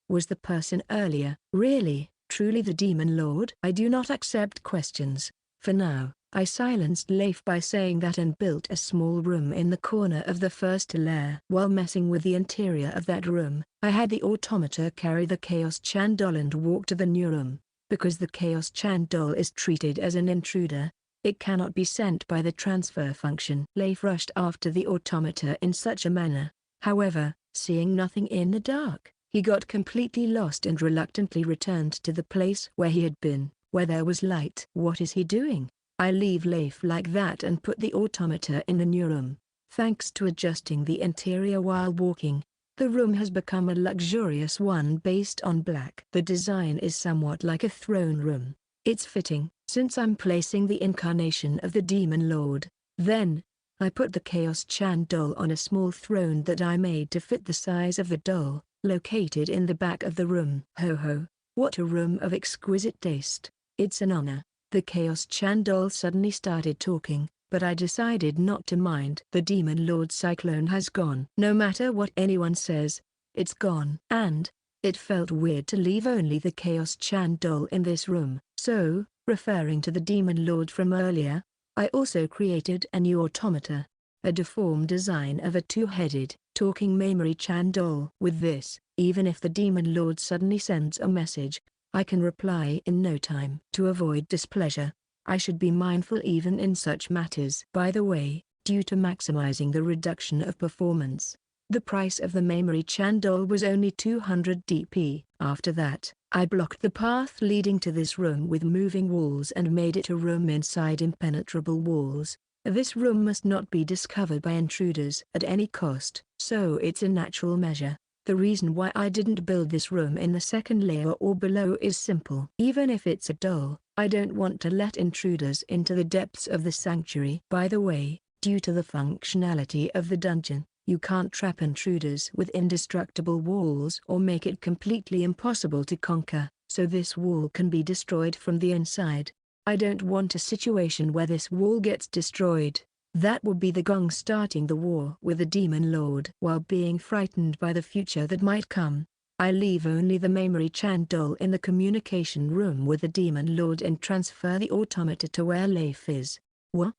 Was the person earlier really, truly the Demon Lord? I do not accept questions. For now, I silenced Leif by saying that and built a small room in the corner of the first lair. While messing with the interior of that room, I had the automata carry the Chaos Chan doll and walk to the new room. Because the Chaos Chan doll is treated as an intruder, it cannot be sent by the transfer function. Leif rushed after the automata in such a manner. However, seeing nothing in the dark, he got completely lost and reluctantly returned to the place where he had been, where there was light. What is he doing? I leave Leif like that and put the automata in the new room. Thanks to adjusting the interior while walking, the room has become a luxurious one based on black. The design is somewhat like a throne room. It's fitting, since I'm placing the incarnation of the Demon Lord. Then, I put the Chaos Chan doll on a small throne that I made to fit the size of the doll, located in the back of the room. Ho ho, what a room of exquisite taste. It's an honor. The Chaos Chan doll suddenly started talking, but I decided not to mind. The Demon Lord Cyclone has gone. No matter what anyone says, it's gone. And it felt weird to leave only the Chaos Chan doll in this room. So, referring to the Demon Lord from earlier, I also created a new automata, a deformed design of a two-headed, talking Mamori Chan doll. With this, even if the Demon Lord suddenly sends a message, I can reply in no time. To avoid displeasure, I should be mindful even in such matters. By the way, due to maximizing the reduction of performance, the price of the Mamori Chan doll was only 200 DP. After that, I blocked the path leading to this room with moving walls and made it a room inside impenetrable walls. This room must not be discovered by intruders at any cost. So it's a natural measure. The reason why I didn't build this room in the second layer or below is simple. Even if it's a doll, I don't want to let intruders into the depths of the sanctuary. By the way, due to the functionality of the dungeon, you can't trap intruders with indestructible walls or make it completely impossible to conquer, so this wall can be destroyed from the inside. I don't want a situation where this wall gets destroyed. That would be the Gong starting the war with the Demon Lord. While being frightened by the future that might come, I leave only the Mamori Chan doll in the communication room with the Demon Lord and transfer the automata to where Leif is.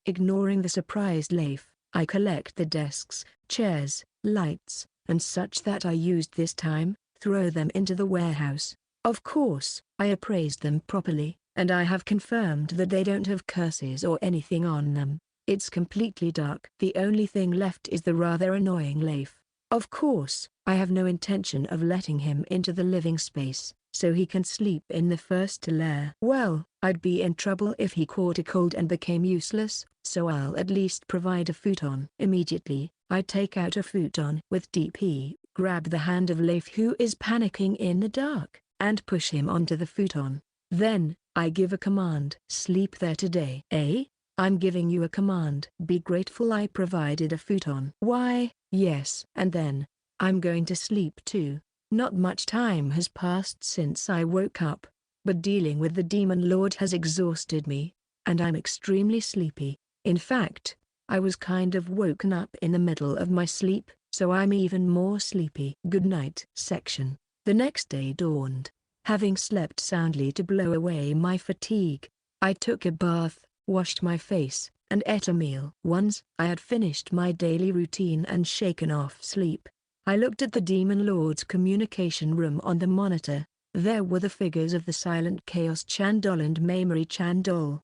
Ignoring the surprised Leif, I collect the desks, chairs, lights, and such that I used this time, throw them into the warehouse. Of course, I appraised them properly, and I have confirmed that they don't have curses or anything on them. It's completely dark. The only thing left is the rather annoying Leif. Of course, I have no intention of letting him into the living space, so he can sleep in the first lair. Well, I'd be in trouble if he caught a cold and became useless, so I'll at least provide a futon. Immediately, I take out a futon with DP, grab the hand of Leif who is panicking in the dark, and push him onto the futon. Then, I give a command. Sleep there today. I'm giving you a command. Be grateful I provided a futon. Why, yes. And then, I'm going to sleep too. Not much time has passed since I woke up, but dealing with the Demon Lord has exhausted me, and I'm extremely sleepy. In fact, I was kind of woken up in the middle of my sleep, so I'm even more sleepy. Good night. Section. The next day dawned. Having slept soundly to blow away my fatigue, I took a bath, washed my face, and ate a meal. Once I had finished my daily routine and shaken off sleep, I looked at the Demon Lord's communication room on the monitor. There were the figures of the silent Chaos Chan doll and Mamori Chan doll.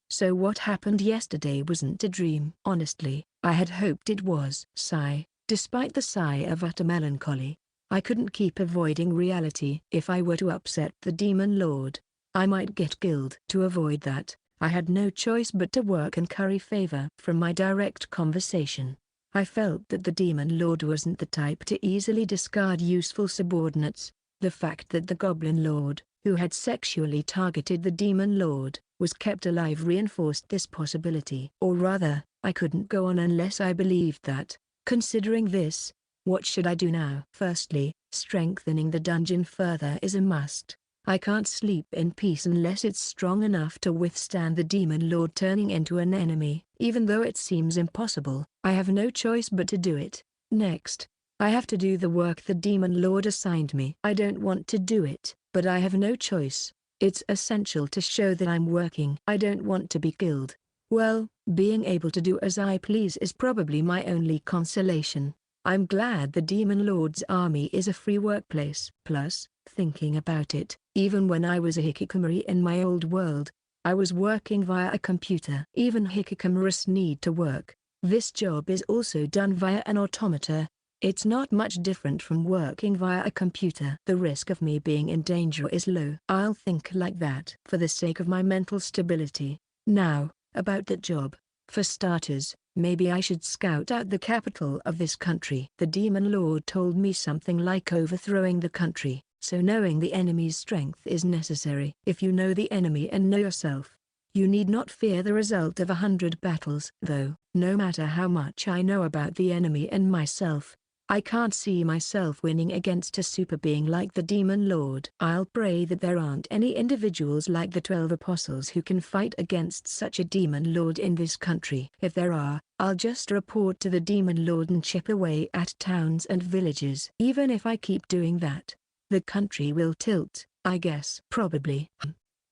So what happened yesterday wasn't a dream. Honestly, I had hoped it was. Sigh. Despite the sigh of utter melancholy, I couldn't keep avoiding reality. If I were to upset the Demon Lord, I might get killed. To avoid that, I had no choice but to work and curry favor. From my direct conversation, I felt that the Demon Lord wasn't the type to easily discard useful subordinates. The fact that the Goblin Lord, who had sexually targeted the Demon Lord, was kept alive reinforced this possibility. Or rather, I couldn't go on unless I believed that. Considering this, what should I do now? Firstly, strengthening the dungeon further is a must. I can't sleep in peace unless it's strong enough to withstand the Demon Lord turning into an enemy. Even though it seems impossible, I have no choice but to do it. Next, I have to do the work the Demon Lord assigned me. I don't want to do it, but I have no choice. It's essential to show that I'm working. I don't want to be killed. Well, being able to do as I please is probably my only consolation. I'm glad the Demon Lord's army is a free workplace. Plus, thinking about it, even when I was a hikikomori in my old world, I was working via a computer. Even hikikomoris need to work. This job is also done via an automata. It's not much different from working via a computer. The risk of me being in danger is low. I'll think like that for the sake of my mental stability. Now, about that job. For starters, maybe I should scout out the capital of this country. The Demon Lord told me something like overthrowing the country, so knowing the enemy's strength is necessary. If you know the enemy and know yourself, you need not fear the result of 100 battles. Though, no matter how much I know about the enemy and myself, I can't see myself winning against a super being like the Demon Lord. I'll pray that there aren't any individuals like the 12 apostles who can fight against such a Demon Lord in this country. If there are, I'll just report to the Demon Lord and chip away at towns and villages. Even if I keep doing that, the country will tilt, I guess. Probably.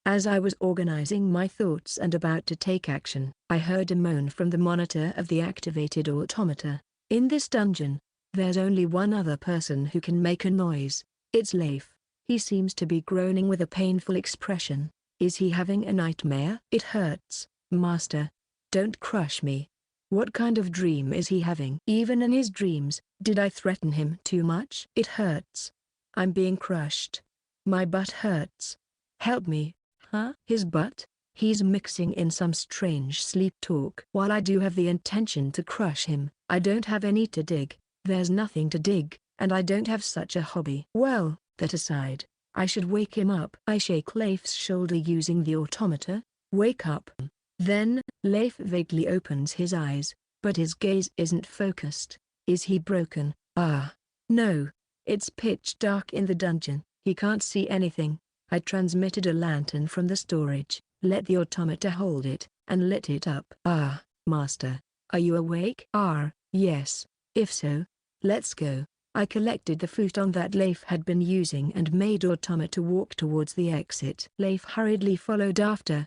As I was organizing my thoughts and about to take action, I heard a moan from the monitor of the activated automata. In this dungeon, there's only one other person who can make a noise. It's Leif. He seems to be groaning with a painful expression. Is he having a nightmare? It hurts, Master. Don't crush me. What kind of dream is he having? Even in his dreams, did I threaten him too much? It hurts. I'm being crushed. My butt hurts. Help me. Huh? His butt? He's mixing in some strange sleep talk. While I do have the intention to crush him, I don't have any to dig. There's nothing to dig, and I don't have such a hobby. Well, that aside, I should wake him up. I shake Leif's shoulder using the automata. Wake up. Then, Leif vaguely opens his eyes, but his gaze isn't focused. Is he broken? Ah. No. It's pitch dark in the dungeon. He can't see anything. I transmitted a lantern from the storage, let the automata hold it, and lit it up. Ah, Master. Are you awake? Yes. If so, let's go. I collected the futon that Leif had been using and made automata walk towards the exit. Leif hurriedly followed after.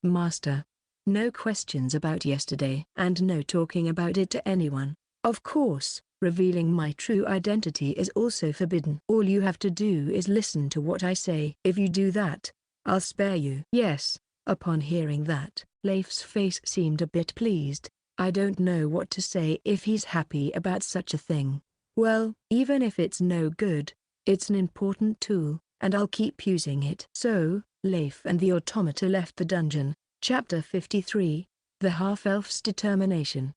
Master. No questions about yesterday. And no talking about it to anyone. Of course, revealing my true identity is also forbidden. All you have to do is listen to what I say. If you do that, I'll spare you. Yes. Upon hearing that, Leif's face seemed a bit pleased. I don't know what to say if he's happy about such a thing. Well, even if it's no good, it's an important tool, and I'll keep using it. So, Leif and the automata left the dungeon. Chapter 53, The Half-Elf's Determination.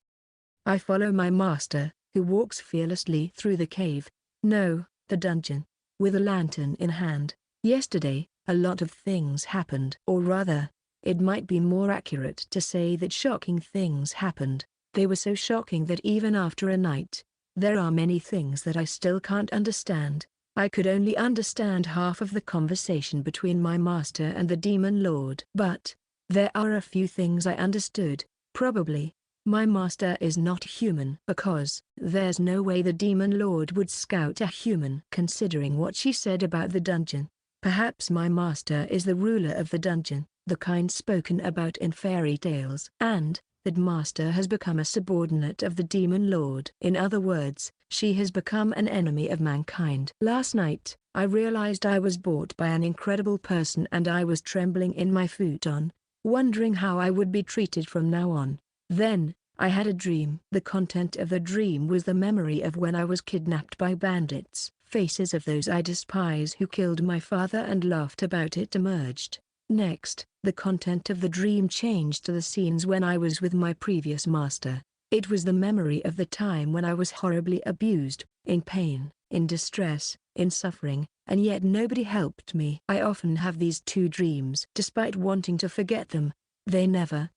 I follow my master, who walks fearlessly through the cave, no, the dungeon, with a lantern in hand. Yesterday, a lot of things happened. Or rather, it might be more accurate to say that shocking things happened. They were so shocking that even after a night, there are many things that I still can't understand. I could only understand half of the conversation between my master and the Demon Lord. But there are a few things I understood. Probably, my master is not human. Because there's no way the Demon Lord would scout a human. Considering what she said about the dungeon, perhaps my master is the ruler of the dungeon, the kind spoken about in fairy tales. And that master has become a subordinate of the Demon Lord. In other words, she has become an enemy of mankind. Last night, I realized I was bought by an incredible person and I was trembling in my futon, wondering how I would be treated from now on. Then, I had a dream. The content of the dream was the memory of when I was kidnapped by bandits. Faces of those I despise who killed my father and laughed about it emerged. Next, the content of the dream changed to the scenes when I was with my previous master. It was the memory of the time when I was horribly abused, in pain, in distress, in suffering, and yet nobody helped me. I often have these two dreams. Despite wanting to forget them, they never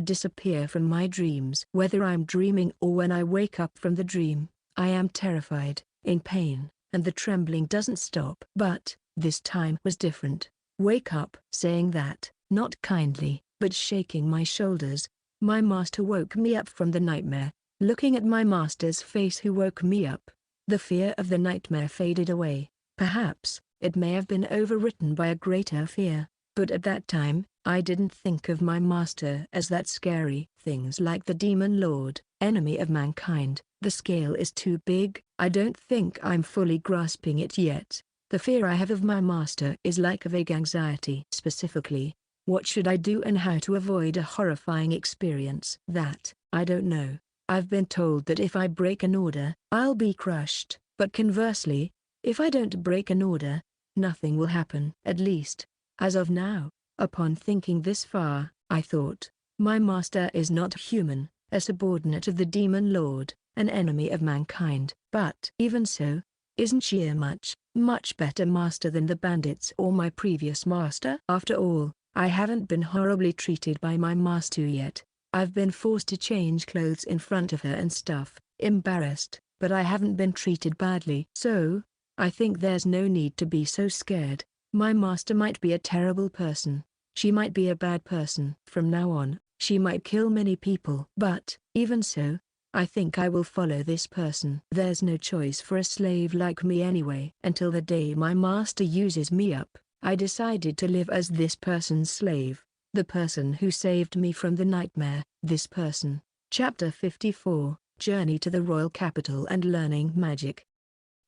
disappear from my dreams. Whether I'm dreaming or when I wake up from the dream, I am terrified, in pain, and the trembling doesn't stop. But this time was different. Wake up. Saying that, not kindly, but shaking my shoulders, my master woke me up from the nightmare. Looking at my master's face who woke me up, the fear of the nightmare faded away. Perhaps, it may have been overwritten by a greater fear, but at that time, I didn't think of my master as that scary. Things like the Demon Lord, enemy of mankind, the scale is too big. I don't think I'm fully grasping it yet. The fear I have of my master is like a vague anxiety. Specifically, what should I do and how to avoid a horrifying experience? That, I don't know. I've been told that if I break an order, I'll be crushed. But conversely, if I don't break an order, nothing will happen. At least, as of now. Upon thinking this far, I thought, my master is not human, a subordinate of the Demon Lord, an enemy of mankind. But even so, isn't she a much better master than the bandits or my previous master? After all, I haven't been horribly treated by my master yet. I've been forced to change clothes in front of her and stuff, embarrassed, but I haven't been treated badly. So, I think there's no need to be so scared. My master might be a terrible person. She might be a bad person. From now on, she might kill many people. But, even so, I think I will follow this person. There's no choice for a slave like me anyway. Until the day my master uses me up, I decided to live as this person's slave. The person who saved me from the nightmare. This person. Chapter 54, Journey to the Royal Capital and Learning Magic.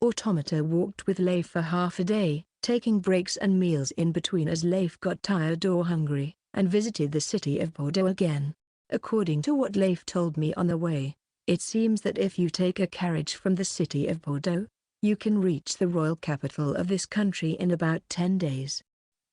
Automata walked with Leif for half a day, taking breaks and meals in between as Leif got tired or hungry, and visited the city of Bordeaux again. According to what Leif told me on the way, it seems that if you take a carriage from the city of Bordeaux, you can reach the royal capital of this country in about 10 days.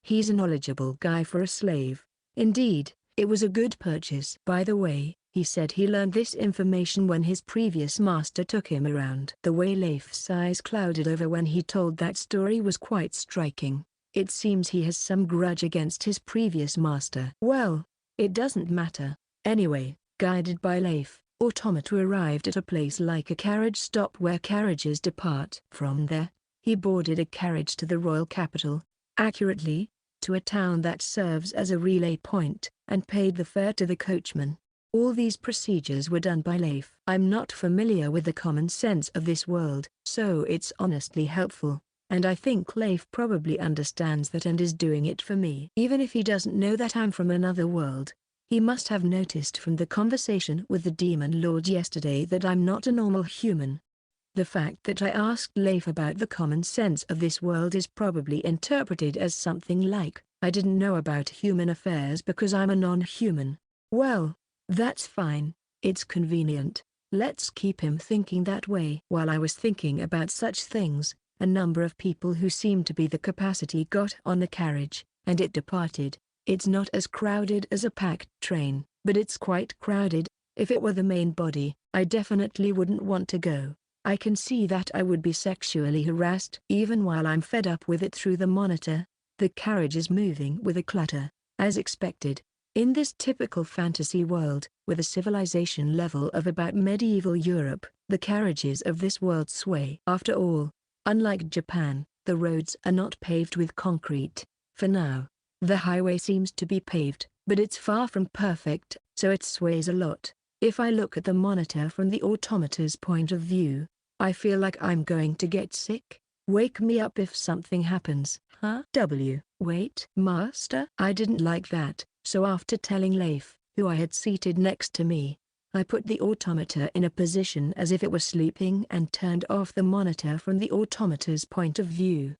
He's a knowledgeable guy for a slave. Indeed, it was a good purchase. By the way, he said he learned this information when his previous master took him around. The way Leif's eyes clouded over when he told that story was quite striking. It seems he has some grudge against his previous master. Well, it doesn't matter. Anyway, guided by Leif, Automata arrived at a place like a carriage stop where carriages depart. From there, he boarded a carriage to the royal capital, accurately, to a town that serves as a relay point, and paid the fare to the coachman. All these procedures were done by Leif. I'm not familiar with the common sense of this world, so it's honestly helpful, and I think Leif probably understands that and is doing it for me. Even if he doesn't know that I'm from another world, he must have noticed from the conversation with the Demon Lord yesterday that I'm not a normal human. The fact that I asked Leif about the common sense of this world is probably interpreted as something like, I didn't know about human affairs because I'm a non-human. Well, that's fine, it's convenient. Let's keep him thinking that way. While I was thinking about such things, a number of people who seemed to be the capacity got on the carriage, and it departed. It's not as crowded as a packed train, but it's quite crowded. If it were the main body, I definitely wouldn't want to go. I can see that I would be sexually harassed. Even while I'm fed up with it through the monitor, the carriage is moving with a clatter, as expected. In this typical fantasy world, with a civilization level of about medieval Europe, the carriages of this world sway. After all, unlike Japan, the roads are not paved with concrete. For now, the highway seems to be paved, but it's far from perfect, so it sways a lot. If I look at the monitor from the automata's point of view, I feel like I'm going to get sick. Wake me up if something happens. Huh? Wait, master? I didn't like that, so after telling Leif, who I had seated next to me, I put the automata in a position as if it were sleeping and turned off the monitor from the automata's point of view.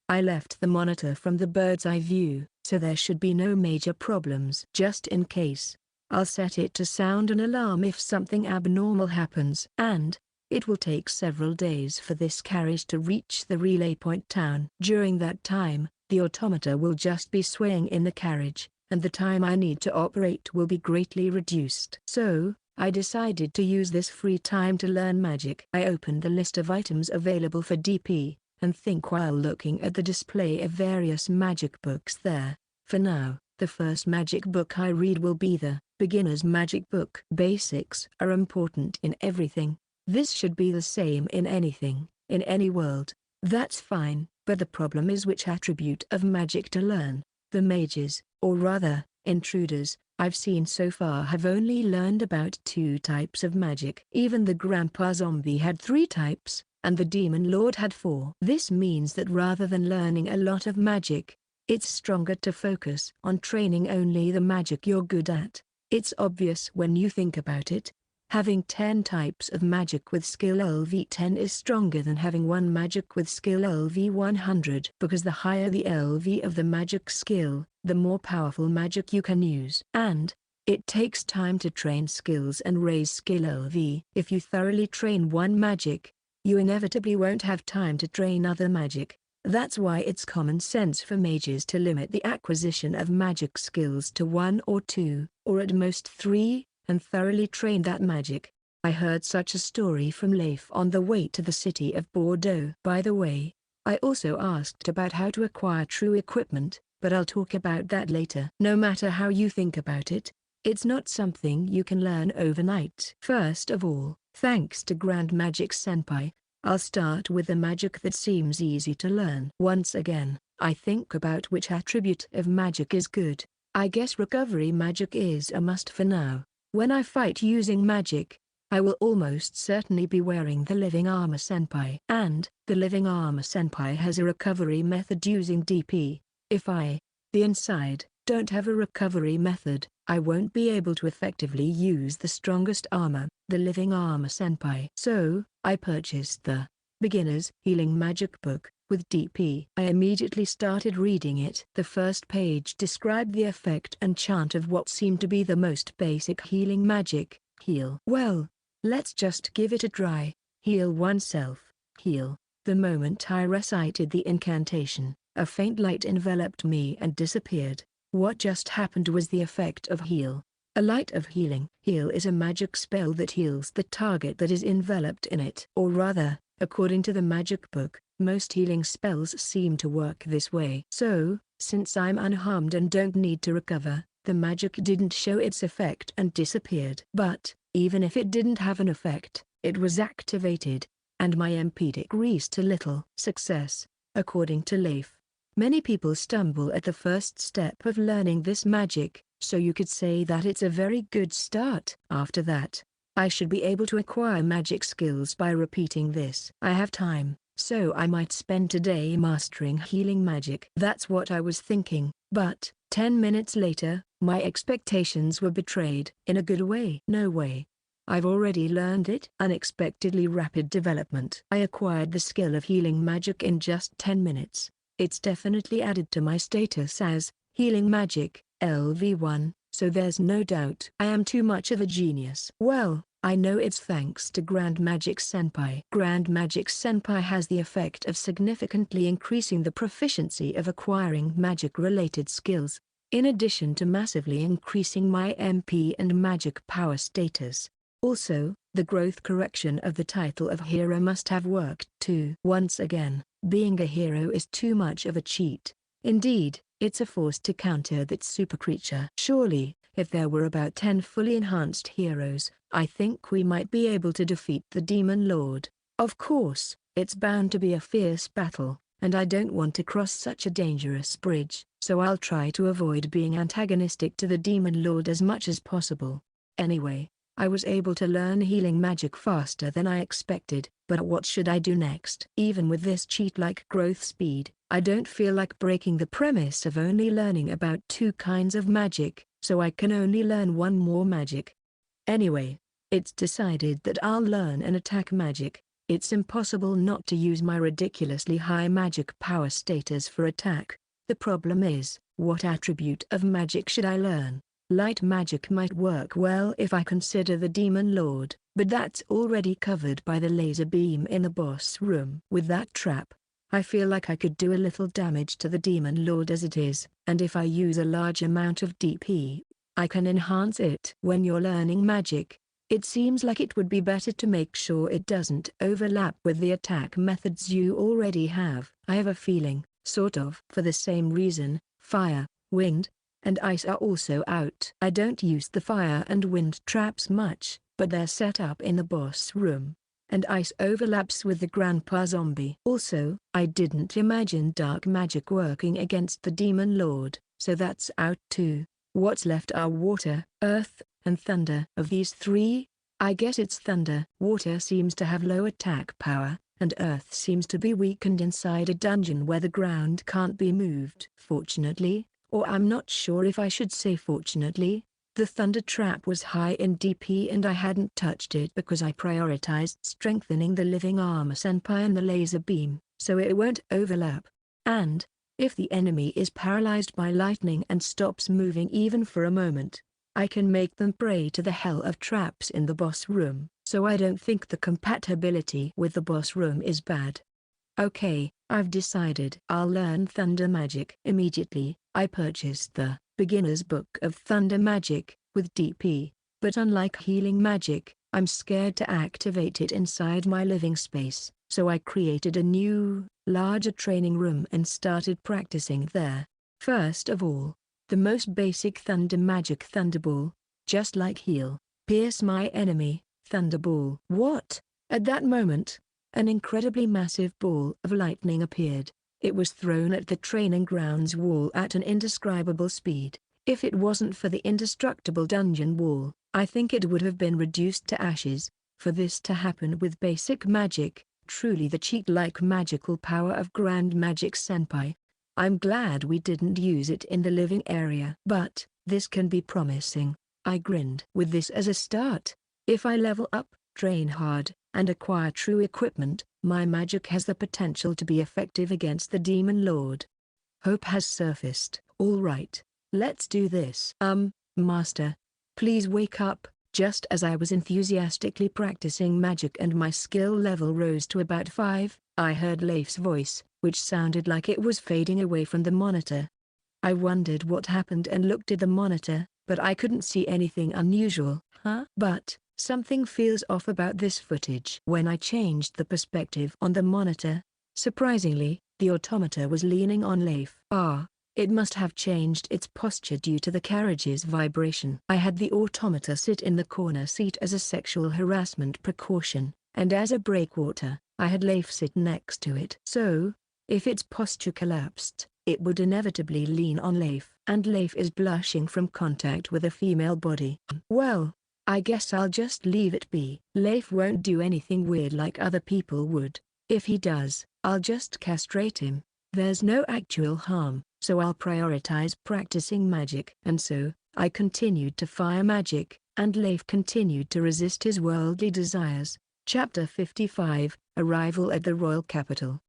I left the monitor from the bird's eye view, so there should be no major problems. Just in case, I'll set it to sound an alarm if something abnormal happens. And, it will take several days for this carriage to reach the relay point town. During that time, the automata will just be swaying in the carriage, and the time I need to operate will be greatly reduced. So, I decided to use this free time to learn magic. I opened the list of items available for DP, and think while looking at the display of various magic books there. For now, the first magic book I read will be the Beginner's Magic Book. Basics are important in everything. This should be the same in anything, in any world. That's fine, but the problem is which attribute of magic to learn. The mages, or rather, intruders, I've seen so far have only learned about 2 types of magic. Even the Grandpa Zombie had 3 types, and the Demon Lord had 4. This means that rather than learning a lot of magic, It's stronger to focus on training only the magic you're good at. It's obvious when you think about it. Having 10 types of magic with skill LV10 is stronger than having one magic with skill LV100, because the higher the LV of the magic skill, the more powerful magic you can use. And it takes time to train skills and raise skill LV. If you thoroughly train one magic, you inevitably won't have time to train other magic. That's why it's common sense for mages to limit the acquisition of magic skills to 1 or 2, or at most 3, and thoroughly train that magic. I heard such a story from Leif on the way to the city of Bordeaux. By the way, I also asked about how to acquire true equipment, but I'll talk about that later. No matter how you think about it, it's not something you can learn overnight. First of all, thanks to Grand Magic Senpai, I'll start with the magic that seems easy to learn. Once again, I think about which attribute of magic is good. I guess recovery magic is a must for now. When I fight using magic, I will almost certainly be wearing the Living Armor Senpai. And the Living Armor Senpai has a recovery method using DP. If I, the inside, don't have a recovery method, I won't be able to effectively use the strongest armor, the Living Armor Senpai. So, I purchased the Beginner's Healing Magic book with DP. I immediately started reading it. The first page described the effect and chant of what seemed to be the most basic healing magic, heal. Well, let's just give it a try. Heal oneself, heal. The moment I recited the incantation, a faint light enveloped me and disappeared. What just happened was the effect of heal. A light of healing. Heal is a magic spell that heals the target that is enveloped in it. Or rather, according to the magic book, most healing spells seem to work this way. So, since I'm unharmed and don't need to recover, the magic didn't show its effect and disappeared. But, even if it didn't have an effect, it was activated, and my MP decreased to little. Success, according to Leif. Many people stumble at the first step of learning this magic, so you could say that it's a very good start. After that, I should be able to acquire magic skills by repeating this. I have time, so I might spend today mastering healing magic. That's what I was thinking, but 10 minutes later, my expectations were betrayed. In a good way. No way. I've already learned it. Unexpectedly rapid development. I acquired the skill of healing magic in just 10 minutes. It's definitely added to my status as healing magic, LV1, so there's no doubt I am too much of a genius. Well, I know it's thanks to Grand Magic Senpai. Grand Magic Senpai has the effect of significantly increasing the proficiency of acquiring magic-related skills, in addition to massively increasing my MP and magic power status. Also, the growth correction of the title of hero must have worked too. Once again, being a hero is too much of a cheat. Indeed, it's a force to counter that super creature. Surely, if there were about 10 fully enhanced heroes, I think we might be able to defeat the Demon Lord. Of course, it's bound to be a fierce battle, and I don't want to cross such a dangerous bridge, so I'll try to avoid being antagonistic to the Demon Lord as much as possible. Anyway, I was able to learn healing magic faster than I expected, but what should I do next? Even with this cheat-like growth speed, I don't feel like breaking the premise of only learning about 2 kinds of magic, so I can only learn 1 more magic. Anyway, it's decided that I'll learn an attack magic. It's impossible not to use my ridiculously high magic power status for attack. The problem is, what attribute of magic should I learn? Light magic might work well if I consider the Demon Lord, but that's already covered by the laser beam in the boss room. With that trap, I feel like I could do a little damage to the Demon Lord as it is, and if I use a large amount of DP, I can enhance it. When you're learning magic, it seems like it would be better to make sure it doesn't overlap with the attack methods you already have. I have a feeling, sort of. For the same reason, fire, wind, and ice are also out. I don't use the fire and wind traps much, but they're set up in the boss room, and ice overlaps with the grandpa zombie. Also, I didn't imagine dark magic working against the Demon Lord, so that's out too. What's left are water, earth, and thunder. Of these 3, I guess it's thunder. Water seems to have low attack power, and earth seems to be weakened inside a dungeon where the ground can't be moved. Fortunately, or I'm not sure if I should say fortunately, the thunder trap was high in DP and I hadn't touched it because I prioritized strengthening the living armor senpai and the laser beam, so it won't overlap. And, if the enemy is paralyzed by lightning and stops moving even for a moment, I can make them prey to the hell of traps in the boss room. So I don't think the compatibility with the boss room is bad. Okay, I've decided I'll learn thunder magic. Immediately, I purchased the Beginner's Book of Thunder Magic with DP, but unlike healing magic, I'm scared to activate it inside my living space, so I created a new, larger training room and started practicing there. First of all, the most basic thunder magic Thunderball, just like heal, pierce my enemy, Thunderball. What? At that moment, an incredibly massive ball of lightning appeared. It was thrown at the training grounds wall at an indescribable speed. If it wasn't for the indestructible dungeon wall, I think it would have been reduced to ashes. For this to happen with basic magic, truly the cheat-like magical power of Grand Magic Senpai. I'm glad we didn't use it in the living area. But, this can be promising. I grinned. With this as a start, if I level up, train hard, and acquire true equipment, my magic has the potential to be effective against the Demon Lord. Hope has surfaced. All right, let's do this. Master, please wake up. Just as I was enthusiastically practicing magic and my skill level rose to about 5, I heard Leif's voice, which sounded like it was fading away from the monitor. I wondered what happened and looked at the monitor, but I couldn't see anything unusual. But something feels off about this footage. When I changed the perspective on the monitor, surprisingly, the automata was leaning on Leif. It must have changed its posture due to the carriage's vibration. I had the automata sit in the corner seat as a sexual harassment precaution, and as a breakwater, I had Leif sit next to it. So, if its posture collapsed, it would inevitably lean on Leif. And Leif is blushing from contact with a female body. Well, I guess I'll just leave it be. Leif won't do anything weird like other people would. If he does, I'll just castrate him. There's no actual harm, so I'll prioritize practicing magic. And so, I continued to fire magic, and Leif continued to resist his worldly desires. Chapter 55, Arrival at the Royal Capital.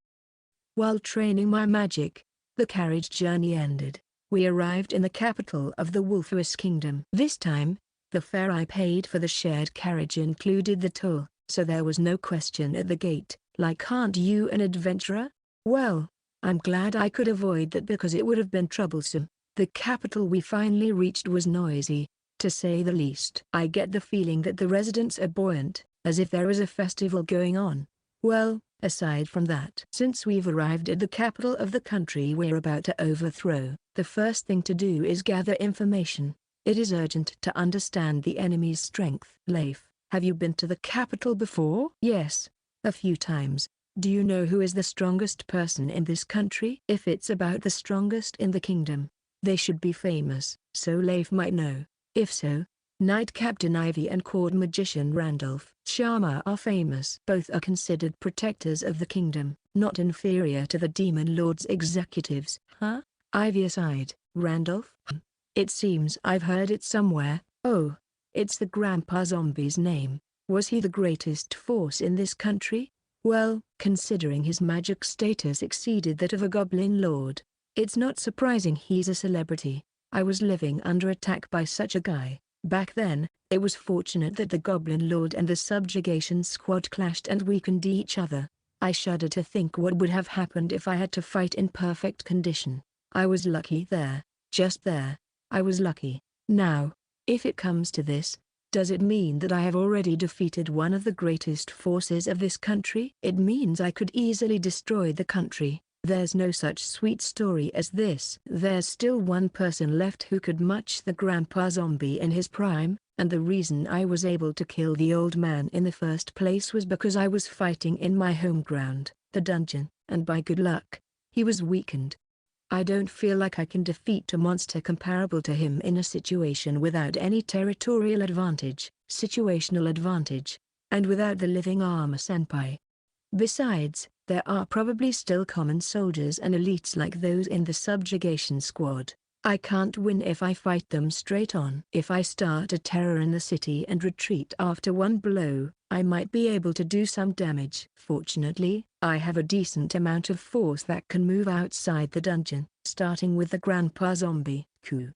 While training my magic, the carriage journey ended. We arrived in the capital of the Wolfus Kingdom. This time, the fare I paid for the shared carriage included the tour, so there was no question at the gate, like, aren't you an adventurer? Well, I'm glad I could avoid that because it would have been troublesome. The capital we finally reached was noisy, to say the least. I get the feeling that the residents are buoyant, as if there is a festival going on. Well, aside from that, since we've arrived at the capital of the country we're about to overthrow, the first thing to do is gather information. It is urgent to understand the enemy's strength. Leif, have you been to the capital before? Yes, a few times. Do you know who is the strongest person in this country? If it's about the strongest in the kingdom, they should be famous, so Leif might know. If so, Knight Captain Ivy and Court Magician Randolph Sharma are famous. Both are considered protectors of the kingdom, not inferior to the Demon Lord's executives. Ivy aside, Randolph? It seems I've heard it somewhere. Oh, it's the Grandpa Zombie's name. Was he the greatest force in this country? Well, considering his magic status exceeded that of a Goblin Lord, it's not surprising he's a celebrity. I was living under attack by such a guy. Back then, it was fortunate that the Goblin Lord and the Subjugation Squad clashed and weakened each other. I shudder to think what would have happened if I had to fight in perfect condition. I was lucky there, just there. I was lucky. Now, if it comes to this, does it mean that I have already defeated one of the greatest forces of this country? It means I could easily destroy the country. There's no such sweet story as this. There's still one person left who could match the Grandpa Zombie in his prime, and the reason I was able to kill the old man in the first place was because I was fighting in my home ground, the dungeon, and by good luck, he was weakened. I don't feel like I can defeat a monster comparable to him in a situation without any territorial advantage, situational advantage, and without the living armor senpai. Besides, there are probably still common soldiers and elites like those in the subjugation squad. I can't win if I fight them straight on. If I start a terror in the city and retreat after one blow, I might be able to do some damage. Fortunately, I have a decent amount of force that can move outside the dungeon, starting with the grandpa zombie.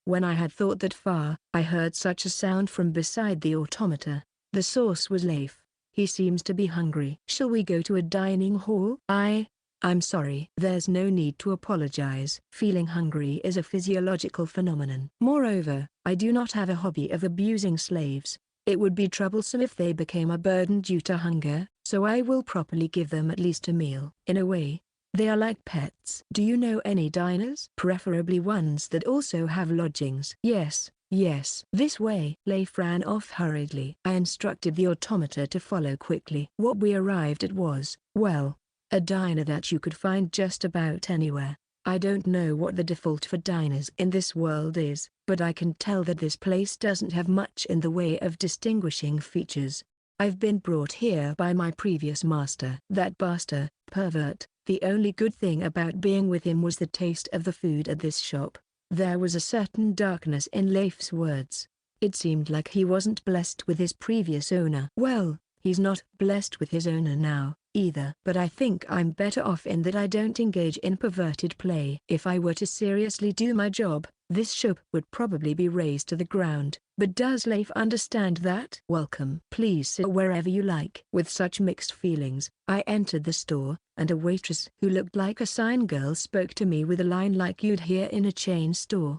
When I had thought that far, I heard such a sound from beside the automata. The source was Leif. He seems to be hungry. Shall we go to a dining hall? I'm sorry. There's no need to apologize. Feeling hungry is a physiological phenomenon. Moreover, I do not have a hobby of abusing slaves. It would be troublesome if they became a burden due to hunger, so I will properly give them at least a meal. In a way, they are like pets. Do you know any diners? Preferably ones that also have lodgings. Yes. This way. Leif ran off hurriedly. I instructed the automata to follow quickly. What we arrived at was, well, a diner that you could find just about anywhere. I don't know what the default for diners in this world is, but I can tell that this place doesn't have much in the way of distinguishing features. I've been brought here by my previous master. That bastard, pervert. The only good thing about being with him was the taste of the food at this shop. There was a certain darkness in Leif's words. It seemed like he wasn't blessed with his previous owner. Well, he's not blessed with his owner now, either. But I think I'm better off in that I don't engage in perverted play. If I were to seriously do my job, this shop would probably be razed to the ground. But does Leif understand that? Welcome. Please sit wherever you like. With such mixed feelings, I entered the store, and a waitress who looked like a sign girl spoke to me with a line like you'd hear in a chain store.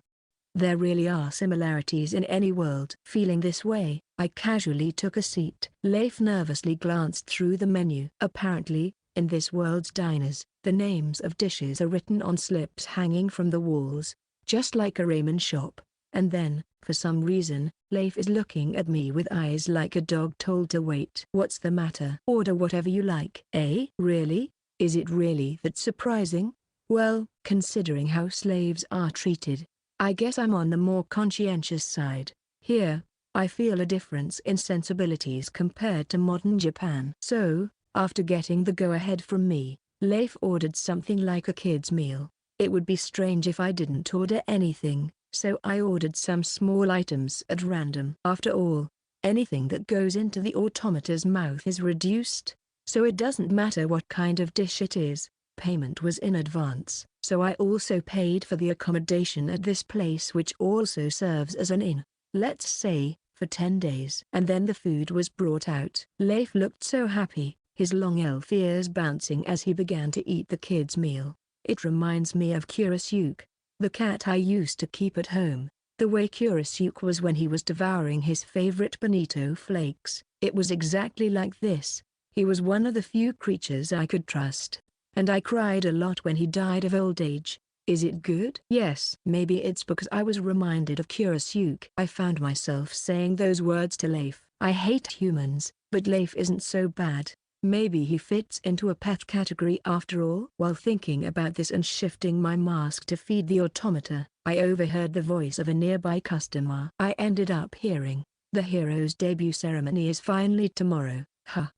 There really are similarities in any world. Feeling this way, I casually took a seat. Leif nervously glanced through the menu. Apparently, in this world's diners, the names of dishes are written on slips hanging from the walls, just like a ramen shop. And then, for some reason, Leif is looking at me with eyes like a dog told to wait. What's the matter? Order whatever you like. Eh? Really? Is it really that surprising? Well, considering how slaves are treated, I guess I'm on the more conscientious side. Here, I feel a difference in sensibilities compared to modern Japan. So, after getting the go-ahead from me, Leif ordered something like a kid's meal. It would be strange if I didn't order anything, so I ordered some small items at random. After all, anything that goes into the automata's mouth is reduced, so it doesn't matter what kind of dish it is. Payment was in advance, so I also paid for the accommodation at this place, which also serves as an inn, let's say, for 10 days. And then the food was brought out. Leif looked so happy, his long elf ears bouncing as he began to eat the kid's meal. It reminds me of Kurasuke, the cat I used to keep at home. The way Kurasuke was when he was devouring his favorite bonito flakes. It was exactly like this. He was one of the few creatures I could trust. And I cried a lot when he died of old age. Is it good? Yes. Maybe it's because I was reminded of Kurasuke. I found myself saying those words to Leif. I hate humans, but Leif isn't so bad. Maybe he fits into a pet category after all. While thinking about this and shifting my mask to feed the automata, I overheard the voice of a nearby customer. I ended up hearing, "The hero's debut ceremony is finally tomorrow.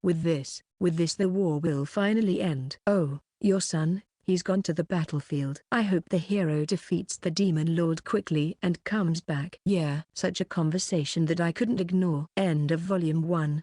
With this the war will finally end." "Oh, your son, he's gone to the battlefield. I hope the hero defeats the demon lord quickly and comes back." Yeah, such a conversation that I couldn't ignore. End of Volume 1.